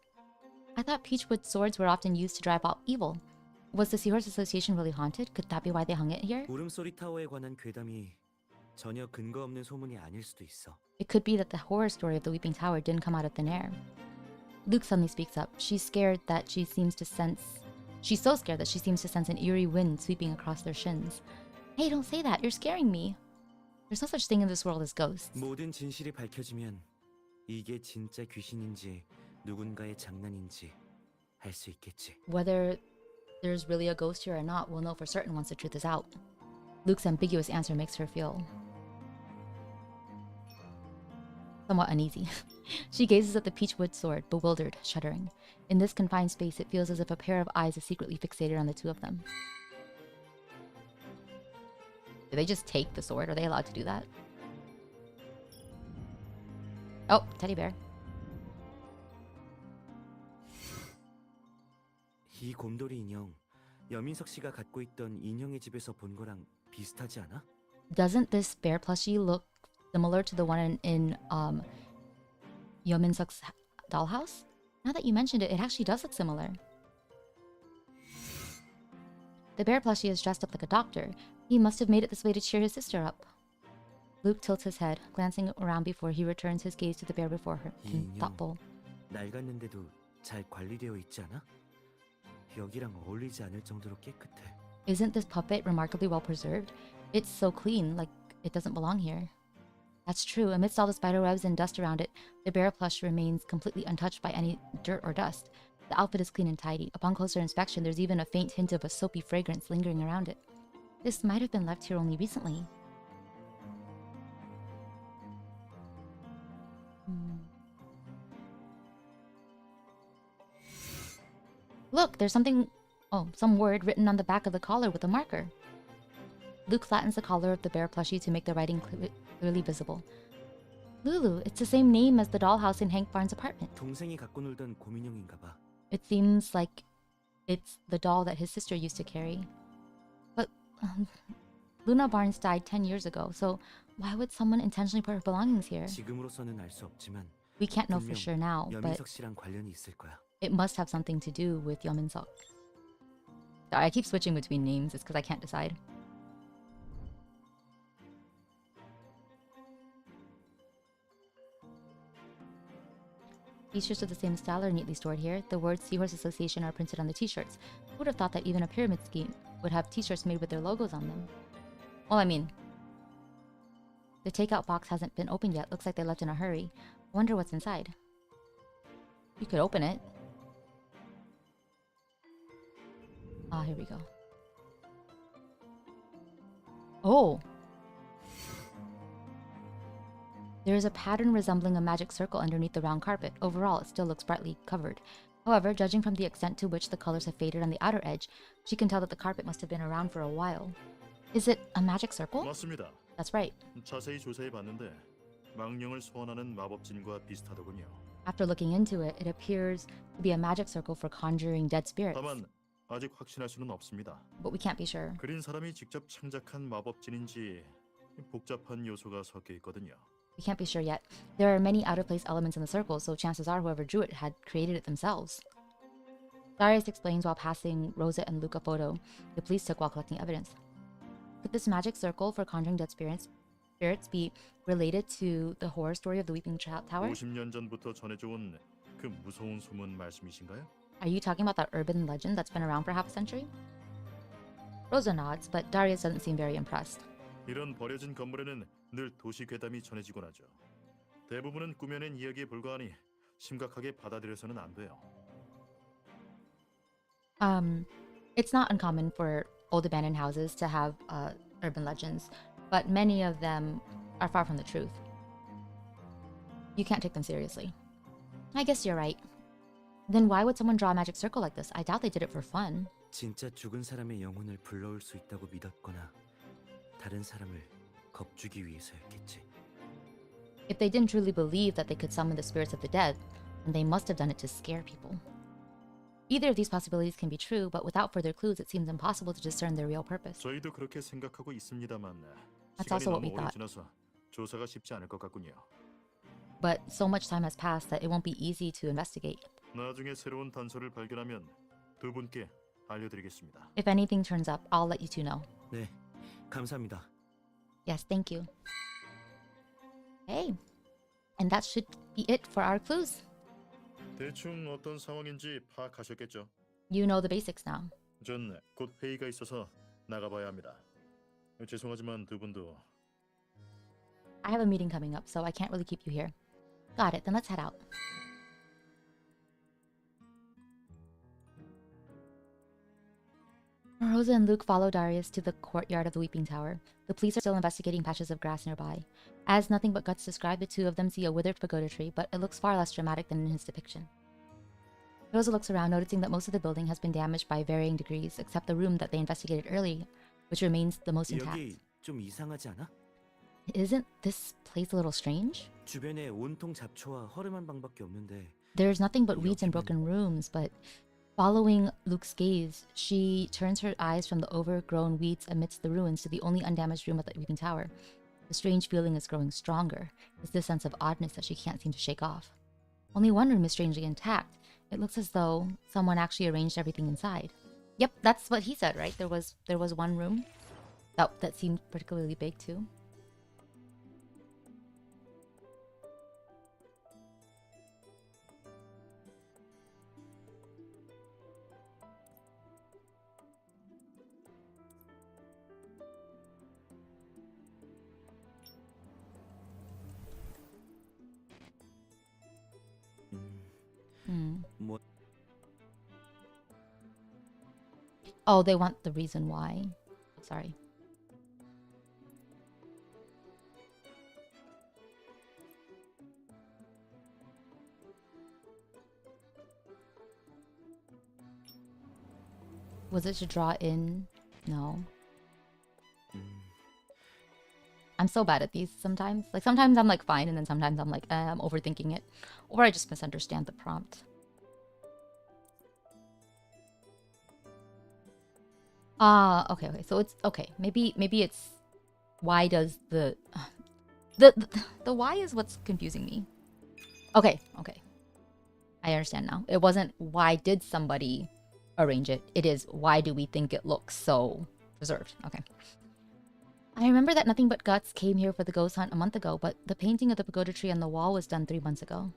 I thought peachwood swords were often used to drive out evil. Was the Seahorse Association really haunted? Could that be why they hung it here? 울음소리 타워에 관한 괴담이 전혀 근거 없는 소문이 아닐 수도 있어. It could be that the horror story of the Weeping Tower didn't come out of thin air. Luke suddenly speaks up. She's so scared that she seems to sense an eerie wind sweeping across their shins. Hey, don't say that. You're scaring me. There's no such thing in this world as ghosts. 모든 진실이 밝혀지면 이게 진짜 귀신인지 누군가의 장난인지 알 수 있겠지. Whether there's really a ghost here or not, we'll know for certain once the truth is out. Luke's ambiguous answer makes her feel somewhat uneasy. She gazes at the peachwood sword, bewildered, shuddering. In this confined space, it feels as if a pair of eyes is secretly fixated on the two of them. Do they just take the sword? Are they allowed to do that? Oh, teddy bear. 이 곰돌이 인형 여민석 씨가 갖고 있던 인형의 집에서 본 거랑 비슷하지 않아? Doesn't this bear plushie look similar to the one in Yeomin-suk's dollhouse? Now that you mentioned it, it actually does look similar. The bear plushie is dressed up like a doctor. He must have made it this way to cheer his sister up. Luke tilts his head, glancing around before he returns his gaze to the bear before her, thoughtful. 낡았는데도 잘 관리되어 있지 않아? 여기랑 어울리지 않을 정도로 깨끗해. Isn't this puppet remarkably well preserved? It's so clean, like it doesn't belong here. That's true. Amidst all the spider webs and dust around it, the bear plush remains completely untouched by any dirt or dust. The outfit is clean and tidy. Upon closer inspection, there's even a faint hint of a soapy fragrance lingering around it. This might have been left here only recently. Look, there's some word written on the back of the collar with a marker. Luke flattens the collar of the bear plushie to make the writing clearly visible. Lulu, it's the same name as the dollhouse in Hank Barnes' apartment. 동생이 갖고 놀던 곰인형인가 봐. It seems like it's the doll that his sister used to carry. But Luna Barnes died 10 years ago, so why would someone intentionally put her belongings here? 지금으로서는 알 수 없지만 We can't know for sure now, but 여민석 씨랑 관련이 있을 거야. it must have something to do with Yeomin-suk. Sorry, I keep switching between names. It's because I can't decide. T-shirts of the same style are neatly stored here. The words Seahorse Association are printed on the t-shirts. Who would have thought that even a pyramid scheme would have t-shirts made with their logos on them? Well, I mean, the takeout box hasn't been opened yet. Looks like they left in a hurry. Wonder what's inside. You could open it. Ah, here we go. Oh! There is a pattern resembling a magic circle underneath the round carpet. Overall, it still looks brightly covered. However, judging from the extent to which the colors have faded on the outer edge, she can tell that the carpet must have been around for a while. Is it a magic circle? 맞습니다. That's right. 자세히 조사해 봤는데 망령을 소환하는 마법진과 비슷하더군요. After looking into it, it appears to be a magic circle for conjuring dead spirits. 다만 아직 확신할 수는 없습니다. But we can't be sure. 그린 사람이 직접 창작한 마법진인지 복잡한 요소가 섞여 있거든요. We can't be sure yet. There are many out-of-place elements in the circle, so chances are whoever drew it had created it themselves. Darius explains while passing Rosa and Luke a photo the police took while collecting evidence. Could this magic circle for conjuring dead spirits be related to the horror story of the Weeping Tower? 50년 전부터 전해져온 그 무서운 소문 말씀이신가요? Are you talking about that urban legend that's been around for half a century? Rosa nods, but Darius doesn't seem very impressed. 이런 버려진 건물에는 늘 도시 괴담이 전해지곤 하죠. 대부분은 꾸며낸 이야기에 불과하니 심각하게 받아들여서는 안 돼요. It's not uncommon for old abandoned houses to have urban legends, but many of them are far from the truth. You can't take them seriously. I guess you're right. Then why would someone draw a magic circle like this? I doubt they did it for fun. 진짜 죽은 사람의 영혼을 불러올 수 있다고 믿었거나 다른 사람을 겁주기 위해서였겠지. If they didn't truly believe that they could summon the spirits of the dead, then they must have done it to scare people. Either of these possibilities can be true, but without further clues, it seems impossible to discern their real purpose. 저희도 그렇게 생각하고 있습니다만 That's 시간이 also what 너무 we 오래 thought. 지나서 조사가 쉽지 않을 것 같군요. But so much time has passed that it won't be easy to investigate. 나중에 새로운 단서를 발견하면 두 분께 알려드리겠습니다. If anything turns up, I'll let you two know. 네, 감사합니다. Yes, thank you. Hey, and that should be it for our clues. 대충 어떤 상황인지 파악하셨겠죠? You know the basics now. 전 곧 회의가 있어서 나가봐야 합니다. 죄송하지만 두 분도 I have a meeting coming up, so I can't really keep you here. Got it, then let's head out. Rosa and Luke follow Darius to the courtyard of the Weeping Tower. The police are still investigating patches of grass nearby. As Nothing But Guts described, the two of them see a withered pagoda tree, but it looks far less dramatic than in his depiction. Rosa looks around, noticing that most of the building has been damaged by varying degrees, except the room that they investigated early, which remains the most intact. 여기 좀 이상하지 않아? Isn't this place a little strange? 주변에 온통 잡초와 허름한 방밖에 없는데 There's nothing but weeds and broken rooms, but following Luke's gaze, she turns her eyes from the overgrown weeds amidst the ruins to the only undamaged room at the Weeping Tower. The strange feeling is growing stronger. It's this sense of oddness that she can't seem to shake off. Only one room is strangely intact. It looks as though someone actually arranged everything inside. Yep, that's what he said, right? There was one room that seemed particularly big too. 뭐 Oh, they want the reason why. Sorry. Was it to draw in? No. I'm so bad at these sometimes. Like sometimes I'm like fine, and then sometimes I'm like, I'm overthinking it. Or I just misunderstand the prompt. Okay. So it's okay. Maybe it's why does the why is what's confusing me. Okay. I understand now. It wasn't why did somebody arrange it. It is why do we think it looks so preserved. Okay. I remember that Nothing But Guts came here for the ghost hunt a month ago, but the painting of the pagoda tree on the wall was done 3 months ago.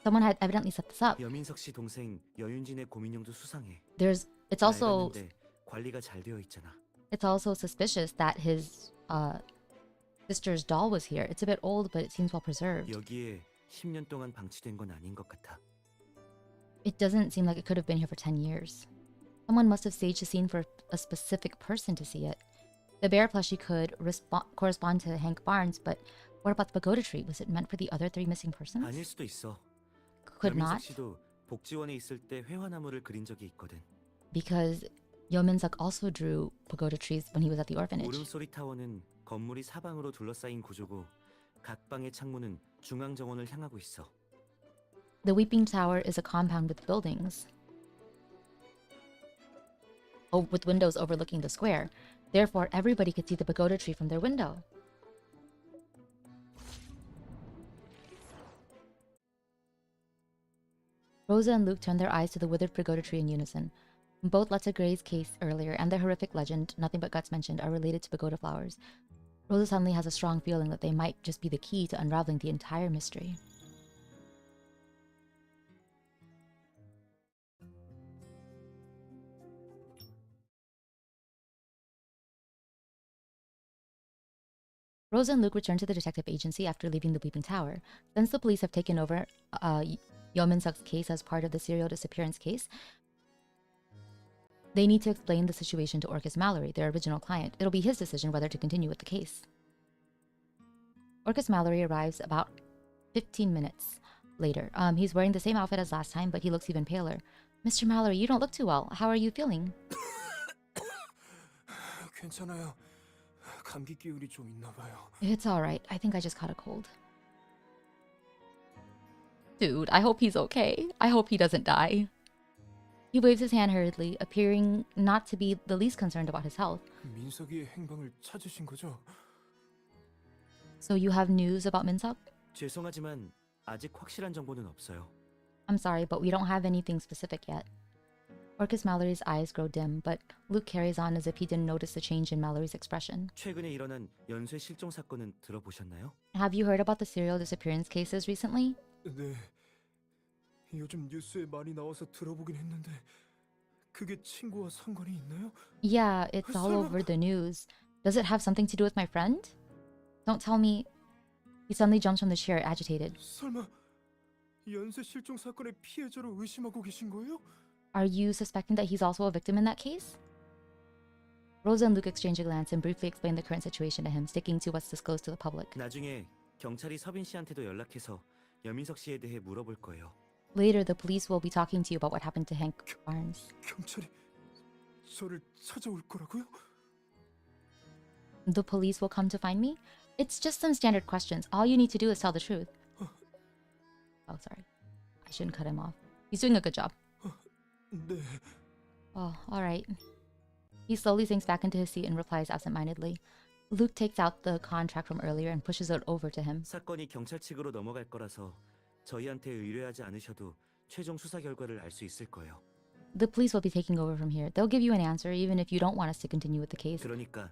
Someone had evidently set this up. 여민석 씨 동생 여윤진의 고민형도 수상해. It's also 낡았는데 관리가 잘 되어 있잖아. It's also suspicious that his sister's doll was here. It's a bit old, but it seems well preserved. 여기에 10년 동안 방치된 건 아닌 것 같아. It doesn't seem like it could have been here for 10 years. Someone must have staged a scene for a specific person to see it. The bear plushie could correspond to Hank Barnes, but what about the pagoda tree? Was it meant for the other 3 missing persons? 아닐 수도 있어. Could 여민석 not, 씨도 복지원에 있을 때 회화나무를 그린 적이 있거든. because Yeomin-suk also drew pagoda trees when he was at the orphanage. 울음소리 타워는 건물이 사방으로 둘러싸인 구조고 각 방의 창문은 중앙 정원을 향하고 있어. The Weeping Tower is a compound with buildings. Oh, with windows overlooking the square. Therefore, everybody could see the pagoda tree from their window. Rosa and Luke turned their eyes to the withered pagoda tree in unison. Both Letsa Gray's case earlier and the horrific legend, Nothing But Guts mentioned, are related to pagoda flowers. Rosa suddenly has a strong feeling that they might just be the key to unraveling the entire mystery. Rosa and Luke return to the detective agency after leaving the Weeping Tower. Since the police have taken over Yeomin-suk's case as part of the serial disappearance case, they need to explain the situation to Orcus Mallory, their original client. It'll be his decision whether to continue with the case. Orcus Mallory arrives about 15 minutes later. He's wearing the same outfit as last time, but he looks even paler. Mr. Mallory, you don't look too well. How are you feeling? 괜찮아요. 감기 기운이 좀 있나 봐요. It's alright. I think I just caught a cold. Dude, I hope he's okay. I hope he doesn't die. He waves his hand hurriedly, appearing not to be the least concerned about his health. 민석이의 행방을 찾으신 거죠? So you have news about Min-suk? 죄송하지만 아직 확실한 정보는 없어요. I'm sorry, but we don't have anything specific yet. Orcus Mallory's eyes grow dim, but Luke carries on as if he didn't notice the change in Mallory's expression. 최근에 일어난 연쇄 실종 사건은 들어보셨나요? Have you heard about the serial disappearance cases recently? 네. 요즘 뉴스에 많이 나와서 들어보긴 했는데 그게 친구와 상관이 있나요? Yeah, it's all over the news. Does it have something to do with my friend? Don't tell me... He suddenly jumps from the chair, agitated. 설마 연쇄 실종 사건의 피해자로 의심하고 계신 거예요? Are you suspecting that he's also a victim in that case? Rosa and Luke exchange a glance and briefly explain the current situation to him, sticking to what's disclosed to the public. 나중에 경찰이 서빈 씨한테도 연락해서 여민석 씨에 대해 물어볼 거예요. Later, the police will be talking to you about what happened to Hank Barnes. 경찰이 저를 찾아올 거라고요? The police will come to find me? It's just some standard questions. All you need to do is tell the truth. Oh, sorry. I shouldn't cut him off. He's doing a good job. 네. Oh, alright. He slowly sinks back into his seat and replies absentmindedly. Luke takes out the contract from earlier and pushes it over to him. 사건이 경찰 측으로 넘어갈 거라서 저희한테 의뢰하지 않으셔도 최종 수사 결과를 알 수 있을 거예요. The police will be taking over from here. They'll give you an answer even if you don't want us to continue with the case. 그러니까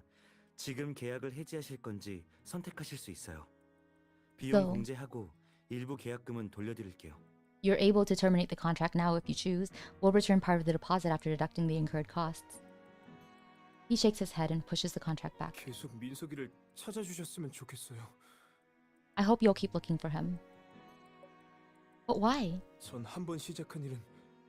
지금 계약을 해지하실 건지 선택하실 수 있어요. 비용 공제하고 일부 계약금은 돌려드릴게요. You're able to terminate the contract now if you choose. We'll return part of the deposit after deducting the incurred costs. He shakes his head and pushes the contract back. 계속 민석이를 찾아주셨으면 좋겠어요. I hope you'll keep looking for him. But why? 전 한 번 시작한 일은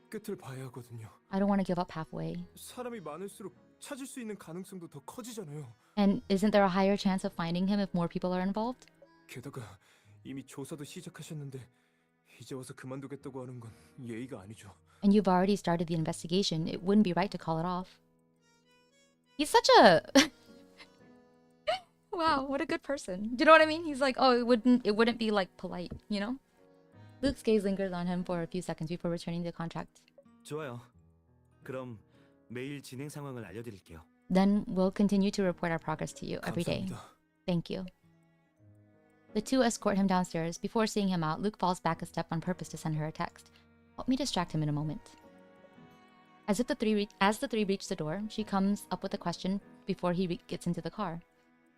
끝을 봐야 하거든요. I don't want to give up halfway. 사람이 많을수록 찾을 수 있는 가능성도 더 커지잖아요. And isn't there a higher chance of finding him if more people are involved? 게다가 이미 조사도 시작하셨는데 이제 와서 그만두겠다고 하는 건 예의가 아니죠. And you've already started the investigation. It wouldn't be right to call it off. He's such a... Wow, what a good person. Do you know what I mean? He's like, oh, it wouldn't be like polite, you know? Luke's gaze lingers on him for a few seconds before returning the contract. 좋아요. 그럼 매일 진행 상황을 알려드릴게요. Then we'll continue to report our progress to you every day. Thank you. The two escort him downstairs. Before seeing him out, Luke falls back a step on purpose to send her a text. Help me distract him in a moment. As the three reach the door, she comes up with a question before he gets into the car.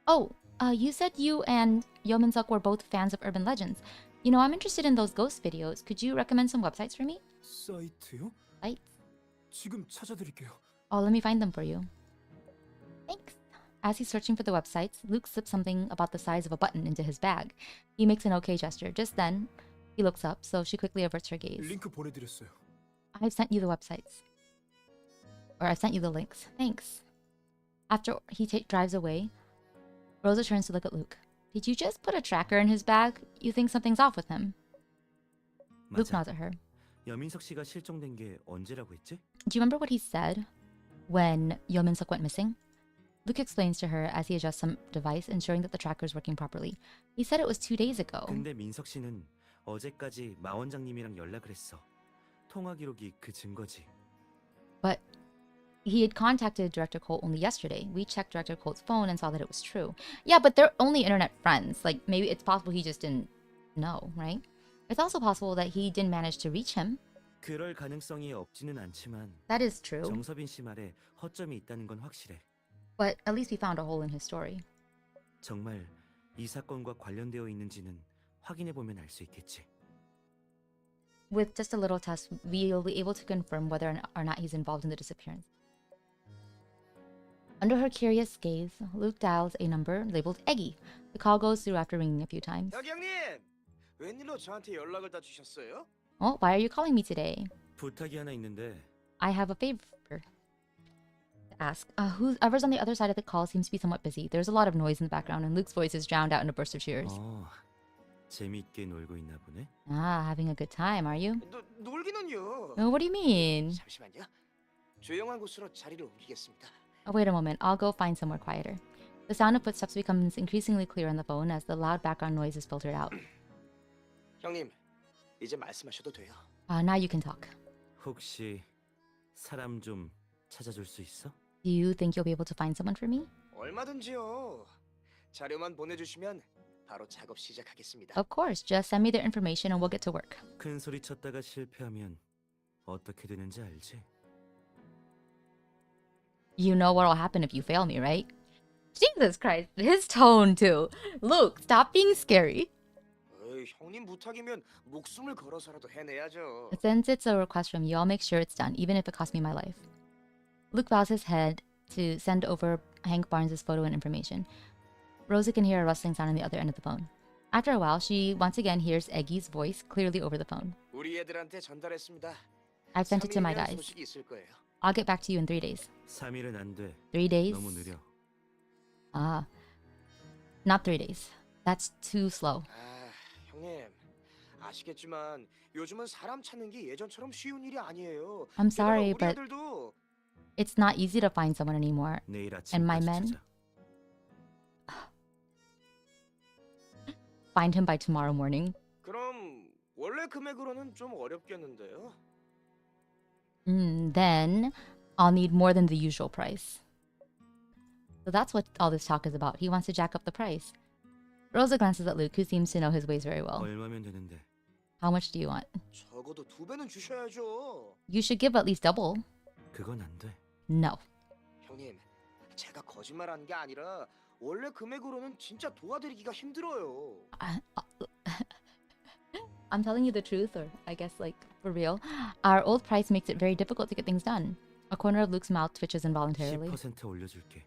Oh, you said you and Yeomin-suk were both fans of urban legends. You know, I'm interested in those ghost videos. Could you recommend some websites for me? 사이트요? Sites? 지금 찾아드릴게요. Oh, let me find them for you. Thanks. As he's searching for the websites, Luke slips something about the size of a button into his bag. He makes an okay gesture. Just then, he looks up, so she quickly averts her gaze. 링크 보내드렸어요. I've sent you the websites. Or I've sent you the links. Thanks. After he drives away, Rosa turns to look at Luke. Did you just put a tracker in his bag? You think something's off with him? Luke 맞아. nods at her. 여민석 씨가 실종된 게 언제라고 했지? Do you remember what he seid when Yeon Min-suk went missing? Luke explains to her as he adjusts some device, ensuring that the tracker is working properly. He said it was 2 days ago. 근데 민석 씨는 어제까지 마 원장님이랑 연락을 했어. 통화 기록이 그 증거지. But he had contacted Director Colt only yesterday. We checked Director Colt's phone and saw that it was true. Yeah, but they're only internet friends. Like, maybe it's possible he just didn't know, right? It's also possible that he didn't manage to reach him. 그럴 가능성이 없지는 않지만 That is true. 정서빈 씨 말에 허점이 있다는 건 확실해. But at least we found a hole in his story. 정말 이 사건과 관련되어 있는지는 확인해 보면 알 수 있겠지. With just a little test, we'll be able to confirm whether or not he's involved in the disappearance. Under her curious gaze, Luke dials a number labeled Eggy. The call goes through after ringing a few times. 여기 형님! 웬일로 저한테 연락을 다 주셨어요? Oh, why are you calling me today? 부탁이 하나 있는데. I have a favor to ask. Whoever's on the other side of the call seems to be somewhat busy. There's a lot of noise in the background, and Luke's voice is drowned out in a burst of cheers. 재미있게 놀고 있나 보네. Ah, having a good time, are you? 놀기는요. Oh, what do you mean? 잠시만요. 조용한 곳으로 자리를 옮기겠습니다. Oh, wait a moment. I'll go find somewhere quieter. The sound of footsteps becomes increasingly clear on the phone as the loud background noise is filtered out. 형님, 이제 말씀하셔도 돼요. Now you can talk. 혹시 사람 좀 찾아줄 수 있어? Do you think you'll be able to find someone for me? 얼마든지요. 자료만 보내주시면 바로 작업 시작하겠습니다. Of course. Just send me their information and we'll get to work. 큰 소리 쳤다가 실패하면 어떻게 되는지 알지? You know what'll happen if you fail me, right? Jesus Christ. His tone, too. Luke, stop being scary. 에이, 형님 부탁이면 목숨을 걸어서라도 해내야죠. Since it's a request from you, I'll make sure it's done, even if it costs me my life. Luke bows his head to send over Hank Barnes' photo and information. Rosa can hear a rustling sound on the other end of the phone. After a while, she once again hears Eggy's voice clearly over the phone. 우리 애들한테 전달했습니다. I've sent it to my 3일이면 guys. 소식이 있을 거예요. I'll get back to you in 3 days. 3일은 안 돼. 3 days? 너무 느려. Ah, not 3 days. That's too slow. 형님, 아시겠지만 요즘은 사람 찾는 게 예전처럼 쉬운 일이 아니에요. I'm sorry, 게다가 우리 but 애들도 it's not easy to find someone anymore. 내일 And my 아침까지 men? 찾아. Find him by tomorrow morning. 그럼 원래 금액으로는 좀 어렵겠는데요. Then I'll need more than the usual price. So that's what all this talk is about. He wants to jack up the price. Rosa glances at Luke, who seems to know his ways very well. 얼마면 되는데? How much do you want? 적어도 2배는 주셔야죠. You should give at least double. 그건 안 돼. No. 형님, 제가 거짓말하는 게 아니라 원래 금액으로는 진짜 도와드리기가 힘들어요. I'm telling you the truth, or I guess like for real. Our old price makes it very difficult to get things done. A corner of Luke's mouth twitches involuntarily. 10% 올려줄게.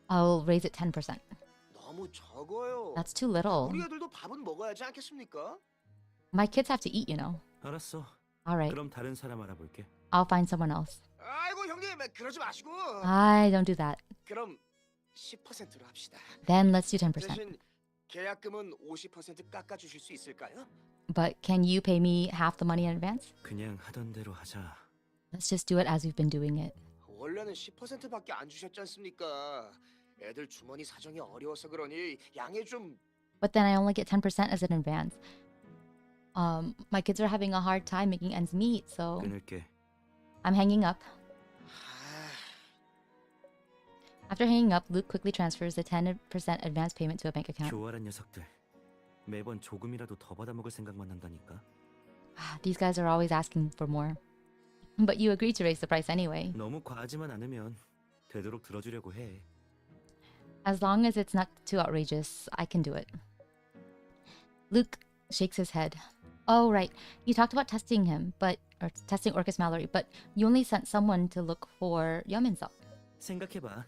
I'll raise it 10%. 너무 적어요. That's too little. 우리 애들도 밥은 먹어야지 않겠습니까? My kids have to eat, you know. 알았어. All right. 그럼 다른 사람 알아볼게. I'll find someone else. 아이고 형님, 그러지 마시고. I don't do that. 그럼 10%로 합시다. Then let's do 10%. 대신 계약금은 50% 깎아 주실 수 있을까요? But can you pay me half the money in advance? 그냥 하던 대로 하자. Let's just do it as we've been doing it. 원래는 10%밖에 안 주셨지 않습니까? 애들 주머니 사정이 어려워서 그러니 양해 좀. But then I only get 10% as an advance. My kids are having a hard time making ends meet, so 끊을게. I'm hanging up. After hanging up, Luke quickly transfers the 10% advance payment to a bank account. 교활한 녀석들. 매번 조금이라도 더 받아먹을 생각만 한다니까. These guys are always asking for more. But you agreed to raise the price anyway. 너무 과하지만 않으면 되도록 들어주려고 해. As long as it's not too outrageous, I can do it. Luke shakes his head. Oh, right. You talked about testing him, or testing Orcus Mallory, but you only sent someone to look for Yeon Min-suk. 생각해봐.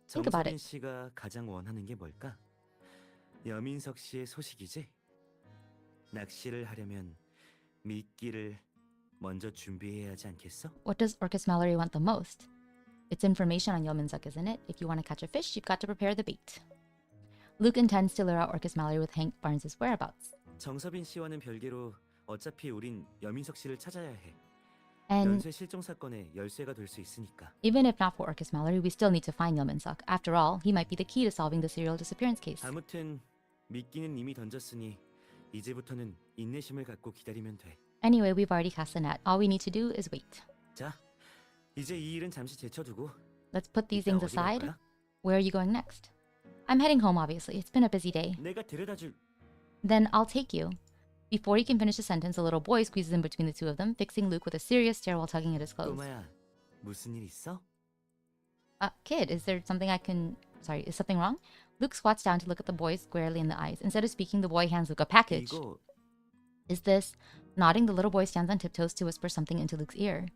Think about 정서빈 it. 씨가 가장 원하는 게 뭘까? 여민석 씨의 소식이지? 낚시를 하려면 미끼를 먼저 준비해야 하지 않겠어? What does Orcus Mallory want the most? It's information on Yeomanzuck, isn't it? If you want to catch a fish, you've got to prepare the bait. Luke intends to lure out Orcus Mallory with Hank Barnes' whereabouts. 정서빈 씨와는 별개로 어차피 우린 여민석 씨를 찾아야 해. And 연쇄 실종 사건의 열쇠가 될 수 있으니까. even if not for Orcus Mallory, we still need to find Yeomanzuck. After all, he might be the key to solving the serial disappearance case. 아무튼 미끼는 이미 던졌으니 이제부터는 인내심을 갖고 기다리면 돼. Anyway, we've already cast the net. All we need to do is wait. 자, 이제 이 일은 잠시 제쳐두고. Let's put these 이따 things 어디 갈 aside. 거야? Where are you going next? I'm heading home, obviously. It's been a busy day. 내가 데려다줄. Then I'll take you. Before he can finish the sentence, a little boy squeezes in between the two of them, fixing Luke with a serious stare while tugging at his clothes. 꼬마야, 무슨 일 있어? Kid, is there something I can... Sorry, is something wrong? Luke squats down to look at the boy squarely in the eyes. Instead of speaking, the boy hands Luke a package. 이거 Is this... Nodding, the little boy stands on tiptoes to whisper something into Luke's ear.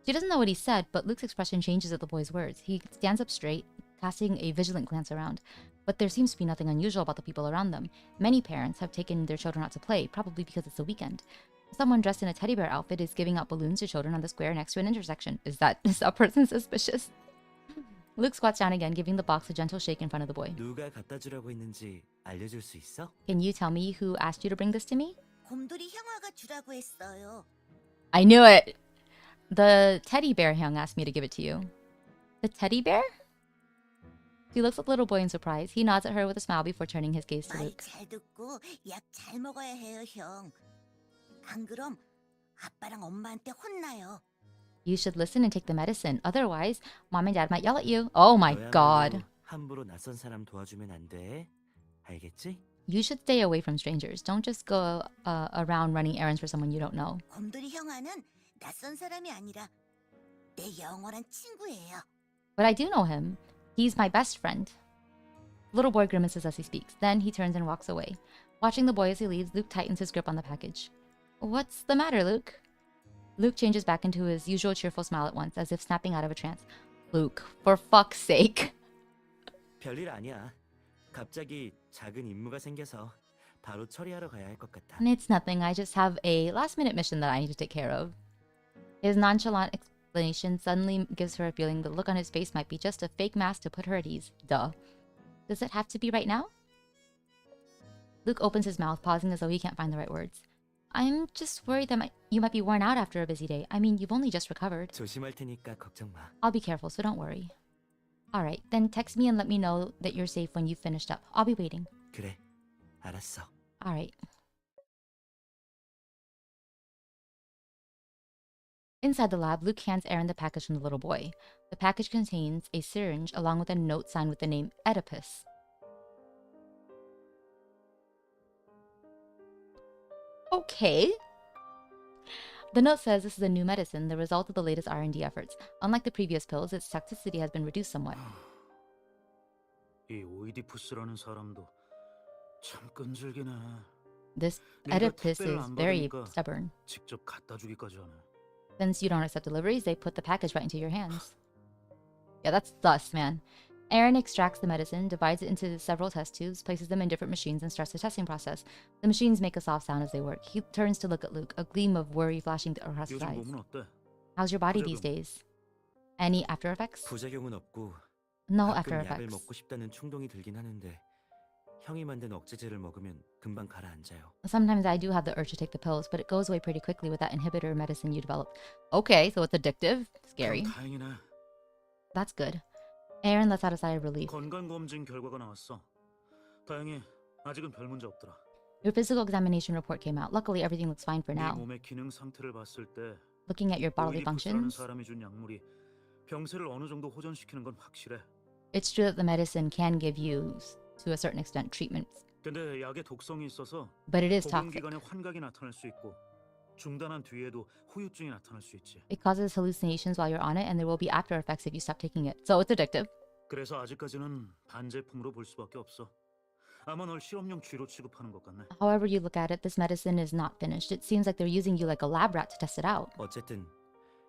She doesn't know what he said, but Luke's expression changes at the boy's words. He stands up straight, casting a vigilant glance around. But there seems to be nothing unusual about the people around them. Many parents have taken their children out to play, probably because it's the weekend. Someone dressed in a teddy bear outfit is giving out balloons to children on the square next to an intersection. Is that person suspicious? Luke squats down again, giving the box a gentle shake in front of the boy. 누가 갖다 주라고 했는지 알려줄 수 있어? Can you tell me who asked you to bring this to me? 곰돌이 형아가 주라고 했어요. I knew it! The teddy bear hyung asked me to give it to you. The teddy bear? She looks at the little boy in surprise. He nods at her with a smile before turning his gaze to 말 Luke. 잘 듣고 약 잘 먹어야 해요, 형. 안 그럼 아빠랑 엄마한테 혼나요. You should listen and take the medicine. Otherwise, mom and dad might yell at you. Oh my god. 함부로 낯선 사람 도와주면 안 돼. 알겠지? You should stay away from strangers. Don't just go around running errands for someone you don't know. 곰돌이 형아는 낯선 사람이 아니라 내 영원한 친구예요. But I do know him. He's my best friend. The little boy grimaces as he speaks. Then he turns and walks away. Watching the boy as he leaves, Luke tightens his grip on the package. What's the matter, Luke? Luke changes back into his usual cheerful smile at once, as if snapping out of a trance. Luke, for fuck's sake. 별일 아니야. 갑자기 작은 임무가 생겨서 바로 처리하러 가야 할 것 같아. It's nothing. I just have a last-minute mission that I need to take care of. His nonchalant explanation suddenly gives her a feeling the look on his face might be just a fake mask to put her at ease. Duh. Does it have to be right now? Luke opens his mouth, pausing as though he can't find the right words. I'm just worried that you might be worn out after a busy day. I mean, you've only just recovered. 조심할 테니까 걱정 마. I'll be careful, so don't worry. Alright, then text me and let me know that you're safe when you've finished up. I'll be waiting. 그래, 알았어. Alright. Inside the lab, Luke hands Aaron the package from the little boy. The package contains a syringe along with a note signed with the name Oedipus. Okay. The note says this is a new medicine, the result of the latest R&D efforts. Unlike the previous pills, its toxicity has been reduced somewhat. 이 오이디푸스라는 사람도 참 끈질기네. This 네가 Oedipus 택배를 is 안 very 받으니까 stubborn. 직접 갖다 주기까지 하네. Since you don't accept deliveries, they put the package right into your hands. Yeah, that's sus, man. Aaron extracts the medicine, divides it into several test tubes, places them in different machines, and starts the testing process. The machines make a soft sound as they work. He turns to look at Luke, a gleam of worry flashing across his 요즘 eyes. 몸은 어때? How's your body these days? Any after effects? 부작용은 없고 No 가끔 after 약을 effects. 먹고 싶다는 충동이 들긴 하는데 형이 만든 억제제를 먹으면 금방 가라앉아요. Sometimes I do have the urge to take the pills, but it goes away pretty quickly with that inhibitor medicine you developed. Okay, so it's addictive. Scary. 그럼 다행이네. That's good. Aaron lets out a sigh of relief. 건강 검진 결과가 나왔어. 다행히 아직은 별 문제 없더라. Your physical examination report came out. Luckily, everything looks fine for 네 now. 몸의 기능 상태를 봤을 때 Looking at your bodily 오이디푸스라는 functions, 사람이 준 약물이 병세를 어느 정도 호전시키는 건 확실해. it's true that the medicine can give you, to a certain extent, treatments. 근데 약의 독성이 있어서 But it is 복용 toxic. 기간에 환각이 나타날 수 있고 중단한 뒤에도 후유증이 나타날 수 있지. It causes hallucinations while you're on it, and there will be after effects if you stop taking it. So it's addictive. 그래서 아직까지는 반제품으로 볼 수밖에 없어. 아마 널 실험용 쥐로 취급하는 것 같네. However you look at it, this medicine is not finished. It seems like they're using you like a lab rat to test it out. 어쨌든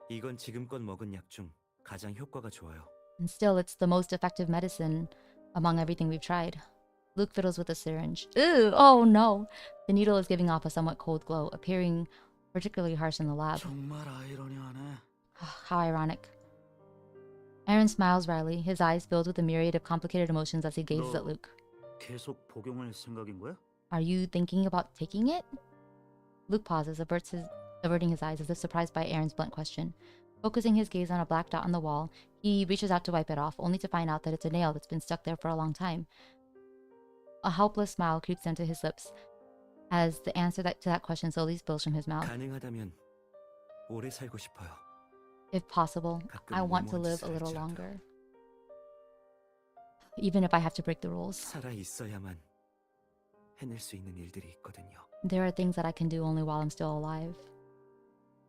이건 지금껏 먹은 약 중 가장 효과가 좋아요. And still, it's the most effective medicine among everything we've tried. Luke fiddles with the syringe. Ew, oh no! The needle is giving off a somewhat cold glow, appearing particularly harsh in the lab. 정말 아이러니하네. How ironic. Aaron smiles wryly, his eyes filled with a myriad of complicated emotions as he gazes at Luke. 계속 복용할 생각인 거야? Are you thinking about taking it? Luke pauses, averting his eyes as if surprised by Aaron's blunt question. Focusing his gaze on a black dot on the wall, he reaches out to wipe it off, only to find out that it's a nail that's been stuck there for a long time. A helpless smile creeps into his lips as the answer to that question slowly spills from his mouth. 가능하다면 오래 살고 싶어요. If possible, I want to live a little longer. Even if I have to break the rules. 살아 있어야만 해낼 수 있는 일들이 있거든요. There are things that I can do only while I'm still alive.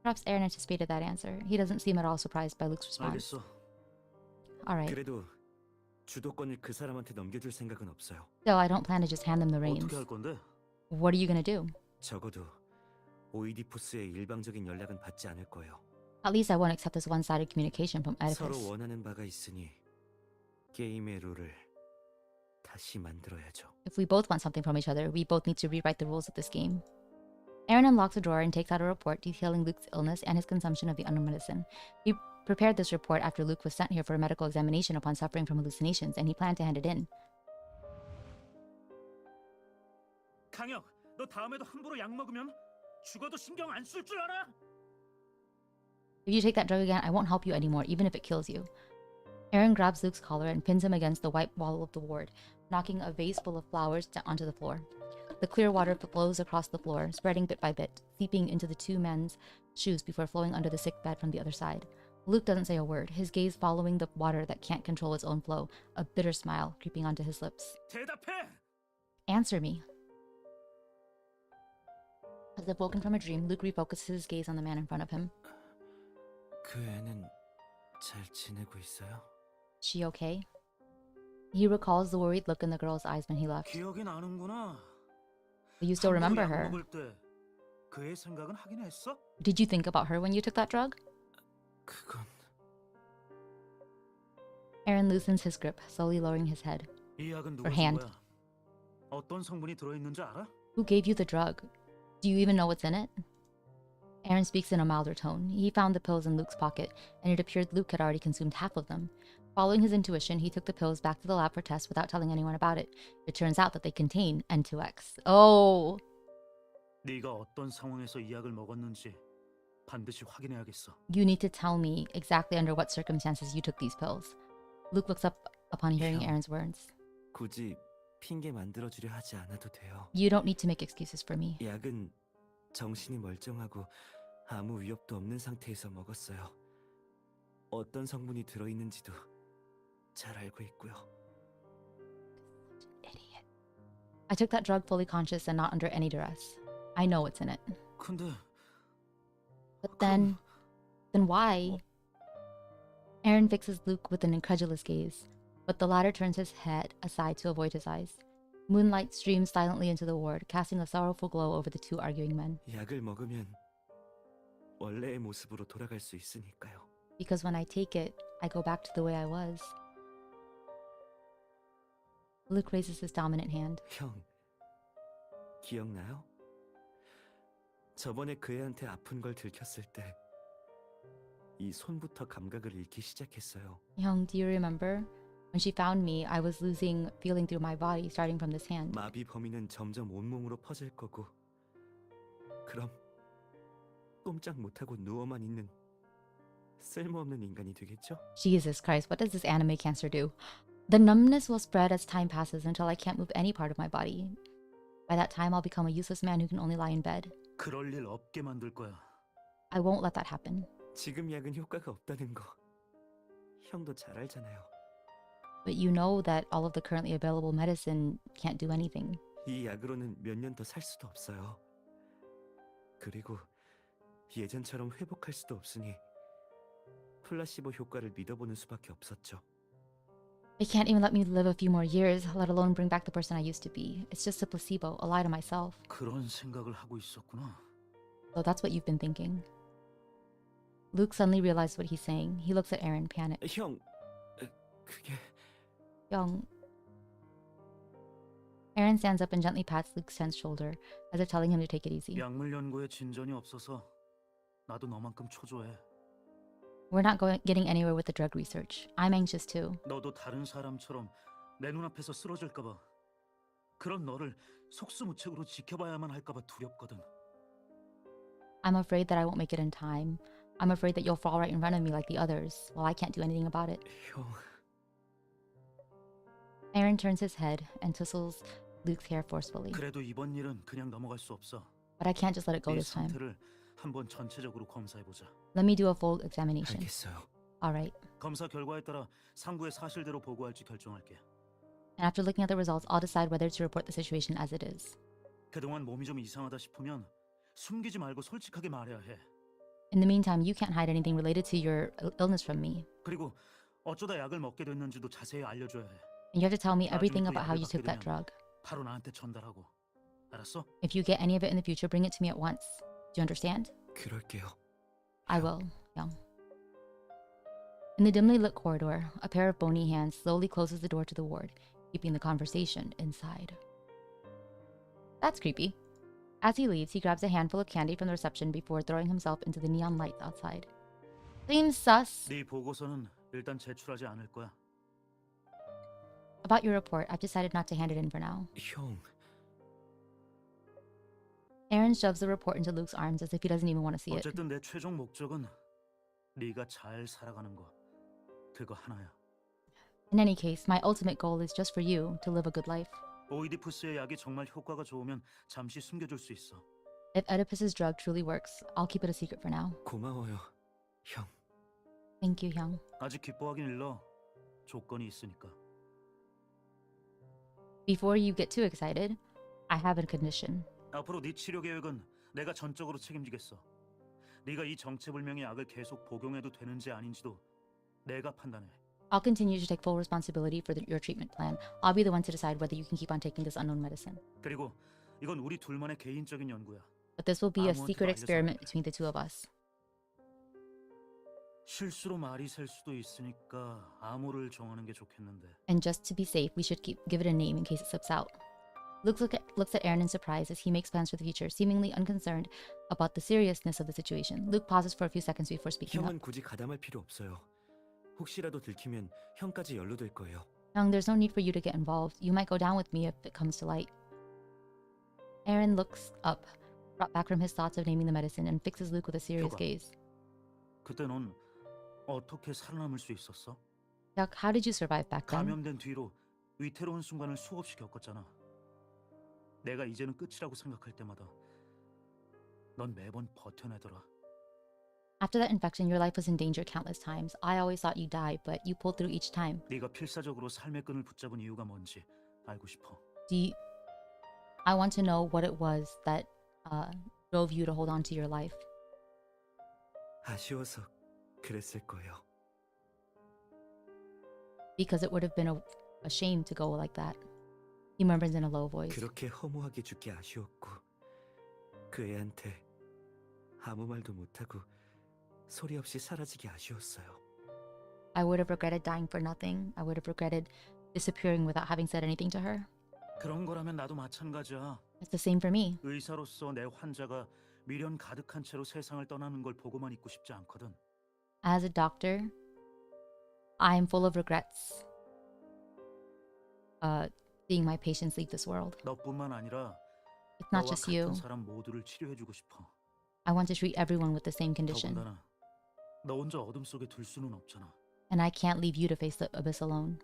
Perhaps Aaron anticipated that answer. He doesn't seem at all surprised by Luke's response. 알겠어. Alright. 그래도 주도권을 그 사람한테 넘겨줄 생각은 없어요. So I don't plan to just hand them the reins. 어떻게 할 건데? What are you gonna do? 적어도 오이디푸스의 일방적인 연락은 받지 않을 거예요. At least I won't accept this one-sided communication from 서로 Oedipus. 원하는 바가 있으니 게임의 룰을 다시 만들어야죠. If we both want something from each other, we both need to rewrite the rules of this game. Aaron unlocks a drawer and takes out a report detailing Luke's illness and his consumption of the unknown medicine. He prepared this report after Luke was sent here for a medical examination upon suffering from hallucinations, and he planned to hand it in. 강혁, 너 다음에도 함부로 약 먹으면 죽어도 신경 안 쓸 줄 알아? If you take that drug again, I won't help you anymore, even if it kills you. Aaron grabs Luke's collar and pins him against the white wall of the ward, knocking a vase full of flowers onto the floor. The clear water flows across the floor, spreading bit by bit, seeping into the two men's shoes before flowing under the sick bed from the other side. Luke doesn't say a word, his gaze following the water that can't control its own flow, a bitter smile creeping onto his lips. 대답해! Answer me. As if woken from a dream, Luke refocuses his gaze on the man in front of him. 그 애는 잘 지내고 있어요? She okay? He recalls the worried look in the girl's eyes when he left. 기억이 나는구나. But you still remember 약 her. 먹을 때 그의 생각은 하긴 했어? Did you think about her when you took that drug? 그건... Aaron loosens his grip, slowly lowering his head. 이 약은 Her 누가 준 hand. 거야? 어떤 성분이 들어있는지 알아? Who gave you the drug? Do you even know what's in it? Aaron speaks in a milder tone. He found the pills in Luke's pocket, and it appeared Luke had already consumed half of them. Following his intuition, he took the pills back to the lab for tests without telling anyone about it. It turns out that they contain N2X. Oh! 네가 어떤 상황에서 이 약을 먹었는지 반드시 확인해야겠어. You need to tell me exactly under what circumstances you took these pills. Luke looks up upon hearing Aaron's words. 굳이 핑계 만들어주려 하지 않아도 돼요. You don't need to make excuses for me. 약은 정신이 멀쩡하고 아무 위협도 없는 상태에서 먹었어요. 어떤 성분이 들어있는지도 잘 알고 있고요. Idiot. I took that drug fully conscious and not under any duress. I know what's in it. 근데 But then why? Aaron fixes Luke with an incredulous gaze, but the latter turns his head aside to avoid his eyes. Moonlight streams silently into the ward, casting a sorrowful glow over the two arguing men. 약을 먹으면 원래의 모습으로 돌아갈 수 있으니까요. Because when I take it, I go back to the way I was. Luke raises his dominant hand. 형, 기억나요? 저번에 그 애한테 아픈 걸 들켰을 때 이 손부터 감각을 잃기 시작했어요. Young, do you remember? When she found me, I was losing feeling through my body, starting from this hand. 마비 범위는 점점 온몸으로 퍼질 거고 그럼 꼼짝 못하고 누워만 있는 쓸모없는 인간이 되겠죠? Jesus Christ, what does this anime cancer do? The numbness will spread as time passes until I can't move any part of my body. By that time, I'll become a useless man who can only lie in bed. 그럴 일 없게 만들 거야. I won't let that happen. 지금 약은 효과가 없다는 거 형도 잘 알잖아요. But you know that all of the currently available medicine can't do anything. 이 약으로는 몇 년 더 살 수도 없어요. 그리고 예전처럼 회복할 수도 없으니 플라시보 효과를 믿어보는 수밖에 없었죠. It can't even let me live a few more years, let alone bring back the person I used to be. It's just a placebo, a lie to myself. 그런 생각을 하고 있었구나. So that's what you've been thinking. Luke suddenly realizes what he's saying. He looks at Aaron, panicked. 형, 그게... Young. Aaron stands up and gently pats Luke's tense shoulder, as if telling him to take it easy. 약물 연구에 진전이 없어서 나도 너만큼 초조해. We're not getting anywhere with the drug research. I'm anxious too. 너도 다른 사람처럼 내 눈앞에서 쓰러질까 봐. 그런 너를 속수무책으로 지켜봐야만 할까 봐 두렵거든. I'm afraid that I won't make it in time. I'm afraid that you'll fall right in front of me like the others, while I can't do anything about it. 형, Aaron turns his head and tussles Luke's hair forcefully. 그래도 이번 일은 그냥 넘어갈 수 없어. But I can't just let it go 네 this time. 상태를 한번 전체적으로 검사해 보자. Let me do a full examination. 알겠어요. All right. 검사 결과에 따라 상부에 사실대로 보고할지 결정할게. And after looking at the results, I'll decide whether to report the situation as it is. 그동안 몸이 좀 이상하다 싶으면 숨기지 말고 솔직하게 말해야 해. In the meantime, you can't hide anything related to your illness from me. 그리고 어쩌다 약을 먹게 됐는지도 자세히 알려줘야 해. And you have to tell me everything 나중에 또 about how 약을 you took 받게 that 되면 drug. 바로 나한테 전달하고. 알았어? If you get any of it in the future, bring it to me at once. Do you understand? 그럴게요. I will, Young. In the dimly lit corridor, a pair of bony hands slowly closes the door to the ward, keeping the conversation inside. That's creepy. As he leaves, he grabs a handful of candy from the reception before throwing himself into the neon lights outside. Seems sus. 네 보고서는 일단 제출하지 않을 거야. About your report, I've decided not to hand it in for now. 형, Aaron shoves the report into Luke's arms as if he doesn't even want to see it. 어쨌든 내 최종 목적은 네가 잘 살아가는 거. 그거 하나야. In any case, my ultimate goal is just for you to live a good life. 오이디푸스의 약이 정말 효과가 좋으면 잠시 숨겨줄 수 있어. If Oedipus's drug truly works, I'll keep it a secret for now. 고마워요, 형. Thank you, Hyung. 아직 기뻐하긴 일러. 조건이 있으니까. Before you get too excited, I have a condition. 앞으로 네 치료 계획은 내가 전적으로 책임지겠어. 네가 이 정체불명의 약을 계속 복용해도 되는지 아닌지도 내가 판단해. I'll continue to take full responsibility for your treatment plan. I'll be the one to decide whether you can keep on taking this unknown medicine. 그리고 이건 우리 둘만의 개인적인 연구야. But this will be a 아무한테도 secret 알려서 experiment between the two of us. 실수로 말이 셀 수도 있으니까 암호를 정하는 게 좋겠는데. And just to be safe, we should give it a name in case it slips out. Luke looks at Aaron in surprise as he makes plans for the future, seemingly unconcerned about the seriousness of the situation. Luke pauses for a few seconds before speaking up. 형은 굳이 가담할 필요 없어요. 혹시라도 들키면 형까지 연루될 거예요. Young, there's no need for you to get involved. You might go down with me if it comes to light. Aaron looks up, brought back from his thoughts of naming the medicine, and fixes Luke with a serious 효과. gaze. 그때 넌 어떻게 살아남을 수 있었어? Duck, how did you survive back then? 감염된 뒤로 위태로운 순간을 수없이 겪었잖아. 내가 이제는 끝이라고 생각할 때마다 넌 매번 버텨내더라. After that infection, your life was in danger countless times. I always thought you'd die, but you pulled through each time. 네가 필사적으로 삶의 끈을 붙잡은 이유가 뭔지 알고 싶어. I want to know what it was that drove you to hold on to your life. 아쉬워서 그랬을 거예요. Because it would have been a shame to go like that. He murmurs in a low voice. 그렇게 허무하게 죽기 아쉬웠고 그 애한테 아무 말도 못하고 소리 없이 사라지기 아쉬웠어요. I would have regretted dying for nothing. I would have regretted disappearing without having said anything to her. 그런 거라면 나도 마찬가지야. It's the same for me. 의사로서 내 환자가 미련 가득한 채로 세상을 떠나는 걸 보고만 있고 싶지 않거든. As a doctor, I'm full of regrets. Seeing my patients leave this world. 너뿐만 아니라 It's not 너와 just you. 같은 사람 모두를 치료해주고 싶어. I want to treat everyone with the same condition. 더군다나 너 혼자 어둠 속에 둘 수는 없잖아. And I can't leave you to face the abyss alone.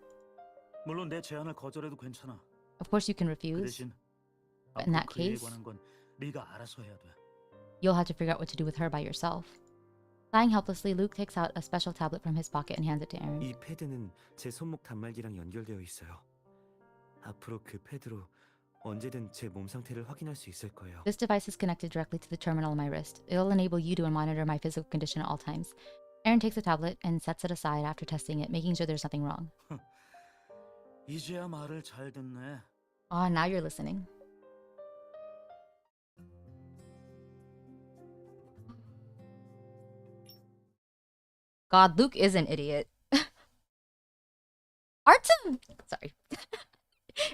물론 내 제안을 거절해도 괜찮아. Of course you can 그 refuse. 대신 But in 앞으로 that 그 일에 case, 관한 건 네가 알아서 해야 돼. you'll have to figure out what to do with her by yourself. Sighing helplessly, Luke takes out a special tablet from his pocket and hands it to Aaron. 이 패드는 제 손목 단말기랑 연결되어 있어요. 앞으로 그 패드로 언제든 제 몸 상태를 확인할 수 있을 거예요. This device is connected directly to the terminal on my wrist. It'll enable you to monitor my physical condition at all times. Aaron takes the tablet and sets it aside after testing it, making sure there's nothing wrong. 이제야 말을 잘 듣네. Ah, now you're listening. God, Luke is an idiot. Artem! Sorry.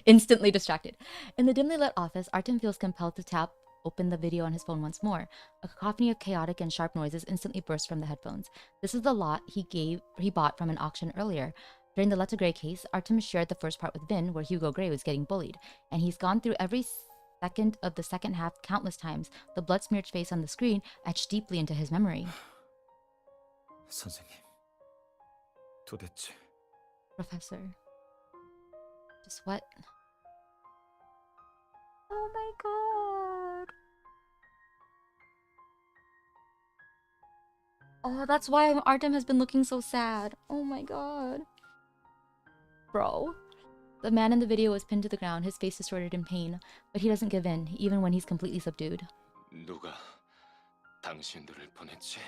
Instantly distracted. In the dimly lit office, Artem feels compelled to tap open the video on his phone once more. A cacophony of chaotic and sharp noises instantly burst from the headphones. This is the lot he bought from an auction earlier. During the Letta Gray case, Artem shared the first part with Vin, where Hugo Gray was getting bullied, and he's gone through every second of the second half countless times, the blood-smeared face on the screen etched deeply into his memory. 선생님, 도대체 Professor. Just what? Oh my god. Oh, that's why Artem has been looking so sad. Oh my god. Bro. The man in the video is pinned to the ground, his face distorted in pain, but he doesn't give in, even when he's completely subdued. 누가 당신들을 보냈지?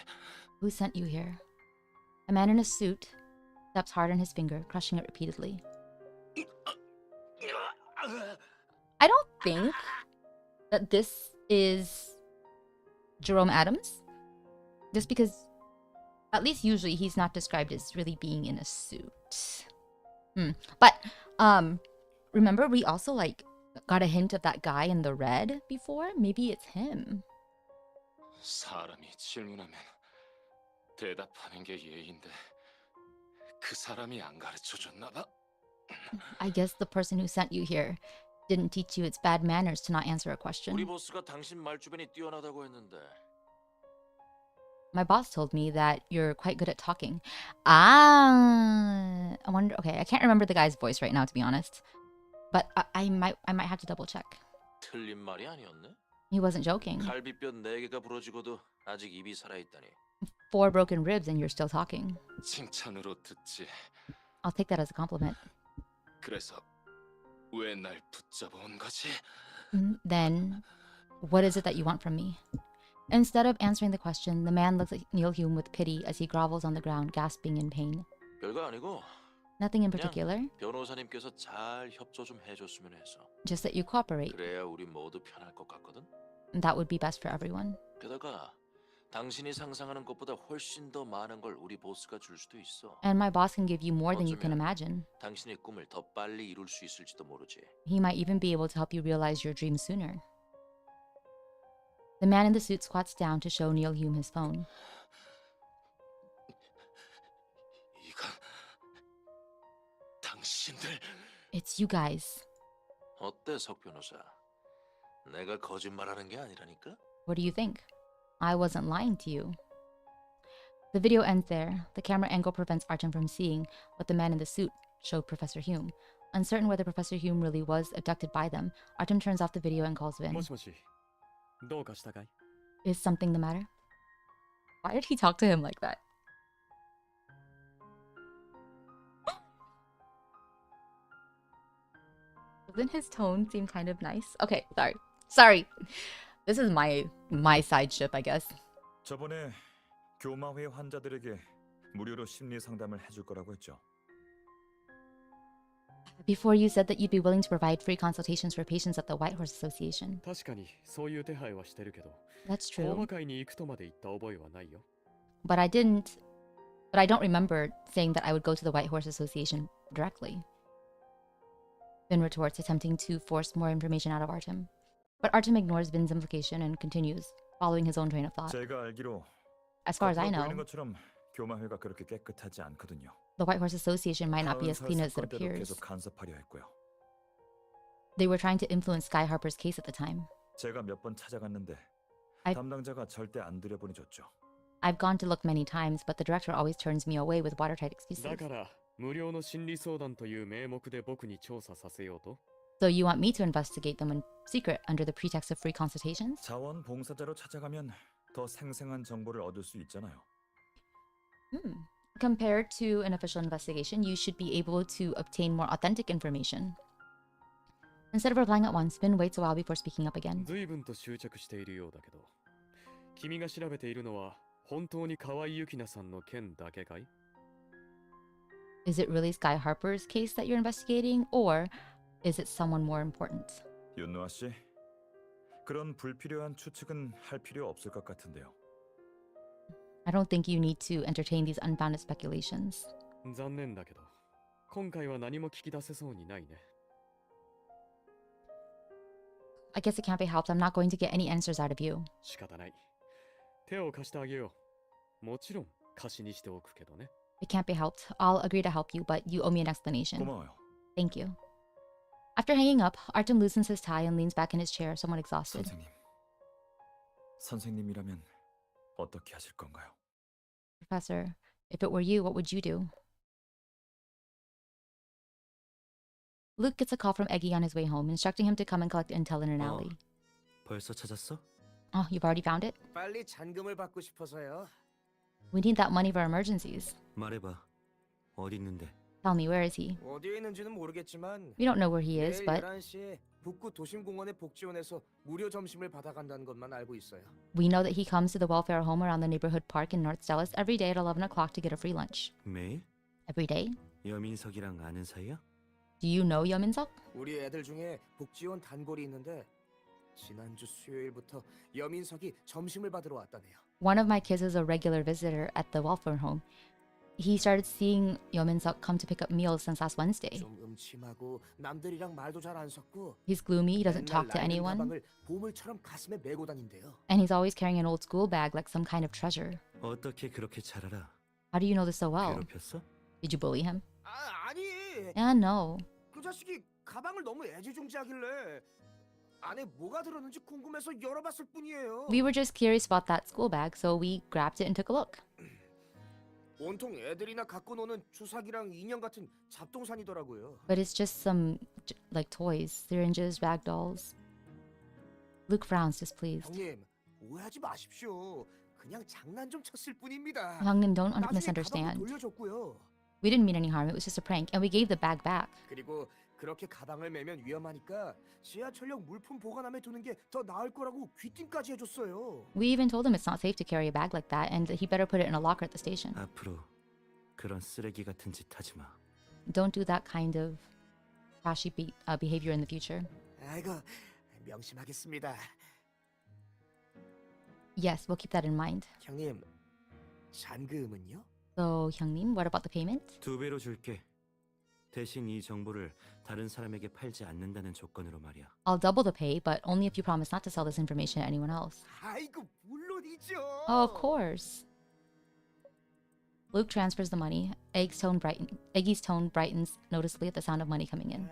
Who sent you here? A man in a suit steps hard on his finger, crushing it repeatedly. I don't think that this is Jerome Adams, just because at least usually he's not described as really being in a suit. But remember we also like got a hint of that guy in the red before? Maybe it's him. 사람이 질문하면 대답하는 게 예의인데 그 사람이 안 가르쳐줬나 봐. I guess the person who sent you here didn't teach you it's bad manners to not answer a question. 우리 보스가 당신 말주변이 뛰어나다고 했는데. My boss told me that you're quite good at talking. I wonder. Okay, I can't remember the guy's voice right now, to be honest. But I might have to double check. 틀린 말이 아니었네. He wasn't joking. 갈비뼈 4개가 부러지고도 아직 입이 살아있다니. 4 broken ribs and you're still talking. 칭찬으로 듣지. I'll take that as a compliment. 그래서 왜 날 붙잡아온 거지? Then, what is it that you want from me? Instead of answering the question, the man looks at Neil Hume with pity as he grovels on the ground, gasping in pain. 별거 아니고. Nothing in particular. 변호사님께서 잘 협조 좀 해줬으면 해서. Just that you cooperate. 그래야 우리 모두 편할 것 같거든. That would be best for everyone. 게다가 당신이 상상하는 것보다 훨씬 더 많은 걸 우리 보스가 줄 수도 있어. And my boss can give you more than you can imagine. 당신의 꿈을 더 빨리 이룰 수 있을지도 모르지. He might even be able to help you realize your dreams sooner. The man in the suit squats down to show Neil Hume his phone. 이건 당신들. It's you guys. 어때, 석 변호사? 내가 거짓말하는 게 아니라니까? What do you think? I wasn't lying to you. The video ends there. The camera angle prevents Artem from seeing what the man in the suit showed Professor Hume. Uncertain whether Professor Hume really was abducted by them, Artem turns off the video and calls Vin. もしもし、どうかしたかい? Is something the matter? Why did he talk to him like that? Doesn't his tone seem kind of nice? Okay, sorry. This is my side ship, I guess. 저번에 교마회 환자들에게 무료로 심리 상담을 해줄 거라고 했죠. Before you said that you'd be willing to provide free consultations for patients at the White Horse Association. 確かにそういう手配はしてるけど、 That's true. 講和会に行くとまで言った覚えはないよ。But I don't remember saying that I would go to the White Horse Association directly. Vin retorts, attempting to force more information out of Artem. But Artem ignores Vin's implication and continues, following his own train of thought. 제가 알기로 As far as I know, 보이는 것처럼 교마회가 그렇게 깨끗하지 않거든요. the White Horse Association might not be as clean as it 사건대로 appears. 계속 간섭하려 했고요. They were trying to influence Sky Harper's case at the time. 제가 몇 번 찾아갔는데 담당자가 절대 안 들여보내줬죠. I've gone to look many times, but the director always turns me away with watertight excuses. だから無料の心理相談という名目で僕に調査させようと? So you want me to investigate them in secret under the pretext of free consultations? 자원봉사자로 찾아가면 더 생생한 정보를 얻을 수 있잖아요. Compared to an official investigation, you should be able to obtain more authentic information. Instead of replying at once, Vin waits a while before speaking up again. 随分と執着しているようだけど、君が調べているのは本当に河合ゆきなさんの件だけかい? Is it really Sky Harper's case that you're investigating, or is it someone more important? 윤노아 씨, 그런 불필요한 추측은 할 필요 없을 것 같은데요. I don't think you need to entertain these unfounded speculations. 残念だけど、今回は何も聞き出せそうにないね。I guess it can't be helped. I'm not going to get any answers out of you. 仕方ない。手を貸してあげよう。もちろん貸しにしておくけどね。 It can't be helped. I'll agree to help you, but you owe me an explanation. 고마워요. Thank you. After hanging up, Artem loosens his tie and leans back in his chair, somewhat exhausted. 선생님이라면 어떻게 하실 건가요? Professor, if it were you, what would you do? Luke gets a call from Eggy on his way home, instructing him to come and collect intel in an alley. 벌써 찾았어? Oh, you've already found it? 빨리 잔금을 받고 싶어서요. We need that money for emergencies. 말해봐. 어디 있는데? Tell me, where is he? 어디에 있는지는 모르겠지만 We don't know where he is, 내일 but 11시에 북구 도심공원의 복지원에서 무료 점심을 받아간다는 것만 알고 있어요. we know that he comes to the welfare home around the neighborhood park in North Dallas every day at 11 o'clock to get a free lunch. 매일? Every day? 여민석이랑 아는 사이야? Do you know Yeomin-seok? 우리 애들 중에 복지원 단골이 있는데 지난주 수요일부터 여민석이 점심을 받으러 왔다네요. One of my kids is a regular visitor at the welfare home. He started seeing Yeomin-seok come to pick up meals since last Wednesday. 좀 음침하고 남들이랑 말도 잘 안 섞고 He's gloomy, he doesn't talk to 맨날 낡은 anyone, 가방을 보물처럼 가슴에 메고 다닌대요. and he's always carrying an old school bag like some kind of treasure. 어떻게 그렇게 잘 알아? How do you know this so well? 괴롭혔어? Did you bully him? 아니. Yeah, no. 그 자식이 가방을 너무 애지중지하길래 안에 뭐가 들었는지 궁금해서 열어봤을 뿐이에요. We were just curious about that school bag, so we grabbed it and took a look. 온통 애들이나 갖고 노는 주사기랑 인형 같은 잡동사니더라고요. But it's just some, like, toys, syringes, rag dolls. Luke frowns, displeased. 형님, 오해하지 마십시오. 그냥 장난 좀 쳤을 뿐입니다. 형님, don't 나중에 misunderstand. 가방도 돌려줬고요. We didn't mean any harm, it was just a prank, and we gave the bag back. 그리고 그렇게 가방을 매면 위험하니까 지하철역 물품 보관함에 두는 게 더 나을 거라고 귀띔까지 해줬어요. We even told him it's not safe to carry a bag like that, and he better put it in a locker at the station. 앞으로 그런 쓰레기 같은 짓 하지 마. Don't do that kind of trashy behavior in the future. 아이고, 명심하겠습니다. Yes, we'll keep that in mind. 형님, 잔금은요? So, 형님, what about the payment? 2배로 줄게. 대신 이 정보를 다른 사람에게 팔지 않는다는 조건으로 말이야. I'll double the pay, but only if you promise not to sell this information to anyone else. 아이고, 물론이죠. Oh, of course. Luke transfers the money. Eggy's tone brightens noticeably at the sound of money coming in.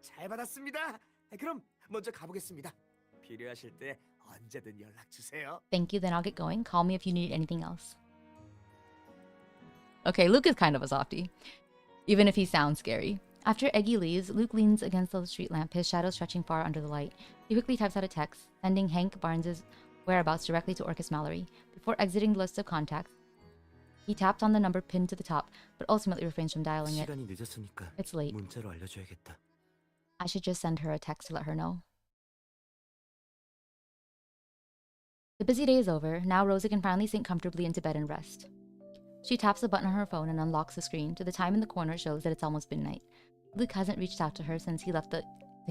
잘 받았습니다. 그럼 먼저 가보겠습니다. 필요하실 때 언제든 연락 주세요. Thank you, then I'll get going. Call me if you need anything else. Okay, Luke is kind of a softie, even if he sounds scary. After Eggy leaves, Luke leans against the street lamp, his shadow stretching far under the light. He quickly types out a text, sending Hank Barnes' whereabouts directly to Orcus Mallory. Before exiting the list of contacts, he tapped on the number pinned to the top, but ultimately refrains from dialing it. 시간이 늦었으니까 It's late. 문자로 알려줘야겠다. I should just send her a text to let her know. The busy day is over. Now Rosa can finally sink comfortably into bed and rest. She taps a button on her phone and unlocks the screen. To the time in the corner shows that it's almost midnight. Luke hasn't reached out to her since he left to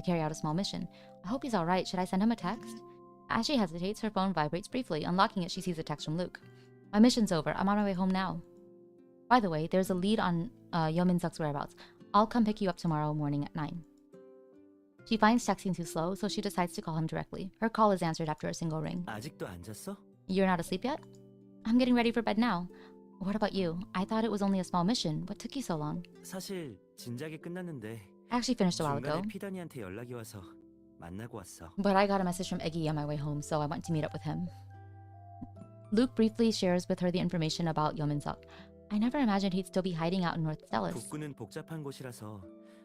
carry out a small mission. I hope he's alright. Should I send him a text? As she hesitates, her phone vibrates briefly. Unlocking it, she sees a text from Luke. My mission's over. I'm on my way home now. By the way, there's a lead on Yeomin-seok's whereabouts. I'll come pick you up tomorrow morning at 9. She finds texting too slow, so she decides to call him directly. Her call is answered after a single ring. 아직도 안 잤어? You're not asleep yet? I'm getting ready for bed now. What about you? I thought it was only a small mission. What took you so long? 사실 진작에 끝났는데 I actually finished a while ago. 중간에 피다니한테 연락이 와서 만나고 왔어. But I got a message from Eggy on my way home, so I went to meet up with him. Luke briefly shares with her the information about Yeomin-seok. I never imagined he'd still be hiding out in North Dallas. 북구는 복잡한 곳이라서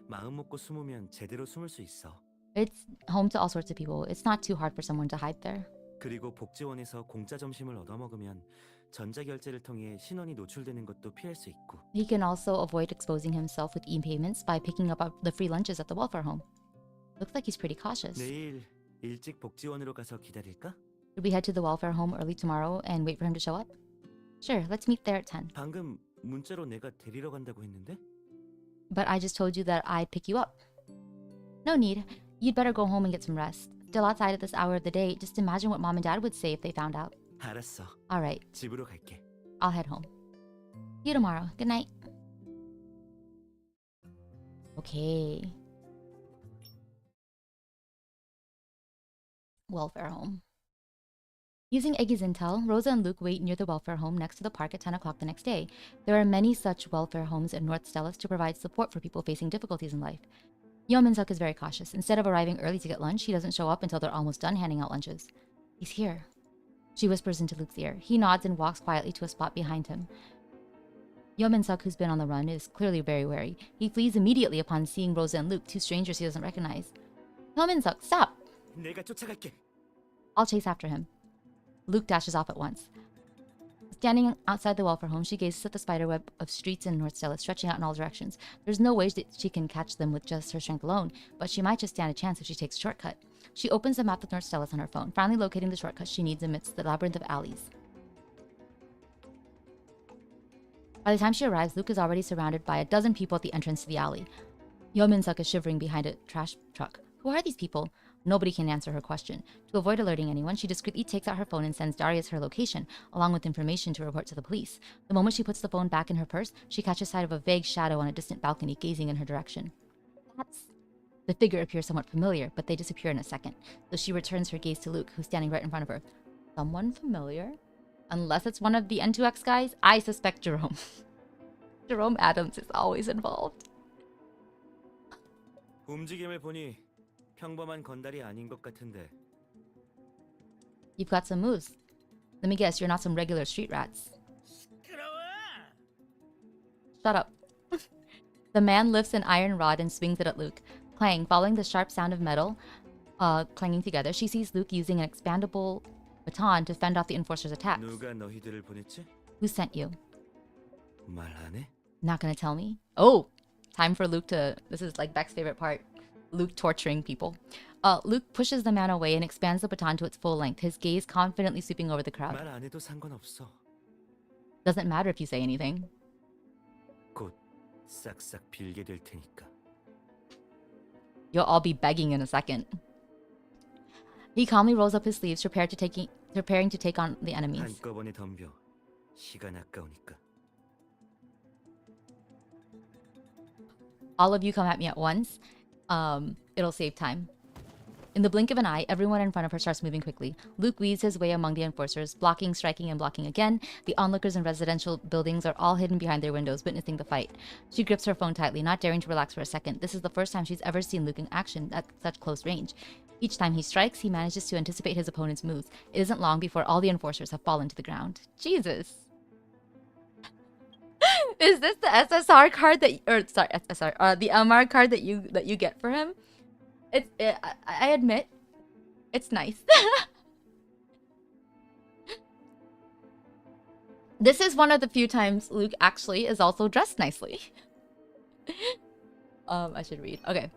마음 먹고 숨으면 제대로 숨을 수 있어. It's home to all sorts of people. It's not too hard for someone to hide there. 그리고 복지원에서 공짜 점심을 얻어먹으면 전자결제를 통해 신원이 노출되는 것도 피할 수 있고. He can also avoid exposing himself with e-payments by picking up the free lunches at the welfare home. Looks like he's pretty cautious. 내일 일찍 복지원으로 가서 기다릴까? Should we head to the welfare home early tomorrow and wait for him to show up? Sure, let's meet there at 10. 방금 문자로 내가 데리러 간다고 했는데? But I just told you that I'd pick you up. No need. You'd better go home and get some rest. Still outside at this hour of the day, just imagine what Mom and Dad would say if they found out. 알았어. All right. 집으로 갈게. I'll head home. See you tomorrow. Good night. Okay. welfare home. Using Eggy's intel, Rosa and Luke wait near the welfare home next to the park at 10 o'clock the next day. There are many such welfare homes in North Stellis to provide support for people facing difficulties in life. Yeomin-suk is very cautious. Instead of arriving early to get lunch, he doesn't show up until they're almost done handing out lunches. He's here. She whispers into Luke's ear. He nods and walks quietly to a spot behind him. Yeomin-suk, who's been on the run, is clearly very wary. He flees immediately upon seeing Rosa and Luke, two strangers he doesn't recognize. Yeomin-suk, stop! 내가 쫓아갈게. I'll chase after him. Luke dashes off at once. Standing outside the welfare home, she gazes at the spiderweb of streets in North Stellis, stretching out in all directions. There's no way that she can catch them with just her strength alone, but she might just stand a chance if she takes a shortcut. She opens the map of North Stellis on her phone, finally locating the shortcut she needs amidst the labyrinth of alleys. By the time she arrives, Luke is already surrounded by a dozen people at the entrance to the alley. Yeomin-suk is shivering behind a trash truck. Who are these people? Nobody can answer her question. To avoid alerting anyone, she discreetly takes out her phone and sends Darius her location, along with information to report to the police. The moment she puts the phone back in her purse, she catches sight of a vague shadow on a distant balcony gazing in her direction. The figure appears somewhat familiar, but they disappear in a second, so she returns her gaze to Luke, who's standing right in front of her. Someone familiar? Unless it's one of the N2X guys, I suspect Jerome. Jerome Adams is always involved. 움직임을 보니 평범한 건달이 아닌 것 같은데. You've got some moves. Let me guess, you're not some regular street rats. Shut up. The man lifts an iron rod and swings it at Luke. Clang, following the sharp sound of metal clanging together, she sees Luke using an expandable baton to fend off the Enforcer's attacks. 누가 너희들을 보냈지? Who sent you? 말 안 해? Not gonna tell me? Oh! Time for Luke to... This is like Beck's favorite part. Luke torturing people. Luke pushes the man away and expands the baton to its full length, his gaze confidently sweeping over the crowd. 말 안 해도 상관없어. Doesn't matter if you say anything. 곧 싹싹 빌게 될 테니까. You'll all be begging in a second. He calmly rolls up his sleeves, preparing to take on the enemies. 한꺼번에 덤벼. 시간 아까우니까. All of you come at me at once. It'll save time. In the blink of an eye, everyone in front of her starts moving quickly. Luke weaves his way among the enforcers, blocking, striking, and blocking again. The onlookers in residential buildings are all hidden behind their windows, witnessing the fight. She grips her phone tightly, not daring to relax for a second. This is the first time she's ever seen Luke in action at such close range. Each time he strikes, he manages to anticipate his opponent's moves. It isn't long before all the enforcers have fallen to the ground. Jesus. Is this the SSR card that, or sorry, SSR, the MR card that you get for him? I admit, it's nice. This is one of the few times Luke actually is also dressed nicely. I should read. Okay.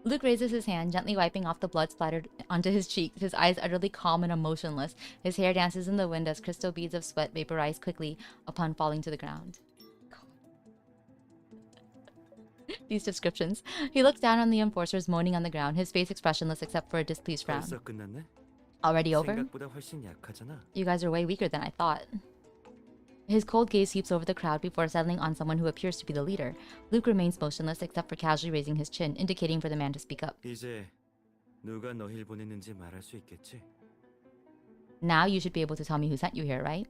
Luke raises his hand, gently wiping off the blood splattered onto his cheeks, his eyes utterly calm and emotionless. His hair dances in the wind as crystal beads of sweat vaporize quickly upon falling to the ground. These descriptions. He looks down on the enforcers moaning on the ground, his face expressionless except for a displeased frown. 벌써 끝났네? Already over? 생각보다 훨씬 약하잖아. You guys are way weaker than I thought. His cold gaze sweeps over the crowd before settling on someone who appears to be the leader. Luke remains motionless except for casually raising his chin, indicating for the man to speak up. 이제 누가 너희를 보냈는지 말할 수 있겠지? Now you should be able to tell me who sent you here, right?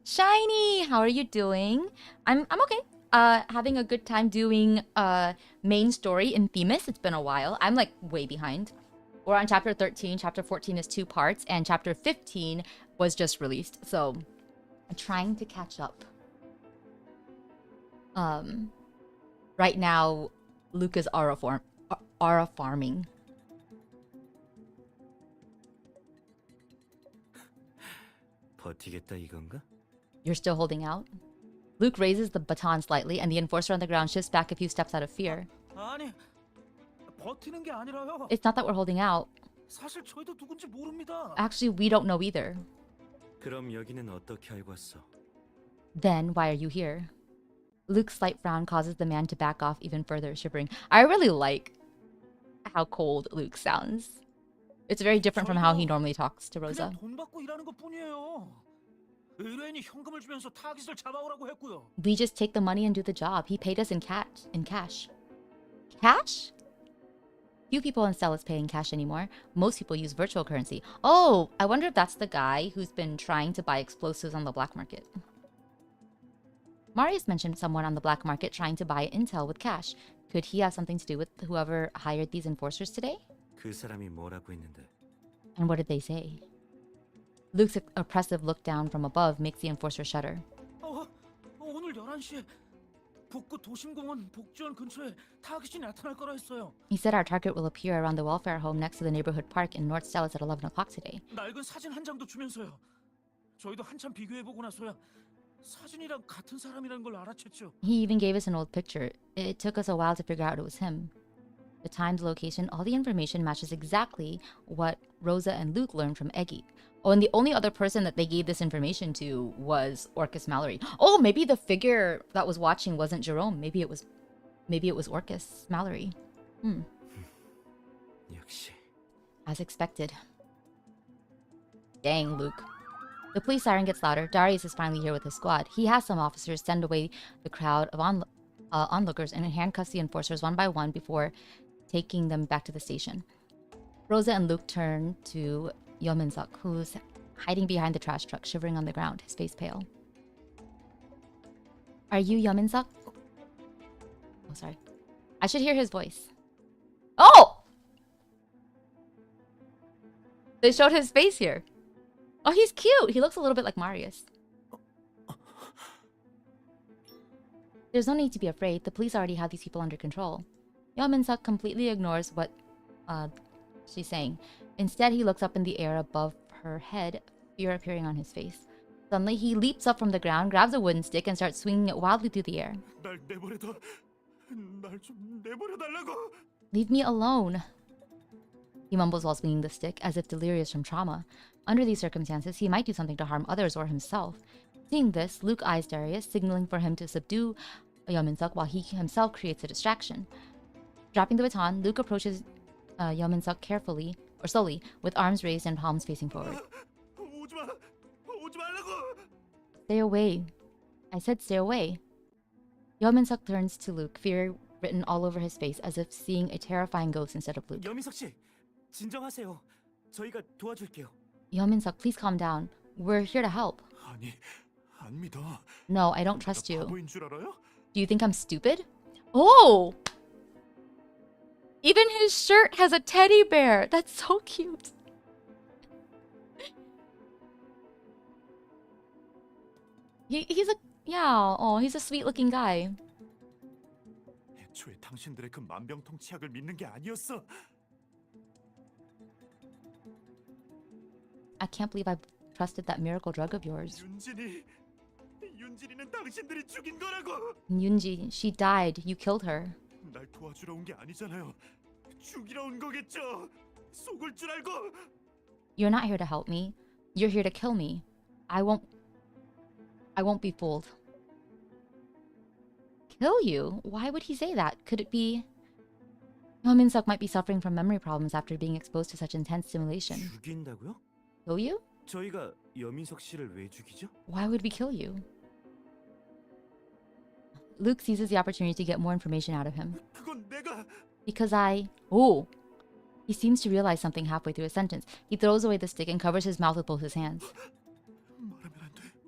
Shiny, how are you doing? I'm okay. Having a good time doing main story in Themis. It's been a while. I'm like way behind. We're on chapter 13. Chapter 14 is 2 parts, and chapter 15 was just released. So I'm trying to catch up. Right now, Luke is aura farming. 버티겠다 이건가? You're still holding out? Luke raises the baton slightly, and the enforcer on the ground shifts back a few steps out of fear. 아니, 버티는 게 아니라요. It's not that we're holding out. 사실 저희도 누군지 모릅니다. Actually, we don't know either. 그럼 여기는 어떻게 알고 왔어? Then, why are you here? Luke's slight frown causes the man to back off even further, shivering. I really like how cold Luke sounds. It's very different from how he normally talks to Rosa. 그냥 돈 받고 일하는 것뿐이에요. 의뢰인이 현금을 주면서 타깃을 잡아오라고 했고요. We just take the money and do the job. He paid us in cash. Cash? Few people in Stella's pay in cash anymore. Most people use virtual currency. Oh, I wonder if that's the guy who's been trying to buy explosives on the black market. Marius mentioned someone on the black market trying to buy intel with cash. Could he have something to do with whoever hired these enforcers today? 그 사람이 뭐라고 했는데? And what did they say? Luke's oppressive look down from above makes the enforcer shudder. 오늘 11시에 북구 도심공원 복지원 근처에 타깃이 나타날 거라 했어요. He said our target will appear around the welfare home next to the neighborhood park in North Stella's at 11 o'clock today. 낡은 사진 한 장도 주면서요. 저희도 한참 비교해보고 나서야 사진이랑 같은 사람이라는 걸 알아챘죠. He even gave us an old picture. It took us a while to figure out it was him. The time, the location, all the information matches exactly what Rosa and Luke learned from Eggy. Oh, and the only other person that they gave this information to was Orcus Mallory. Oh, maybe the figure that was watching wasn't Jerome. Maybe it was Orcus Mallory. 역시. As expected. Dang, Luke. The police siren gets louder. Darius is finally here with his squad. He has some officers send away the crowd of onlookers and handcuffs the enforcers one by one before taking them back to the station. Rosa and Luke turn to Yeomin-suk, who's hiding behind the trash truck, shivering on the ground, his face pale. Are you Yeomin-suk? Oh, sorry. I should hear his voice. Oh! They showed his face here. Oh, he's cute. He looks a little bit like Marius. There's no need to be afraid. The police already have these people under control. Yeomin-suk completely ignores what she's saying. Instead, he looks up in the air above her head, fear appearing on his face. Suddenly, he leaps up from the ground, grabs a wooden stick, and starts swinging it wildly through the air. 날 내버려둬. 날 좀 내버려달라고. Leave me alone. He mumbles while swinging the stick, as if delirious from trauma. Under these circumstances, he might do something to harm others or himself. Seeing this, Luke eyes Darius, signaling for him to subdue Yeomin-suk while he himself creates a distraction. Dropping the baton, Luke approaches Yeomin-suk carefully, or slowly, with arms raised and palms facing forward. Stay away. I said stay away. Yeomin-suk turns to Luke, fear written all over his face, as if seeing a terrifying ghost instead of Luke. 여민석 씨, 진정하세요. 저희가 도와줄게요. Yeomin-suk, please calm down. We're here to help. 아니, 안 믿어. No, I don't trust you. 바보인 줄 알아요? Do you think I'm stupid? Oh! Even his shirt has a teddy bear. That's so cute. He's a sweet looking guy. 애초에 당신들의 그 만병통치약을 믿는 게 아니었어. I can't believe I trusted that miracle drug of yours. 윤진이는 당신들이 죽인 거라고. Yunji, she died. You killed her. 날 도와주러 온 게 아니잖아요. 죽이러 온 거겠죠. 속을 줄 알고. You're not here to help me. You're here to kill me. I won't be fooled. Kill you? Why would he say that? Could it be... Yeomin-suk might be suffering from memory problems after being exposed to such intense stimulation. 죽인다고요? Kill you? 저희가 여민석 씨를 왜 죽이죠? Why would we kill you? Luke seizes the opportunity to get more information out of him. 그건 내가... Because I... Oh! He seems to realize something halfway through his sentence. He throws away the stick and covers his mouth with both his hands.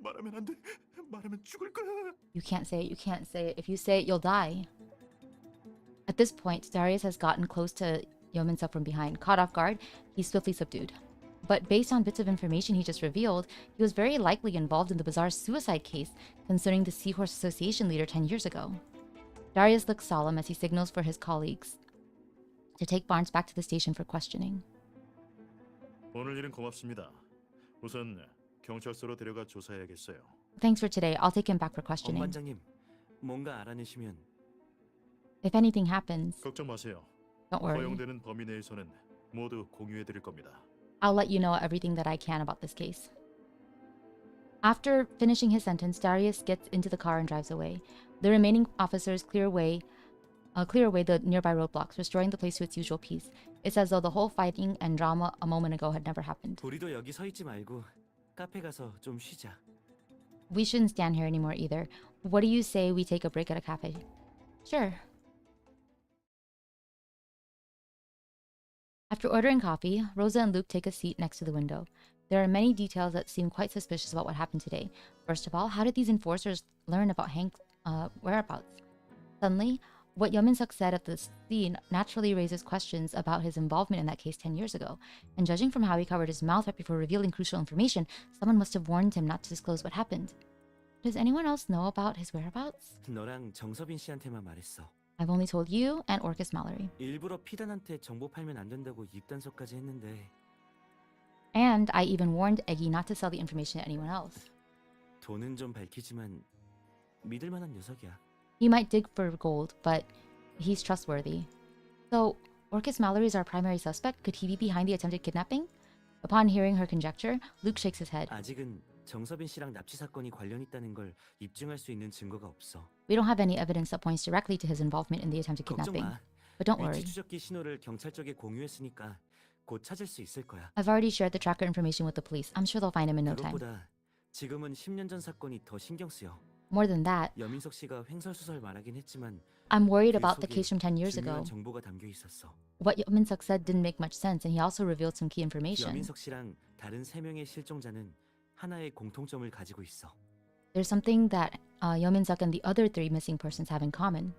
말하면 안 돼. 말하면 죽을 거야. You can't say it. If you say it, you'll die. At this point, Darius has gotten close to Yeomin-suk from behind. Caught off guard, he's swiftly subdued. But based on bits of information he just revealed, he was very likely involved in the bizarre suicide case concerning the Seahorse Association leader 10 years ago. Darius looks solemn as he signals for his colleagues to take Barnes back to the station for questioning. 오늘 일은 고맙습니다. 우선 경찰서로 데려가 조사해야겠어요. Thanks for today. I'll take him back for questioning. 엄반장님, 뭔가 알아내시면 If anything happens, 걱정 마세요. don't worry. 허용되는 범위 내에서는 모두 공유해 드릴 겁니다. I'll let you know everything that I can about this case. After finishing his sentence, Darius gets into the car and drives away. The remaining officers clear away the nearby roadblocks, restoring the place to its usual peace. It's as though the whole fighting and drama a moment ago had never happened. 우리도 여기 서 있지 말고 카페 가서 좀 쉬자. We shouldn't stand here anymore either. What do you say we take a break at a cafe? Sure. After ordering coffee, Rosa and Luke take a seat next to the window. There are many details that seem quite suspicious about what happened today. First of all, how did these enforcers learn about Hank's whereabouts? Suddenly, what Yeomin-suk said at the scene naturally raises questions about his involvement in that case 10 years ago. And judging from how he covered his mouth right before revealing crucial information, someone must have warned him not to disclose what happened. Does anyone else know about his whereabouts? 너랑 정서빈 씨한테만 말했어. I've only told you and Orcus Mallory. 일부러 피단한테 정보 팔면 안 된다고 입단속까지 했는데. And I even warned Eggy not to sell the information to anyone else. 돈은 좀 밝히지만 믿을 만한 녀석이야. He might dig for gold, but he's trustworthy. So, Orcus Mallory is our primary suspect. Could he be behind the attempted kidnapping? Upon hearing her conjecture, Luke shakes his head. 아직은 정서빈 씨랑 납치 사건이 관련 있다는 걸 입증할 수 있는 증거가 없어. We don't have any evidence that points directly to his involvement in the attempted 걱정 kidnapping. 마. But don't worry. 위치 추적기 신호를 경찰 쪽에 공유했으니까 곧 찾을 수 있을 거야. I've already shared the tracker information with the police. I'm sure they'll find him in no time. 그것보다 지금은 10년 전 사건이 더 신경 쓰여. More than that, 여민석 씨가 횡설수설 말하긴 했지만 I'm worried 그 about the 속에 case from 10 years 중요한 ago. 정보가 담겨 있었어. What Yeomin-suk said didn't make much sense, and he also revealed some key information. 여민석 씨랑 다른 3명의 실종자는 하나의 공통점을 가지고 있어. There's something that Yeomin-suk and the other 3 missing persons have in common.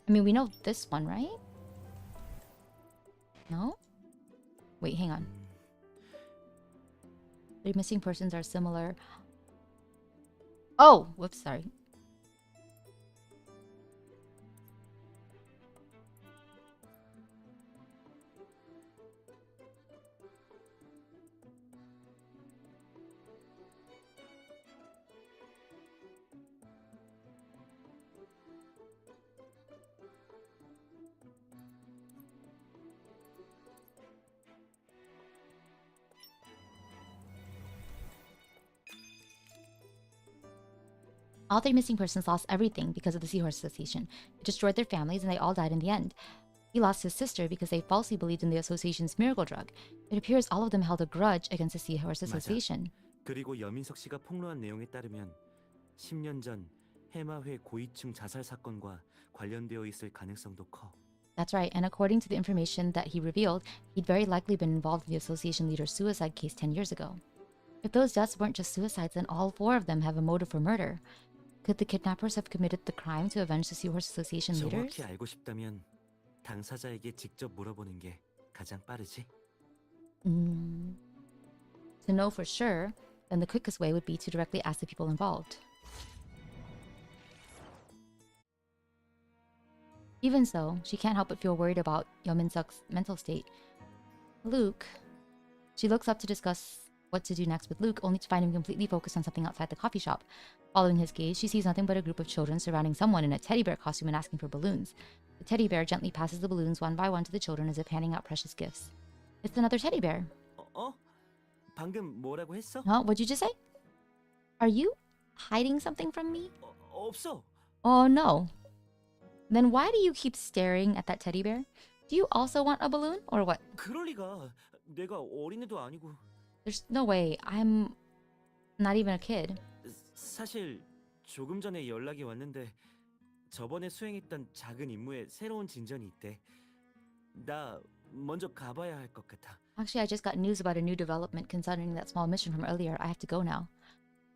I mean, we know this one, right? No? Wait, hang on. 3 missing persons are similar. Oh! Whoops, sorry. All 3 missing persons lost everything because of the Seahorse Association. It destroyed their families and they all died in the end. He lost his sister because they falsely believed in the association's miracle drug. It appears all of them held a grudge against the Seahorse Association. 그리고 여민석 씨가 폭로한 내용에 따르면 10년 전 해마회 고위층 자살 사건과 관련되어 있을 가능성도 커. That's right, and according to the information that he revealed, he'd very likely been involved in the association leader's suicide case 10 years ago. If those deaths weren't just suicides, then all 4 of them have a motive for murder. Could the kidnappers have committed the crime to avenge the Seahorse Association leaders? 정확히 알고 싶다면 당사자에게 직접 물어보는 게 가장 빠르지. To know for sure, then the quickest way would be to directly ask the people involved. Even so, she can't help but feel worried about Yeomin-suk's mental state. Luke. She looks up to discuss what to do next with Luke, only to find him completely focused on something outside the coffee shop. Following his gaze, she sees nothing but a group of children surrounding someone in a teddy bear costume and asking for balloons. The teddy bear gently passes the balloons one by one to the children as if handing out precious gifts. It's another teddy bear. 방금 뭐라고 했어? Huh? What'd you just say? Are you hiding something from me? 없어. Oh no. Then why do you keep staring at that teddy bear? Do you also want a balloon or what? 그럴 리가. 내가 어린애도 아니고. There's no way. I'm not even a kid. 사실 조금 전에 연락이 왔는데 저번에 수행했던 작은 임무에 새로운 진전이 있대. 나 먼저 가봐야 할 것 같아. Actually, I just got news about a new development concerning that small mission from earlier. I have to go now.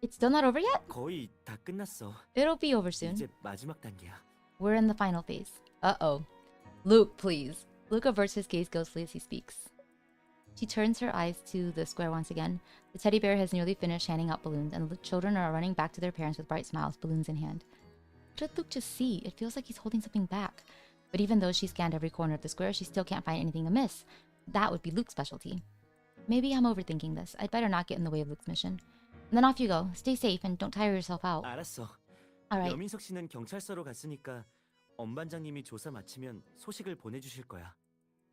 It's still not over yet? 거의 다 끝났어. It'll be over soon. 이제 마지막 단계야. We're in the final phase. Uh-oh. Luke, please. Luke averts his gaze ghostly as he speaks. She turns her eyes to the square once again. The teddy bear has nearly finished handing out balloons, and the children are running back to their parents with bright smiles, balloons in hand. What did Luke just see? It feels like he's holding something back. But even though she scanned every corner of the square, she still can't find anything amiss. That would be Luke's specialty. Maybe I'm overthinking this. I'd better not get in the way of Luke's mission. And then off you go. Stay safe and don't tire yourself out. 알았어. Alright. 여민석 씨는 경찰서로 갔으니까 엄 반장님이 조사 마치면 소식을 보내주실 거야.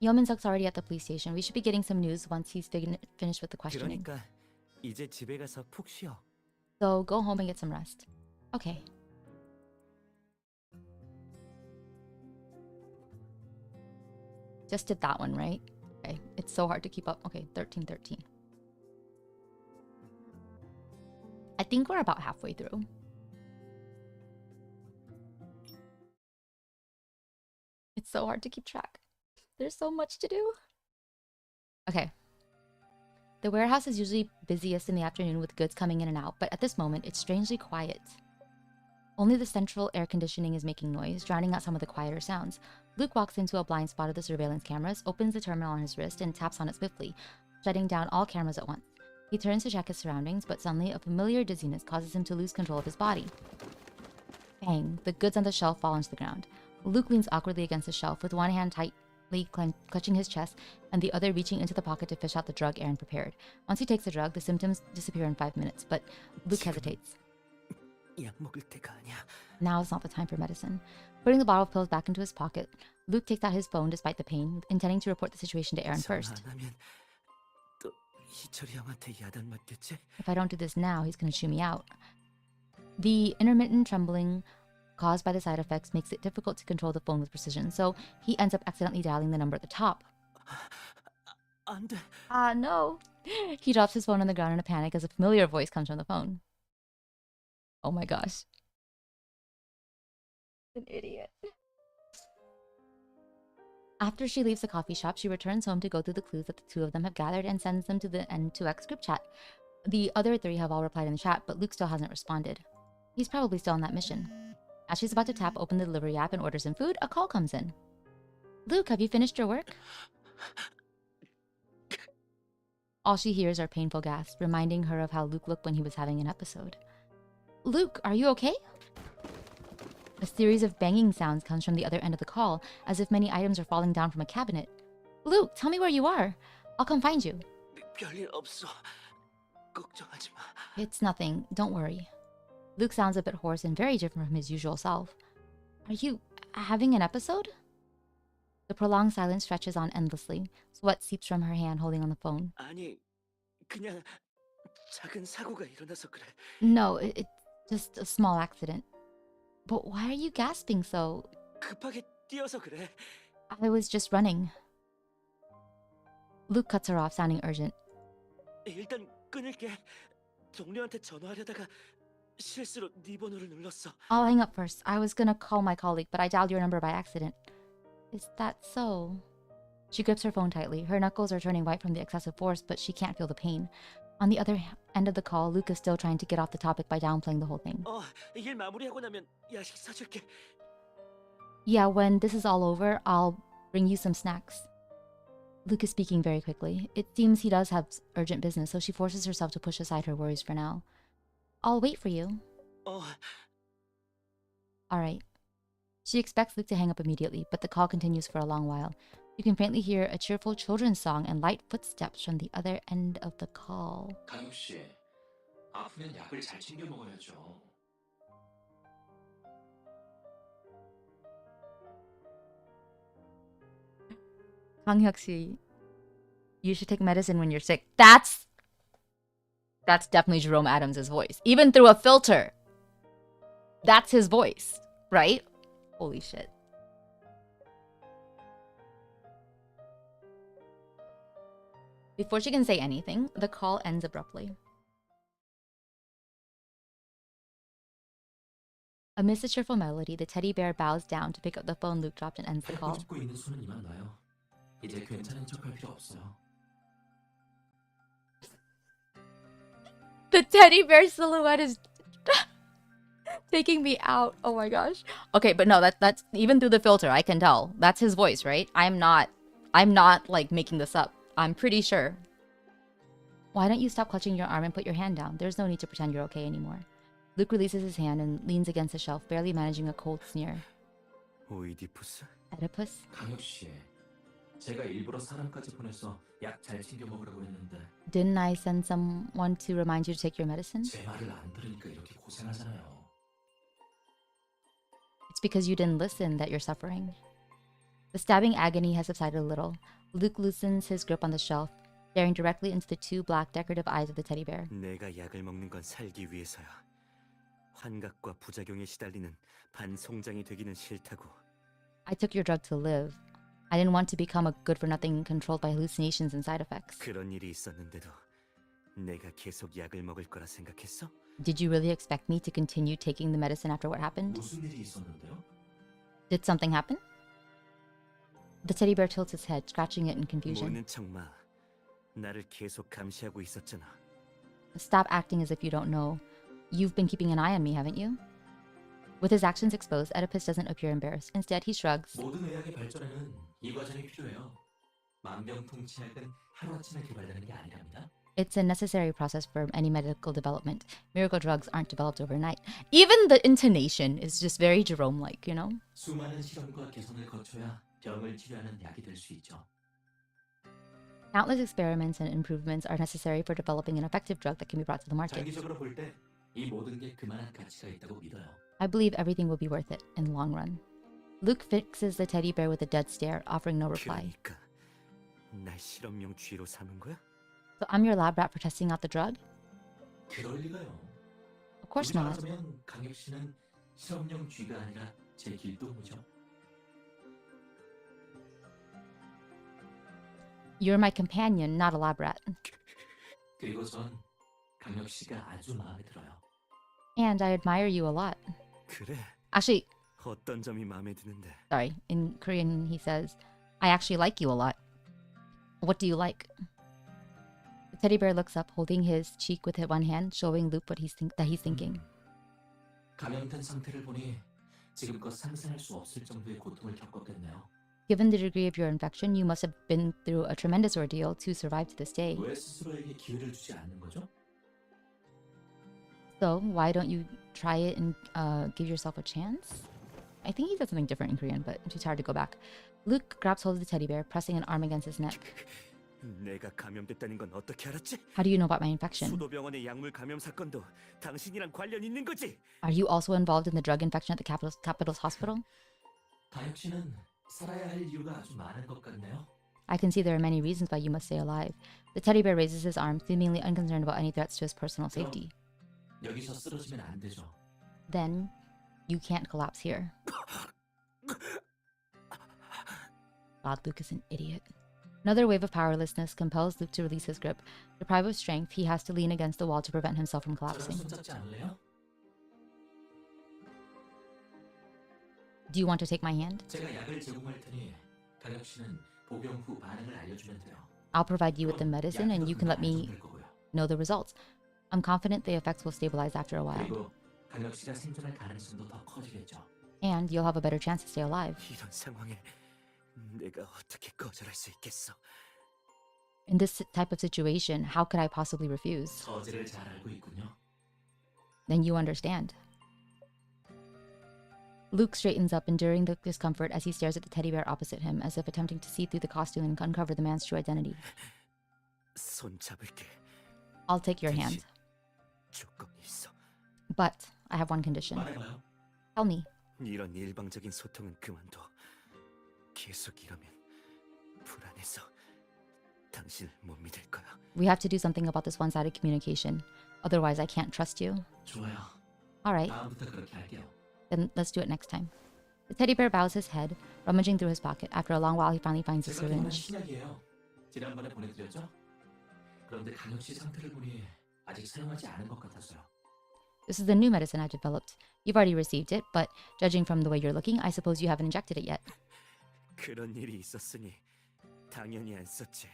Yeomin-suk's already at the police station. We should be getting some news once he's finished with the questioning. 그러니까 이제 집에 가서 푹 쉬어. So go home and get some rest. Okay. Just did that one, right? Okay. It's so hard to keep up. Okay, 1313. I think we're about halfway through. It's so hard to keep track. There's so much to do. Okay. The warehouse is usually busiest in the afternoon with goods coming in and out, but at this moment, it's strangely quiet. Only the central air conditioning is making noise, drowning out some of the quieter sounds. Luke walks into a blind spot of the surveillance cameras, opens the terminal on his wrist, and taps on it swiftly, shutting down all cameras at once. He turns to check his surroundings, but suddenly a familiar dizziness causes him to lose control of his body. Bang! The goods on the shelf fall onto the ground. Luke leans awkwardly against the shelf, with one hand tightly clutching his chest and the other reaching into the pocket to fish out the drug Aaron prepared. Once he takes the drug, the symptoms disappear in 5 minutes, but Luke hesitates. Now is not the time for medicine. Putting the bottle of pills back into his pocket, Luke takes out his phone despite the pain, intending to report the situation to Aaron first. If I don't do this now, he's going to chew me out. The intermittent trembling caused by the side effects makes it difficult to control the phone with precision, so he ends up accidentally dialing the number at the top. No. He drops his phone on the ground in a panic as a familiar voice comes from the phone. Oh my gosh. An idiot. After she leaves the coffee shop, she returns home to go through the clues that the two of them have gathered and sends them to the N2X group chat. The other three have all replied in the chat, but Luke still hasn't responded. He's probably still on that mission. As she's about to tap open the delivery app and order some food, a call comes in. Luke, have you finished your work? All she hears are painful gasps, reminding her of how Luke looked when he was having an episode. Luke, are you okay? A series of banging sounds comes from the other end of the call, as if many items are falling down from a cabinet. Luke, tell me where you are. I'll come find you. It's nothing. Don't worry. Luke sounds a bit hoarse and very different from his usual self. Are you having an episode? The prolonged silence stretches on endlessly. Sweat seeps from her hand holding on the phone. No, it's just a small accident. But why are you gasping so? I was just running. Luke cuts her off, sounding urgent. I'll hang up first. I was gonna call my colleague, but I dialed your number by accident. Is that so? She grips her phone tightly. Her knuckles are turning white from the excessive force, but she can't feel the pain. On the other end of the call, Luke is still trying to get off the topic by downplaying the whole thing. Yeah, when this is all over, I'll bring you some snacks. Luke is speaking very quickly. It seems he does have urgent business, so she forces herself to push aside her worries for now. I'll wait for you. Alright. She expects Luke to hang up immediately, but the call continues for a long while. You can faintly hear a cheerful children's song and light footsteps from the other end of the call. 강혁씨, 아프면 약을 잘 챙겨 먹어야죠. Kang-hyuk-si, you should take medicine when you're sick. That's definitely Jerome Adams' voice. Even through a filter. That's his voice, right? Holy shit. Before she can say anything, the call ends abruptly. Amidst the cheerful melody, the teddy bear bows down to pick up the phone Luke dropped and ends the call. The teddy bear silhouette is taking me out. Oh my gosh. Okay, but no, that's even through the filter, I can tell. That's his voice, right? I'm not like making this up. I'm pretty sure. Why don't you stop clutching your arm and put your hand down? There's no need to pretend you're okay anymore. Luke releases his hand and leans against the shelf, barely managing a cold sneer. Oedipus? Oedipus? 강혁씨, 제가 일부러 사람까지 보내서 약 잘 챙겨 먹으라고 했는데. Didn't I send someone to remind you to take your medicine? 제 말을 안 들으니까 이렇게 고생하잖아요. It's because you didn't listen that you're suffering. The stabbing agony has subsided a little. Luke loosens his grip on the shelf, staring directly into the two black decorative eyes of the teddy bear. 내가 약을 먹는 건 살기 위해서야. 환각과 부작용에 시달리는 반송장이 되기는 싫다고. I took your drug to live. I didn't want to become a good-for-nothing controlled by hallucinations and side effects. 그런 일이 있었는데도 내가 계속 약을 먹을 거라 생각했어? Did you really expect me to continue taking the medicine after what happened? 무슨 일이 있었는데요? Did something happen? The teddy bear tilts his head, scratching it in confusion. 모르는 척마. 나를 계속 감시하고 있었잖아. Stop acting as if you don't know. You've been keeping an eye on me, haven't you? With his actions exposed, Oedipus doesn't appear embarrassed. Instead, he shrugs. 모든 의학의 발전에는 이 과정이 필요해요. 만병통치약은 하루아침에 개발되는 게 아니랍니다. It's a necessary process for any medical development. Miracle drugs aren't developed overnight. Even the intonation is just very Jerome-like, you know? 수많은 실험과 개선을 거쳐야 병을 치료하는 약이 될 수 있죠. Countless experiments and improvements are necessary for developing an effective drug that can be brought to the market. 장기적으로 볼 때 이 모든 게 그만한 가치가 있다고 믿어요. I believe everything will be worth it in the long run. Luke fixes the teddy bear with a dead stare, offering no reply. 그러니까 날 실험용 쥐로 삼은 거야? So I'm your lab rat for testing out the drug? 그럴 리가요. Of course not. 말하자면 강혁 씨는 실험용 쥐가 아니라 제 길동무죠. You're my companion, not a lab rat. 그리고 전 강혁 씨가 아주 마음에 들어요. And I admire you a lot. 그래. Actually, 어떤 점이 마음에 드는데? sorry, in Korean he says, I actually like you a lot. What do you like? The teddy bear looks up, holding his cheek with one hand, showing Luke what he's thinking. 감염된 상태를 보니 지금껏 상상할 수 없을 정도의 고통을 겪었겠네요. Given the degree of your infection, you must have been through a tremendous ordeal to survive to this day. 왜 스스로에게 기회를 주지 않는 거죠? So why don't you try it and give yourself a chance? I think he said something different in Korean, but it's hard to go back. Luke grabs hold of the teddy bear, pressing an arm against his neck. 내가 감염됐다는 건 어떻게 알았지? How do you know about my infection? 수도병원의 약물 감염 사건도 당신이랑 관련 있는 거지? Are you also involved in the drug infection at the Capital's hospital? 강혁 씨는 살아야 할 이유가 아주 많은 것 같네요. I can see there are many reasons why you must stay alive. The teddy bear raises his arm, seemingly unconcerned about any threats to his personal safety. 여기서 쓰러지면 안 되죠. Then, you can't collapse here. God, Luke is an idiot. Another wave of powerlessness compels Luke to release his grip. Deprived of strength, he has to lean against the wall to prevent himself from collapsing. 저랑 손잡지 않을래요? Do you want to take my hand? 제가 약을 제공할 테니 강혁 씨는 복용 후 반응을 알려주면 돼요. I'll provide you with the medicine and you can let me know the results. I'm confident the effects will stabilize after a while. 그리고 강혁 씨가 생존할 가능성도 더 커지겠죠. And you'll have a better chance to stay alive. 이런 상황에 내가 어떻게 거절할 수 있겠어? In this type of situation, how could I possibly refuse? 저지를 잘 알고 있군요. Then you understand. Luke straightens up, enduring the discomfort as he stares at the teddy bear opposite him, as if attempting to see through the costume and uncover the man's true identity. 손 잡을게. I'll take your hand. 조건이 있어. But I have one condition. 말해봐요. Tell me. 이런 일방적인 소통은 그만둬. 계속 이러면 불안해서 당신을 못 믿을 거야. We have to do something about this one-sided communication. Otherwise, I can't trust you. 좋아요. All right. 다음부터 그렇게 할게요. Then let's do it next time. The teddy bear bows his head, rummaging through his pocket. After a long while, he finally finds a 제가 개발한 syringe. 신약이에요. 지난번에 보내드렸죠? 그런데 강혁 씨 상태를 보니 아직 사용하지 않은 것 같아서요. This is the new medicine I've developed. You've already received it, but judging from the way you're looking, I suppose you haven't injected it yet. 그런 일이 있었으니 당연히 안 썼지.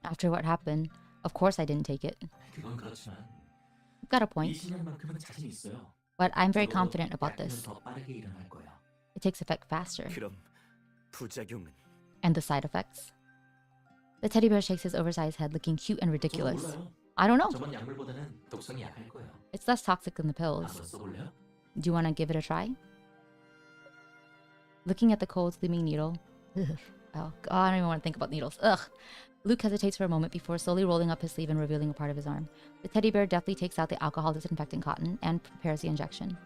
After what happened, of course I didn't take it. 그건 그렇지만 You've got a 이 point, 신약만큼은 자신 있어요. but I'm very 저도 confident about 약이면 this. 더 빠르게 일어날 거예요. It takes effect faster. 그럼 부작용은? And the side effects? The teddy bear shakes his oversized head, looking cute and 저도 ridiculous. 몰라요. I don't know. 저번 약물보다는 독성이 약할 거예요. It's less toxic than the pills. 한번 써볼래요? Do you want to give it a try? Looking at the cold, gleaming needle. Ugh. Oh, God, I don't even want to think about needles. Ugh. Luke hesitates for a moment before slowly rolling up his sleeve and revealing a part of his arm. The teddy bear deftly takes out the alcohol disinfectant cotton and prepares the injection.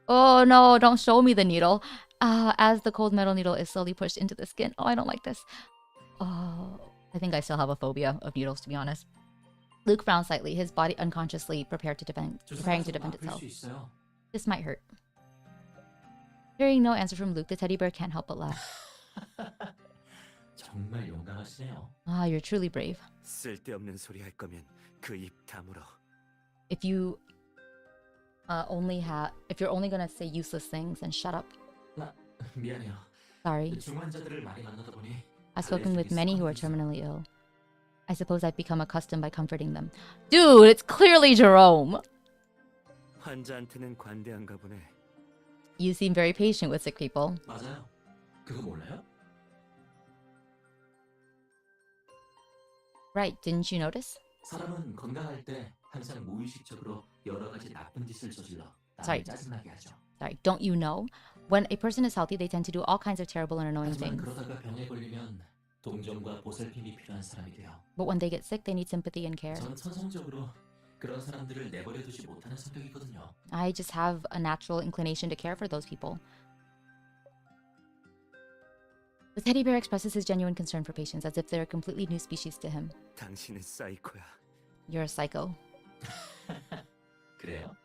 Oh no, don't show me the needle. As the cold metal needle is slowly pushed into the skin. Oh, I don't like this. Oh, I think I still have a phobia of needles, to be honest. Luke frowns slightly, his body unconsciously preparing to defend itself. This might hurt. Hearing no answer from Luke, the teddy bear can't help but laugh. 정말 용감하시네요. Ah, you're truly brave. 쓸데없는 소리 할 거면 그 입 다물어. If you if you're only gonna say useless things, then shut up. 미안해요. Sorry. 중환자들을 많이 만나다 보니 I've spoken with many who are terminally ill. I suppose I've become accustomed by comforting them. Dude, it's clearly Jerome. 환자한테는 관대한가 보네. You seem very patient with sick people. 맞아요. 그거 몰라요? Right, didn't you notice? 사람은 건강할 때 항상 무의식적으로 여러 가지 나쁜 짓을 저질러 Sorry. 남을 짜증나게 하죠. Sorry, don't you know? When a person is healthy, they tend to do all kinds of terrible and annoying 하지만 things. 그러다가 병에 걸리면 동정과 보살핌이 필요한 사람이 돼요. But when they get sick, they need sympathy and care. 저는 천성적으로 그런 사람들을 내버려두지 못하는 성격이거든요. I just have a natural inclination to care for those people. The teddy bear expresses his genuine concern for patients as if they're a completely new species to him. 당신은 사이코야. You're a psycho. 그래요?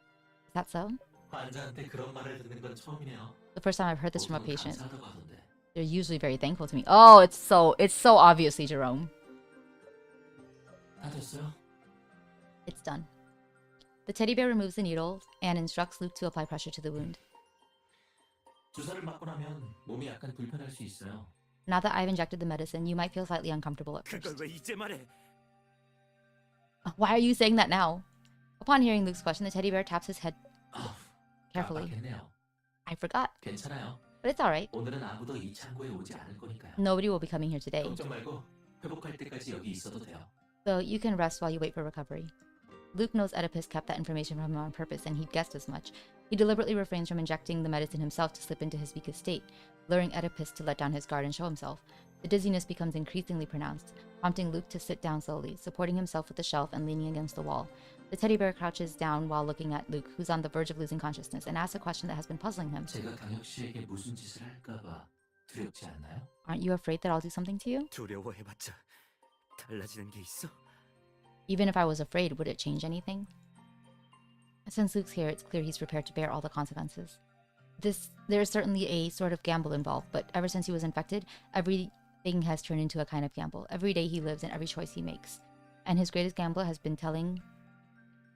Is that so? 환자한테 그런 말을 듣는 건 처음이네요. The first time I've heard this from a 보통 patient. 감사하다고 하던데. They're usually very thankful to me. Oh, it's so obviously Jerome. 다 됐어요? It's done. The teddy bear removes the needle and instructs Luke to apply pressure to the wound. 주사를 맞고 나면 몸이 약간 불편할 수 있어요. Now that I've injected the medicine, you might feel slightly uncomfortable at 그걸 first. 왜 이제 말해? Why are you saying that now? Upon hearing Luke's question, the teddy bear taps his head carefully. 깜빡했네요. I forgot. 괜찮아요. But it's alright. 오늘은 아무도 이 창고에 오지 않을 거니까요. Nobody will be coming here today. 걱정 말고 회복할 때까지 여기 있어도 돼요. So you can rest while you wait for recovery. Luke knows Oedipus kept that information from him on purpose, and he'd guessed as much. He deliberately refrains from injecting the medicine himself to slip into his weakest state, luring Oedipus to let down his guard and show himself. The dizziness becomes increasingly pronounced, prompting Luke to sit down slowly, supporting himself with the shelf and leaning against the wall. The teddy bear crouches down while looking at Luke, who's on the verge of losing consciousness, and asks a question that has been puzzling him. 제가 강혁 씨에게 무슨 짓을 할까봐 두렵지 않나요? Aren't you afraid that I'll do something to you? 두려워해봤자 달라지는 게 있어? Even if I was afraid, would it change anything? Since Luke's here, it's clear he's prepared to bear all the consequences. There is certainly a sort of gamble involved, but ever since he was infected, everything has turned into a kind of gamble. Every day he lives and every choice he makes. And his greatest gamble has been telling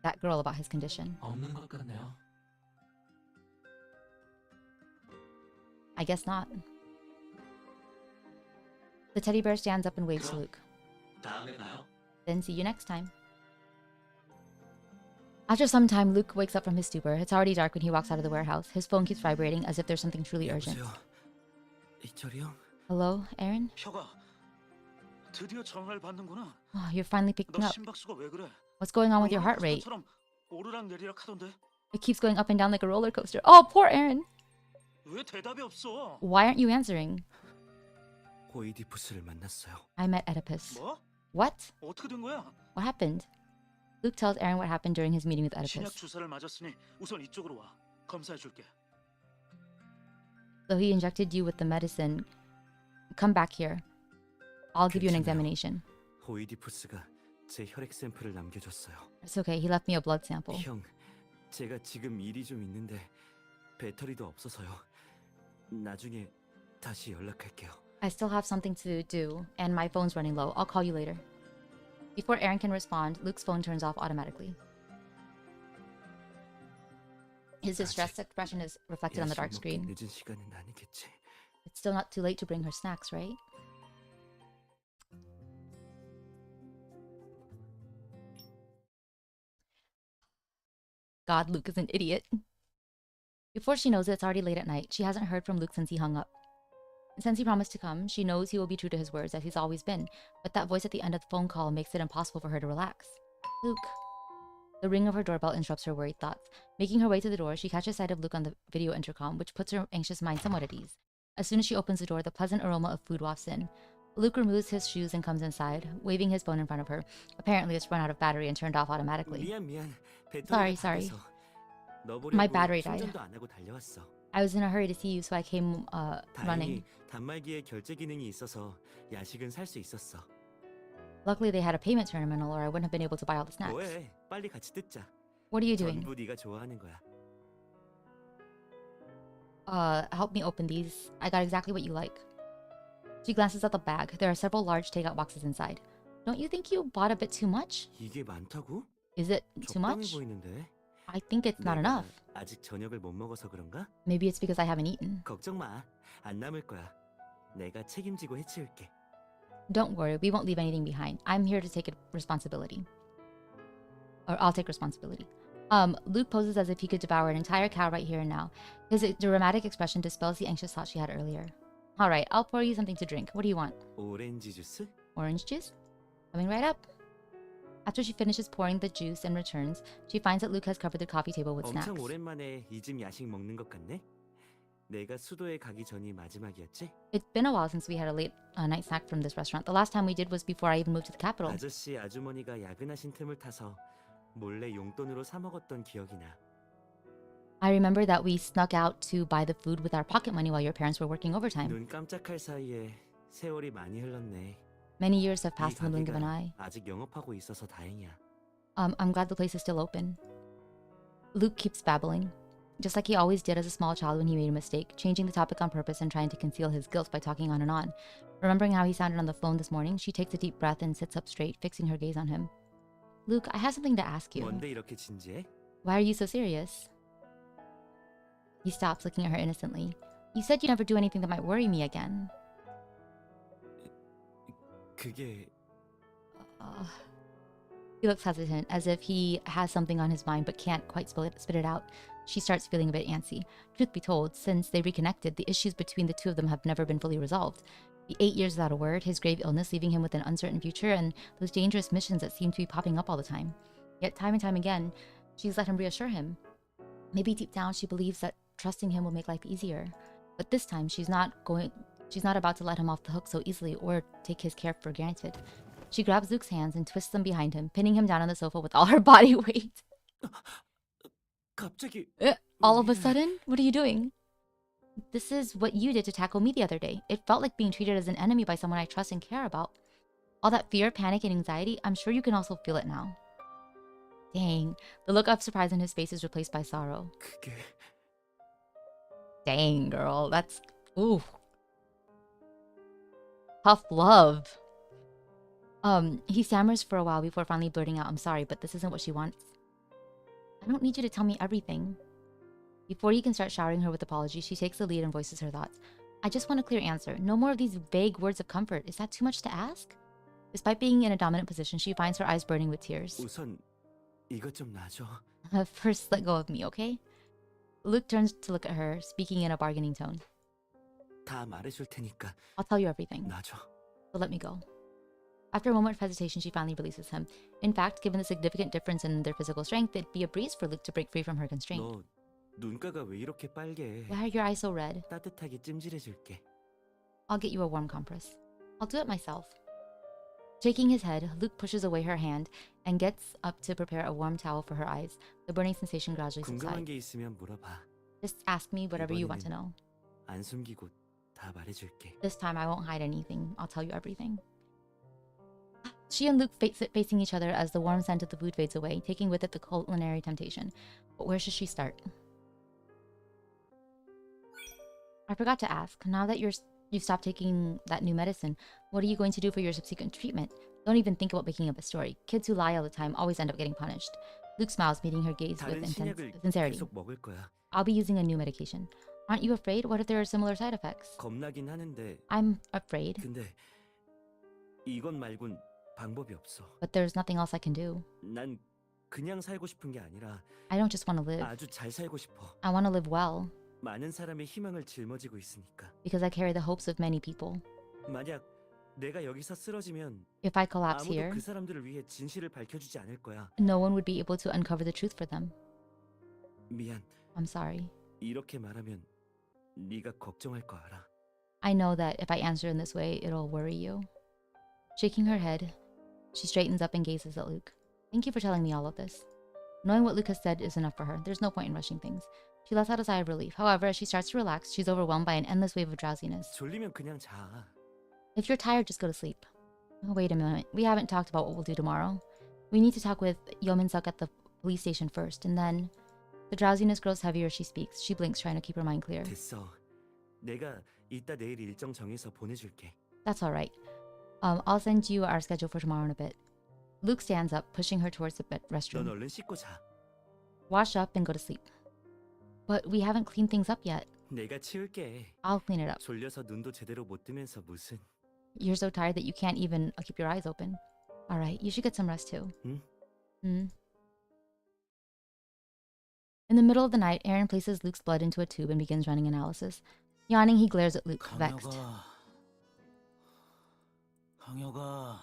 that girl about his condition. 없는 것 같네요. I guess not. The teddy bear stands up and waves to Luke. 다음에 봐요. Then see you next time. After some time, Luke wakes up from his stupor. It's already dark when he walks out of the warehouse. His phone keeps vibrating as if there's something truly urgent. 이철이 형? Hello, Aaron? 혁아, 드디어 전화를 받는구나. Oh, you're finally picking 너 up. 심박수가 왜 그래? What's going on with your heart rate? 롤러코스터처럼 오르락 내리락 하던데. It keeps going up and down like a roller coaster. Oh, poor Aaron. 왜 대답이 없어? Why aren't you answering? 오이디푸스를 만났어요. I met Oedipus. 뭐? What? 어떻게 된 거야? What happened? Luke tells Aaron what happened during his meeting with 신약 Oedipus. 주사를 맞았으니 우선 이쪽으로 와. 검사해 줄게. So he injected you with the medicine. Come back here. I'll give you an 괜찮아요. examination. 오이디푸스가 제 혈액 샘플을 남겨줬어요. It's okay. He left me a blood sample. 형, 제가 지금 일이 좀 있는데 배터리도 없어서요. 나중에 다시 연락할게요. I still have something to do, and my phone's running low. I'll call you later. Before Aaron can respond, Luke's phone turns off automatically. His distressed expression is reflected on the dark screen. 늦은 시간은 아니겠지. It's still not too late to bring her snacks, right? God, Luke is an idiot. Before she knows it, it's already late at night. She hasn't heard from Luke since he hung up. Since he promised to come, she knows he will be true to his words, as he's always been. But that voice at the end of the phone call makes it impossible for her to relax. Luke. The ring of her doorbell interrupts her worried thoughts. Making her way to the door, she catches sight of Luke on the video intercom, which puts her anxious mind somewhat at ease. As soon as she opens the door, the pleasant aroma of food wafts in. Luke removes his shoes and comes inside, waving his phone in front of her. Apparently, it's run out of battery and turned off automatically. 미안. Sorry. My battery died. 충전도 안 하고 달려왔어. I was in a hurry to see you, so I came running. 다행히 단말기에 결제 기능이 있어서 야식은 살 수 있었어. Luckily, they had a payment terminal, or I wouldn't have been able to buy all the snacks. 뭐해? 빨리 같이 뜯자. What are you doing? 전부 네가 좋아하는 거야. Help me open these. I got exactly what you like. She glances at the bag. There are several large takeout boxes inside. Don't you think you bought a bit too much? 이게 많다고? Is it too 적당해 much? 보이는데. I think it's not 내가 enough. 아직 저녁을 못 먹어서 그런가? Maybe it's because I haven't eaten. 걱정 마. 안 남을 거야. 내가 책임지고 해치울게. Don't worry, we won't leave anything behind. I'm here to take responsibility. Or I'll take responsibility. Luke poses as if he could devour an entire cow right here and now. His dramatic expression dispels the anxious thought she had earlier. All right, I'll pour you something to drink. What do you want? 오렌지 주스? Orange juice? Coming right up. After she finishes pouring the juice and returns, she finds that Luke has covered the coffee table with snacks. 엄청 오랜만에 이 집 야식 먹는 것 같네. 내가 수도에 가기 전이 마지막이었지? It's been a while since we had a late night snack from this restaurant. The last time we did was before I even moved to the capital. 아저씨 아주머니가 야근하신 틈을 타서 몰래 용돈으로 사 먹었던 기억이 나. I remember that we snuck out to buy the food with our pocket money while your parents were working overtime. 눈 깜짝할 사이에 세월이 많이 흘렀네. Many years have 이 passed in the blink of an 가게가 eye. 아직 영업하고 있어서 다행이야. I'm glad the place is still open. Luke keeps babbling, just like he always did as a small child when he made a mistake, changing the topic on purpose and trying to conceal his guilt by talking on and on. Remembering how he sounded on the phone this morning, she takes a deep breath and sits up straight, fixing her gaze on him. Luke, I have something to ask you. 뭔데 이렇게 진지해? Why are you so serious? He stops, looking at her innocently. You said you'd never do anything that might worry me again. 그게 He looks hesitant, as if he has something on his mind but can't quite spit it out. She starts feeling a bit antsy. Truth be told, since they reconnected, the issues between the two of them have never been fully resolved. The 8 years without a word, his grave illness leaving him with an uncertain future, and those dangerous missions that seem to be popping up all the time. Yet time and time again, she's let him reassure him. Maybe deep down she believes that trusting him will make life easier. But this time she's not about to let him off the hook so easily or take his care for granted. She grabs Luke's hands and twists them behind him, pinning him down on the sofa with all her body weight. 갑자기 All of a sudden? What are you doing? This is what you did to tackle me the other day. It felt like being treated as an enemy by someone I trust and care about. All that fear, panic, and anxiety, I'm sure you can also feel it now. Dang. The look of surprise on his face is replaced by sorrow. 그게 Dang, girl. That's... Ooh. Tough love. He stammers for a while before finally blurting out, I'm sorry, but this isn't what she wants. I don't need you to tell me everything. Before he can start showering her with apologies, she takes the lead and voices her thoughts. I just want a clear answer. No more of these vague words of comfort. Is that too much to ask? Despite being in a dominant position, she finds her eyes burning with tears. 우선 이것 좀 놔줘. First, let go of me, okay? Luke turns to look at her, speaking in a bargaining tone. 다 말해줄 테니까 I'll tell you everything. 놔줘. So let me go. After a moment of hesitation, she finally releases him. In fact, given the significant difference in their physical strength, it'd be a breeze for Luke to break free from her constraint. 너 눈가가 왜 이렇게 빨개? Why are your eyes so red? 따뜻하게 찜질해줄게. I'll get you a warm compress. I'll do it myself. Shaking his head, Luke pushes away her hand and gets up to prepare a warm towel for her eyes. The burning sensation gradually 궁금한 subsides. 게 있으면 물어봐. Just ask me whatever you want to know. 안 숨기고 다 말해줄게. This time I won't hide anything. I'll tell you everything. She and Luke sit facing each other as the warm scent of the food fades away, taking with it the culinary temptation. But where should she start? I forgot to ask. Now that you've stopped taking that new medicine, what are you going to do for your subsequent treatment? Don't even think about making up a story. Kids who lie all the time always end up getting punished. Luke smiles, meeting her gaze with 다른 intense 신약을 sincerity. 계속 먹을 거야. I'll be using a new medication. Aren't you afraid? What if there are similar side effects? 겁나긴 하는데. I'm afraid. 근데 이건 말곤 방법이 없어. But there's nothing else I can do. 난 그냥 살고 싶은 게 아니라 I don't just want to live. 아주 잘 살고 싶어. I want to live well. 많은 사람의 희망을 짊어지고 있으니까. Because I carry the hopes of many people. 만약 내가 여기서 쓰러지면 If I collapse 아무도 here, 그 사람들을 위해 진실을 밝혀주지 않을 거야. no one would be able to uncover the truth for them. 미안. I'm sorry. 이렇게 말하면 네가 걱정할 거 알아. I know that if I answer in this way, it'll worry you. Shaking her head, she straightens up and gazes at Luke. Thank you for telling me all of this. Knowing what Luke has said is enough for her. There's no point in rushing things. She lets out a sigh of relief. However, as she starts to relax, she's overwhelmed by an endless wave of drowsiness. 졸리면 그냥 자. If you're tired, just go to sleep. Oh, wait a minute. We haven't talked about what we'll do tomorrow. We need to talk with Yeomin-suk at the police station first, and then... The drowsiness grows heavier as she speaks. She blinks, trying to keep her mind clear. 됐어. 내가 이따 내일 일정 정해서 보내줄게. That's all right. I'll send you our schedule for tomorrow in a bit. Luke stands up, pushing her towards the 넌 restroom. 얼른 씻고 자. Wash up and go to sleep. But we haven't cleaned things up yet. 내가 치울게. I'll clean it up. 졸려서 눈도 제대로 못 뜨면서 무슨. You're so tired that you can't even keep your eyes open. All right, you should get some rest too. 응? In the middle of the night, Aaron places Luke's blood into a tube and begins running analysis. Yawning, he glares at Luke, vexed. 강혁아.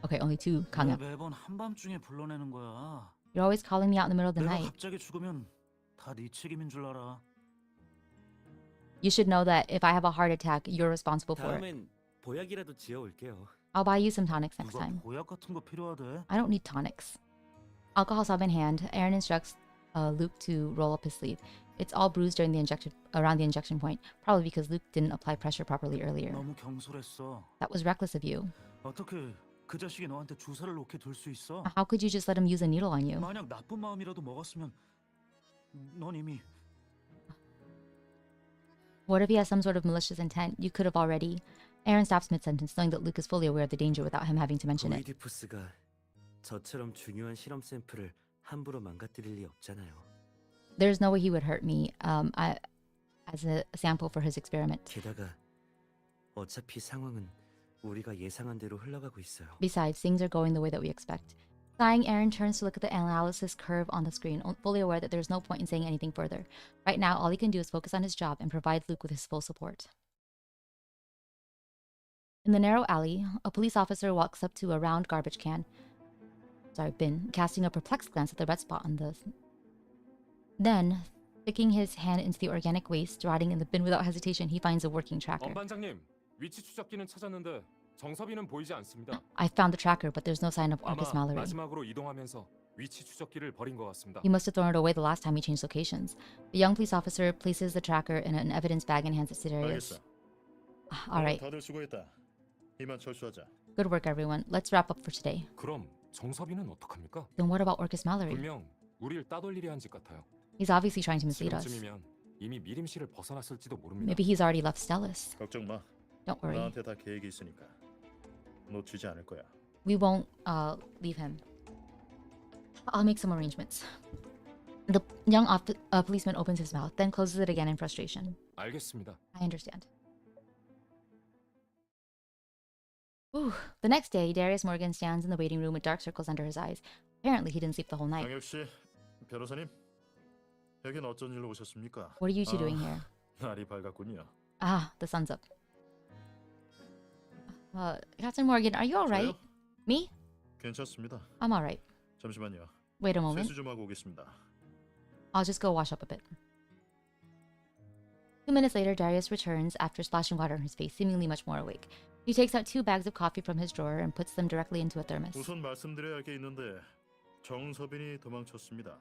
Okay, only two, 강혁. 매번 한밤중에 불러내는 거야. You're always calling me out in the middle of the 내가 night. 갑자기 죽으면 다 네 책임인 줄 알아. You should know that if I have a heart attack, you're responsible for it. 다음엔 보약이라도 지어올게요. I'll buy you some tonics next 누가 time. 보약 같은 거 필요하대? I don't need tonics. Alcohol sub in hand, Aaron instructs Luke to roll up his sleeve. It's all bruised around the injection point, probably because Luke didn't apply pressure properly earlier. 너무 경솔했어. That was reckless of you. 어떻게 그 자식이 너한테 주사를 놓게 둘 수 있어? How could you just let him use a needle on you? 만약 나쁜 마음이라도 먹었으면 넌 이미 What if he has some sort of malicious intent? You could have already. Aaron stops mid-sentence, knowing that Luke is fully aware of the danger without him having to mention it. 오이디푸스가 저처럼 중요한 실험 샘플을 함부로 망가뜨릴 리 없잖아요. There's no way he would hurt me as a sample for his experiment. 게다가 어차피 상황은 우리가 예상한 대로 흘러가고 있어요. Besides, things are going the way that we expect. Sighing, Aaron turns to look at the analysis curve on the screen, fully aware that there's no point in saying anything further. Right now, all he can do is focus on his job and provide Luke with his full support. In the narrow alley, a police officer walks up to a round garbage bin, casting a perplexed glance at the red spot on the... Then, sticking his hand into the organic waste rotting in the bin without hesitation, he finds a working tracker. 반장님, 위치 추적기는 찾았는데 정섭이는 보이지 않습니다. I found the tracker, but there's no sign of Orcus 아마 Mallory. 마지막으로 이동하면서 위치 추적기를 버린 것 같습니다. He must have thrown it away the last time he changed locations. The young police officer places the tracker in an evidence bag and hands it to Darius. 알겠어. All right. 다들 수고했다. 이만 철수하자. Good work, everyone. Let's wrap up for today. 그럼 정섭이는 어떡합니까? Then what about Orcus Mallory? 분명 우리를 따돌리려 한 짓 같아요. He's obviously trying to mislead us. 지금쯤이면 이미 미림실을 벗어났을지도 모릅니다. Maybe he's already left Stellis. 걱정 마. Don't worry. 나한테 다 계획이 있으니까 놓치지 않을 거야. We won't leave him. I'll make some arrangements. The young policeman opens his mouth, then closes it again in frustration. 알겠습니다. I understand. Ooh. The next day, Darius Morgan stands in the waiting room with dark circles under his eyes. Apparently, he didn't sleep the whole night. 강혁 씨, 변호사님, 여긴 어쩐 일로 오셨습니까? What are you two doing here? 날이 밝았군요. Ah, the sun's up. Captain Morgan, are you all right? 저요? Me? 괜찮습니다. I'm all right. 잠시만요. Wait a moment. 세수 좀 하고 오겠습니다. I'll just go wash up a bit. 2 minutes later, Darius returns after splashing water on his face, seemingly much more awake. He takes out 2 bags of coffee from his drawer and puts them directly into a thermos. 우선 말씀드려야 할 게 있는데 정서빈이 도망쳤습니다.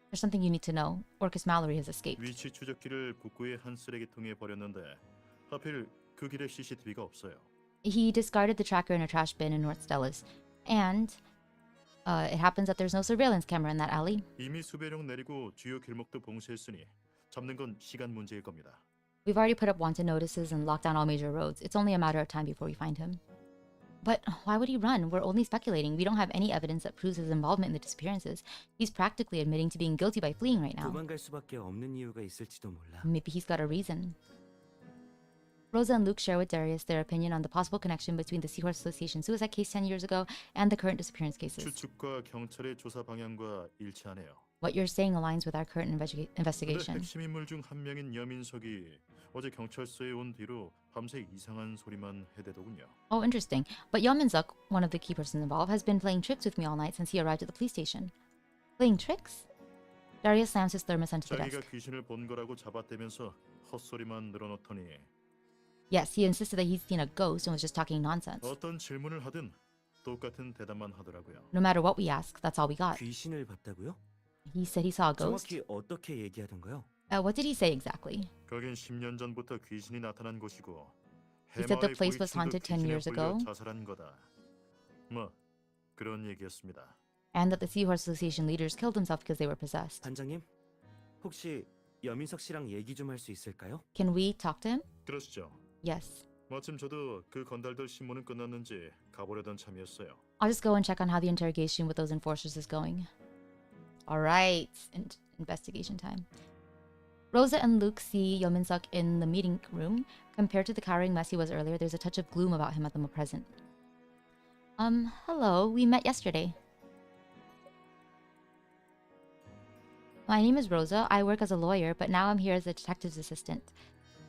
There's something you need to know. Orcus Mallory has escaped. 위치 추적기를 북구의 한 쓰레기통에 버렸는데 하필 그 길에 CCTV가 없어요. He discarded the tracker in a trash bin in North Stellis. And it happens that there's no surveillance camera in that alley. 이미 수배령 내리고 주요 길목도 봉쇄했으니 잡는 건 시간 문제일 겁니다. We've already put up wanted notices and locked down all major roads. It's only a matter of time before we find him. But why would he run? We're only speculating. We don't have any evidence that proves his involvement in the disappearances. He's practically admitting to being guilty by fleeing right now. 도망갈 수밖에 없는 이유가 있을지도 몰라. Maybe he's got a reason. Rosa and Luke share with Darius their opinion on the possible connection between the Seahorse Association suicide case 10 years ago and the current disappearance cases. 추측과 경찰의 조사 방향과 일치하네요. What you're saying aligns with our current 근데 investigation. 핵심 인물 중 한 명인 여민석이 어제 경찰서에 온 뒤로 밤새 이상한 소리만 해대더군요. Oh, interesting. But Yeon-min-suk, one of the key persons involved, has been playing tricks with me all night since he arrived at the police station. Playing tricks? Darius slams his thermos onto the 자기가 desk. 귀신을 본 거라고 잡아대면서 헛소리만 늘어놓더니 Yes, he insisted that he'd seen a ghost and was just talking nonsense. 어떤 질문을 하든 똑같은 대답만 하더라고요. No matter what we ask, that's all we got. 귀신을 봤다고요? He said he saw a ghost. 정확히 어떻게 얘기하던가요? What did he say exactly? 거긴 10년 전부터 귀신이 나타난 곳이고 He said the 해마의 place was 고이층도 haunted 10 귀신에 years 홀려 ago. 자살한 거다. 뭐 그런 얘기였습니다. And that the Seahorse Association leaders killed themselves because they were possessed. 반장님, 혹시 여민석 씨랑 얘기 좀 할 수 있을까요? Can we talk to him? 그러시죠. Yes. 마침 저도 그 건달들 신문은 끝났는지 가보려던 참이었어요. I'll just go and check on how the interrogation with those enforcers is going. All right, investigation time. Rosa and Luke see Yeomin-suk in the meeting room. Compared to the cowering mess he was earlier, there's a touch of gloom about him at the present. Hello, we met yesterday. My name is Rosa. I work as a lawyer, but now I'm here as a detective's assistant.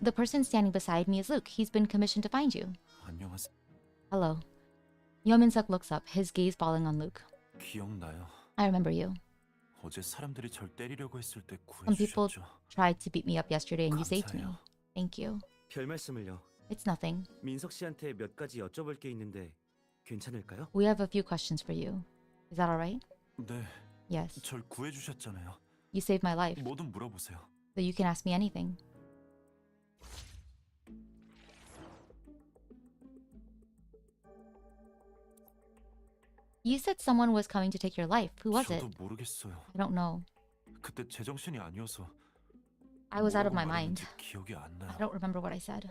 The person standing beside me is Luke. He's been commissioned to find you. 안녕하세요. Hello. Yeomin-suk looks up, his gaze falling on Luke. 기억나요. I remember you. 어제 사람들이 절 때리려고 했을 때 Some people 구해주셨죠. tried to beat me up yesterday and you saved me. Thank you. 별 말씀을요. It's nothing. 민석 씨한테 몇 가지 여쭤볼 게 있는데 괜찮을까요? We have a few questions for you. Is that alright? 네. Yes. 절 구해주셨잖아요. You saved my life. 뭐든 물어보세요. So you can ask me anything. You said someone was coming to take your life. Who was it? 저도 모르겠어요. I don't know. 그때 제정신이 아니어서. I was out of my 뭐라고 mind. 말했는지 기억이 안 나요. I don't remember what I said.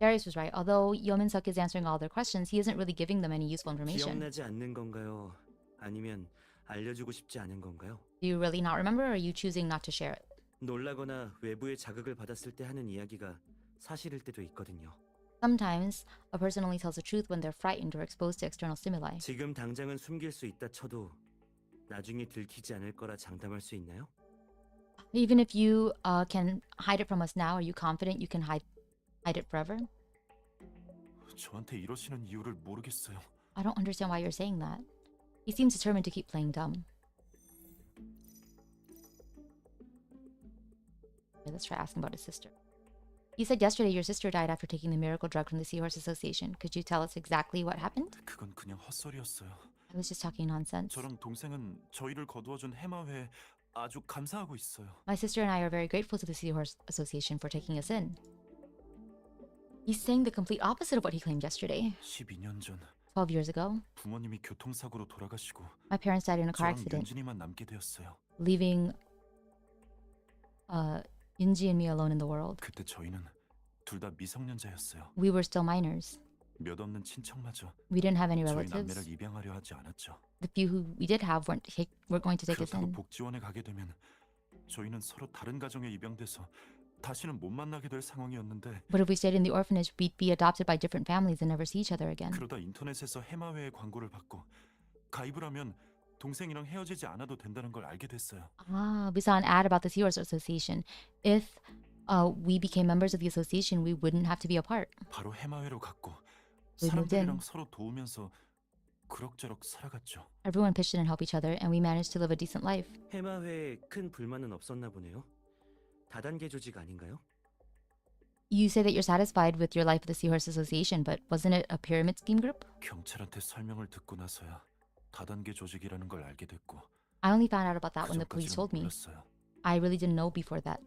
Darius was right. Although Yeomin-suk is answering all their questions, he isn't really giving them any useful information. 기억나지 않는 건가요? 아니면 알려주고 싶지 않은 건가요? Do you really not remember, or are you choosing not to share it? 놀라거나 외부의 자극을 받았을 때 하는 이야기가 사실일 때도 있거든요. Sometimes a person only tells the truth when they're frightened or exposed to external stimuli. 지금 당장은 숨길 수 있다 쳐도 나중에 들키지 않을 거라 장담할 수 있나요? Even if you can hide it from us now, are you confident you can hide it forever? 저한테 이러시는 이유를 모르겠어요. I don't understand why you're saying that. He seems determined to keep playing dumb. Okay, let's try asking about his sister. You said yesterday your sister died after taking the miracle drug from the Seahorse Association. Could you tell us exactly what happened? 그건 그냥 헛소리였어요. I was just talking nonsense. 저랑 동생은 저희를 거두어준 해마회에 아주 감사하고 있어요. My sister and I are very grateful to the Seahorse Association for taking us in. He's saying the complete opposite of what he claimed yesterday. 12년 전 12 years ago, 부모님이 교통사고로 돌아가시고 my parents died in a car 저랑 accident, 윤진이만 남게 되었어요. leaving Yunji and me alone in the world. 그때 저희는 둘 다 미성년자였어요. We were still minors. 몇 없는 친척마저 We didn't have any 저희 relatives. 남매를 입양하려 하지 않았죠. The few who we did have were going to take us 그렇다고 in. 복지원에 가게 되면 저희는 서로 다른 가정에 입양돼서 다시는 못 만나게 될 상황이었는데 But if we stayed in the orphanage, we'd be adopted by different families and never see each other again. 그러다 인터넷에서 해마회의 광고를 받고 가입을 하면 동생이랑 헤어지지 않아도 된다는 걸 알게 됐어요. We saw an ad about the Seahorse Association. If we became members of the association, we wouldn't have to be apart. 바로 해마회로 갔고 We moved in. 사람들이랑 서로 도우면서 그럭저럭 살아갔죠. Everyone pitched in and helped each other, and we managed to live a decent life. 해마회에 큰 불만은 없었나 보네요. 다단계 조직 아닌가요? You say that you're satisfied with your life at the Seahorse Association, but wasn't it a pyramid scheme group? 경찰한테 설명을 듣고 나서야 다단계 조직이라는 걸 알게 됐고 I only found out about that when the police told me. 몰랐어요. I really didn't know before that.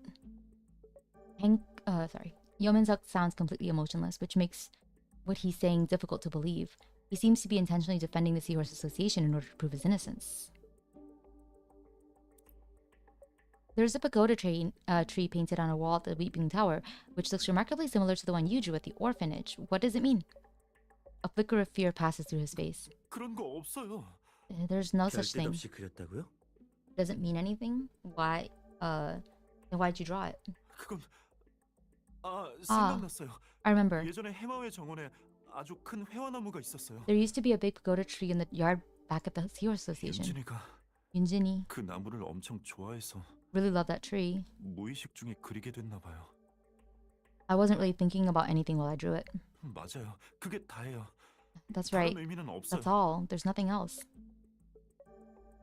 Yeomin-suk sounds completely emotionless, which makes what he's saying difficult to believe. He seems to be intentionally defending the Seahorse Association in order to prove his innocence. There's a pagoda tree painted on a wall at the Weeping Tower, which looks remarkably similar to the one you drew at the orphanage. What does it mean? A flicker of fear passes through his face. 그런 거 없어요. There's no such thing. 별뜻 없이 그렸다고요? Doesn't mean anything? Why? Then why'd you draw it? 그건 생각났어요. I remember. 예전에 해마회 정원에 아주 큰 회화나무가 있었어요. There used to be a big pagoda tree in the yard back at the Seahorse Association. 윤진이가 Yunjini 그 나무를 엄청 좋아해서 really loved that tree. 무의식 중에 그리게 됐나 봐요. I wasn't really thinking about anything while I drew it. 맞아요. 그게 다예요. That's right. 다른 의미는 없어요. That's all. There's nothing else.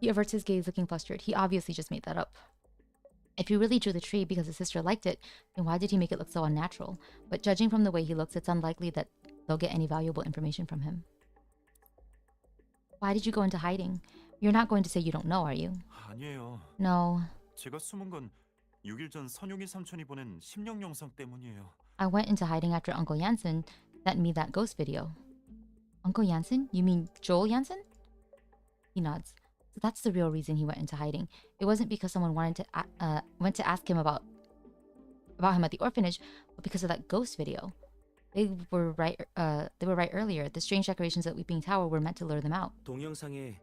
He averts his gaze, looking flustered. He obviously just made that up. If he really drew the tree because his sister liked it, then why did he make it look so unnatural? But judging from the way he looks, it's unlikely that they'll get any valuable information from him. Why did you go into hiding? You're not going to say you don't know, are you? 아니에요. No. 제가 숨은 건 6일 전 선용이 삼촌이 보낸 심령 영상 때문이에요. I went into hiding after Uncle Jansen sent me that ghost video. Uncle Jansen? You mean Joel Jansen? He nods. So that's the real reason he went into hiding. It wasn't because someone went to ask him about him at the orphanage, but because of that ghost video. They were right. They were right earlier. The strange decorations at Weeping Tower were meant to lure them out. 동영상에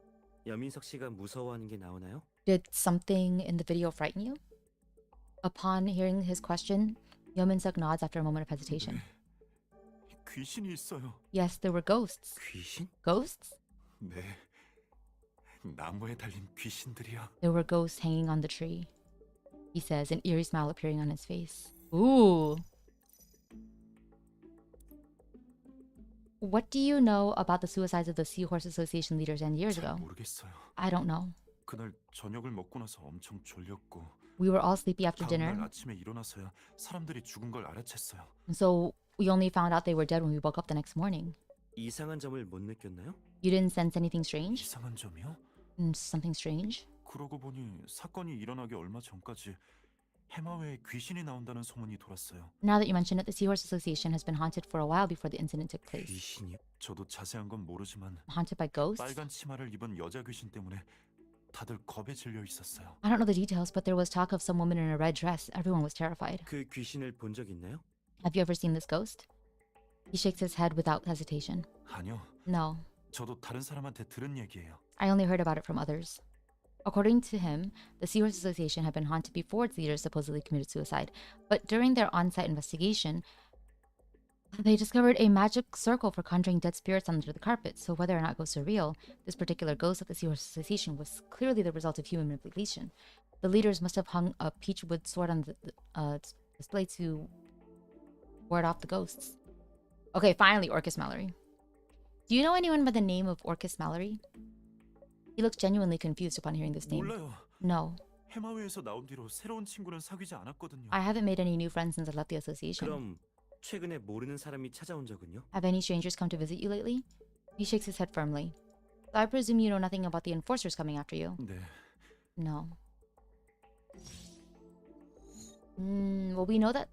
여민석 씨가 무서워하는 게 나오나요? Did something in the video frighten you? Upon hearing his question, Yeon-suk nods after a moment of hesitation. 귀신이 있어요. Yes, there were ghosts. 귀신? Ghosts? 네. 나무에 달린 귀신들이야. There were ghosts hanging on the tree. He says, an eerie smile appearing on his face. Ooh. What do you know about the suicides of the Seahorse Association leaders and years ago? 모르겠어요. I don't know. 그날 저녁을 먹고 나서 엄청 졸렸고. We were all sleepy after dinner. 다음날 아침에 일어나서야 사람들이 죽은 걸 알아챘어요. So we only found out they were dead when we woke up the next morning. 이상한 점을 못 느꼈나요? You didn't sense anything strange? 이상한 점이요? Something strange? 그러고 보니 사건이 일어나기 얼마 전까지 해마회에 귀신이 나온다는 소문이 돌았어요. Now that you mention it, the Seahorse Association has been haunted for a while before the incident took place. 귀신이요? 저도 자세한 건 모르지만 Haunted by ghosts? 빨간 치마를 입은 여자 귀신 때문에 다들 겁에 질려 있었어요. I don't know the details, but there was talk of some woman in a red dress. Everyone was terrified. 그 귀신을 본 적 있나요? Have you ever seen this ghost? He shakes his head without hesitation. 아니요. No. 저도 다른 사람한테 들은 얘기예요. I only heard about it from others. According to him, the Seahorse Association had been haunted before its leaders supposedly committed suicide. But during their on-site investigation, they discovered a magic circle for conjuring dead spirits under the carpet. So whether or not ghosts are real, this particular ghost at the Seahorse Association was clearly the result of human manipulation. The leaders must have hung a peachwood sword on the display to ward off the ghosts. Okay, finally, Orcus Mallory. Do you know anyone by the name of Orcus Mallory? He looks genuinely confused upon hearing this name. 몰라요. No. 해마회에서 나온 뒤로 새로운 친구는 사귀지 않았거든요. I haven't made any new friends since I left the association. 그럼 최근에 모르는 사람이 찾아온 적은요? Have any strangers come to visit you lately? He shakes his head firmly. So I presume you know nothing about the enforcers coming after you? 네. No. Well, we know that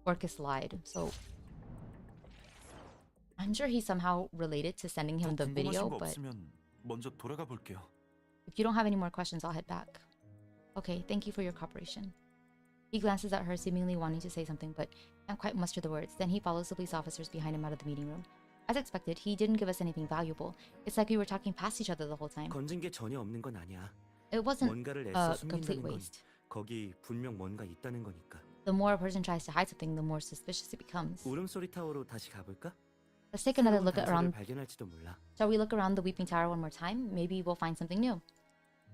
Orcus lied, so I'm sure he's somehow related to sending him the video, 거 but 없으면 먼저 돌아가 볼게요. if you don't have any more questions, I'll head back. Okay, thank you for your cooperation. He glances at her, seemingly wanting to say something, but can't quite muster the words. Then he follows the police officers behind him out of the meeting room. As expected, he didn't give us anything valuable. It's like we were talking past each other the whole time. 건진 게 전혀 없는 건 아니야. It wasn't 뭔가를 a 애써 complete 숨긴다는 건 waste. 거기 분명 뭔가 있다는 거니까. The more a person tries to hide something, the more suspicious it becomes. 울음소리 타워로 다시 가볼까? Let's take another 새로운 look 단서를 around. 발견할지도 몰라. Shall we look around the Weeping Tower one more time? Maybe we'll find something new.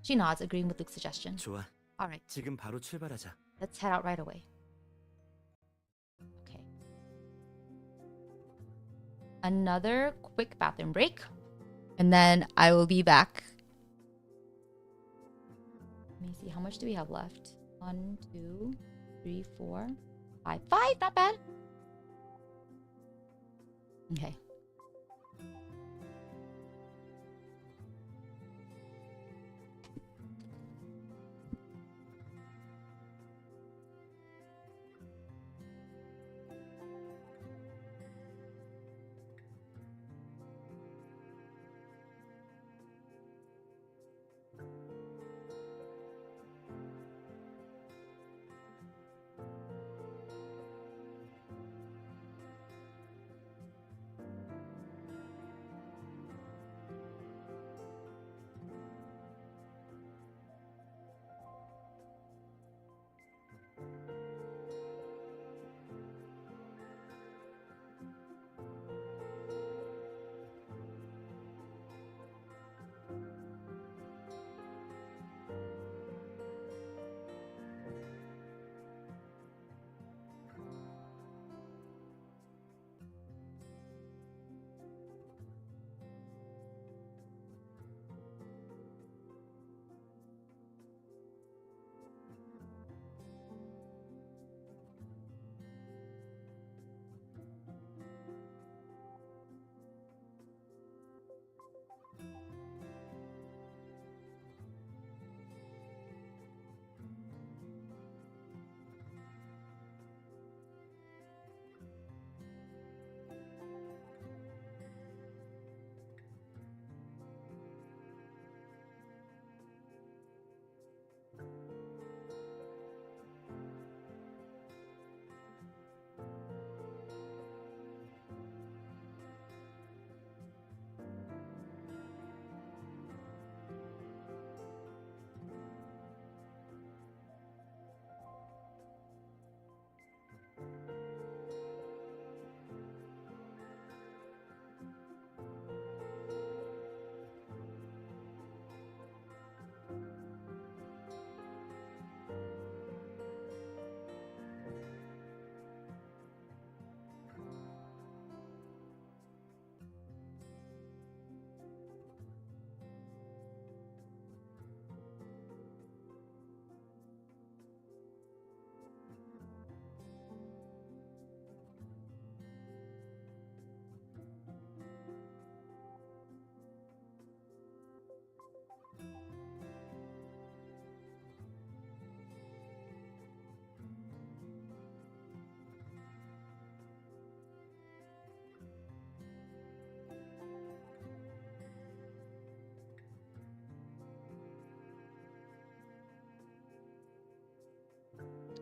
She nods, agreeing with Luke's suggestion. 좋아. Alright, 지금 바로 출발하자. let's head out right away. Okay. Another quick bathroom break. And then I will be back. Let me see, how much do we have left? 1, 2, 3, 4, 5. 5, not bad. Okay.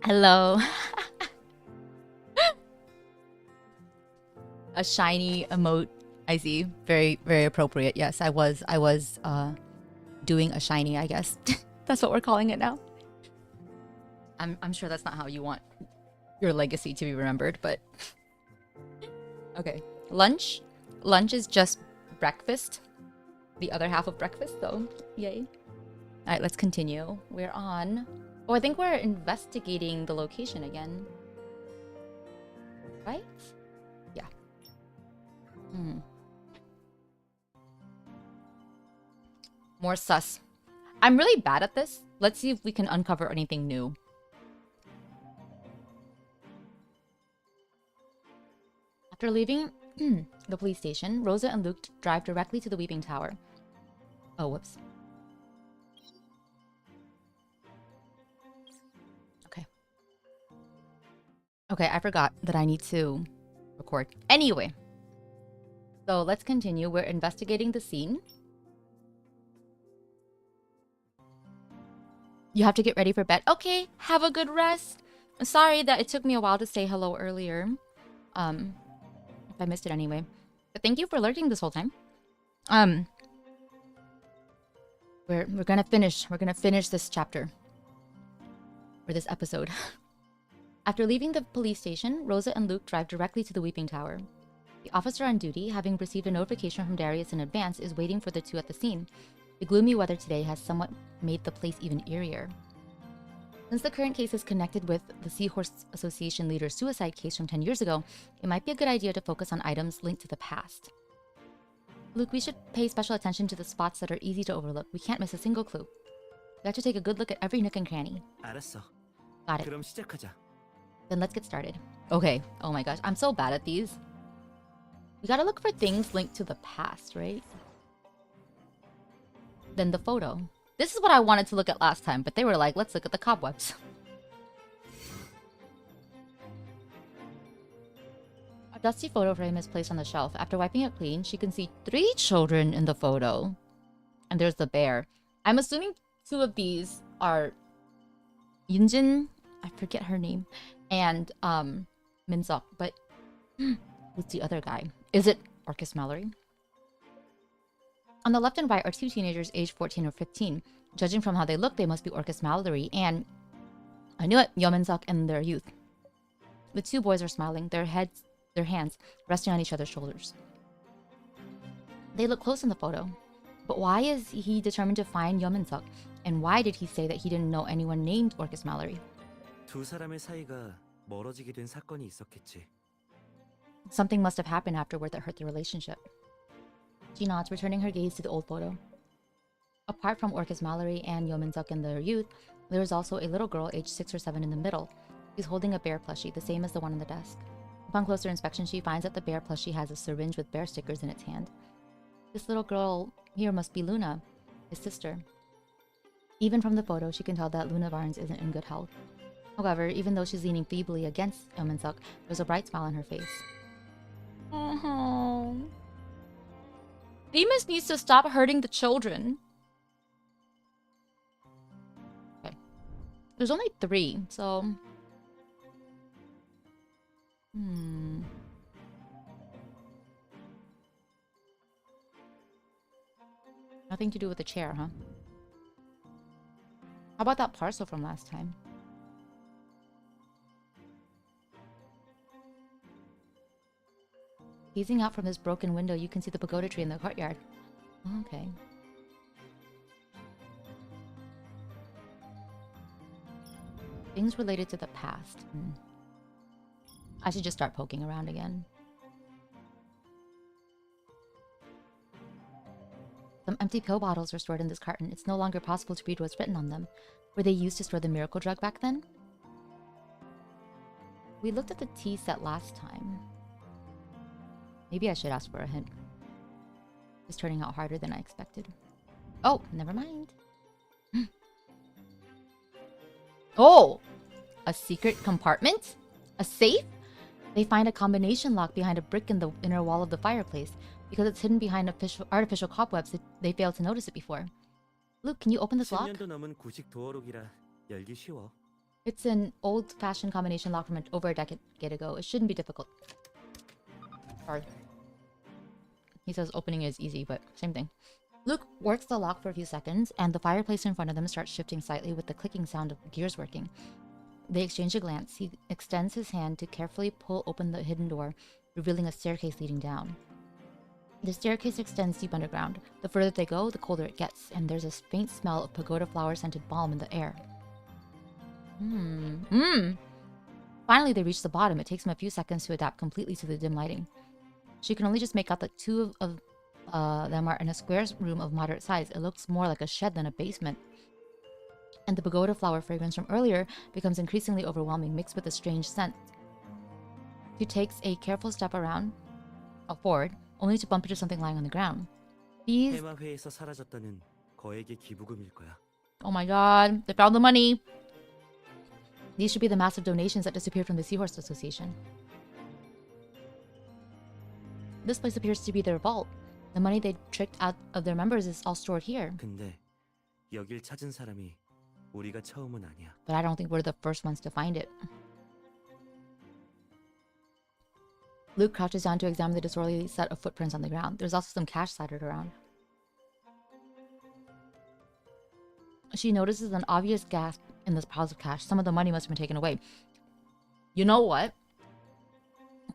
Hello. A shiny emote. I see. Very, very appropriate. Yes, I was doing a shiny, I guess. That's what we're calling it now. I'm sure that's not how you want your legacy to be remembered, but okay. Lunch. Lunch is just breakfast. The other half of breakfast, so yay. Alright, let's continue. We're on... Oh, I think we're investigating the location again. Right? Yeah. More sus. I'm really bad at this. Let's see if we can uncover anything new. After leaving the police station, Rosa and Luke drive directly to the Weeping Tower. Oh, whoops. Okay, I forgot that I need to record. Anyway. So let's continue. We're investigating the scene. You have to get ready for bed. Okay, have a good rest. Sorry that it took me a while to say hello earlier. If I missed it anyway. But thank you for lurking this whole time. We're gonna finish. We're gonna finish this chapter. Or this episode. After leaving the police station, Rosa and Luke drive directly to the Weeping Tower. The officer on duty, having received a notification from Darius in advance, is waiting for the two at the scene. The gloomy weather today has somewhat made the place even eerier. Since the current case is connected with the Seahorse Association leader's suicide case from 10 years ago, it might be a good idea to focus on items linked to the past. Luke, we should pay special attention to the spots that are easy to overlook. We can't miss a single clue. We have to take a good look at every nook and cranny. 알았어. Got it. 그럼 시작하자. Then let's get started. Okay. Oh my gosh. I'm so bad at these. We gotta look for things linked to the past, right? Then the photo. This is what I wanted to look at last time, but they were like, let's look at the cobwebs. A dusty photo frame is placed on the shelf. After wiping it clean, she can see 3 children in the photo. And there's the bear. I'm assuming 2 of these are Yunjin, I forget her name, and Minseok, but who's the other guy? Is it Orcus Mallory? On the left and right are 2 teenagers aged 14 or 15. Judging from how they look, they must be Orcus Mallory and, I knew it, Yeominseok in their youth. The 2 boys are smiling, their hands resting on each other's shoulders. They look close in the photo, but why is he determined to find Yeominseok? And why did he say that he didn't know anyone named Orcus Mallory? 두 사람의 사이가 멀어지게 된 사건이 있었겠지. Something must have happened afterward that hurt the relationship. She nods, returning her gaze to the old photo. Apart from Orcus Mallory and Yeominseok in their youth, there is also a little girl aged 6 or 7 in the middle. She's holding a bear plushie, the same as the one on the desk. Upon closer inspection, she finds that the bear plushie has a syringe with bear stickers in its hand. This little girl here must be Luna, his sister. Even from the photo, she can tell that Luna Barnes isn't in good health. However, even though she's leaning feebly against Yeominseok, there's a bright smile on her face. Themis needs to stop hurting the children. Okay. There's only 3, so... Nothing to do with the chair, huh? How about that parcel from last time? Gazing out from this broken window, you can see the pagoda tree in the courtyard. Okay. Things related to the past. I should just start poking around again. Some empty pill bottles are stored in this carton. It's no longer possible to read what's written on them. Were they used to store the miracle drug back then? We looked at the tea set last time. Maybe I should ask for a hint. It's turning out harder than I expected. Oh, never mind. Oh! A secret compartment? A safe? They find a combination lock behind a brick in the inner wall of the fireplace. Because it's hidden behind artificial cobwebs, they failed to notice it before. Luke, can you open this lock? 10년도 넘은 구식 도어록이라 열기 쉬워. It's an old-fashioned combination lock from over a decade ago. It shouldn't be difficult. Sorry. He says opening is easy, but same thing. Luke works the lock for a few seconds, and the fireplace in front of them starts shifting slightly with the clicking sound of gears working. They exchange a glance. He extends his hand to carefully pull open the hidden door, revealing a staircase leading down. The staircase extends deep underground. The further they go, the colder it gets, and there's a faint smell of pagoda flower-scented balm in the air. Finally, they reach the bottom. It takes them a few seconds to adapt completely to the dim lighting. She can only just make out that two of them are in a square room of moderate size. It looks more like a shed than a basement. And the pagoda flower fragrance from earlier becomes increasingly overwhelming, mixed with a strange scent. She takes a careful step forward, only to bump into something lying on the ground. These... 테마회에서 사라졌다는 거액의 기부금일 거야. Oh my god, they found the money! These should be the massive donations that disappeared from the Seahorse Association. This place appears to be their vault. The money they tricked out of their members is all stored here. 근데 여길 찾은 사람이 우리가 처음은 아니야. But I don't think we're the first ones to find it. Luke crouches down to examine the disorderly set of footprints on the ground. There's also some cash scattered around. She notices an obvious gasp in this piles of cash. Some of the money must have been taken away. You know what?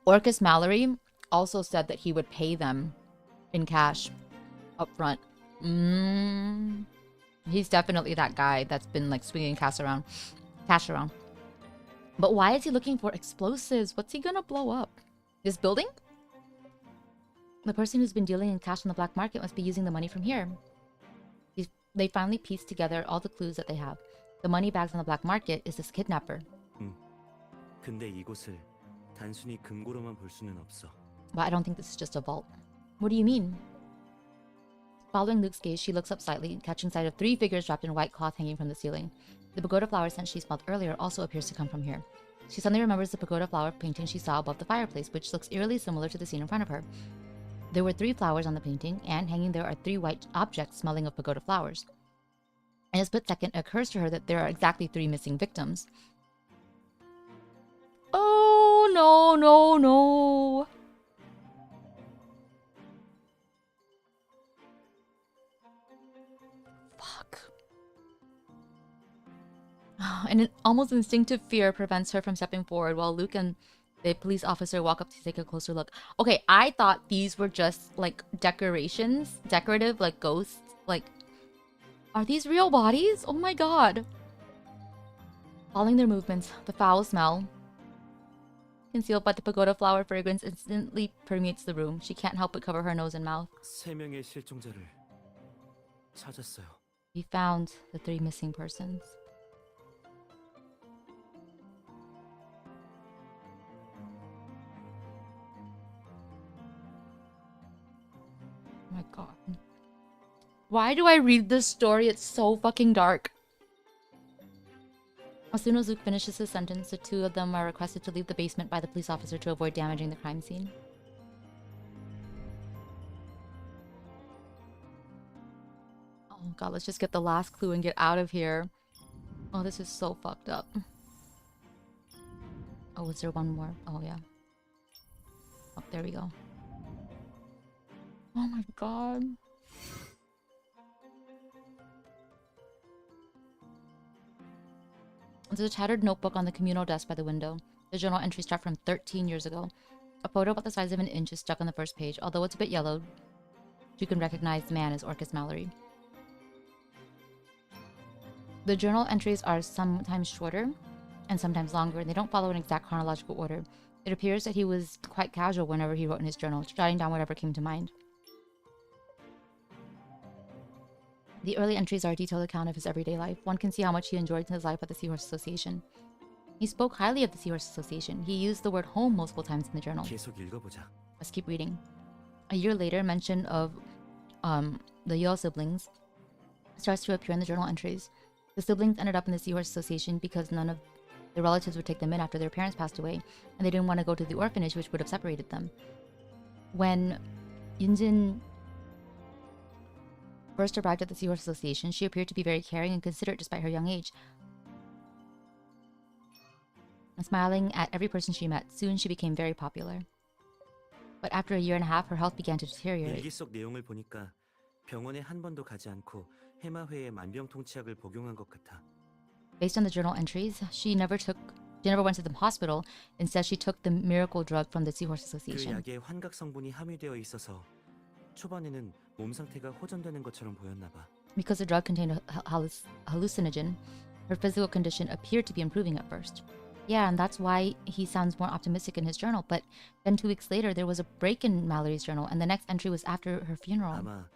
Orcus Mallory also said that he would pay them in cash up front. He's definitely that guy that's been like swinging cash around. But why is he looking for explosives? What's he gonna blow up? This building? The person who's been dealing in cash on the black market must be using the money from here. They finally piece together all the clues that they have. The money bags on the black market is this kidnapper. 근데 이곳을 단순히 금고로만 볼 수는 없어. But I don't think this is just a vault. What do you mean? Following Luke's gaze, she looks up slightly, catching sight of 3 figures wrapped in white cloth hanging from the ceiling. The pagoda flower scent she smelled earlier also appears to come from here. She suddenly remembers the pagoda flower painting she saw above the fireplace, which looks eerily similar to the scene in front of her. There were 3 flowers on the painting, and hanging there are 3 white objects smelling of pagoda flowers. In a split second, it occurs to her that there are exactly 3 missing victims. Oh, no. Fuck. And an almost instinctive fear prevents her from stepping forward while Luke and the police officer walk up to take a closer look. Okay, I thought these were just like decorative, like ghosts. Like, are these real bodies? Oh my god. Following their movements, the foul smell, concealed by the pagoda flower fragrance, instantly permeates the room. She can't help but cover her nose and mouth. 3명의 실종자를 찾았어요. We found the 3 missing persons. Oh my god. Why do I read this story? It's so fucking dark. As soon as Luke finishes his sentence, the 2 of them are requested to leave the basement by the police officer to avoid damaging the crime scene. Oh god, let's just get the last clue and get out of here. Oh, this is so fucked up. Oh, is there one more? Oh, yeah. Oh, there we go. Oh my god. There's a tattered notebook on the communal desk by the window. The journal entries start from 13 years ago. A photo about the size of an inch is stuck on the first page. Although it's a bit yellowed, you can recognize the man as Orcus Mallory. The journal entries are sometimes shorter and sometimes longer, and they don't follow an exact chronological order. It appears that he was quite casual whenever he wrote in his journal, jotting down whatever came to mind. The early entries are a detailed account of his everyday life. One can see how much he enjoyed his life at the Seahorse Association. He spoke highly of the Seahorse Association. He used the word home multiple times in the journal. 계속 읽어보자. Let's keep reading. A year later, mention of the Yo siblings starts to appear in the journal entries. The siblings ended up in the Seahorse Association because none of the relatives would take them in after their parents passed away, and they didn't want to go to the orphanage, which would have separated them. When Yunjin first arrived at the Seahorse Association, she appeared to be very caring and considerate despite her young age. smiling at every person she met. Soon she became very popular. But after a year and a half, her health began to deteriorate. 일기 속 내용을 보니까 병원에 한 번도 가지 않고 해마회에 만병통치약을 복용한 것 같아. Based on the journal entries, she never went to the hospital. Instead, she took the miracle drug from the Seahorse 그 Association. 약에 환각 성분이 함유되어 있어서 초반에는 몸 상태가 호전되는 것처럼 보였나 봐. Because the drug contained a hallucinogen, her physical condition appeared to be improving at first. Yeah, and that's why he sounds more optimistic in his journal. But then 2 weeks later, there was a break in Mallory's journal, and the next entry was after her funeral. 아마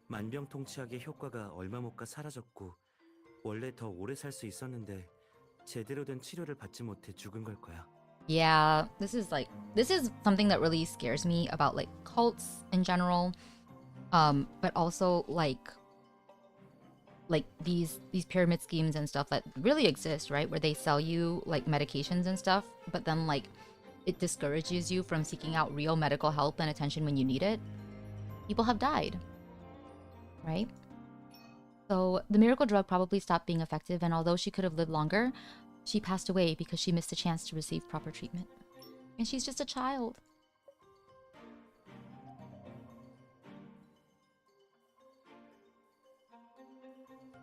만병통치약의 효과가 얼마 못 가 사라졌고 원래 더 오래 살 수 있었는데 제대로 된 치료를 받지 못해 죽은 걸 거야. Yeah, this is something that really scares me about like cults in general, but also like these pyramid schemes and stuff that really exist, right? Where they sell you like medications and stuff, but then like it discourages you from seeking out real medical help and attention when you need it. People have died, right? So the miracle drug probably stopped being effective, and although she could have lived longer, she passed away because she missed a chance to receive proper treatment. And she's just a child.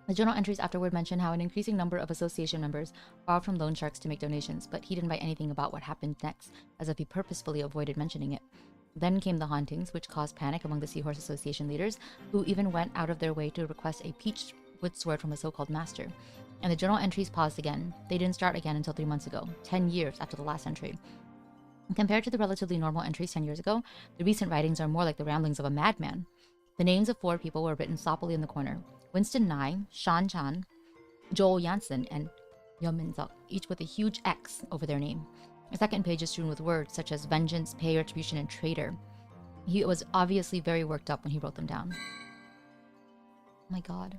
The journal entries afterward mention how an increasing number of association members borrowed from loan sharks to make donations, but he didn't write anything about what happened next, as if he purposefully avoided mentioning it. Then came the hauntings, which caused panic among the Seahorse Association leaders, who even went out of their way to request a peach wood sword from a so-called master. And the journal entries paused again. They didn't start again until 3 months ago, 10 years after the last entry. And compared to the relatively normal entries 10 years ago, the recent writings are more like the ramblings of a madman. The names of 4 people were written sloppily in the corner. Winston Nye, Shan Chan, Joel Janssen, and Yeomin Suk, each with a huge X over their name. The second page is strewn with words such as vengeance, pay, retribution, and traitor. He was obviously very worked up when he wrote them down. Oh my god.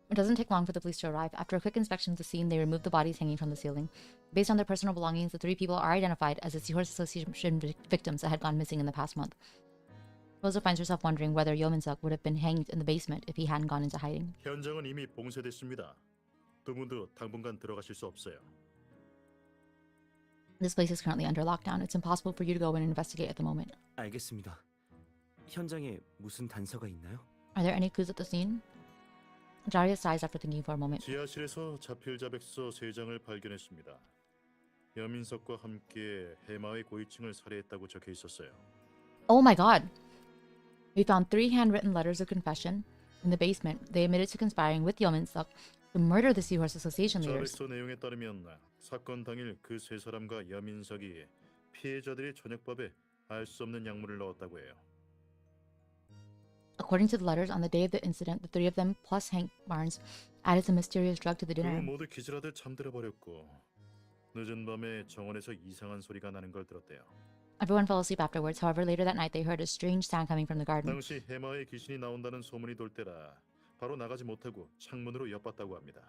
It doesn't take long for the police to arrive. After a quick inspection of the scene, they remove the bodies hanging from the ceiling. Based on their personal belongings, the 3 people are identified as the Seahorse Association victims that had gone missing in the past month. Rosa finds herself wondering whether Yeomin-suk would have been hanged in the basement if he hadn't gone into hiding. 현장은 이미 봉쇄됐습니다. 두 분도 당분간 들어가실 수 없어요. This place is currently under lockdown. It's impossible for you to go in and investigate at the moment. 알겠습니다. 현장에 무슨 단서가 있나요? Are there any clues at the scene? Darius sighs after thinking for a moment. 지하실에서 자필 자백서 3장을 발견했습니다. 여민석과 함께 해마의 고위층을 살해했다고 적혀 있었어요. Oh my god! We found 3 handwritten letters of confession. In the basement, they admitted to conspiring with Yeomin-suk to murder the Seahorse Association leaders. 자백서 내용에 따르면 사건 당일 그 3사람과 여민석이 피해자들의 저녁밥에 알 수 없는 약물을 넣었다고 해요. According to the letters, on the day of the incident, the 3 of them, plus Hank Barnes, added some mysterious drug to the 그 dinner. 모두 기절하듯 잠들어 버렸고 늦은 밤에 정원에서 이상한 소리가 나는 걸 들었대요. Everyone fell asleep afterwards. However, later that night, they heard a strange sound coming from the garden. 당시 해마의 귀신이 나온다는 소문이 돌 때라 바로 나가지 못하고 창문으로 엿봤다고 합니다.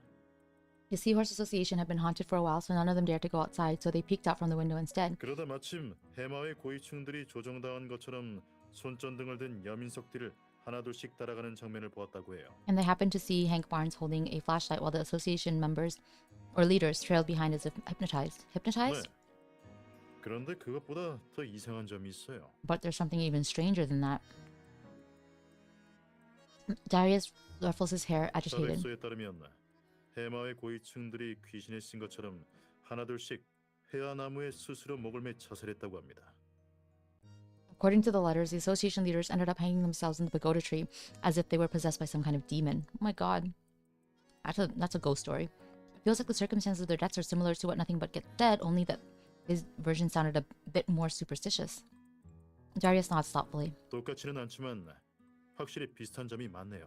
The Seahorse Association had been haunted for a while, so none of them dared to go outside, so they peeked out from the window instead. 그러다 마침 해마의 고위층들이 조정당한 것처럼 손전등을 든 여민석들을 하나둘씩 따라가는 장면을 보았다고 해요. And they happened to see Hank Barnes holding a flashlight while the association members or leaders trailed behind as if hypnotized. Hypnotized? 네. 그런데 그것보다 더 이상한 점이 있어요. But there's something even stranger than that. Darius ruffles his hair, agitated. 자백서에 따르면 해마의 고위층들이 귀신에 쓴 것처럼 하나둘씩 회화나무에 스스로 목을 매 자살했다고 합니다. According to the letters, the association leaders ended up hanging themselves in the pagoda tree as if they were possessed by some kind of demon. Oh my god. That's a ghost story. It feels like the circumstances of their deaths are similar to What Nothing But Gets Dead, only that his version sounded a bit more superstitious. Darius nods thoughtfully. 똑같지는 않지만 확실히 비슷한 점이 많네요.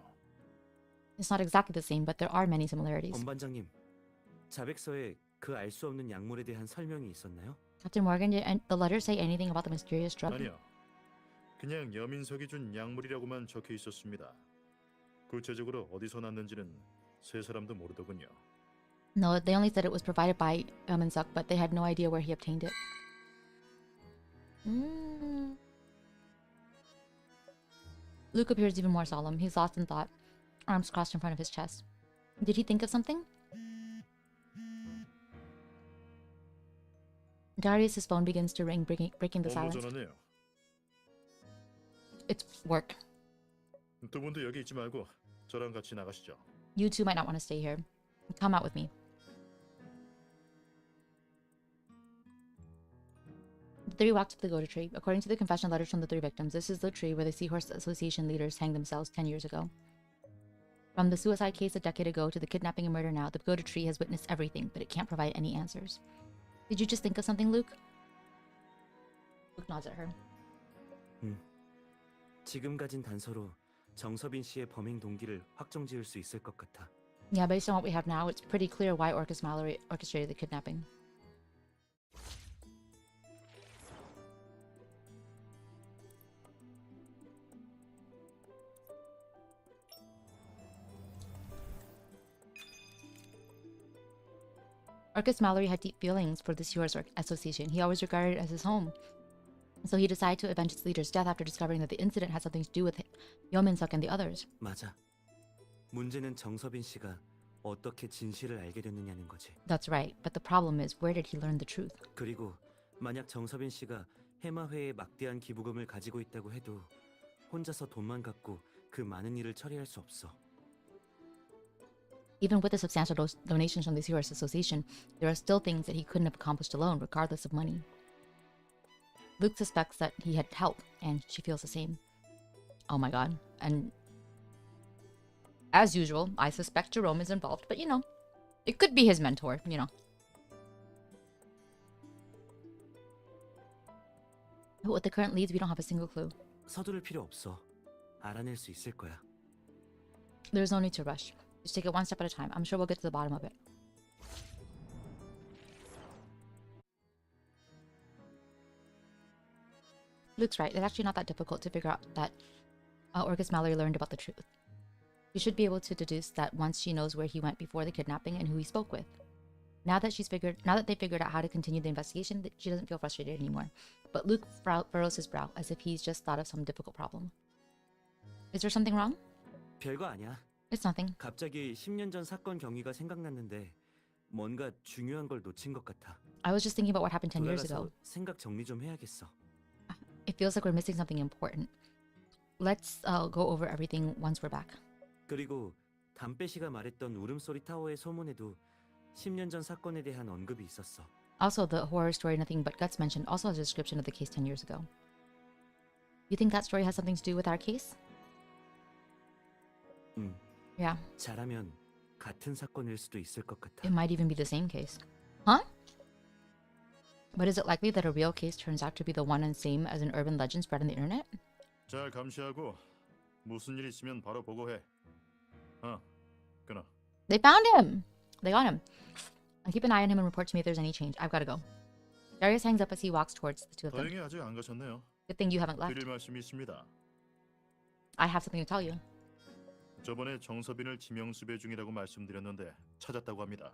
It's not exactly the same, but there are many similarities. 엄반장님, 자백서에 그 알 수 없는 약물에 대한 설명이 있었나요? Captain Morgan, did the letters say anything about the mysterious drug? 아니요. 그냥 여민석이 준 약물이라고만 적혀 있었습니다. 구체적으로 어디서 났는지는 세 사람도 모르더군요. No, they only said it was provided by Yeomin-suk, but they had no idea where he obtained it. Luke appears even more solemn. He's lost in thought, arms crossed in front of his chest. Did he think of something? Darius's phone begins to ring, breaking the 업무 silence. 전화네요. It's work. 두 분도 여기 있지 말고 저랑 같이 나가시죠. You two might not want to stay here. Come out with me. The three walked to the Goda tree. According to the confession letters from the three victims, this is the tree where the Seahorse Association leaders hanged themselves 10 years ago. From the suicide case a decade ago to the kidnapping and murder now, the Goda tree has witnessed everything, but it can't provide any answers. Did you just think of something, Luke? Luke nods at her. 지금 가진 단서로 정서빈 씨의 범행 동기를 확정지을 수 있을 것 같아. Yeah, based on what we have now, it's pretty clear why Orcus Mallory orchestrated the kidnapping. Orcus Mallory had deep feelings for the Seahorse Association. He always regarded it as his home. So he decided to avenge its leader's death after discovering that the incident had something to do with Yeomin-suk and the others. 맞아. 문제는 정서빈 씨가 어떻게 진실을 알게 됐느냐는 거지. That's right, but the problem is, where did he learn the truth? 그리고 만약 정서빈 씨가 해마회에 막대한 기부금을 가지고 있다고 해도 혼자서 돈만 갖고 그 많은 일을 처리할 수 없어. Even with the substantial donations from the Seahorse Association, there are still things that he couldn't have accomplished alone, regardless of money. Luke suspects that he had help, and she feels the same. Oh my god. And as usual, I suspect Jerome is involved, but it could be his mentor, But with the current leads, we don't have a single clue. 서두를 필요 없어. 알아낼 수 있을 거야. There's no need to rush. Just take it one step at a time. I'm sure we'll get to the bottom of it. Luke's right. It's actually not that difficult to figure out that Orcus Mallory learned about the truth. You should be able to deduce that once she knows where he went before the kidnapping and who he spoke with. Now that they figured out how to continue the investigation, she doesn't feel frustrated anymore. But Luke furrows his brow as if he's just thought of some difficult problem. Is there something wrong? 별거 아니야. It's nothing. 갑자기 10년 전 사건 경위가 생각났는데 뭔가 중요한 걸 놓친 것 같아. I was just thinking about what happened 10 years 돌아가서 ago. 생각 정리 좀 해야겠어. It feels like we're missing something important. Let's go over everything once we're back. 그리고 담배 씨가 말했던 울음소리 타워의 소문에도 10년 전 사건에 대한 언급이 있었어. Also, the horror story Nothing But Guts mentioned also has a description of the case 10 years ago. You think that story has something to do with our case? Yeah. 잘하면 같은 사건일 수도 있을 것 같아. It might even be the same case. Huh? But is it likely that a real case turns out to be the one and same as an urban legend spread on the internet? 잘 감시하고 무슨 일 있으면 바로 보고해. 끊어. They found him! They got him. I'll keep an eye on him and report to me if there's any change. I've gotta go. Darius hangs up as he walks towards the two of them. 다행히 아직 안 가셨네요. Good thing you haven't left. 드릴 말씀이 있습니다. I have something to tell you. 저번에 정서빈을 지명수배 중이라고 말씀드렸는데 찾았다고 합니다.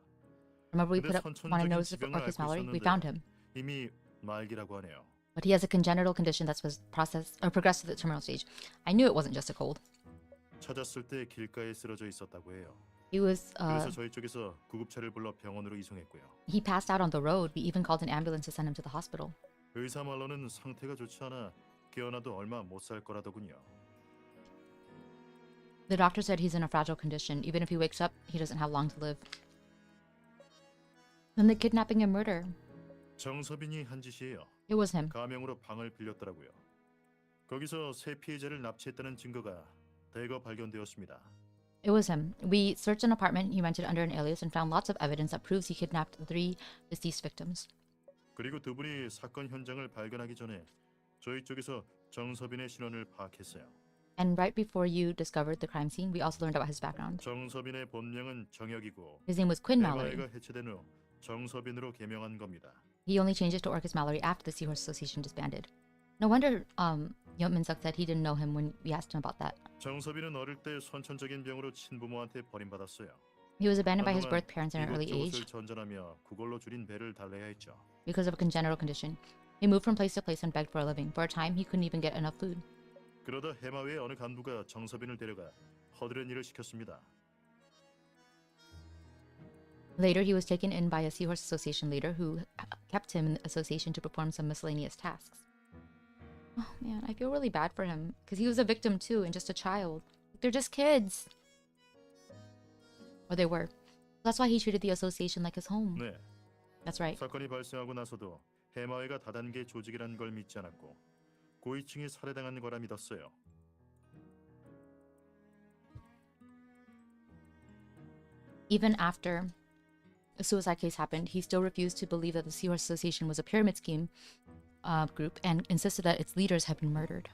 Remember we 근데 put up one 선천적인 notice of 지병을 Orcus 앓고 Mallory? We 있었는데 found him. 이미 말기라고 하네요. But he has a congenital condition that's progressed to the terminal stage. I knew it wasn't just a cold. 찾았을 때 길가에 쓰러져 있었다고 해요. He was, 그래서 저희 쪽에서 구급차를 불러 병원으로 이송했고요. he passed out on the road. We even called an ambulance to send him to the hospital. 의사 말로는 상태가 좋지 않아 깨어나도 얼마 못 살 거라더군요. The doctor said he's in a fragile condition. Even if he wakes up, he doesn't have long to live. Then the kidnapping and murder. 정서빈이 한 짓이에요. It was him. 가명으로 방을 빌렸더라고요. 거기서 새 피해자를 납치했다는 증거가 대거 발견되었습니다. It was him. We searched an apartment he rented under an alias and found lots of evidence that proves he kidnapped the 3 deceased victims. 그리고 두 분이 사건 현장을 발견하기 전에 저희 쪽에서 정서빈의 신원을 파악했어요. And right before you discovered the crime scene, we also learned about his background. 정서빈의 본명은 정혁이고 His name was Quinn Mallory. 해마회가 해체된 후 정서빈으로 개명한 겁니다. He only changed it to Orcus Mallory after the Seahorse Association disbanded. No wonder Yeomin-suk said he didn't know him when we asked him about that. 정서빈은 어릴 때 선천적인 병으로 친부모한테 버림받았어요. He was abandoned by his 한동안 birth parents at an early age 이곳저곳을 전전하며 그걸로 줄인 배를 달래야 했죠. because of a congenital condition. He moved from place to place and begged for a living. For a time, he couldn't even get enough food. 그러다 해마회의 어느 간부가 정서빈을 데려가 허드렛 일을 시켰습니다. Later, he was taken in by a Seahorse Association leader who kept him in the association to perform some miscellaneous tasks. Oh man, I feel really bad for him because he was a victim too and just a child. They're just kids. Or they were. That's why he treated the association like his home. 네. That's right. 사건이 발생하고 나서도 해마회가 다단계 조직이라는 걸 믿지 않았고 고위층이 살해당한 거라 믿었어요. Even after a suicide case happened, he still refused to believe that the Seahorse Association was a pyramid scheme group and insisted that its leaders had been murdered.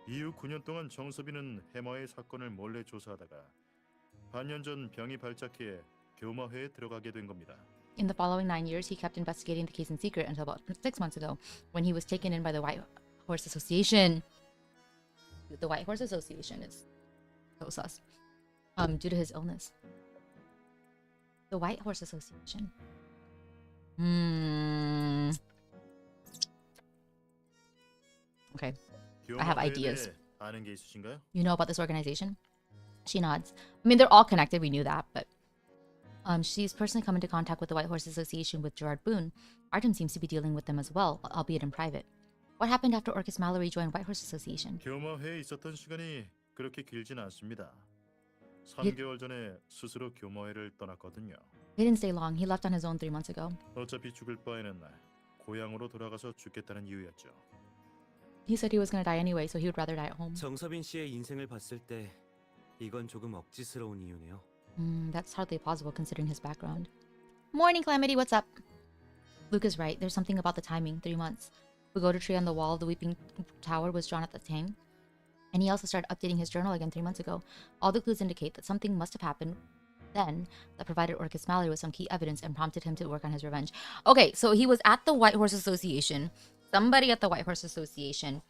이후 9년 동안 정섭이는 해마의 사건을 몰래 조사하다가 반년 전 병이 발작해 교마회에 들어가게 된 겁니다. In the following 9 years, he kept investigating the case in secret until about 6 months ago, when he was taken in by the White Horse Association. The White Horse Association is so sus. Due to his illness. The White Horse Association. Okay. I have ideas. 아는 게 있으신가요? You know about this organization? She nods. I mean, they're all connected. We knew that, but she's personally come into contact with the White Horse Association with Gerard Boone. Artem seems to be dealing with them as well, albeit in private. What happened after Orcus Mallory joined White Horse Association? 교마회에 있었던 시간이 그렇게 길진 않습니다. 3개월 전에 스스로 교마회를 떠났거든요. He didn't stay long. He left on his own 3 months ago. 어차피 죽을 바에는 고향으로 돌아가서 죽겠다는 이유였죠. He said he was going to die anyway, so he would rather die at home. 정서빈 씨의 인생을 봤을 때 이건 조금 억지스러운 이유네요. That's hardly possible considering his background. Morning, Calamity. What's up? Luke is right. There's something about the timing. 3 months. The pagoda tree on the wall of the Weeping Tower was drawn at the time. And he also started updating his journal again 3 months ago. All the clues indicate that something must have happened then that provided Orcus Mallory with some key evidence and prompted him to work on his revenge. Okay, so he was at the White Horse Association. Somebody at the White Horse Association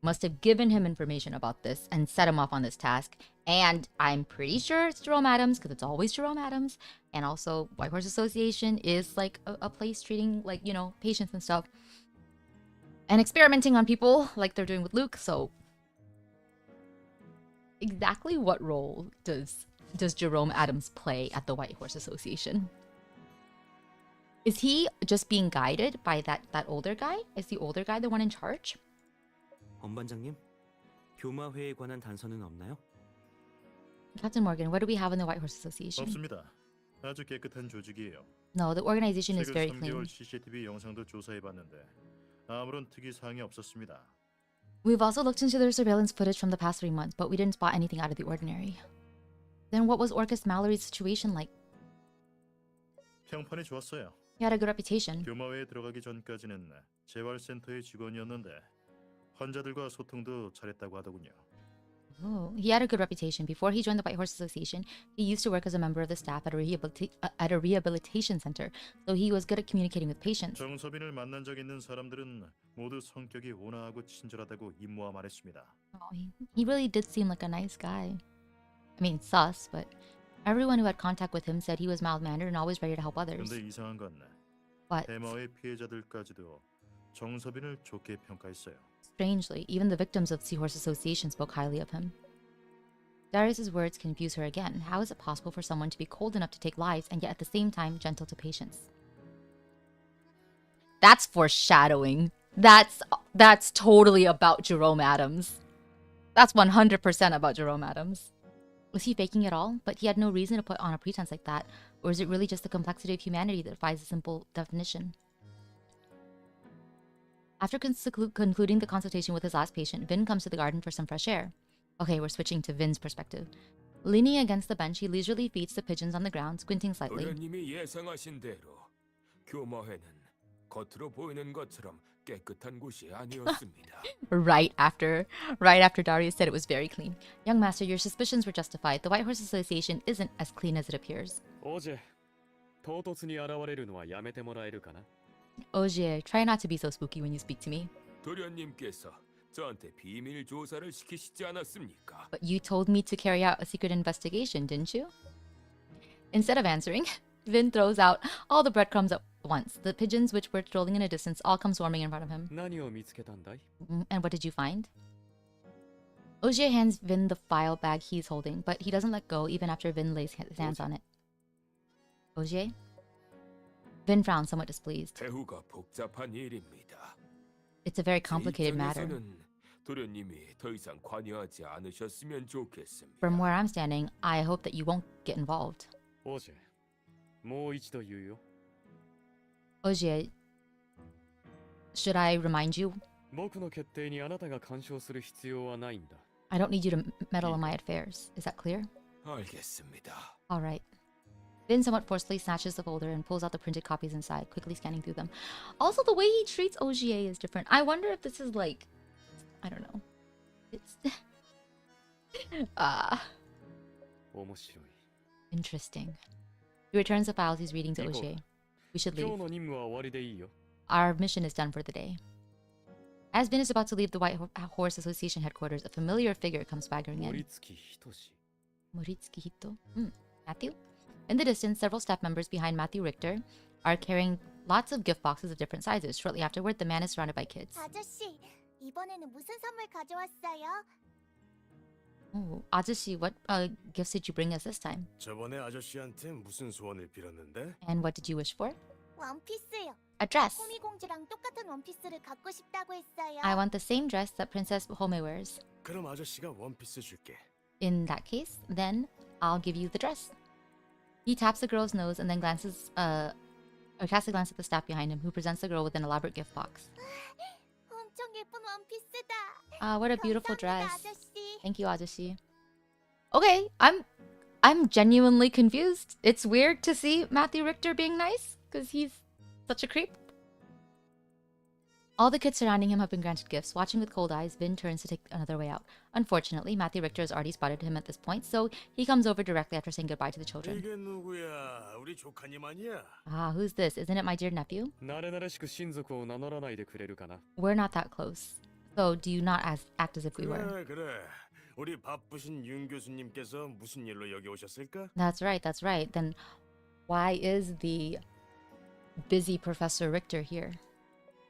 must have given him information about this and set him off on this task. And I'm pretty sure it's Jerome Adams, because it's always Jerome Adams. And also, White Horse Association is like a place treating, like, you know, patients and stuff. And experimenting on people like they're doing with Luke, so... Exactly what role does Jerome Adams play at the White Horse Association? Is he just being guided by that older guy? Is the older guy the one in charge? 엄반장님, 교마회에 관한 단서는 없나요? Captain Morgan, what do we have in the White Horse Association? 없습니다. 아주 깨끗한 조직이에요. No, the organization is very 최근 clean. 3개월 CCTV 영상도 조사해봤는데 아무런 특이 사항이 없었습니다. We've also looked into their surveillance footage from the past 3 months, but we didn't spot anything out of the ordinary. Then what was Orcus Mallory's situation like? 평판이 좋았어요. He had a good reputation. 교마회에 들어가기 전까지는 재활센터의 직원이었는데 환자들과 소통도 잘했다고 하더군요. Oh, he had a good reputation. Before he joined the White Horse Association, he used to work as a member of the staff at a rehabilitation center, so he was good at communicating with patients. 정서빈을 만난 적 있는 사람들은 모두 성격이 온화하고 친절하다고 임모와 말했습니다. Oh, he really did seem like a nice guy. I mean, sus, but everyone who had contact with him said he was mild-mannered and always ready to help others. 근데 이상한 건 What? 해마의 피해자들까지도 정서빈을 좋게 평가했어요. Strangely, even the victims of Seahorse Association spoke highly of him. Darius's words confuse her again. How is it possible for someone to be cold enough to take lives and yet at the same time gentle to patients? That's foreshadowing. That's totally about Jerome Adams. That's 100% about Jerome Adams. Was he faking it all? But he had no reason to put on a pretense like that. Or is it really just the complexity of humanity that defies a simple definition? After concluding the consultation with his last patient, Vin comes to the garden for some fresh air. Okay, we're switching to Vin's perspective. Leaning against the bench, he leisurely feeds the pigeons on the ground, squinting slightly. 도련님이 예상하신 대로 교마회는 겉으로 보이는 것처럼 깨끗한 곳이 아니었습니다. Right after Darius said it was very clean. Young master, your suspicions were justified. The White Horse Association isn't as clean as it appears. 王子、唐突に現れるのはやめてもらえるかな? Ogier, try not to be so spooky when you speak to me. 도련님께서 저한테 비밀 조사를 시키시지 않았습니까? But you told me to carry out a secret investigation, didn't you? Instead of answering, Vin throws out all the breadcrumbs at once. The pigeons, which were strolling in a distance, all come swarming in front of him. 何を見つけたんだい? And what did you find? Ogier hands Vin the file bag he's holding, but he doesn't let go even after Vin lays his hands on it. Ogier? Vin frowns, somewhat displeased. 대우가 복잡한 일입니다. It's a very complicated matter. 도련님이 더 이상 관여하지 않으셨으면 좋겠습니다. From where I'm standing, I hope that you won't get involved. 오제, もう一度言うよ. Ogier, should I remind you? 僕の決定にあなたが干渉する必要はないんだ. I don't need you to meddle in my affairs. Is that clear? 알겠습니다. All right. Vin somewhat forcefully snatches the folder and pulls out the printed copies inside, quickly scanning through them. Also, the way he treats Ogier is different. I wonder if this is like... I don't know. It's... Interesting. He returns the files he's reading to Ogier. We should leave. Our mission is done for the day. As Vin is about to leave the White Horse Association headquarters, a familiar figure comes swaggering in. Moritsuki Hito? Matthew? In the distance, several staff members behind Matthew Richter are carrying lots of gift boxes of different sizes. Shortly afterward, the man is surrounded by kids. 아저씨, 이번에는 무슨 선물 가져왔어요? Oh, 아저씨, what gifts did you bring us this time? 저번에 아저씨한테 무슨 소원을 빌었는데? And what did you wish for? 원피스요. A dress. 호미 공주랑 똑같은 원피스를 갖고 싶다고 했어요. I want the same dress that Princess Home wears. 그럼 아저씨가 원피스 줄게. In that case, then I'll give you the dress. He taps the girl's nose and then casts a glance at the staff behind him, who presents the girl with an elaborate gift box. 엄청 예쁜 원피스다. What a beautiful dress. 아저씨. Thank you, 아저씨. Okay, I'm genuinely confused. It's weird to see Matthew Richter being nice, because he's such a creep. All the kids surrounding him have been granted gifts. Watching with cold eyes, Vin turns to take another way out. Unfortunately, Matthew Richter has already spotted him at this point, so he comes over directly after saying goodbye to the children. 이게 누구야? 우리 조카님 아니야? Ah, who's this? Isn't it my dear nephew? 慣れ慣れしく親族を名乗らないでくれるかな. We're not that close. So do you not act as if we were? 그래. 우리 바쁘신 윤 교수님께서 무슨 일로 여기 오셨을까? That's right. Then why is the busy Professor Richter here?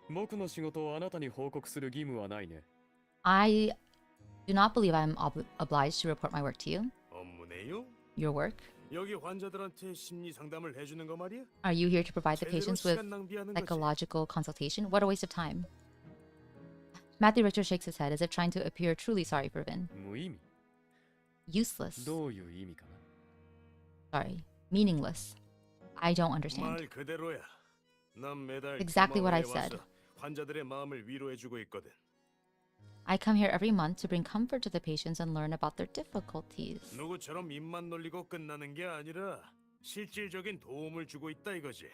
僕の仕事をあなたに報告する義務はないね. I do not believe I'm obliged to report my work to you. 업무 내용? Your work? 여기 환자들한테 심리 상담을 해주는 거 말이야? Are you here to provide the 제대로 patients with 시간 낭비하는 거지. psychological consultation? What a waste of time. Matthew Richter shakes his head as if trying to appear truly sorry for Vin. 무의미. Useless. どういう意味かな? Sorry. Meaningless. I don't understand. 말 그대로야. 난 매달 Exactly what I 마을에 said. 와서 환자들의 마음을 위로해주고 있거든. I come here every month to bring comfort to the patients and learn about their difficulties. 누구처럼 입만 놀리고 끝나는 게 아니라 실질적인 도움을 주고 있다 이거지.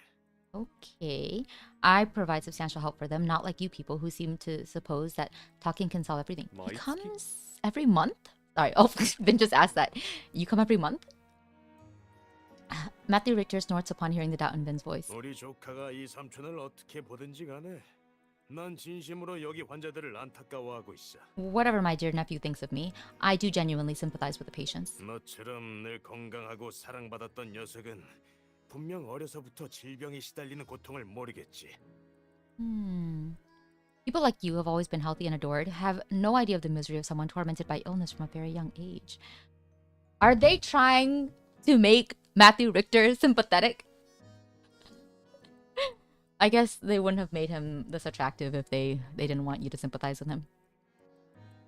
Okay. I provide substantial help for them, not like you people who seem to suppose that talking can solve everything. He comes every month? Sorry, Vin just asked that. You come every month? Matthew Richter snorts upon hearing the doubt in Vin's voice. 우리 조카가 이 삼촌을 어떻게 보든지 간에 난 진심으로 여기 환자들을 안타까워하고 있어. Whatever my dear nephew thinks of me, I do genuinely sympathize with the patients. 너처럼 늘 건강하고 사랑받았던 녀석은 분명 어려서부터 질병에 시달리는 고통을 모르겠지. People like you who have always been healthy and adored have no idea of the misery of someone tormented by illness from a very young age. Are they trying to make Matthew Richter sympathetic? I guess they wouldn't have made him this attractive if they didn't want you to sympathize with him.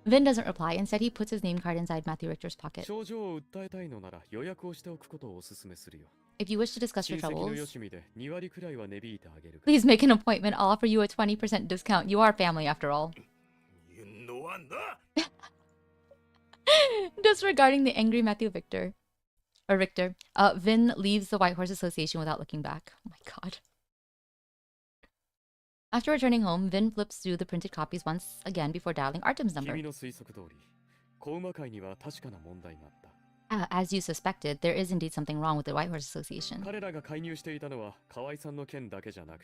Vin doesn't reply. Instead, he puts his name card inside Matthew Richter's pocket. 症状を訴えたいのなら予約をしておくことをお勧めするよ. If you wish to discuss your 親戚の troubles, よしみで2割くらいは値引いてあげるから. please make an appointment. I'll offer you a 20% discount. You are family after all. Disregarding the angry Matthew Richter, Vin leaves the White Horse Association without looking back. Oh my god. After returning home, Vin flips through the printed copies once again before dialing Artem's number. 君の推測通り、子馬会には確かな問題があった。As you suspected, there is indeed something wrong with the White Horse Association. 彼らが介入していたのは河合さんの件だけじゃなく、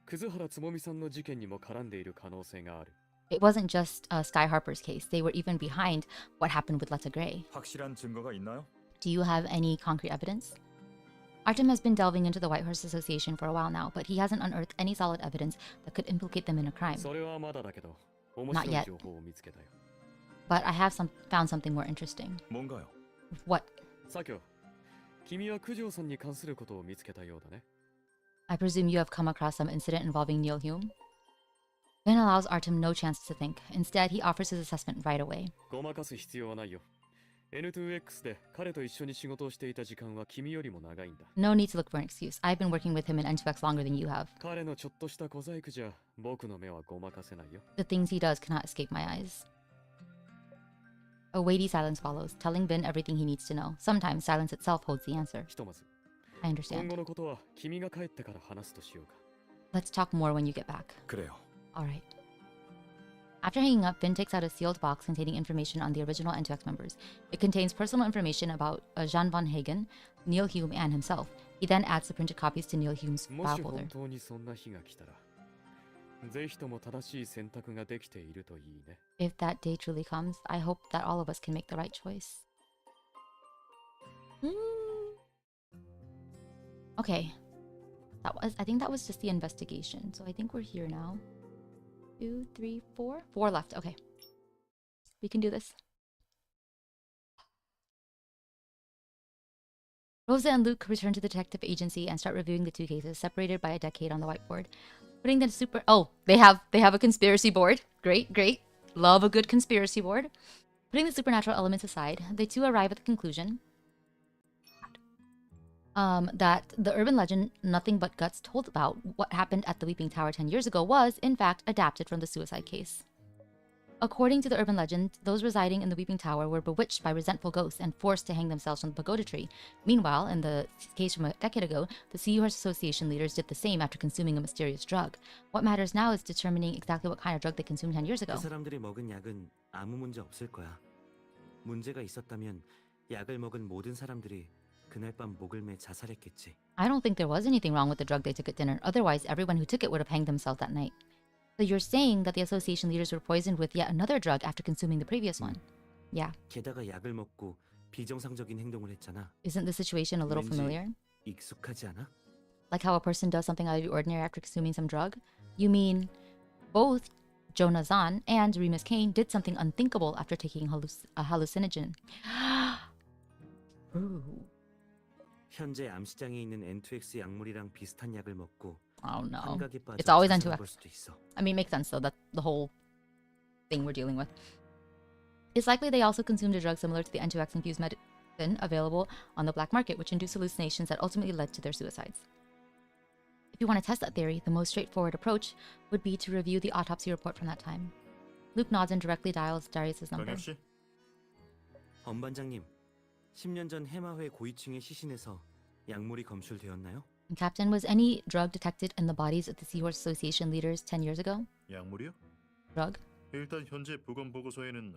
葛原つもみさんの事件にも絡んでいる可能性がある。It wasn't just Sky Harper's case. They were even behind what happened with Letta Gray. 확실한 증거가 있나요? Do you have any concrete evidence? Artem has been delving into the White Horse Association for a while now, but he hasn't unearthed any solid evidence that could implicate them in a crime. それはまだだけど、面 Not 白い yet. 情報を見つけたよ。But I have found something more interesting. 뭔가요? What? 左京、君は九条さんに関することを見つけたようだね。 I presume you have come across some incident involving Neil Hume? Vin allows Artem no chance to think. Instead, he offers his assessment right away. ごまかす必要はないよ。N2X で彼と一緒に仕事をしていた時間は君よりも長いんだ。 No need to look for an excuse. I've been working with him in N2X longer than you have. 彼のちょっとした小細工じゃ僕の目はごまかせないよ。 The things he does cannot escape my eyes. A weighty silence follows, telling Vin everything he needs to know. Sometimes silence itself holds the answer. ひとまず I 今 understand. 後のことは君が帰ってから話すとしようか。 Let's talk more when you get back. 그래요. Alright. After hanging up, Vin takes out a sealed box containing information on the original N2X members. It contains personal information about Jan von Hagen, Neil Hume, and himself. He then adds the printed copies to Neil Hume's も file し folder. 本当にそんな日が来たら、ぜひとも正しい選択ができているといいね。 If that day truly comes, I hope that all of us can make the right choice. Okay. I think that was just the investigation. So I think we're here now. 2, 3, 4. 4 left. Okay. We can do this. Rosa and Luke return to the detective agency and start reviewing the two cases, separated by a decade on the whiteboard. Putting the they have a conspiracy board. Great, great. Love a good conspiracy board. Putting the supernatural elements aside, they too arrive at the conclusion that the urban legend Nothing But Guts told about what happened at the Weeping Tower 10 years ago was, in fact, adapted from the suicide case. According to the urban legend, those residing in the Weeping Tower were bewitched by resentful ghosts and forced to hang themselves from the pagoda tree. Meanwhile, in the case from a decade ago, the Seahorse Association leaders did the same after consuming a mysterious drug. What matters now is determining exactly what kind of drug they consumed 10 years ago. 그 사람들이 먹은 약은 아무 문제 없을 거야. 문제가 있었다면 약을 먹은 모든 사람들이 그날 밤 목을 매 자살했겠지. I don't think there was anything wrong with the drug they took at dinner. Otherwise, everyone who took it would have hanged themselves that night. So you're saying that the association leaders were poisoned with yet another drug after consuming the previous one? Yeah. 게다가 약을 먹고 비정상적인 행동을 했잖아. Isn't the situation a little 왠지 familiar? 익숙하지 않아? Like how a person does something out of the ordinary after consuming some drug? You mean both Jonah Zahn and Remus Kane did something unthinkable after taking a hallucinogen. Ooh. 현재 암시장에 있는 N2X 약물이랑 비슷한 약을 먹고 Oh no. 환각에 빠져 It's always 자살한 N2X. 걸 수도 있어. I mean, makes sense though. That's the whole thing we're dealing with. It's likely they also consumed a drug similar to the N2X infused medicine available on the black market, which induced hallucinations that ultimately led to their suicides. If you want to test that theory, the most straightforward approach would be to review the autopsy report from that time. Luke nods and directly dials Darius's number. 정혁 씨, 엄 반장님, 10년 전 해마회 고위층의 시신에서 약물이 검출되었나요? Captain, was any drug detected in the bodies of the Seahorse Association leaders 10 years ago? 약물이요? Drug? 일단 현재 부검 보고서에는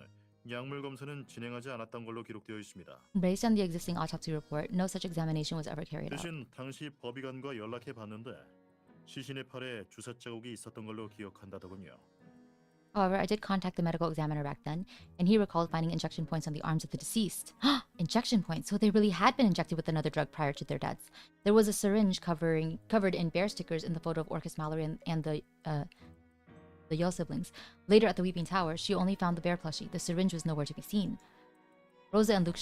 약물 검사는 진행하지 않았던 걸로 기록되어 있습니다. Based on the existing autopsy report, no such examination was ever carried out. 대신 당시 법의관과 연락해 봤는데 시신의 팔에 주사 자국이 있었던 걸로 기억한다더군요. However, I did contact the medical examiner back then, and he recalled finding injection points on the arms of the deceased. Injection points! So they really had been injected with another drug prior to their deaths. There was a syringe covered in bear stickers in the photo of Orcus Mallory and the Yo siblings. Later at the Weeping Tower, she only found the bear plushie. The syringe was nowhere to be seen. Rosa and Luke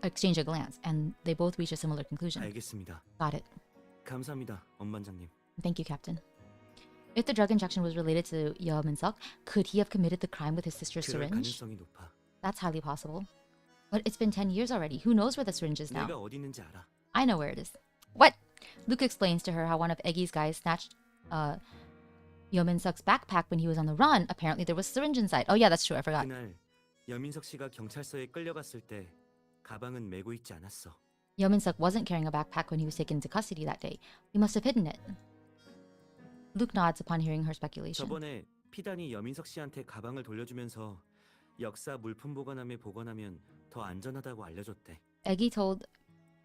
exchange a glance, and they both reach a similar conclusion. 알겠습니다. Got it. 감사합니다, 엄 반장님. Thank you, Captain. If the drug injection was related to Yeo Min-seok, could he have committed the crime with his sister's 그럴 syringe? 가능성이 높아. That's highly possible. But it's been 10 years already. Who knows where the syringe is now? 내가 어디 있는지 알아. I know where it is. What? Luke explains to her how one of Eggy's guys snatched Yeo Min-seok's backpack when he was on the run. Apparently there was a syringe inside. Oh yeah, that's true. I forgot. 그날 여민석 씨가 경찰서에 끌려갔을 때 가방은 메고 있지 않았어. Yeo Min-seok wasn't carrying a backpack when he was taken into custody that day. He must have hidden it. Luke nods upon hearing her speculation. 저번에 피단이 여민석 씨한테 가방을 돌려주면서 역사 물품 보관함에 보관하면 더 안전하다고 알려줬대. Eggy told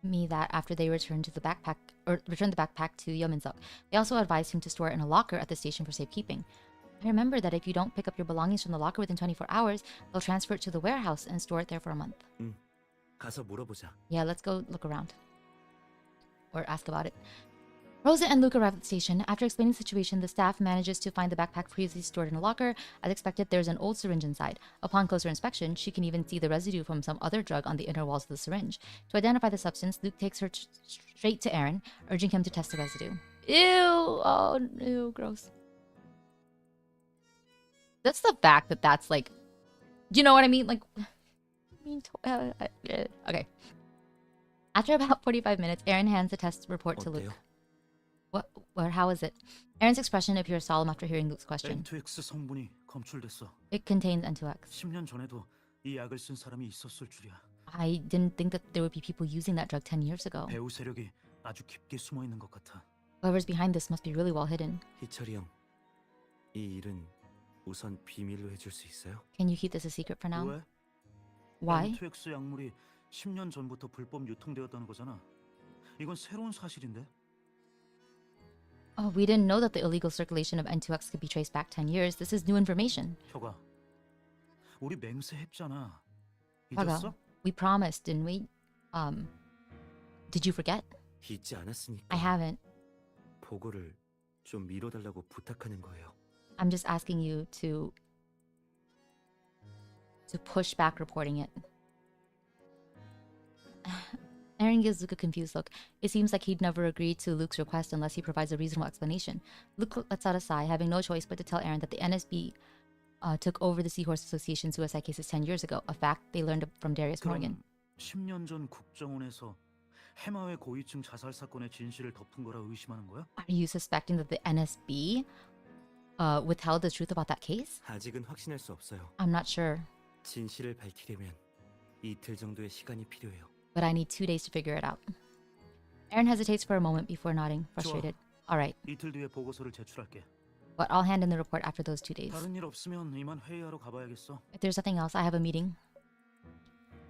me that after they returned the backpack to Yeo Min-seok, they also advised him to store it in a locker at the station for safekeeping. I remember that if you don't pick up your belongings from the locker within 24 hours, they'll transfer it to the warehouse and store it there for a month. 가서 물어보자. Yeah, let's go look around. Or ask about it. Rosa and Luke arrive at the station. After explaining the situation, the staff manages to find the backpack previously stored in a locker. As expected, there's an old syringe inside. Upon closer inspection, she can even see the residue from some other drug on the inner walls of the syringe. To identify the substance, Luke takes her straight to Aaron, urging him to test the residue. Ew! Oh, ew, gross. That's the fact that that's like... Do you know what I mean? Like... Okay. After about 45 minutes, Aaron hands the test report to Luke. How is it? Aaron's expression appears solemn after hearing Luke's question. N2X 성분이 검출됐어. It contains N2X. 10년 전에도 이 약을 쓴 사람이 있었을 줄이야. I didn't think that there would be people using that drug 10 years ago. 배후 세력이 아주 깊게 숨어 있는 것 같아. Whoever's behind this must be really well hidden. 희철이 형, 이 일은 우선 비밀로 해줄 수 있어요? Can you keep this a secret for now? 왜? Why? N2X 약물이 10년 전부터 불법 유통되었다는 거잖아. 이건 새로운 사실인데. Oh, we didn't know that the illegal circulation of N2X could be traced back 10 years. This is new information. 효가, 우리 맹세했잖아. Haga, 잊었어? we promised, didn't we? Did you forget? 잊지 않았으니까. I haven't. 보고를 좀 미뤄달라고 부탁하는 거예요. I'm just asking you to push back reporting it. Aaron gives Luke a confused look. It seems like he'd never agreed to Luke's request unless he provides a reasonable explanation. Luke lets out a sigh, having no choice but to tell Aaron that the NSB took over the Seahorse Association suicide cases 10 years ago, a fact they learned from Darius Morgan. 10년 전 국정원에서 해마회 고위층 자살 사건의 진실을 덮은 거라 의심하는 거야? Are you suspecting that the NSB withheld the truth about that case? 아직은 확신할 수 없어요. I'm not sure. 진실을 밝히려면 이틀 정도의 시간이 필요해요. But I need 2 days to figure it out. Aaron hesitates for a moment before nodding, frustrated. All right. 이틀 뒤에 보고서를 제출할게. But I'll hand in the report after those 2 days. 다른 일 없으면 이만 회의하러 가봐야겠어. If there's nothing else, I have a meeting.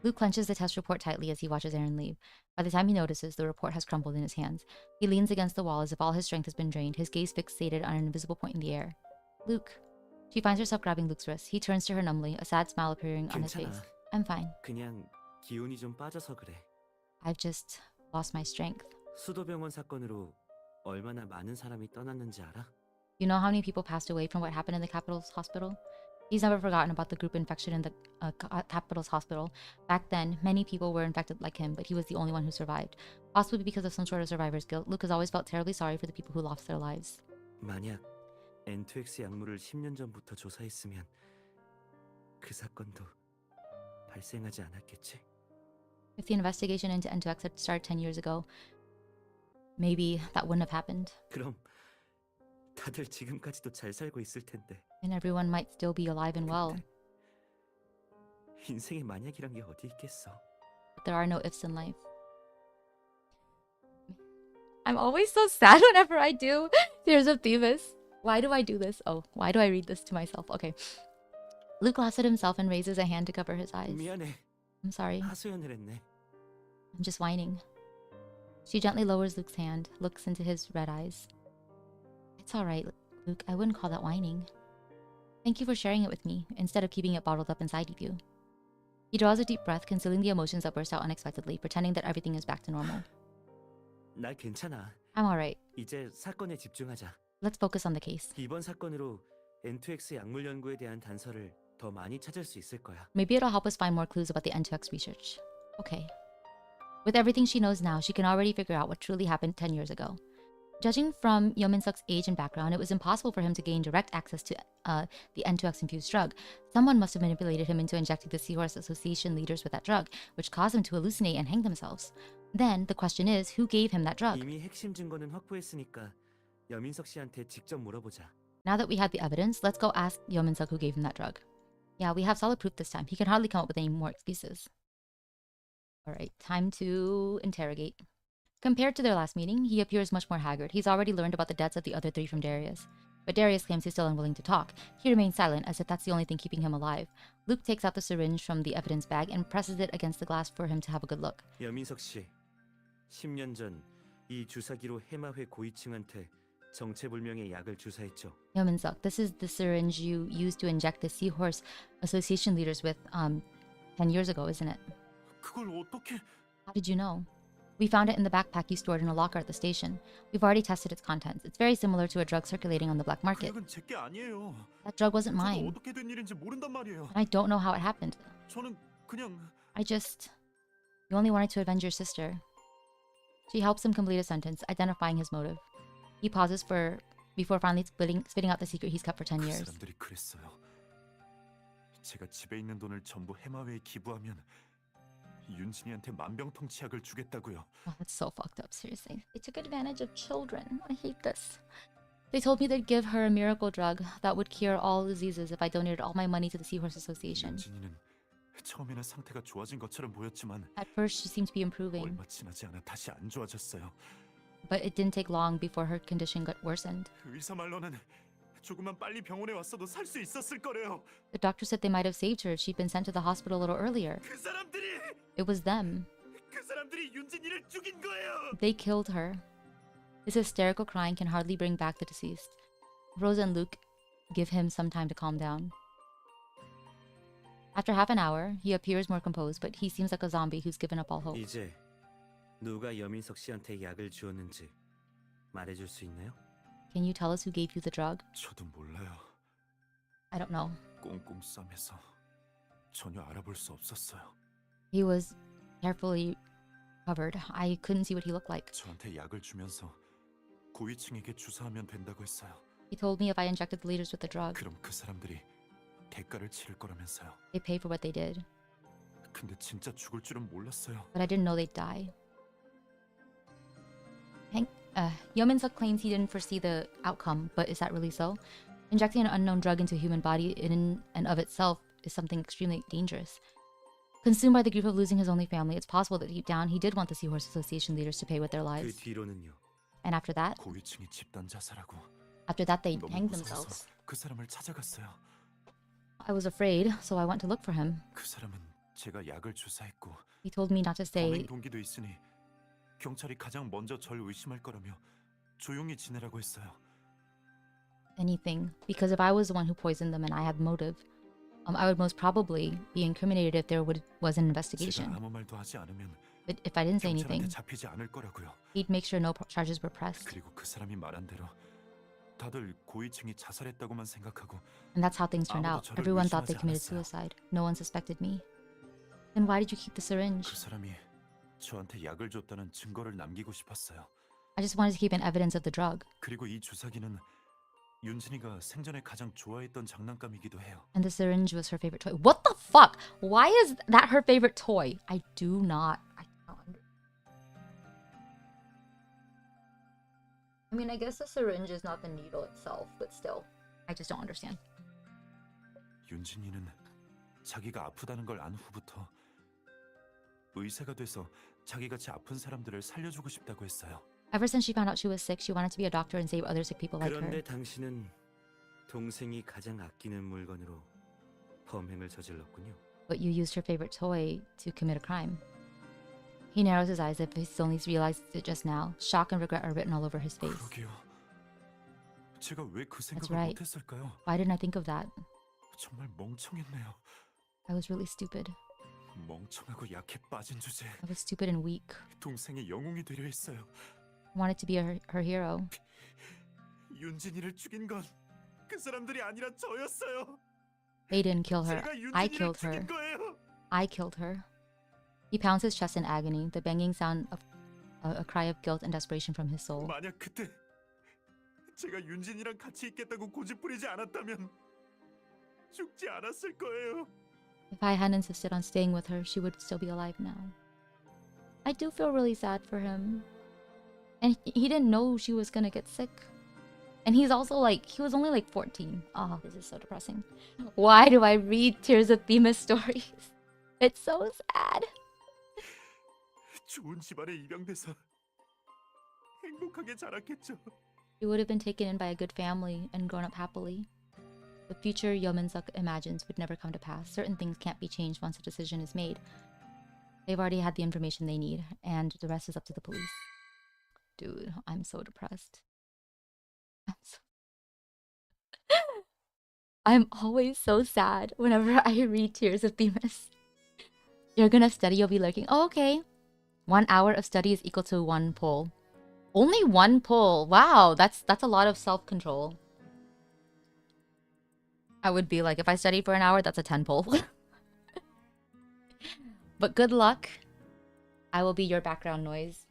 Luke clenches the test report tightly as he watches Aaron leave. By the time he notices, the report has crumbled in his hands. He leans against the wall as if all his strength has been drained, his gaze fixated on an invisible point in the air. Luke. She finds herself grabbing Luke's wrist. He turns to her numbly, a sad smile appearing on his face. I'm fine. 그냥 기운이 좀 빠져서 그래. I've just lost my strength. 수도병원 사건으로 얼마나 많은 사람이 떠났는지 알아? You know how many people passed away from what happened in the Capitol's hospital? He's never forgotten about the group infection in the Capitol's hospital. Back then, many people were infected like him, but he was the only one who survived. Possibly because of some sort of survivor's guilt, Luke has always felt terribly sorry for the people who lost their lives. 만약 N2X 약물을 10년 전부터 조사했으면 그 사건도 발생하지 않았겠지? If the investigation into N2X had started 10 years ago, maybe that wouldn't have happened. 그럼 다들 지금까지도 잘 살고 있을 텐데. And everyone might still be alive and well. 인생에 만약이란 게 어디 있겠어? But there are no ifs in life. I'm always so sad whenever I do Tears of Themis. Why do I do this? Oh, why do I read this to myself? Okay. Luke laughs at himself and raises a hand to cover his eyes. 미안해. I'm sorry. 하소연을 했네. I'm just whining. She gently lowers Luke's hand, looks into his red eyes. It's alright, Luke. I wouldn't call that whining. Thank you for sharing it with me, instead of keeping it bottled up inside of you. He draws a deep breath, concealing the emotions that burst out unexpectedly, pretending that everything is back to normal. 나 괜찮아. I'm alright. 이제 사건에 집중하자. Let's focus on the case. 이번 사건으로 N2X 약물 연구에 대한 단서를 더 많이 찾을 수 있을 거야. Maybe it'll help us find more clues about the N2X research. Okay. With everything she knows now, she can already figure out what truly happened 10 years ago. Judging from Yeomin-suk's age and background, it was impossible for him to gain direct access to the N2X-infused drug. Someone must have manipulated him into injecting the Seahorse Association leaders with that drug, which caused them to hallucinate and hang themselves. Then, the question is, who gave him that drug? 이미 핵심 증거는 확보했으니까 여민석 씨한테 직접 물어보자. Now that we have the evidence, let's go ask Yeomin-suk who gave him that drug. Yeah, we have solid proof this time. He can hardly come up with any more excuses. Alright, time to interrogate. Compared to their last meeting, he appears much more haggard. He's already learned about the deaths of the other 3 from Darius. But Darius claims he's still unwilling to talk. He remains silent, as if that's the only thing keeping him alive. Luke takes out the syringe from the evidence bag and presses it against the glass for him to have a good look. 여민석 씨, 10년 전 이 주사기로 해마회 고위층한테 정체불명의 약을 주사했죠. Yeomin-suk, this is the syringe you used to inject the Seahorse Association leaders with 10 years ago, isn't it? 그걸 어떻게... How did you know? We found it in the backpack you stored in a locker at the station. We've already tested its contents. It's very similar to a drug circulating on the black market. 그 약은 제게 아니에요. That drug wasn't 저도 mine. 어떻게 된 일인지 모른단 말이에요. And I don't know how it happened. 저는 그냥 You only wanted to avenge your sister. She helps him complete a sentence, identifying his motive. He pauses before finally spitting out the secret he's kept for 10 그 years. 사람들이 그랬어요. 제가 집에 있는 돈을 전부 해마회에 기부하면 윤진이한테 만병통치약을 주겠다고요. Oh, that's so fucked up, seriously. They took advantage of children. I hate this. They told me they'd give her a miracle drug that would cure all diseases if I donated all my money to the Seahorse Association. 윤진이는 처음에는 상태가 좋아진 것처럼 보였지만 At first, she seemed to be improving, 얼마 지나지 않아 다시 안 좋아졌어요. but it didn't take long before her condition got worsened. 의사 말로는 조금만 빨리 병원에 왔어도 살 수 있었을 거래요. The doctor said they might have saved her if she'd been sent to the hospital a little earlier. 그 사람들이 It was them. 그 사람들이 윤진이를 죽인 거예요. They killed her. His hysterical crying can hardly bring back the deceased. Rosa and Luke give him some time to calm down. After half an hour, he appears more composed, but he seems like a zombie who's given up all hope. 이제 누가 여민석 씨한테 약을 주었는지 말해줄 수 있나요? Can you tell us who gave you the drug? 저도 몰라요. I don't know. 꽁꽁 싸매서 전혀 알아볼 수 없었어요. He was carefully covered. I couldn't see what he looked like. 저한테 약을 주면서 고위층에게 주사하면 된다고 했어요. He told me if I injected the leaders with the drug, 그럼 그 사람들이 대가를 치를 거라면서요. they pay for what they did. 근데 진짜 죽을 줄은 몰랐어요. But I didn't know they'd die. Yeomin-suk claims he didn't foresee the outcome, but is that really so? Injecting an unknown drug into a human body in and of itself is something extremely dangerous. Consumed by the grief of losing his only family, it's possible that deep down he did want the Seahorse Association leaders to pay with their 그 lives. 뒤로는요. And after that, 고위층이 집단 자살하고 they 너무 hanged 무서워서 themselves. 그 사람을 찾아갔어요. I was afraid, so I went to look for him. 그 사람은 제가 약을 주사했고 He told me not to say 범행 동기도 있으니 경찰이 가장 먼저 절 의심할 거라며 조용히 지내라고 했어요. anything, because if I was the one who poisoned them and I had motive, I would most probably be incriminated if there was an investigation. 제가 아무 말도 하지 않으면 But if I didn't say 경찰한테 anything, 잡히지 않을 거라고요. he'd make sure no charges were pressed. 그리고 그 사람이 말한 대로 다들 고위층이 자살했다고만 생각하고 And that's how things turned 아무도 out. 저를 Everyone thought they 의심하지 committed 않았어요. suicide. No one suspected me. Then why did you keep the syringe? 그 사람이 저한테 약을 줬다는 증거를 남기고 싶었어요. I just wanted to keep an evidence of the drug. 그리고 이 주사기는 윤진이가 생전에 가장 좋아했던 장난감이기도 해요. And the syringe was her favorite toy. What the fuck? Why is that her favorite toy? I don't understand. I mean, I guess the syringe is not the needle itself, but still. I just don't understand. 윤진이는 자기가 아프다는 걸 안 후부터 의사가 돼서 자기같이 아픈 사람들을 살려주고 싶다고 했어요. Ever since she found out she was sick, she wanted to be a doctor and save other sick people like 그런데 her. 당신은 동생이 가장 아끼는 물건으로 범행을 저질렀군요. But you used her favorite toy to commit a crime. He narrows his eyes as if he's only realized it just now. Shock and regret are written all over his face. 그러게요. 제가 왜 그 That's 생각을 right. 못했을까요? Why didn't I think of that? 정말 멍청했네요. I was really stupid. 멍청하고 약해 빠진 주제. I was stupid and weak. 동생의 영웅이 되려 했어요. I wanted to be her hero. 윤진이를 죽인 건 그 사람들이 아니라 저였어요. They didn't kill her. 제가 I 윤진이를 killed her. 죽인 거예요. I killed her. He pounds his chest in agony, the banging sound of a cry of guilt and desperation from his soul. 만약 그때 제가 윤진이랑 같이 있겠다고 고집부리지 않았다면 죽지 않았을 거예요. If I hadn't insisted on staying with her, she would still be alive now. I do feel really sad for him. And he didn't know she was gonna get sick. And he's also like, he was only like 14. Oh, this is so depressing. Why do I read Tears of Themis stories? It's so sad. 좋은 집안에 입양돼서 행복하게 자랐겠죠. She would have been taken in by a good family and grown up happily. The future Yeomin-suk imagines would never come to pass. Certain things can't be changed once a decision is made. They've already had the information they need, and the rest is up to the police. Dude, I'm so depressed. I'm always so sad whenever I read Tears of Themis. You're gonna study, you'll be lurking. Oh, okay. 1 hour of study is equal to 1 pull. Only 1 pull. Wow, that's a lot of self-control. I would be like, if I study for an hour, that's a 10 pull. But good luck. I will be your background noise.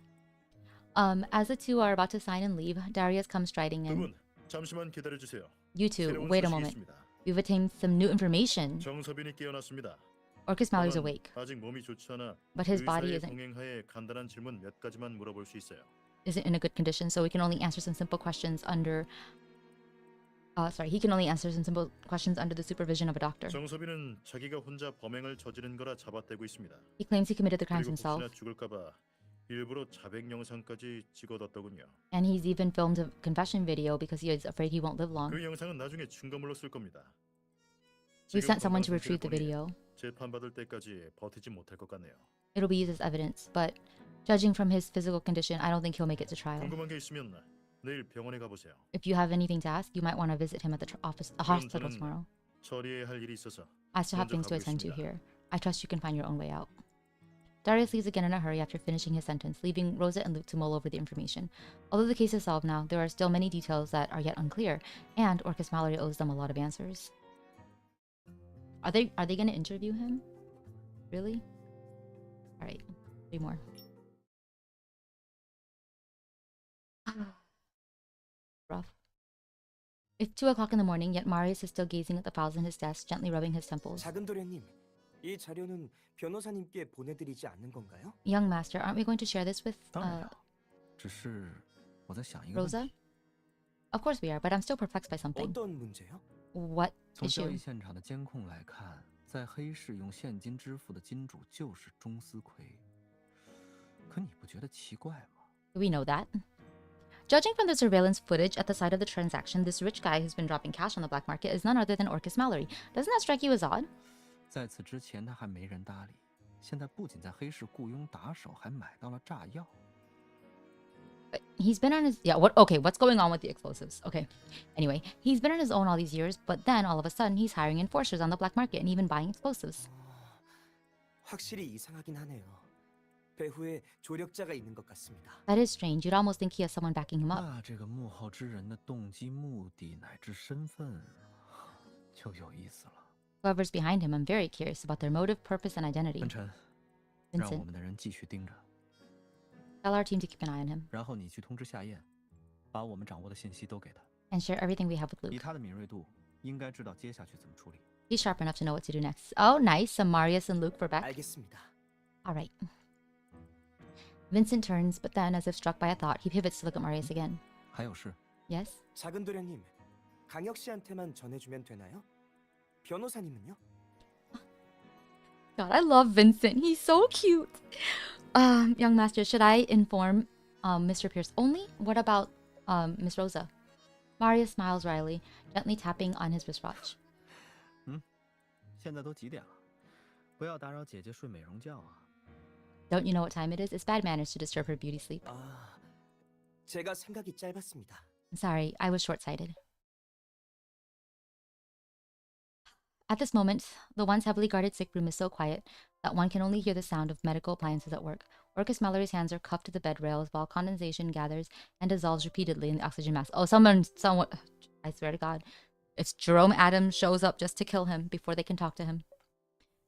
As the two are about to sign and leave, Darius comes striding in. 두분 잠시만 기다려 주세요. You two, 새로운 wait a 소식이 moment. 있습니다. We've attained some new information. 정서빈이 깨어났습니다. Orcus Mallory's 다만 awake, 아직 몸이 좋지 않아 but his body 의사의 isn't 동행하에 간단한 질문 몇 가지만 물어볼 수 있어요. in a good condition, so we can only answer some simple questions under. He can only answer some simple questions under the supervision of a doctor. 정서빈은 자기가 혼자 범행을 저지른 거라 잡아떼고 있습니다. He claims he committed the crimes 그리고 himself, 혹시나 죽을까봐 일부러 자백 영상까지 찍어뒀더군요. and he's even filmed a confession video because he is afraid he won't live long. 그 영상은 나중에 증거물로 쓸 겁니다. We've 지금 sent someone to 건강 retrieve the 상태를 video. 보니 재판 받을 때까지 버티지 못할 것 같네요. It'll be used as evidence, but judging from his physical condition, I don't think he'll make it to trial. 궁금한 게 있으면 내일 병원에 가보세요. If you have anything to ask, you might want to visit him at the hospital 저는 tomorrow. 처리해야 할 일이 있어서 I still have things 먼저 to attend to 가보겠습니다. here. I trust you can find your own way out. Darius leaves again in a hurry after finishing his sentence, leaving Rosa and Luke to mull over the information. Although the case is solved now, there are still many details that are yet unclear, and Orcus Mallory owes them a lot of answers. Are they going to interview him? Really? All right, 3 more. Rough. It's 2 o'clock in the morning, yet Marius is still gazing at the files in his desk, gently rubbing his temples. 작은 도련님, 이 자료는 변호사님께 보내드리지 않는 건가요? Young master, aren't we going to share this with 当然要，只是我在想一个问 Rosa? 题。 Of course we are, but I'm still perplexed by something. 어떤 문제요? What 从交 issue? 易现场的监控来看，在黑市用现金支付的金主就是钟思奎。可你不觉得奇怪吗？ We know that. Judging from the surveillance footage at the site of the transaction, this rich guy who's been dropping cash on the black market is none other than Orcus Mallory. Doesn't that strike you as odd? 在此之前他还没人搭理，现在不仅在黑市雇佣打手，还买到了炸药。 He's been on his what's going on with the explosives? Okay. Anyway, he's been on his own all these years, but then all of a sudden he's hiring enforcers on the black market and even buying explosives. 확실히 이상하긴 하네요. 배후에 조력자가 있는 것 같습니다. That is strange. You'd almost think he has someone backing him up. 那这个幕后之人的动机、目的乃至身份，就有意思了。 Whoever's behind him, I'm very curious about their motive, purpose, and identity. 文晨，让我 Vincent, 们的人继续盯着， tell our team to keep an eye on him 然后你去通知夏燕，把我们掌握的信息都给他。 and share everything we have with 以 Luke. 他的敏锐度，应该知道接下去怎么处理。 He's sharp enough to know what to do next. Oh, nice. Some Marius and Luke for back. 알겠습니다. All right. Vincent turns, but then, as if struck by a thought, he pivots to look at Marius again. 还有事， Yes? 작은 도련님, 강혁 씨한테만 전해주면 되나요? 변호사님은요? God, I love Vincent. He's so cute. Young master, should I inform Mr. Pierce only? What about Miss Rosa? Marius smiles wryly, gently tapping on his wristwatch. 现在都几点了？不要打扰姐姐睡美容觉啊。 Don't you know what time it is? It's bad manners to disturb her beauty sleep. 아, 제가 생각이 짧았습니다. I'm sorry, I was short-sighted. At this moment, the once heavily guarded sick room is so quiet that one can only hear the sound of medical appliances at work. Orcus Mallory's hands are cuffed to the bed rails while condensation gathers and dissolves repeatedly in the oxygen mask. Oh, someone, I swear to God. If Jerome Adams shows up just to kill him before they can talk to him.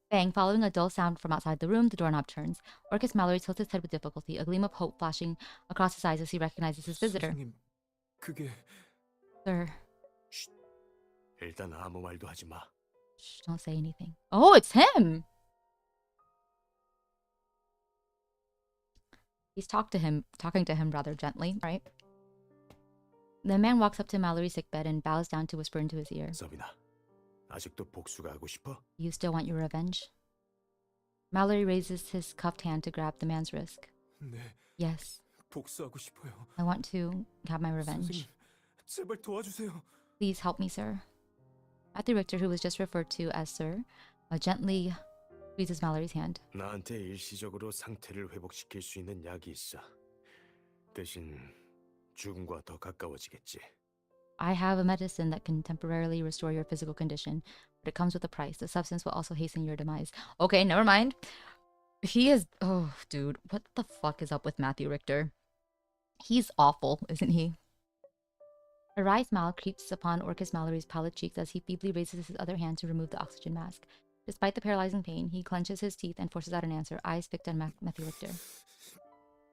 Bang, following a dull sound from outside the room, the doorknob turns. Orcus Mallory tilts his head with difficulty, a gleam of hope flashing across his eyes as he recognizes his visitor. 선생님, 그게 Sir, 일단 아무 말도 하지 마. shh, don't say anything. Oh, it's him! He's talking to him rather gently, right? The man walks up to Mallory's sickbed and bows down to whisper into his ear. 서빈아, 아직도 복수가 하고 싶어? You still want your revenge? Mallory raises his cuffed hand to grab the man's wrist. 네, Yes, 복수하고 싶어요. I want to have my revenge. 선생님, 제발 도와주세요. Please help me, sir. Matthew Richter, who was just referred to as sir, gently squeezes Mallory's hand. 나한테 일시적으로 상태를 회복시킬 수 있는 약이 있어. 대신 죽음과 더 가까워지겠지. I have a medicine that can temporarily restore your physical condition, but it comes with a price. The substance will also hasten your demise. Okay, never mind. He is... Oh, dude. What the fuck is up with Matthew Richter? He's awful, isn't he? A wry smile creeps upon Orcus Mallory's pallid cheeks as he feebly raises his other hand to remove the oxygen mask. Despite the paralyzing pain, he clenches his teeth and forces out an answer, eyes fixed on Matthew Richter.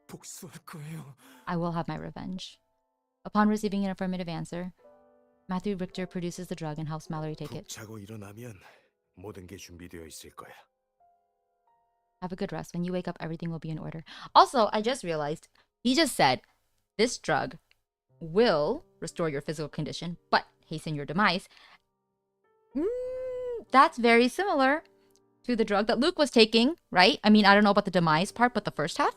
복수할 거예요. I will have my revenge. Upon receiving an affirmative answer, Matthew Richter produces the drug and helps Mallory take it. 자고 일어나면 모든 게 준비되어 있을 거야. Have a good rest. When you wake up, everything will be in order. Also, I just realized, he just said, this drug will restore your physical condition, but hasten your demise. That's very similar to the drug that Luke was taking, right? I mean, I don't know about the demise part, but the first half.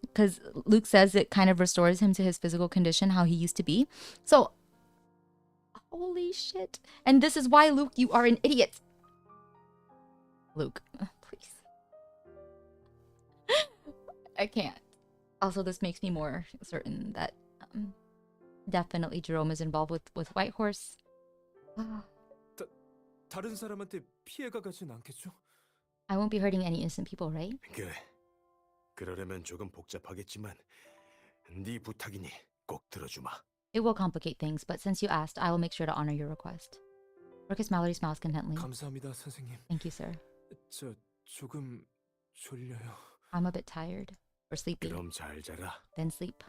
Because Luke says it kind of restores him to his physical condition, how he used to be. So, holy shit. And this is why, Luke, you are an idiot. Luke, please. I can't. Also, this makes me more certain that definitely Jerome is involved with Whitehorse. 다른 사람한테 피해가 가진 않겠죠? I won't be hurting any innocent people, right? 그래. 그러려면 조금 복잡하겠지만 네 부탁이니 꼭 들어주마. It will complicate things, but since you asked, I will make sure to honor your request. Orcus Mallory smiles contently. 감사합니다, 선생님. Thank you, sir. 저 조금 졸려요. I'm a bit tired. Or sleepy. 그럼 잘 자라. Then sleep.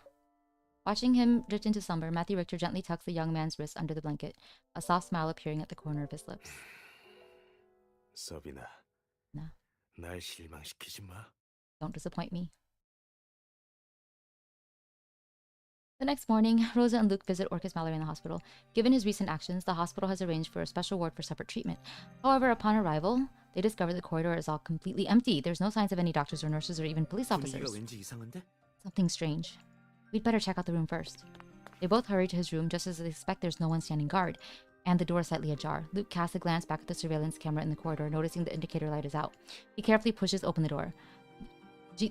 Watching him drift into slumber, Matthew Richter gently tucks the young man's wrist under the blanket, a soft smile appearing at the corner of his lips. 서빈아. 나. 날 실망시키지 마. Don't disappoint me. The next morning, Rosa and Luke visit Orcus Mallory in the hospital. Given his recent actions, the hospital has arranged for a special ward for separate treatment. However, upon arrival, they discover the corridor is all completely empty. There's no signs of any doctors or nurses or even police officers. 분위기가 왠지 이상한데? Something strange. We'd better check out the room first. They both hurry to his room just as they expect there's no one standing guard, and the door is slightly ajar. Luke casts a glance back at the surveillance camera in the corridor, noticing the indicator light is out. He carefully pushes open the door.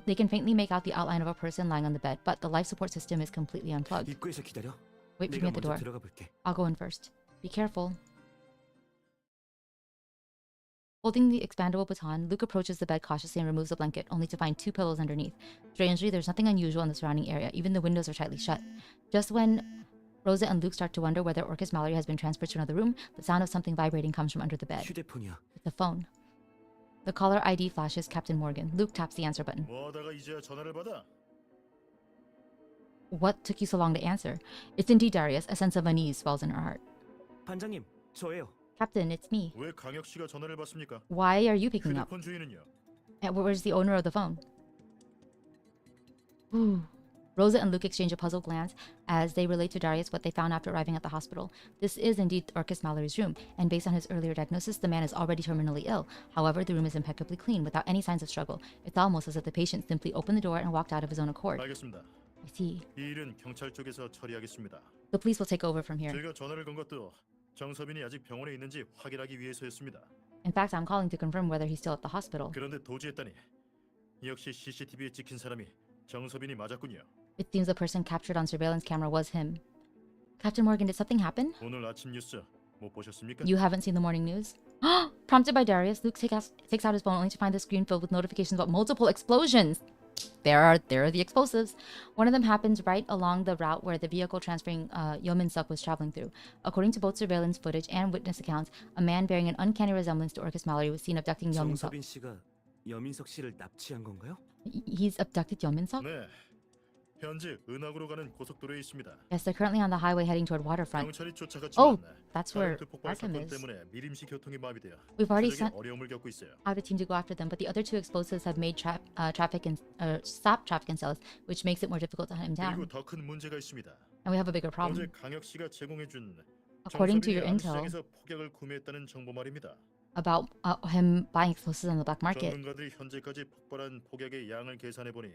They can faintly make out the outline of a person lying on the bed, but the life support system is completely unplugged. 입구에서 기다려. Wait for me at the door. 들어가 볼게. I'll go in first. Be careful. Holding the expandable baton, Luke approaches the bed cautiously and removes the blanket, only to find 2 pillows underneath. Strangely, there's nothing unusual in the surrounding area. Even the windows are tightly shut. Just when Rosa and Luke start to wonder whether Orcus Mallory has been transferred to another room, the sound of something vibrating comes from under the bed. 휴대폰이야. It's the phone. The caller ID flashes Captain Morgan. Luke taps the answer button. 뭐하다가 이제야 전화를 받아? What took you so long to answer? It's indeed Darius. A sense of unease swells in her heart. 반장님, 저예요. Captain, it's me. 왜 강혁 씨가 전화를 받습니까? Why are you picking up? 휴대폰 주인은요? Where's the owner of the phone? Ooh. Rosa and Luke exchange a puzzled glance as they relate to Darius what they found after arriving at the hospital. This is indeed Orcus Mallory's room, and based on his earlier diagnosis, the man is already terminally ill. However, the room is impeccably clean, without any signs of struggle. It's almost as if the patient simply opened the door and walked out of his own accord. 알겠습니다. I see. 이 일은 경찰 쪽에서 처리하겠습니다. The police will take over from here. 제가 전화를 건 것도 정서빈이 아직 병원에 있는지 확인하기 위해서였습니다. In fact, I'm calling to confirm whether he's still at the hospital. 그런데 도주했다니. 역시 CCTV에 찍힌 사람이 정서빈이 맞았군요. It seems the person captured on surveillance camera was him. Captain Morgan, did something happen? 오늘 아침 뉴스 못 보셨습니까? You haven't seen the morning news? Prompted by Darius, Luke takes out his phone only to find the screen filled with notifications about multiple explosions. There are the explosives. One of them happens right along the route where the vehicle transferring Yomin-suk was traveling through. According to both surveillance footage and witness accounts, a man bearing an uncanny resemblance to Orcus Mallory was seen abducting Yomin-suk. 정서빈 씨가 여민석 씨를 납치한 건가요? He's abducted Yomin-suk? 네. 현재 은하구로 가는 고속도로에 있습니다. Yes, they're currently on the highway heading toward Waterfront. 경찰이 쫓아갔지만 Oh, that's where 폭발 Arkham 사건 is. 때문에 미림시 교통이 마비되어 We've already 사적인 sent 어려움을 겪고 있어요. out a team to go after them, but the other 2 explosives have made traffic and stop traffic and cells, which makes it more difficult to hunt him 그리고 down. 더 큰 문제가 있습니다. And we have a bigger 어제 problem. 강혁 씨가 제공해준 According to 정서빈이 your intel 암시장에서 폭약을 구매했다는 정보 말입니다. about him buying explosives on the black market. 전문가들이 현재까지 폭발한 폭약의 양을 계산해 보니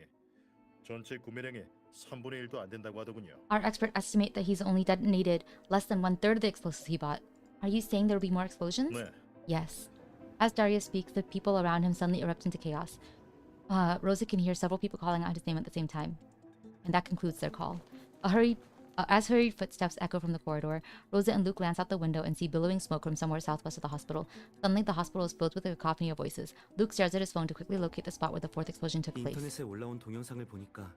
전체 구매량의 3분의 1도 안 된다고 하더군요. Our experts estimate that he's only detonated less than 1/3 of the explosives he bought. Are you saying there will be more explosions? 네. Yes. As Darius speaks, the people around him suddenly erupt into chaos. Rosa can hear several people calling out his name at the same time. And that concludes their call. A hurried As hurried footsteps echo from the corridor, Rosa and Luke glance out the window and see billowing smoke from somewhere southwest of the hospital. Suddenly, the hospital is filled with a cacophony of voices. Luke stares at his phone to quickly locate the spot where the fourth explosion took place. 인터넷에 올라온 동영상을 보니까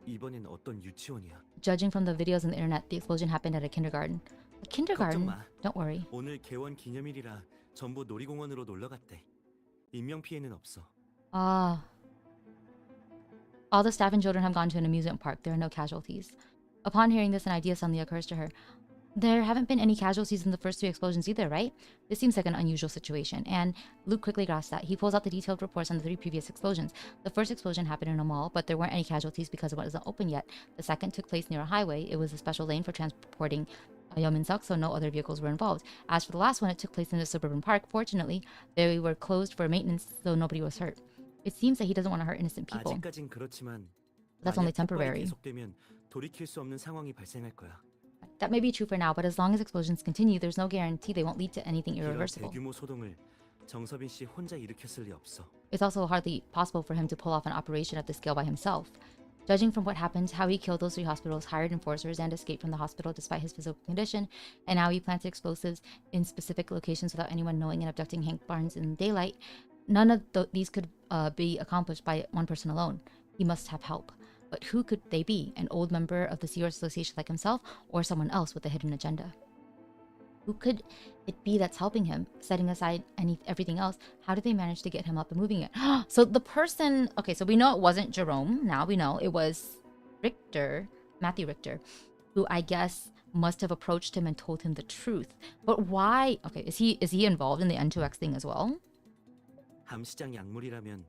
이번엔 어떤 유치원이야? Judging from the videos on the internet, the explosion happened at a kindergarten. A kindergarten? 걱정 마. Don't worry. 오늘 개원 기념일이라 전부 놀이공원으로 놀러 갔대. 인명 피해는 없어. Ah. All the staff and children have gone to an amusement park. There are no casualties. Upon hearing this, an idea suddenly occurs to her. There haven't been any casualties in the first 3 explosions either, right? This seems like an unusual situation, and Luke quickly grasps that. He pulls out the detailed reports on the 3 previous explosions. The first explosion happened in a mall, but there weren't any casualties because it wasn't open yet. The second took place near a highway. It was a special lane for transporting Yeomin-suk, so no other vehicles were involved. As for the last one, it took place in a suburban park. Fortunately, they were closed for maintenance, so nobody was hurt. It seems that he doesn't want to hurt innocent people. 아직까진 그렇지만 That's only 만약 폭발이 temporary. 계속되면 돌이킬 수 없는 상황이 발생할 거야. That may be true for now, but as long as explosions continue, there's no guarantee they won't lead to anything 이런 irreversible. 대규모 소동을 정서빈 씨 혼자 일으켰을 리 없어. It's also hardly possible for him to pull off an operation at this scale by himself. Judging from what happened, how he killed those 3 hospitals, hired enforcers, and escaped from the hospital despite his physical condition, and how he planted explosives in specific locations without anyone knowing and abducting Hank Barnes in daylight, none of these could be accomplished by one person alone. He must have help. But who could they be? An old member of the Seahorse Association like himself, or someone else with a hidden agenda? Who could it be that's helping him? Setting aside everything else, how did they manage to get him up and moving it? So the person, okay, so we know it wasn't Jerome. Now we know it was Richter, Matthew Richter, who I guess must have approached him and told him the truth. But why? Okay, is he involved in the N2X thing as well? 암시장 약물이라면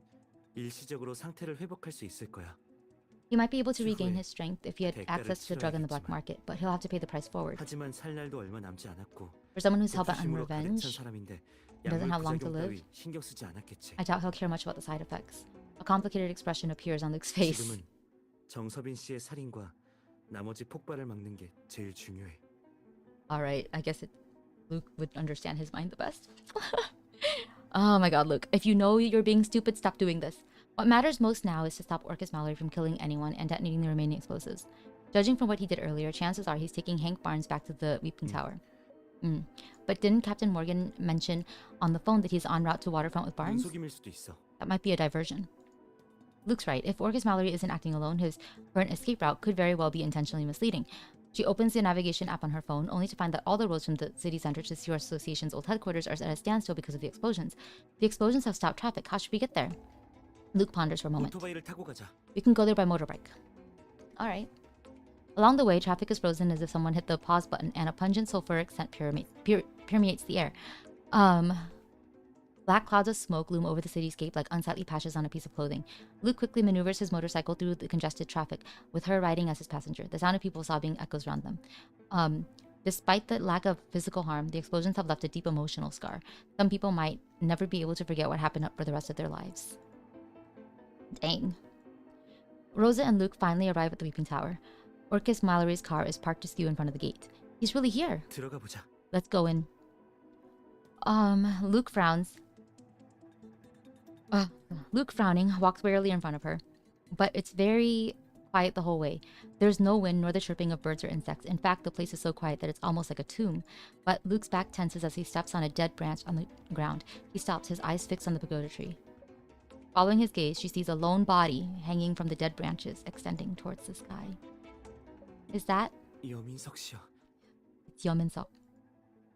일시적으로 상태를 회복할 수 있을 거야. He might be able to regain his strength if he had access to the drug in the black market, but he'll have to pay the price forward. 하지만 살 날도 얼마 남지 않았고. For someone who's hell bent on 호기심으로 가득 찬 revenge, 사람인데 he doesn't have 약물 long to 부작용 live. 따위 신경 쓰지 않았겠지. I doubt he'll care much about the side effects. A complicated expression appears on Luke's face. 지금은 정서빈 씨의 살인과 나머지 폭발을 막는 게 제일 중요해. Alright, I guess Luke would understand his mind the best. Oh my god, Luke. If you know you're being stupid, stop doing this. What matters most now is to stop Orcus Mallory from killing anyone and detonating the remaining explosives. Judging from what he did earlier, chances are he's taking Hank Barnes back to the Weeping Tower. But didn't Captain Morgan mention on the phone that he's en route to Waterfront with Barnes? 눈속임일 수도 있어. That might be a diversion. Luke's right. If Orcus Mallory isn't acting alone, his current escape route could very well be intentionally misleading. She opens the navigation app on her phone, only to find that all the roads from the city center to the Seahorse Association's old headquarters are at a standstill because of the explosions. The explosions have stopped traffic. How should we get there? Luke ponders for a moment. 오토바이를 타고 가자. We can go there by motorbike. Alright. Along the way, traffic is frozen as if someone hit the pause button and a pungent sulfuric scent permeates the air. Black clouds of smoke loom over the cityscape like unsightly patches on a piece of clothing. Luke quickly maneuvers his motorcycle through the congested traffic, with her riding as his passenger. The sound of people sobbing echoes around them. Despite the lack of physical harm, the explosions have left a deep emotional scar. Some people might never be able to forget what happened for the rest of their lives. Dang. Rosa and Luke finally arrive at the Weeping Tower. Orcus Mallory's car is parked askew in front of the gate. He's really here. 들어가 보자. Let's go in. Luke frowns. Luke, frowning, walks warily in front of her. But it's very quiet the whole way. There's no wind nor the chirping of birds or insects. In fact, the place is so quiet that it's almost like a tomb. But Luke's back tenses as he steps on a dead branch on the ground. He stops, his eyes fixed on the pagoda tree. Following his gaze, she sees a lone body hanging from the dead branches, extending towards the sky. Is that? 여민석 씨야. It's Yeomin-suk.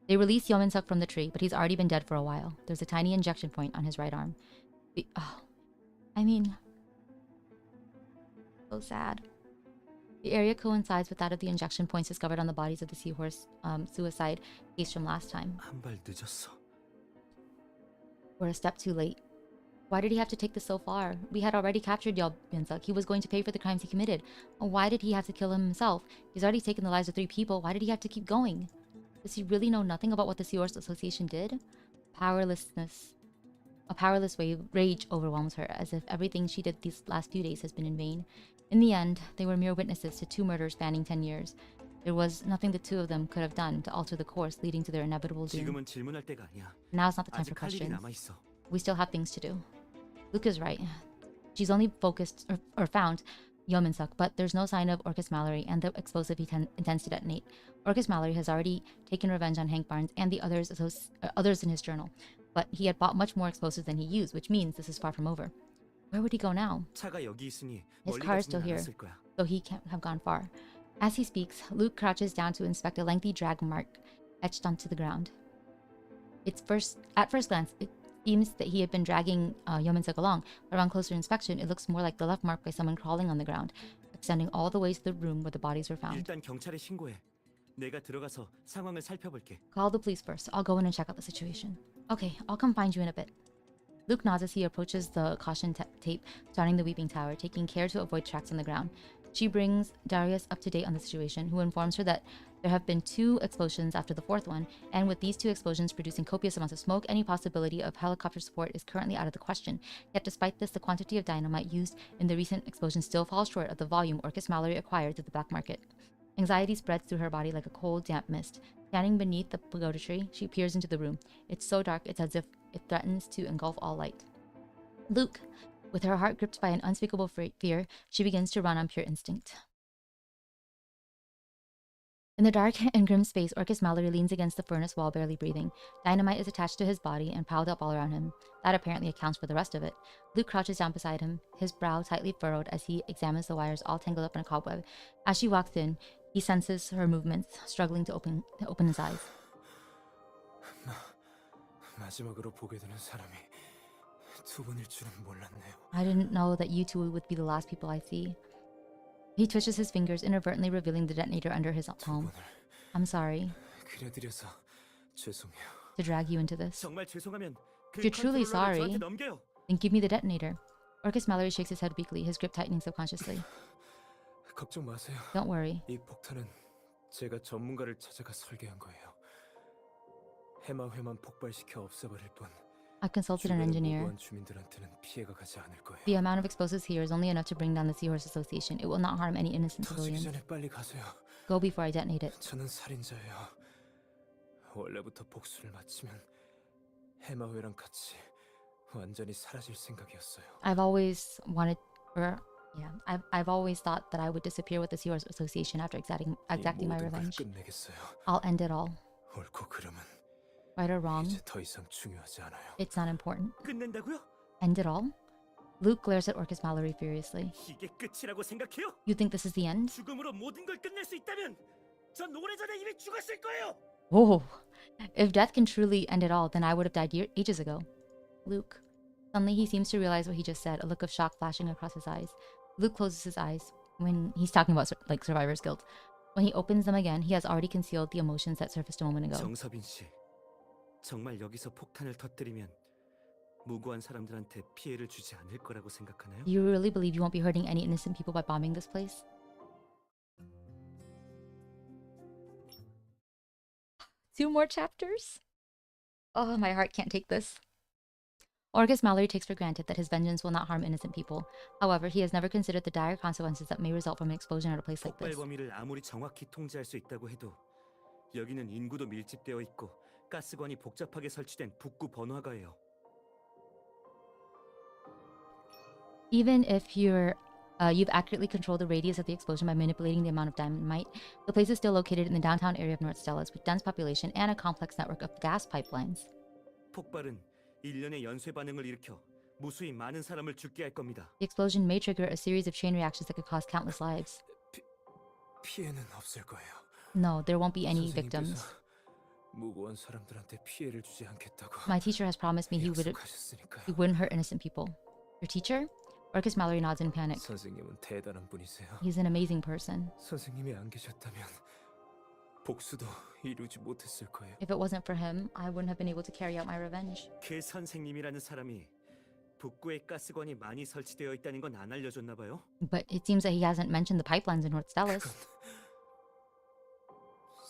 They release Yeomin-suk from the tree, but he's already been dead for a while. There's a tiny injection point on his right arm. I mean, so sad. The area coincides with that of the injection points discovered on the bodies of the Seahorse suicide case from last time. 한 발 늦었어. We're a step too late. Why did he have to take this so far? We had already captured Yeomin-suk. He was going to pay for the crimes he committed. Why did he have to kill him himself? He's already taken the lives of 3 people. Why did he have to keep going? Does he really know nothing about what the Seahorse Association did? A powerless rage overwhelms her, as if everything she did these last few days has been in vain. In the end, they were mere witnesses to 2 murders spanning 10 years. There was nothing the 2 of them could have done to alter the course leading to their inevitable doom. 지금은 질문할 때가 아니야. Now's not the time for 아직 할 일이 questions. 남아 있어. We still have things to do. Luke is right. She's only focused or found Yominsuk, but there's no sign of Orcus Mallory and the explosive he intends to detonate. Orcus Mallory has already taken revenge on Hank Barnes and the others in his journal, but he had bought much more explosives than he used, which means this is far from over. Where would he go now? His car is still here, so he can't have gone far. As he speaks, Luke crouches down to inspect a lengthy drag mark etched onto the ground. At first glance, it seems that he had been dragging Yominsuk along, but on closer inspection, it looks more like the left mark by someone crawling on the ground, extending all the way to the room where the bodies were found. 일단 경찰에 신고해. 내가 들어가서 상황을 살펴볼게. Call the police first. I'll go in and check out the situation. Okay, I'll come find you in a bit. Luke nods as he approaches the caution tape surrounding the Weeping Tower, taking care to avoid tracks on the ground. She brings Darius up to date on the situation, who informs her that there have been 2 explosions after the 4th one, and with these 2 explosions producing copious amounts of smoke, any possibility of helicopter support is currently out of the question. Yet despite this, the quantity of dynamite used in the recent explosion still falls short of the volume Orcus Mallory acquired through the black market. Anxiety spreads through her body like a cold, damp mist. Standing beneath the pagoda tree, she peers into the room. It's so dark, it's as if it threatens to engulf all light. Luke, with her heart gripped by an unspeakable fear, she begins to run on pure instinct. In the dark and grim space, Orcus Mallory leans against the furnace wall, barely breathing. Dynamite is attached to his body and piled up all around him. That apparently accounts for the rest of it. Luke crouches down beside him, his brow tightly furrowed as he examines the wires all tangled up in a cobweb. As she walks in, he senses her movements, struggling to open his eyes. 마지막으로 보게 되는 사람이 두 분일 줄은 몰랐네요. I didn't know that you two would be the last people I see. He twitches his fingers, inadvertently revealing the detonator under his palm. I'm sorry 그래드려서 죄송해요. to drag you into this. 정말 죄송하면 If you're truly sorry, 저한테 넘겨요. then give me the detonator. Orcus Mallory shakes his head weakly, his grip tightening subconsciously. 걱정 마세요. Don't worry. 이 폭탄은 제가 전문가를 찾아가 설계한 거예요. 해마회만 폭발시켜 없애버릴 뿐. I've consulted an engineer. 무고한 주민들한테는 피해가 가지 않을 거예요. The amount of explosives here is only enough to bring down the Seahorse Association. It will not harm any innocent 터지기 civilians. 전에 빨리 가세요. Go before I detonate it. 저는 살인자예요. 원래부터 복수를 마치면 해마회랑 같이 완전히 사라질 생각이었어요. I've always wanted, I've always thought that I would disappear with the Seahorse Association after exacting my revenge. 끝내겠어요. I'll end it all. 옳고 그름은 Right or wrong, 이제 더 이상 중요하지 않아요. it's not important. 끝낸다고요? End it all? Luke glares at Orcus Mallory furiously. 이게 끝이라고 생각해요? You think this is the end? 죽음으로 모든 걸 끝낼 수 있다면 전 오래전에 이미 죽었을 거예요. Whoa! If death can truly end it all, then I would have died ages ago. Luke. Suddenly he seems to realize what he just said, a look of shock flashing across his eyes. Luke closes his eyes when he's talking about survivor's guilt. When he opens them again, he has already concealed the emotions that surfaced a moment ago. 정서빈 씨, 정말 여기서 폭탄을 터뜨리면 무고한 사람들한테 피해를 주지 않을 거라고 생각하나요? You really believe you won't be hurting any innocent people by bombing this place? 2 more chapters? Oh, my heart can't take this. Orcus Mallory takes for granted that his vengeance will not harm innocent people. However, he has never considered the dire consequences that may result from an explosion at a place like 폭발 this. 범위를 아무리 정확히 통제할 수 있다고 해도 여기는 인구도 밀집되어 있고 가스관이 복잡하게 설치된 북구 번화가예요. Even if you've accurately controlled the radius of the explosion by manipulating the amount of dynamite, the place is still located in the downtown area of North Stellas with dense population and a complex network of gas pipelines. 폭발은 일련의 연쇄 반응을 일으켜 무수히 많은 사람을 죽게 할 겁니다. The explosion may trigger a series of chain reactions that could cause countless lives. 피해는 없을 거예요. No, there won't be any victims. 무고한 사람들한테 피해를 주지 않겠다고. My teacher has promised me he wouldn't hurt innocent people. Your teacher? Orcus Mallory nods in panic. 선생님은 대단한 분이세요. He's an amazing person. 선생님이 안 계셨다면 복수도 이루지 못했을 거예요. If it wasn't for him, I wouldn't have been able to carry out my revenge. 그 선생님이라는 사람이 북구에 가스관이 많이 설치되어 있다는 건 안 알려줬나 봐요. But it seems that he hasn't mentioned the pipelines in North Stellas.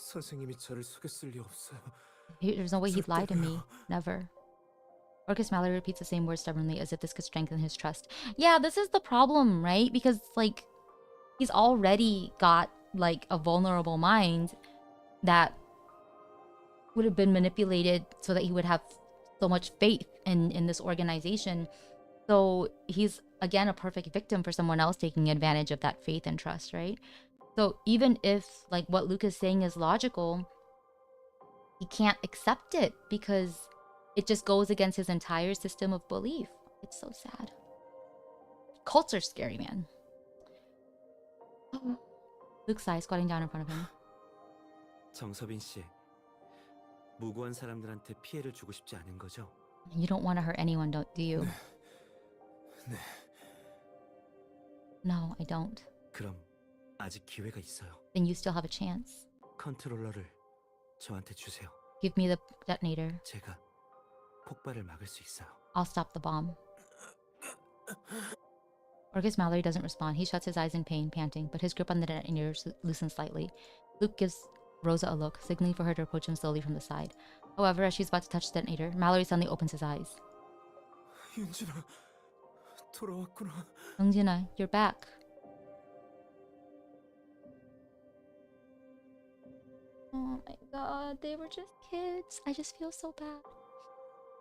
선생님이 저를 속였을 리 없어요. There's no way he'd lie to me. Never. Orcus Mallory repeats the same words stubbornly as if this could strengthen his trust. Yeah, this is the problem, right? Because, like, he's already got, like, a vulnerable mind that would have been manipulated so that he would have so much faith in this organization. So he's, again, a perfect victim for someone else taking advantage of that faith and trust, right? So even if, like, what Luke is saying is logical, he can't accept it because it just goes against his entire system of belief. It's so sad. Cults are scary, man. Luke sighs, squatting down in front of him. 정서빈 씨, 무고한 사람들한테 피해를 주고 싶지 않은 거죠? You don't want to hurt anyone, do you? 네. No, I don't. 그럼 아직 기회가 있어요. Then you still have a chance. 컨트롤러를 저한테 주세요. Give me the detonator. 제가 폭발을 막을 수 있어요. I'll stop the bomb. Orcus Mallory doesn't respond. He shuts his eyes in pain, panting, but his grip on the detonator loosens slightly. Luke gives Rosa a look, signaling for her to approach him slowly from the side. However, as she's about to touch the detonator, Mallory suddenly opens his eyes. 윤진아, 돌아왔구나. Youngjina, you're back. Oh my god, they were just kids. I just feel so bad.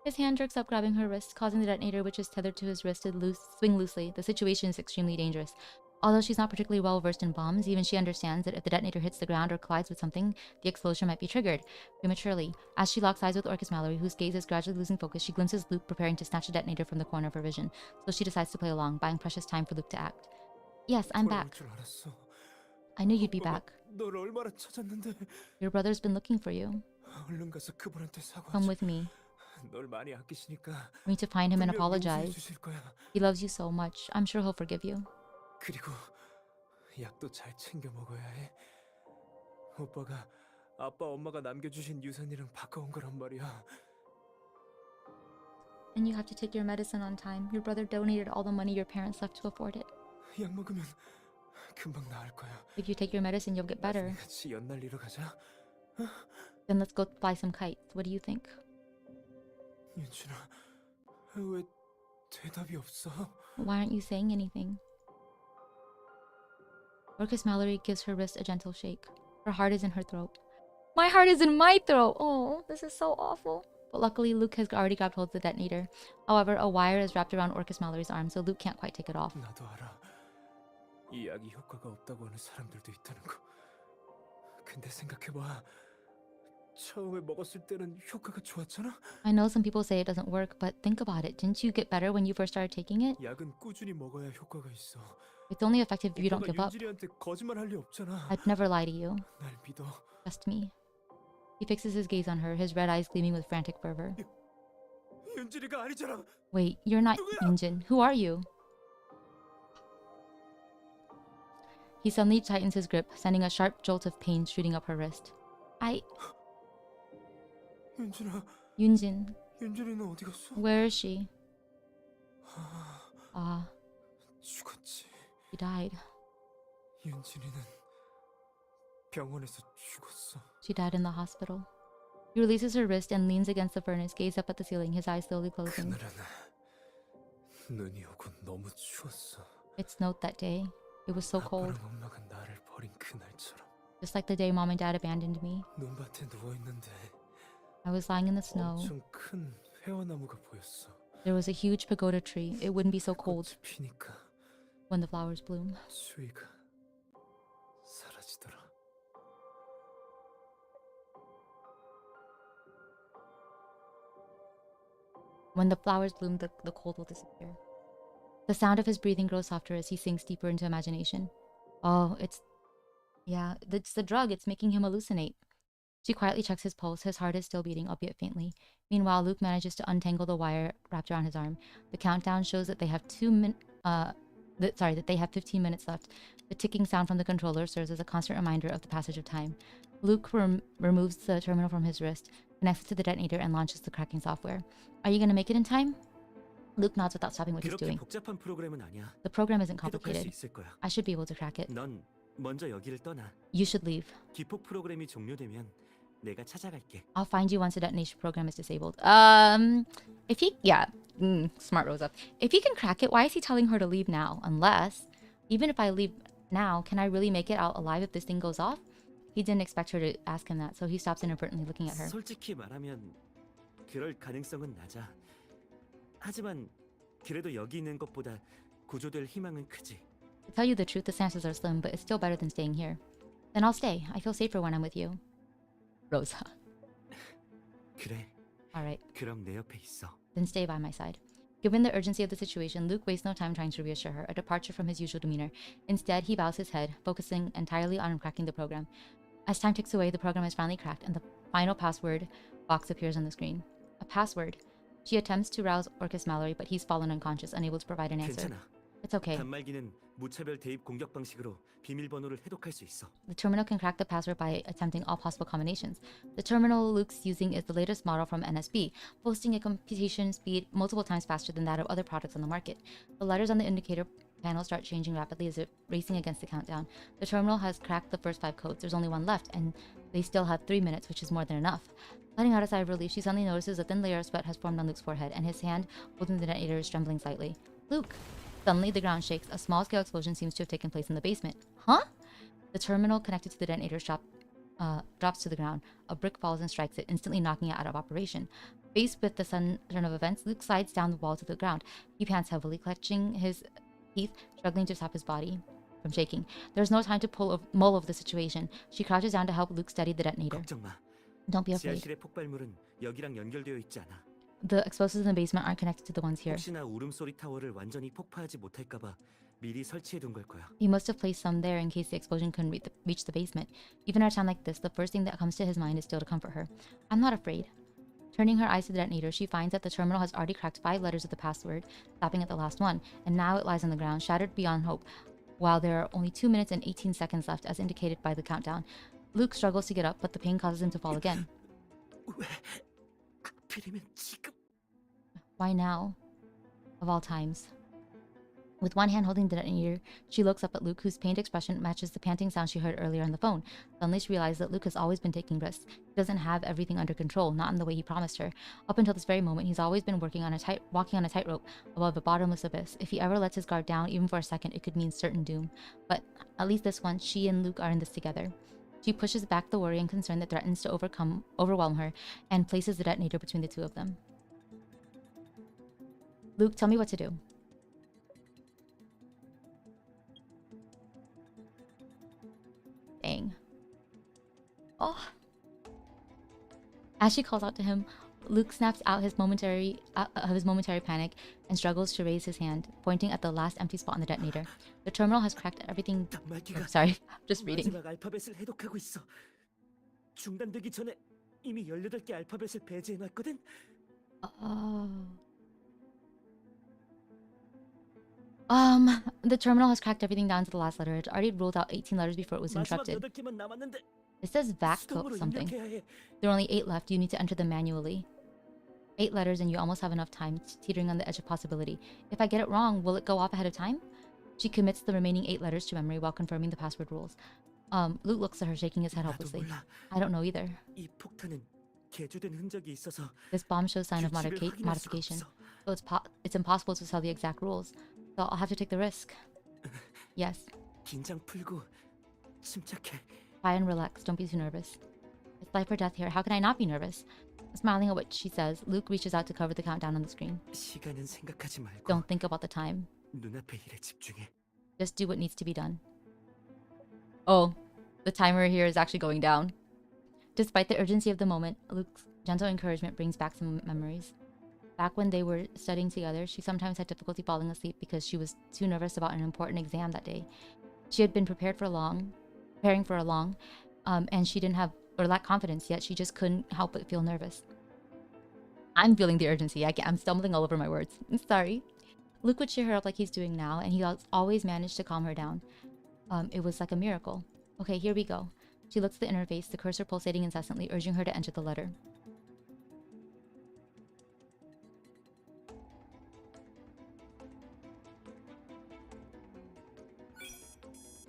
His hand jerks up, grabbing her wrist, causing the detonator, which is tethered to his wrist, to swing loosely. The situation is extremely dangerous. Although she's not particularly well versed in bombs, even she understands that if the detonator hits the ground or collides with something, the explosion might be triggered prematurely. As she locks eyes with Orcus Mallory, whose gaze is gradually losing focus, she glimpses Luke preparing to snatch the detonator from the corner of her vision. So she decides to play along, buying precious time for Luke to act. Yes, I'm back. I knew you'd be back. 너를 얼마나 찾았는데. Your brother's been looking for you. 얼른 가서 그분한테 사과하자. Come with me. 널 많이 아끼시니까. We need to find him and 분명 apologize. 용서해 주실 거야. He loves you so much. I'm sure he'll forgive you. 그리고 약도 잘 챙겨 먹어야 해. 오빠가 아빠 엄마가 남겨주신 유산이랑 바꿔온 거란 말이야. And you have to take your medicine on time. Your brother donated all the money your parents left to afford it. 약 먹으면 금방 나을 거야. If you take your medicine, you'll get better. 같이 연날리러 가자. Then let's go fly some kites. What do you think? 윤준아, 왜 대답이 없어? Why aren't you saying anything? Orcus Mallory gives her wrist a gentle shake. Her heart is in her throat. My heart is in my throat! Oh, this is so awful. But luckily, Luke has already grabbed hold of the detonator. However, a wire is wrapped around Orcus Mallory's arm, so Luke can't quite take it off. 나도 알아. 이 약이 효과가 없다고 하는 사람들도 있다는 거. 근데 생각해봐. 처음에 먹었을 때는 효과가 좋았잖아. I know some people say it doesn't work, but think about it. Didn't you get better when you first started taking it? 약은 꾸준히 먹어야 효과가 있어. It's only effective if you don't give up. 윤진이한테 거짓말할 리 없잖아. I'd never lie to you. 날 믿어. Trust me. He fixes his gaze on her, his red eyes gleaming with frantic fervor. 윤진이가 아니잖아. Wait, you're not Yoonjin. Who are you? He suddenly tightens his grip, sending a sharp jolt of pain shooting up her wrist. 윤진아. Yoonjin. 윤진이는 어디 갔어? Where is she? 죽었지. She died. 윤진이는 병원에서 죽었어. She died in the hospital. He releases her wrist and leans against the furnace, gaze up at the ceiling, his eyes slowly closing. 그날은 눈이 오고 너무 추웠어. It snowed that day. It was so cold. 아빠랑 엄마가 나를 버린 그날처럼. Just like the day Mom and Dad abandoned me. 눈밭에 누워 있는데. I was lying in the snow. 엄청 큰 회화나무가 보였어. There was a huge pagoda tree. It wouldn't be so cold 피니까 when the flowers bloom. 추위가 사라지더라. When the flowers bloom, the cold will disappear. The sound of his breathing grows softer as he sinks deeper into imagination. Oh, it's the drug. It's making him hallucinate. She quietly checks his pulse. His heart is still beating, albeit faintly. Meanwhile, Luke manages to untangle the wire wrapped around his arm. The countdown shows that they have 15 minutes left. The ticking sound from the controller serves as a constant reminder of the passage of time. Luke removes the terminal from his wrist, connects it to the detonator, and launches the cracking software. Are you going to make it in time? Luke nods without stopping what he's doing. 복잡한 프로그램은 아니야. The program isn't 해독할 수 complicated. 있을 거야. I should be able to crack it. 넌 먼저 여기를 떠나. You should leave. 기폭 프로그램이 종료되면 내가 찾아갈게. I'll find you once the detonation program is disabled. Smart Rosa. If he can crack it, why is he telling her to leave now? Unless, even if I leave now, can I really make it out alive if this thing goes off? He didn't expect her to ask him that, so he stops inadvertently looking at her. 솔직히 말하면 그럴 가능성은 낮아. 하지만 그래도 여기 있는 것보다 구조될 희망은 크지. To tell you the truth, the chances are slim, but it's still better than staying here. Then I'll stay. I feel safer when I'm with you. Rosa. 그래. Alright. 그럼 내 옆에 있어. Then stay by my side. Given the urgency of the situation, Luke wastes no time trying to reassure her, a departure from his usual demeanor. Instead, he bows his head, focusing entirely on cracking the program. As time ticks away, the program is finally cracked, and the final password box appears on the screen. A password. She attempts to rouse Orcus Mallory, but he's fallen unconscious, unable to provide an answer. 괜찮아. It's okay. 단말기는 무차별 대입 공격 방식으로 비밀번호를 해독할 수 있어. The terminal can crack the password by attempting all possible combinations. The terminal Luke's using is the latest model from NSB, boasting a computation speed multiple times faster than that of other products on the market. The letters on the indicator panel start changing rapidly as if racing against the countdown. The terminal has cracked the first 5 codes. There's only one left, and they still have 3 minutes, which is more than enough. Letting out a sigh of relief, she suddenly notices a thin layer of sweat has formed on Luke's forehead, and his hand holding the detonator is trembling slightly. Luke! Suddenly, the ground shakes. A small-scale explosion seems to have taken place in the basement. Huh? The terminal connected to the detonator drops to the ground. A brick falls and strikes it, instantly knocking it out of operation. Faced with the sudden turn of events, Luke slides down the wall to the ground. He pants heavily, clutching his teeth, struggling to stop his body from shaking. There's no time to mull over the situation. She crouches down to help Luke steady the detonator. 걱정 마. Don't be afraid. 지하실의 폭발물은 여기랑 연결되어 있지 않아. The explosives in the basement aren't connected to the ones here. 혹시나 울음소리 타워를 완전히 폭파하지 못할까봐 미리 설치해둔 걸 거야. He must have placed some there in case the explosion couldn't reach the basement. Even at a time like this, the first thing that comes to his mind is still to comfort her. I'm not afraid. Turning her eyes to the detonator, she finds that the terminal has already cracked 5 letters of the password, stopping at the last one, and now it lies on the ground, shattered beyond hope, while there are only 2 minutes and 18 seconds left, as indicated by the countdown. Luke struggles to get up, but the pain causes him to fall again. Why now? Of all times. With one hand holding the detonator, she looks up at Luke, whose pained expression matches the panting sound she heard earlier on the phone. Suddenly she realizes that Luke has always been taking risks. He doesn't have everything under control, not in the way he promised her. Up until this very moment, he's always been walking on a tightrope above a bottomless abyss. If he ever lets his guard down, even for a second, it could mean certain doom. But at least this once, she and Luke are in this together. She pushes back the worry and concern that threatens to overwhelm her, and places the detonator between the two of them. Luke, tell me what to do. Dang. Oh. As she calls out to him, Luke snaps out of his momentary panic and struggles to raise his hand, pointing at the last empty spot on the detonator. The terminal has cracked everything. Oh, sorry, just reading. 마지막 알파벳을 해독하고 있어. 중단되기 전에 이미 18개 알파벳을 배제해놨거든. The terminal has cracked everything down to the last letter. It already ruled out 18 letters before it was interrupted. It says VAC something. There are only 8 left. You need to enter them manually. 8 letters and you almost have enough time, teetering on the edge of possibility. If I get it wrong, will it go off ahead of time? She commits the remaining 8 letters to memory while confirming the password rules. Luke looks at her, shaking his head hopelessly. I don't know either. 이 폭탄은 개조된 흔적이 있어서 This bomb shows sign of modification, so it's impossible to tell the exact rules. So I'll have to take the risk. Yes. 긴장 풀고 침착해. Try and relax. Don't be too nervous. It's life or death here. How can I not be nervous? Smiling at what she says, Luke reaches out to cover the countdown on the screen. 시간은 생각하지 말고. Don't think about the time. 눈앞의 일에 집중해. Just do what needs to be done. Oh, the timer here is actually going down. Despite the urgency of the moment, Luke's gentle encouragement brings back some memories. Back when they were studying together, she sometimes had difficulty falling asleep because she was too nervous about an important exam that day. She had been preparing for a long, and she didn't have or lack confidence, yet she just couldn't help but feel nervous. I'm feeling the urgency. I'm stumbling all over my words. I'm sorry. Luke would cheer her up like he's doing now, and he always managed to calm her down. It was like a miracle. Okay, here we go. She looks at the interface, the cursor pulsating incessantly, urging her to enter the letter.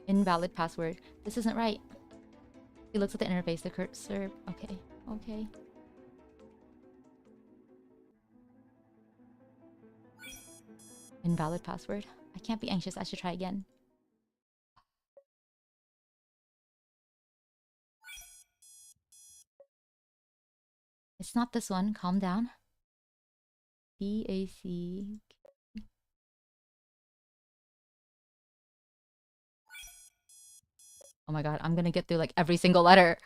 Invalid password. This isn't right. He looks at the interface, the cursor. Okay. Invalid password. I can't be anxious. I should try again. It's not this one. Calm down. BAC. Oh my god, I'm gonna get through like every single letter.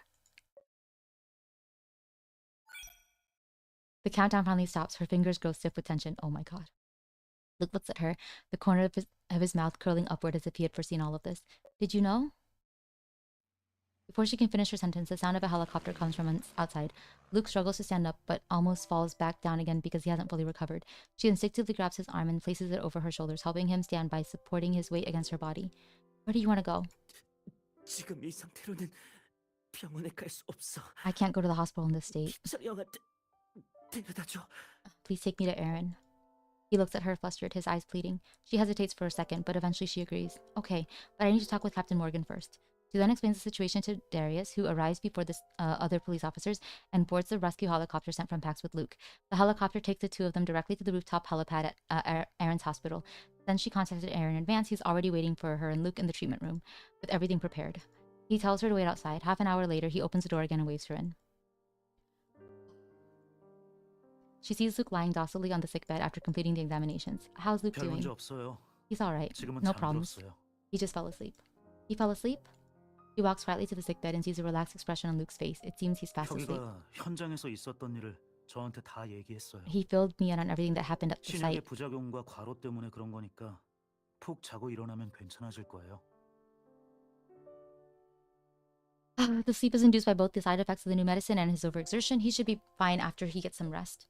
The countdown finally stops. Her fingers grow stiff with tension. Oh my god. Luke looks at her, the corner of his mouth curling upward as if he had foreseen all of this. Did you know? Before she can finish her sentence, the sound of a helicopter comes from outside. Luke struggles to stand up, but almost falls back down again because he hasn't fully recovered. She instinctively grabs his arm and places it over her shoulders, helping him stand by supporting his weight against her body. Where do you want to go? 지금 이 상태로는 병원에 갈 수 없어. I can't go to the hospital in this state. 빅서령한테 데려다줘. Please take me to Aaron. He looks at her, flustered, his eyes pleading. She hesitates for a second, but eventually she agrees. Okay, but I need to talk with Captain Morgan first. She then explains the situation to Darius, who arrives before the other police officers and boards the rescue helicopter sent from Pax with Luke. The helicopter takes the two of them directly to the rooftop helipad at Aaron's hospital. Then she contacted Aaron in advance. He's already waiting for her and Luke in the treatment room, with everything prepared. He tells her to wait outside. Half an hour later, he opens the door again and waves her in. She sees Luke lying docilely on the sickbed after completing the examinations. How's Luke doing? He's alright. No problems. He just fell asleep. He fell asleep? He walks quietly to the sickbed and sees a relaxed expression on Luke's face. It seems he's fast asleep. 현장에서 있었던 일을 저한테 다 얘기했어요. He filled me in on everything that happened at the 신약의 site. 부작용과 과로 때문에 그런 거니까 푹 자고 일어나면 괜찮아질 거예요. The sleep is induced by both the side effects of the new medicine and his overexertion. He should be fine after he gets some rest.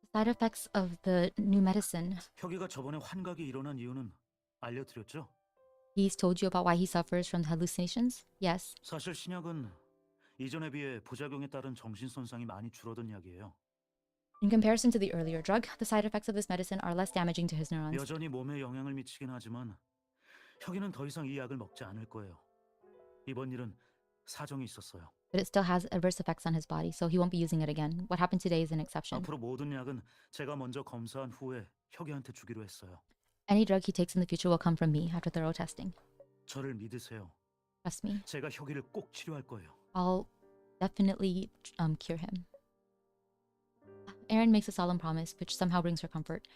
The side effects of the new medicine. 혁이가 저번에 환각이 일어난 이유는 알려드렸죠? He's told you about why he suffers from hallucinations? Yes. 사실 신약은 이전에 비해 부작용에 따른 정신 손상이 많이 줄어든 약이에요. In comparison to the earlier drug, the side effects of this medicine are less damaging to his neurons. 여전히 몸에 영향을 미치긴 하지만 혁이는 더 이상 이 약을 먹지 않을 거예요. 이번 일은 사정이 있었어요. But it still has adverse effects on his body, so he won't be using it again. What happened today is an exception. 앞으로 모든 약은 제가 먼저 검사한 후에 혁이한테 주기로 했어요. Any drug he takes in the future will come from me after thorough testing. 저를 믿으세요. Trust me. 제가 혁이를 꼭 치료할 거예요. I'll definitely cure him. Erin makes a solemn promise, which somehow brings her comfort.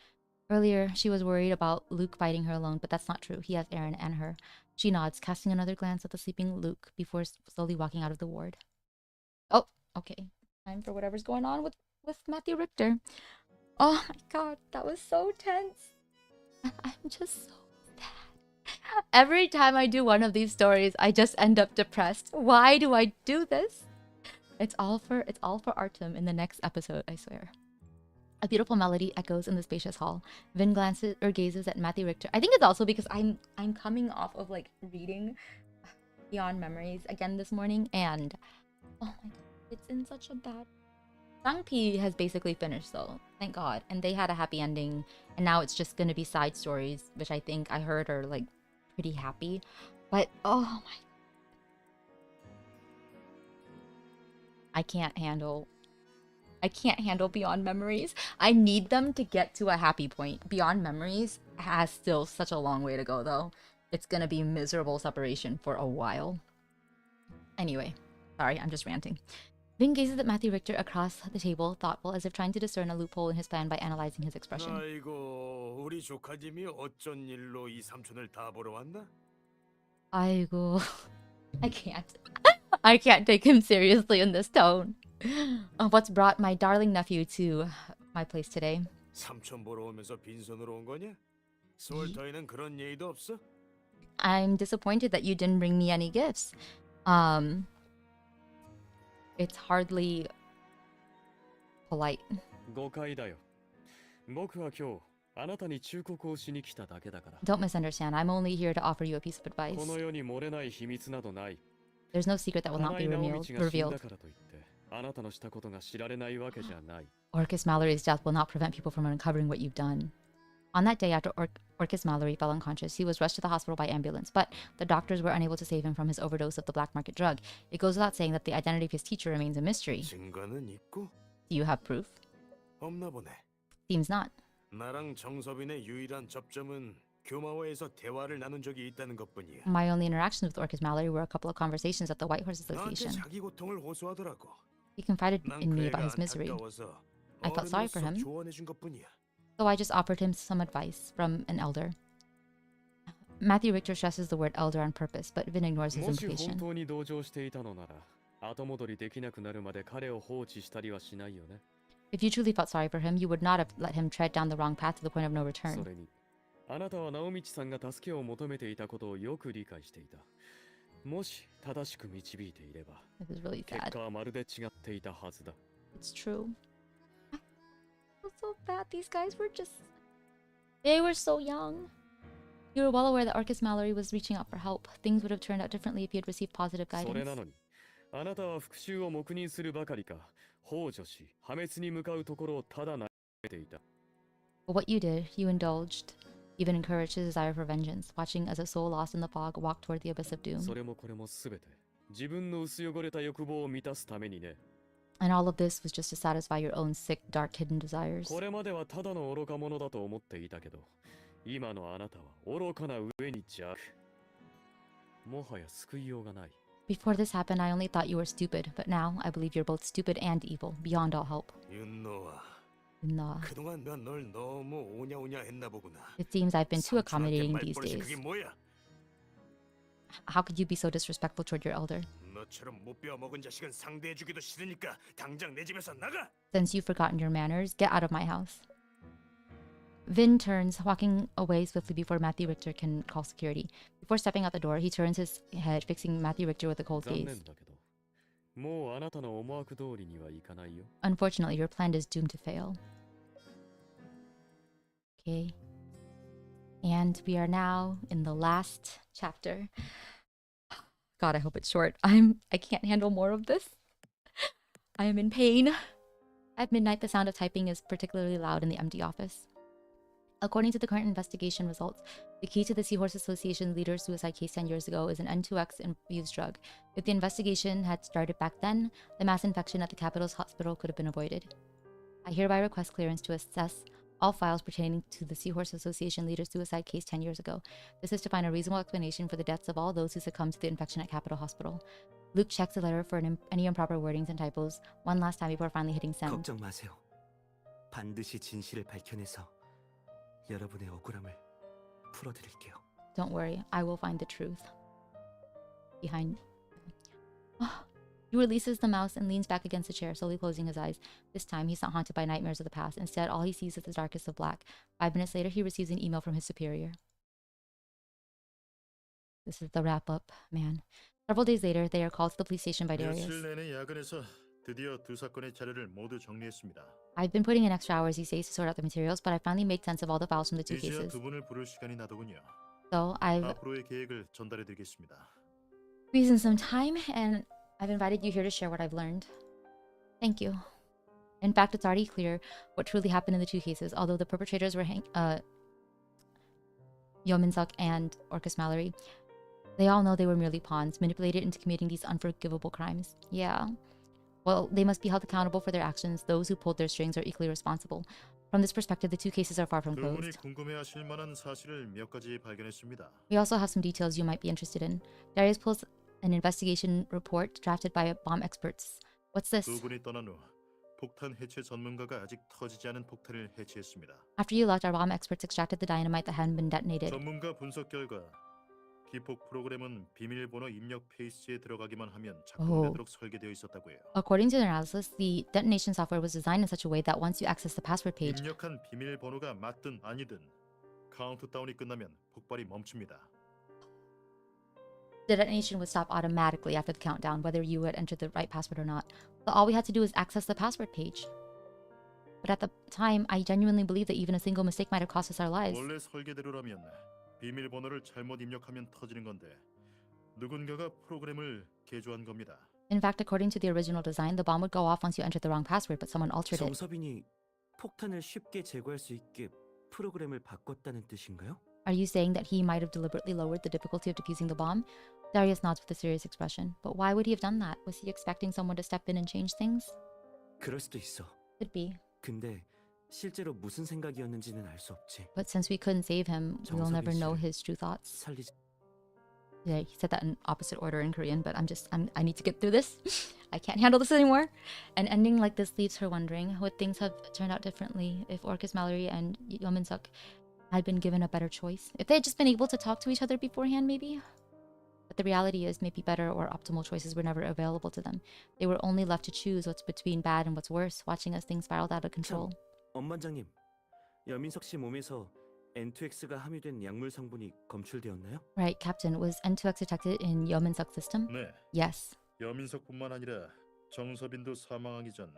Earlier, she was worried about Luke fighting her alone, but that's not true. He has Erin and her. She nods, casting another glance at the sleeping Luke before slowly walking out of the ward. Oh, okay. Time for whatever's going on with Matthew Richter. Oh my god, that was so tense. I'm just so sad. Every time I do one of these stories, I just end up depressed. Why do I do this? It's all for Artem in the next episode, I swear. A beautiful melody echoes in the spacious hall. Vin glances or gazes at Matthew Richter. I think it's also because I'm coming off of like reading Beyond Memories again this morning, and oh my god, it's in such a bad. Sang-P has basically finished though, thank god, and they had a happy ending, and now it's just gonna be side stories, which I think I heard are like pretty happy, but oh my, I can't handle Beyond Memories. I need them to get to a happy point. Beyond Memories has still such a long way to go though. It's gonna be miserable separation for a while. Anyway, sorry, I'm just ranting. Vin gazes at Matthew Richter across the table, thoughtful, as if trying to discern a loophole in his plan by analyzing his expression. 아이고, 우리 조카님이 어쩐 일로 이 삼촌을 다 보러 왔나? 아이고, I can't take him seriously in this tone. What's brought my darling nephew to my place today? 삼촌 보러 오면서 빈손으로 온 거냐? 스월터에는 그런 예의도 없어? I'm disappointed that you didn't bring me any gifts. It's hardly polite. 誤解だよ。僕は今日あなたに忠告をしに来ただけだから。Don't misunderstand. I'm only here to offer you a piece of advice. この世に漏れない秘密などない。 There's no secret that will not be revealed. だからといってあなたのしたことが知られないわけじゃない。 Orcus Mallory's death will not prevent people from uncovering what you've done. On that day after Orcus Mallory fell unconscious, he was rushed to the hospital by ambulance, but the doctors were unable to save him from his overdose of the black market drug. It goes without saying that the identity of his teacher remains a mystery. 증거는 있고? Do you have proof? 없나 보네. Seems not. 나랑 정서빈의 유일한 접점은 교마호에서 대화를 나눈 적이 있다는 것뿐이야. My only interactions with Orcus Mallory were a couple of conversations at the White Horse Association. 나한테 자기 고통을 호소하더라고. He confided in me about his misery. I felt sorry for him, 조언해준 것뿐이야. so I just offered him some advice from an elder. Matthew Richter stresses the word elder on purpose, but Vin ignores his もし本 implication. 当に同情していたのなら、後戻りできなくなるまで彼を放置したりはしないよね。If you truly felt sorry for him, you would not have let him tread down the wrong path to the point of no そ return. れに、あなたは直道さんが助けを求めていたことをよく理解していた。もし正しく導いていれば、This is really 結 sad. 果はまるで違っていたはずだ。It's true. I feel so bad. These guys were just... They were so young. You were well aware that Orcus Mallory was reaching out for help. Things would have turned out differently if he had received positive それな guidance. のに、あなたは復讐を黙認するばかりか、幇助し、破滅に向かうところをただ眺めていた。But what you did, you indulged, even encouraged his desire for vengeance, watching as a soul lost in the fog walked toward the abyss of doom. それもこれもすべて、自分の薄汚れた欲望を満たすためにね。And all of this was just to satisfy your own sick, dark, hidden desires. これまではただの愚か者だと思っていたけど、今のあなたは愚かな上に邪悪。もはや救いようがない。Before this happened, I only thought you were stupid, but now I believe you're both stupid and evil, beyond all help. 윤노아. Noah. 그동안 난 널 너무 오냐오냐 했나 보구나. It seems I've been too accommodating these 말버릇이 days. 그게 뭐야? How could you be so disrespectful toward your elder? 너처럼 못 배워먹은 자식은 상대해주기도 싫으니까 당장 내 집에서 나가! Since you've forgotten your manners, get out of my house. Vin turns, walking away swiftly before Matthew Richter can call security. Before stepping out the door, he turns his head, fixing Matthew Richter with a cold 残 gaze. 念だけど、もうあなたの思惑通りにはいかないよ。 Unfortunately, your plan is doomed to fail. Okay. And we are now in the last chapter. God, I hope it's short. I can't handle more of this. I am in pain. At midnight, the sound of typing is particularly loud in the empty office. According to the current investigation results, the key to the Seahorse Association leader's suicide case 10 years ago is an N2X infused drug. If the investigation had started back then, the mass infection at the capital's hospital could have been avoided. I hereby request clearance to assess all files pertaining to the Seahorse Association leader's suicide case 10 years ago. This is to find a reasonable explanation for the deaths of all those who succumbed to the infection at Capital Hospital. Luke checks the letter for any improper wordings and typos one last time before finally hitting send. 걱정 마세요. 반드시 진실을 밝혀내서 여러분의 억울함을 풀어드릴게요. Don't worry, I will find the truth. Behind... He releases the mouse and leans back against the chair, slowly closing his eyes. This time, he's not haunted by nightmares of the past. Instead, all he sees is the darkest of black. 5 minutes later, he receives an email from his superior. This is the wrap-up, man. Several days later, they are called to the police station by Darius. 며칠 내내 야근해서 드디어 두 사건의 자료를 모두 정리했습니다. I've been putting in extra hours these days to sort out the materials, but I finally made sense of all the files from the two 이제야 cases. 두 분을 부를 시간이 나더군요. So I've 앞으로의 계획을 전달해드리겠습니다. squeezed in some time, and I've invited you here to share what I've learned. Thank you. In fact, it's already clear what truly happened in the two cases. Although the perpetrators were Yeomin-suk and Orcus Mallory, they all know they were merely pawns, manipulated into committing these unforgivable crimes. Yeah. Well, they must be held accountable for their actions. Those who pulled their strings are equally responsible. From this perspective, the two cases are far from 두 분이 closed. 궁금해하실 만한 사실을 몇 가지 발견했습니다. We also have some details you might be interested in. Darius pulls an investigation report drafted by bomb experts. What's this? 두 분이 떠난 후 폭탄 해체 전문가가 아직 터지지 않은 폭탄을 해체했습니다. After you left, our bomb experts extracted the dynamite that hadn't been detonated. 전문가 분석 결과 기폭 프로그램은 비밀번호 입력 페이지에 들어가기만 하면 작동되도록 설계되어 있었다고요. According to their analysis, the detonation software was designed in such a way that once you access the password page, 입력한 비밀번호가 맞든 아니든 카운트다운이 끝나면 폭발이 멈춥니다. the detonation would stop automatically after the countdown, whether you had entered the right password or not. So all we had to do was access the password page. But at the time, I genuinely believed that even a single mistake might have cost us our lives. 원래 설계대로라면 비밀번호를 잘못 입력하면 터지는 건데 누군가가 프로그램을 개조한 겁니다. In fact, according to the original design, the bomb would go off once you entered the wrong password, but someone altered it. 정서빈이 폭탄을 쉽게 제거할 수 있게 프로그램을 바꿨다는 뜻인가요? Are you saying that he might have deliberately lowered the difficulty of defusing the bomb? Darius nods with a serious expression. But why would he have done that? Was he expecting someone to step in and change things? 그럴 수도 있어. Could be. 근데 실제로 무슨 생각이었는지는 알 수 없지. But since we couldn't save him, we'll never know his true thoughts. 살리지. Yeah, he said that in opposite order in Korean, but I need to get through this. I can't handle this anymore. An ending like this leaves her wondering, would things have turned out differently if Orcus Mallory and Yeomin-suk had been given a better choice. If they had just been able to talk to each other beforehand, maybe. But the reality is maybe better or optimal choices were never available to them. They were only left to choose what's between bad and what's worse, watching as things spiraled out of control. 엄반장님, 여민석 씨 몸에서 N2X가 함유된 약물 성분이 검출되었나요? Right, Captain. Was N2X detected in Yeomin-suk system? 네. Yes. 여민석뿐만 아니라 정서빈도 사망하기 전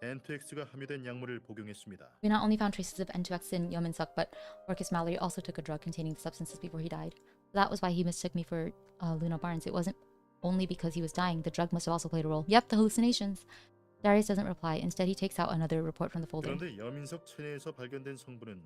N2X가 함유된 약물을 복용했습니다. We not only found traces of N2X in Yeomin-suk, but Orcus Mallory also took a drug containing the substances before he died. That was why he mistook me for Luna Barnes. It wasn't only because he was dying. The drug must have also played a role. Yep, the hallucinations. Darius doesn't reply. Instead, he takes out another report from the folder. 그런데 여민석 체내에서 발견된 성분은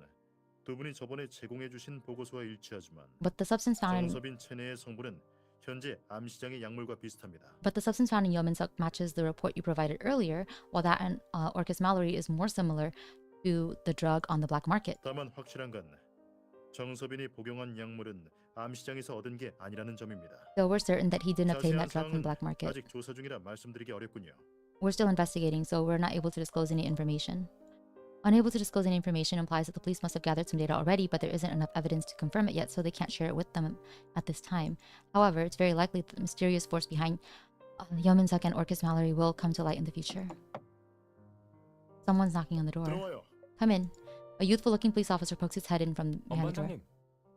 두 분이 저번에 제공해 주신 보고서와 일치하지만 But the substance found in 정서빈 체내의 성분은 현재 암시장의 약물과 비슷합니다. But the substance found in Yeomin-suk matches the report you provided earlier, while that in Orcus Mallory is more similar to the drug on the black market. 다만 확실한 건 정서빈이 복용한 약물은 암시장에서 얻은 게 아니라는 점입니다. So we're certain that he didn't obtain 자세한 that drug from 사항은 the black market. 아직 조사 중이라 말씀드리기 어렵군요. We're still investigating, so we're not able to disclose any information. Unable to disclose any information implies that the police must have gathered some data already, but there isn't enough evidence to confirm it yet, so they can't share it with them at this time. However, it's very likely that the mysterious force behind Yeomin-suk and Orcus Mallory will come to light in the future. Someone's knocking on the door. 들어와요. Come in. A youthful-looking police officer pokes his head in from behind the door. 엄반장님,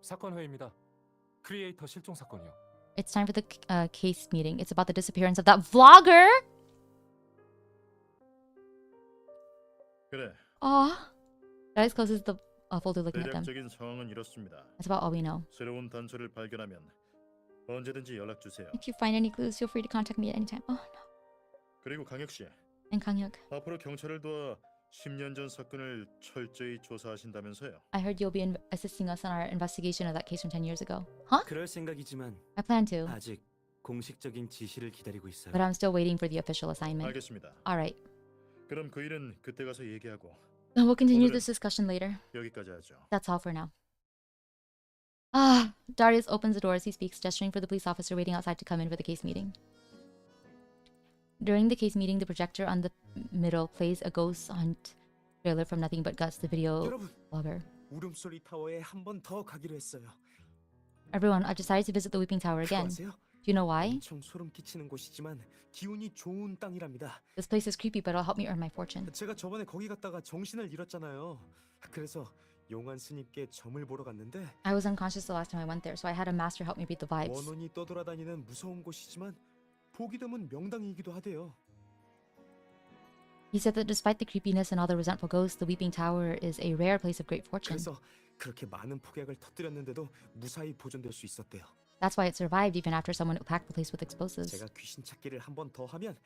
사건 회의입니다. 크리에이터 실종 사건이요. It's time for the case meeting. It's about the disappearance of that vlogger! 그래. Darius closes the folder looking at them. 대략적인 상황은 이렇습니다. That's about all we know. 새로운 단서를 발견하면 언제든지 연락 주세요. If you find any clues, feel free to contact me at any time. Oh, no. 그리고 강혁 씨, And Kang-hyuk, 앞으로 경찰을 도와 10년 전 사건을 철저히 조사하신다면서요? I heard you'll be assisting us in our investigation of that case from 10 years ago. Huh? 그럴 생각이지만 I plan to, 아직 공식적인 지시를 기다리고 있어요. but I'm still waiting for the official assignment. 알겠습니다. Alright. 그럼 그 일은 그때 가서 얘기하고 We'll continue 오늘은 this discussion later. 여기까지 하죠. That's all for now. Darius opens the door as he speaks, gesturing for the police officer waiting outside to come in for the case meeting. During the case meeting, the projector on the middle plays a ghost hunt trailer from Nothing But Guts, the video 여러분, blogger. 울음소리 타워에 한 번 더 가기로 했어요. Everyone, I've decided to visit the Weeping Tower 그거 again. 아세요? Do you know why? 엄청 소름 끼치는 곳이지만 기운이 좋은 땅이랍니다. This place is creepy, but it'll help me earn my fortune. 제가 저번에 거기 갔다가 정신을 잃었잖아요. 그래서 용한 스님께 점을 보러 갔는데 I was unconscious the last time I went there, so I had a master help me read the vibes. 원혼이 떠돌아다니는 무서운 곳이지만 보기 드문 명당이기도 하대요. He said that despite the creepiness and all the resentful ghosts, the Weeping Tower is a rare place of great fortune. 그래서 그렇게 많은 폭약을 터뜨렸는데도 무사히 보존될 수 있었대요. That's why it survived even after someone packed the place with explosives. 제가 귀신 찾기를 한 번 더 하면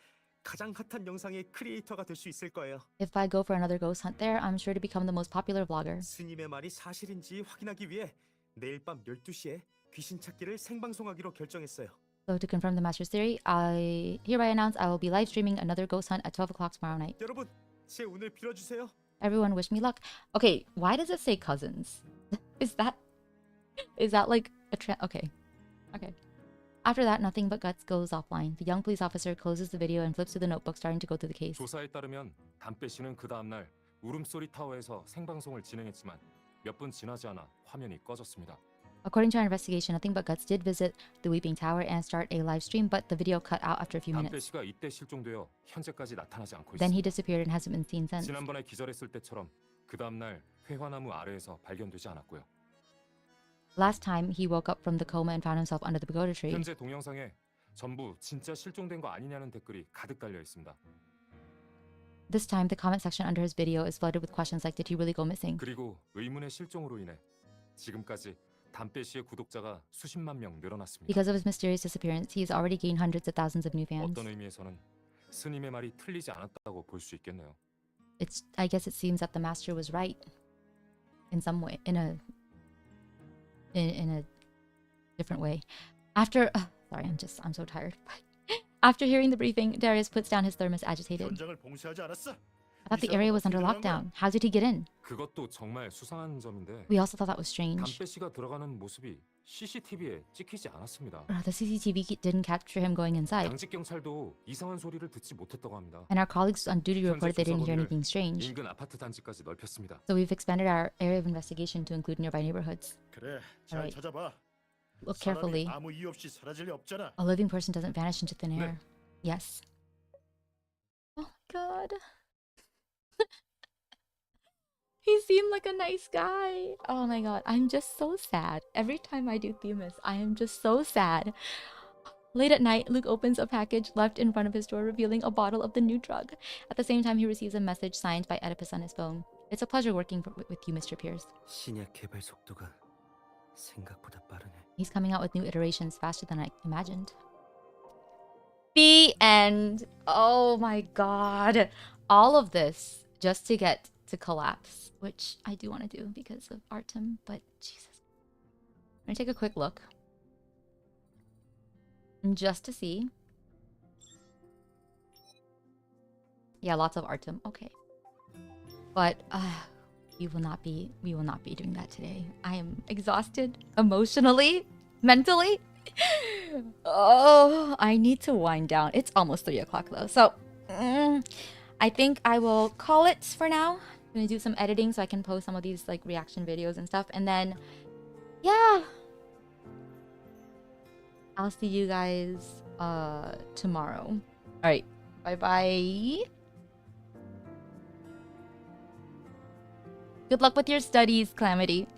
가장 핫한 영상의 크리에이터가 될 수 있을 거예요. If I go for another ghost hunt there, I'm sure to become the most popular vlogger. 스님의 말이 사실인지 확인하기 위해 내일 밤 12시에 귀신 찾기를 생방송하기로 결정했어요. So to confirm the master's theory, I hereby announce I will be live streaming another ghost hunt at 12 o'clock tomorrow night. 여러분, 제 운을 빌어주세요. Everyone wish me luck. Okay, why does it say cousins? Is that like a okay. Okay. After that, Nothing But Guts goes offline. The young police officer closes the video and flips to the notebook, starting to go through the case. 조사에 따르면 담배 씨는 그 다음 날 울음소리 타워에서 생방송을 진행했지만 몇 분 지나지 않아 화면이 꺼졌습니다. According to our investigation, Nothing But Guts did visit the Weeping Tower and start a live stream, but the video cut out after a few 담배 minutes. 씨가 이때 실종되어 현재까지 나타나지 않고 Then he 있습니다. disappeared and hasn't been seen since. 지난번에 기절했을 때처럼 그 다음 날 회화나무 아래에서 발견되지 않았고요. Last time, he woke up from the coma and found himself under the pagoda tree. 현재 동영상에 전부 진짜 실종된 거 아니냐는 댓글이 가득 달려 있습니다. This time, the comment section under his video is flooded with questions like, did he really go missing? 그리고 의문의 실종으로 인해 지금까지 담배 씨의 구독자가 수십만 명 늘어났습니다. Because of his mysterious disappearance, he has already gained hundreds of thousands of new fans. 어떤 의미에서는 스님의 말이 틀리지 않았다고 볼 수 있겠네요. I guess it seems that the master was right in some way, in a different way. After sorry, I'm so tired. After hearing the briefing, Darius puts down his thermos agitated. 현장을 봉쇄하지 않았어? I thought the area was under lockdown. How did he get in? 그것도 정말 수상한 점인데 We also thought that was strange. 담배 씨가 들어가는 모습이 CCTV에 찍히지 않았습니다. The CCTV didn't capture him going inside. 당직 경찰도 이상한 소리를 듣지 못했다고 합니다. And our colleagues on duty 현재 reported they didn't hear 조사 anything strange. 범위를 인근 아파트 단지까지 넓혔습니다. So we've expanded our area of investigation to include nearby neighborhoods. 그래, 잘 Alright. 찾아봐. Look carefully. 사람이 아무 이유 없이 사라질 리 없잖아. A living person doesn't vanish into thin 네. air. Yes. Oh my god. He seemed like a nice guy. Oh my god, I'm just so sad. Every time I do Themis, I am just so sad. Late at night, Luke opens a package left in front of his door, revealing a bottle of the new drug. At the same time, he receives a message signed by Oedipus on his phone. It's a pleasure working with you, Mr. Pierce. 신약 개발 속도가 생각보다 빠르네. He's coming out with new iterations faster than I imagined. The end. Oh my god. All of this just to get to collapse, which I do want to do because of Artem, but Jesus. I'm gonna take a quick look. Just to see. Yeah, lots of Artem. Okay. But we will not be doing that today. I am exhausted emotionally, mentally. Oh, I need to wind down. It's almost 3 o'clock though. So I think I will call it for now. I'm gonna do some editing so I can post some of these like reaction videos and stuff. And then yeah, I'll see you guys tomorrow. All right. Bye-bye. Good luck with your studies, Calamity.